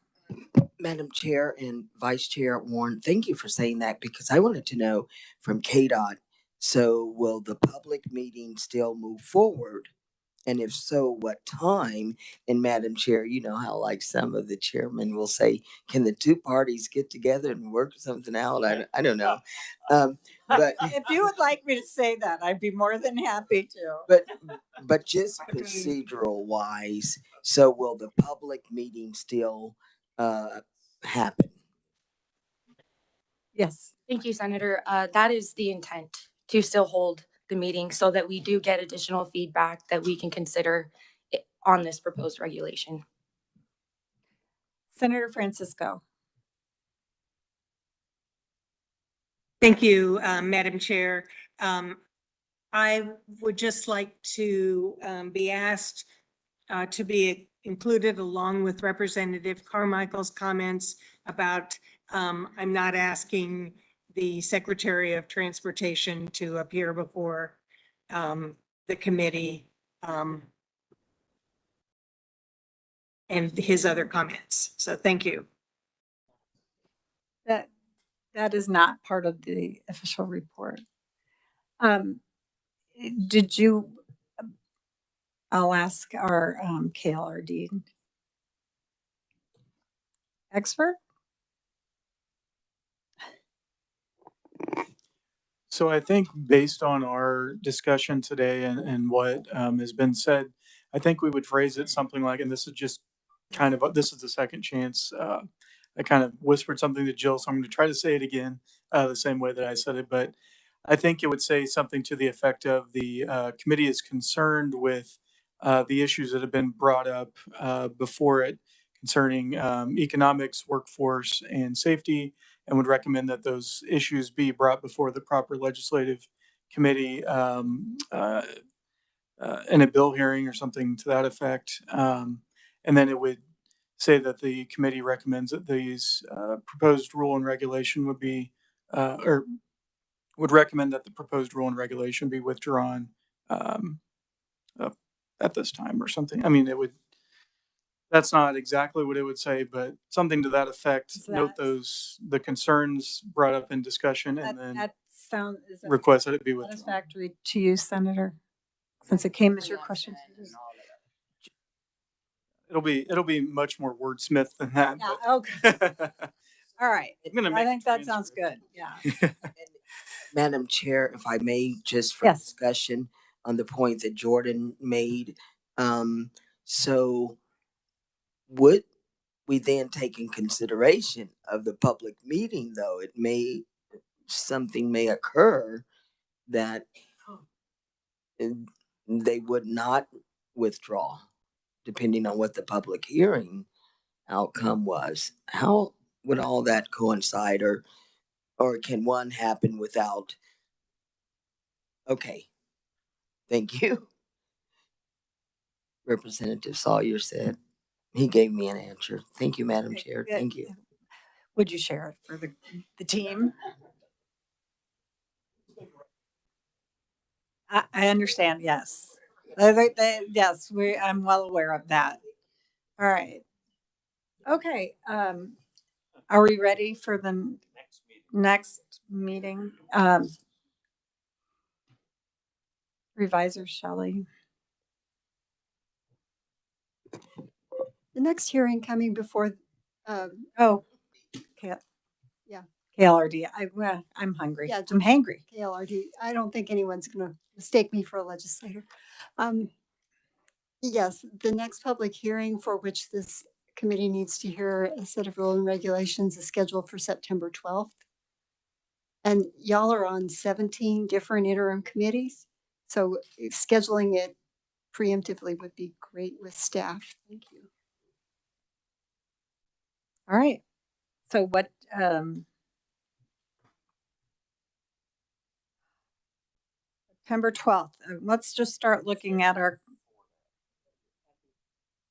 Madam Chair and Vice Chair Warren, thank you for saying that because I wanted to know from KDOT, so will the public meeting still move forward? And if so, what time? And Madam Chair, you know how like some of the chairmen will say, can the two parties get together and work something out? I don't know. But if you would like me to say that, I'd be more than happy to. But just procedural wise, so will the public meeting still happen? Yes. Thank you, Senator. That is the intent, to still hold the meeting so that we do get additional feedback that we can consider on this proposed regulation. Senator Francisco. Thank you, Madam Chair. I would just like to be asked to be included along with Representative Carmichael's comments about I'm not asking the Secretary of Transportation to appear before the committee and his other comments. So thank you. That is not part of the official report. Did you, I'll ask our KLRD expert. So I think based on our discussion today and what has been said, I think we would phrase it something like, and this is just kind of, this is the second chance. I kind of whispered something to Jill, so I'm going to try to say it again the same way that I said it. But I think it would say something to the effect of the committee is concerned with the issues that have been brought up before it concerning economics, workforce, and safety, and would recommend that those issues be brought before the proper legislative committee in a bill hearing or something to that effect. And then it would say that the committee recommends that these proposed rule and regulation would be, or would recommend that the proposed rule and regulation be withdrawn at this time or something. I mean, it would, that's not exactly what it would say, but something to that effect. Note the concerns brought up in discussion, and then request that it be withdrawn. Satisfactory to you, Senator, since it came as your question. It'll be much more wordsmith than that. Yeah, okay. All right. I think that sounds good. Yeah. Madam Chair, if I may, just for discussion on the point that Jordan made. So would we then take in consideration of the public meeting, though something may occur that they would not withdraw, depending on what the public hearing outcome was? How would all that coincide, or can one happen without? Okay, thank you. Representative Sawyer said he gave me an answer. Thank you, Madam Chair. Thank you. Would you share it for the team? I understand. Yes. Yes, I'm well aware of that. All right. Okay. Are we ready for the next meeting? Revisor Shelley. The next hearing coming before, okay. Yeah. KLRD. I'm hungry. Yeah, I'm hangry. KLRD. I don't think anyone's going to mistake me for a legislator. Yes, the next public hearing for which this committee needs to hear a set of rule and regulations is scheduled for September 12th. And y'all are on 17 different interim committees. So scheduling it preemptively would be great with staff. Thank you. All right. So what, September 12th, let's just start looking at our,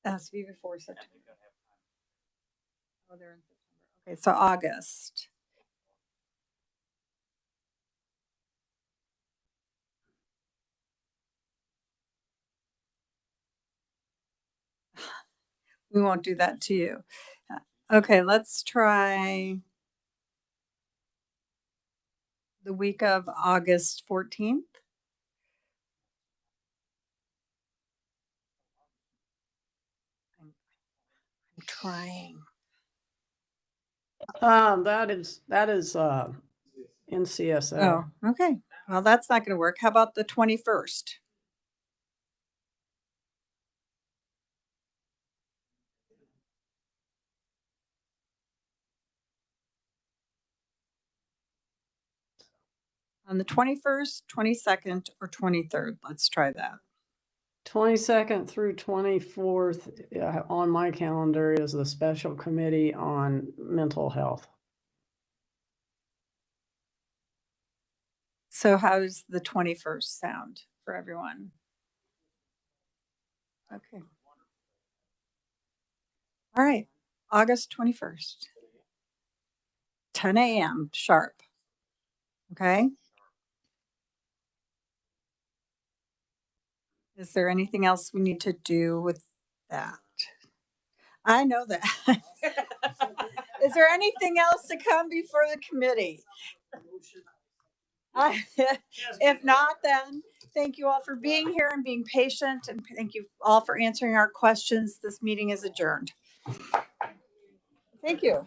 has to be before September. Oh, they're in September. Okay, so August. We won't do that to you. Okay, let's try the week of August 14th. I'm trying. That is NCSA. Oh, okay. Well, that's not going to work. How about the 21st? On the 21st, 22nd, or 23rd. Let's try that. 22nd through 24th on my calendar is the special committee on mental health. So how does the 21st sound for everyone? Okay. All right. August 21st. 10 a.m. sharp. Okay. Is there anything else we need to do with that? I know that. Is there anything else to come before the committee? If not, then thank you all for being here and being patient, and thank you all for answering our questions. This meeting is adjourned. Thank you.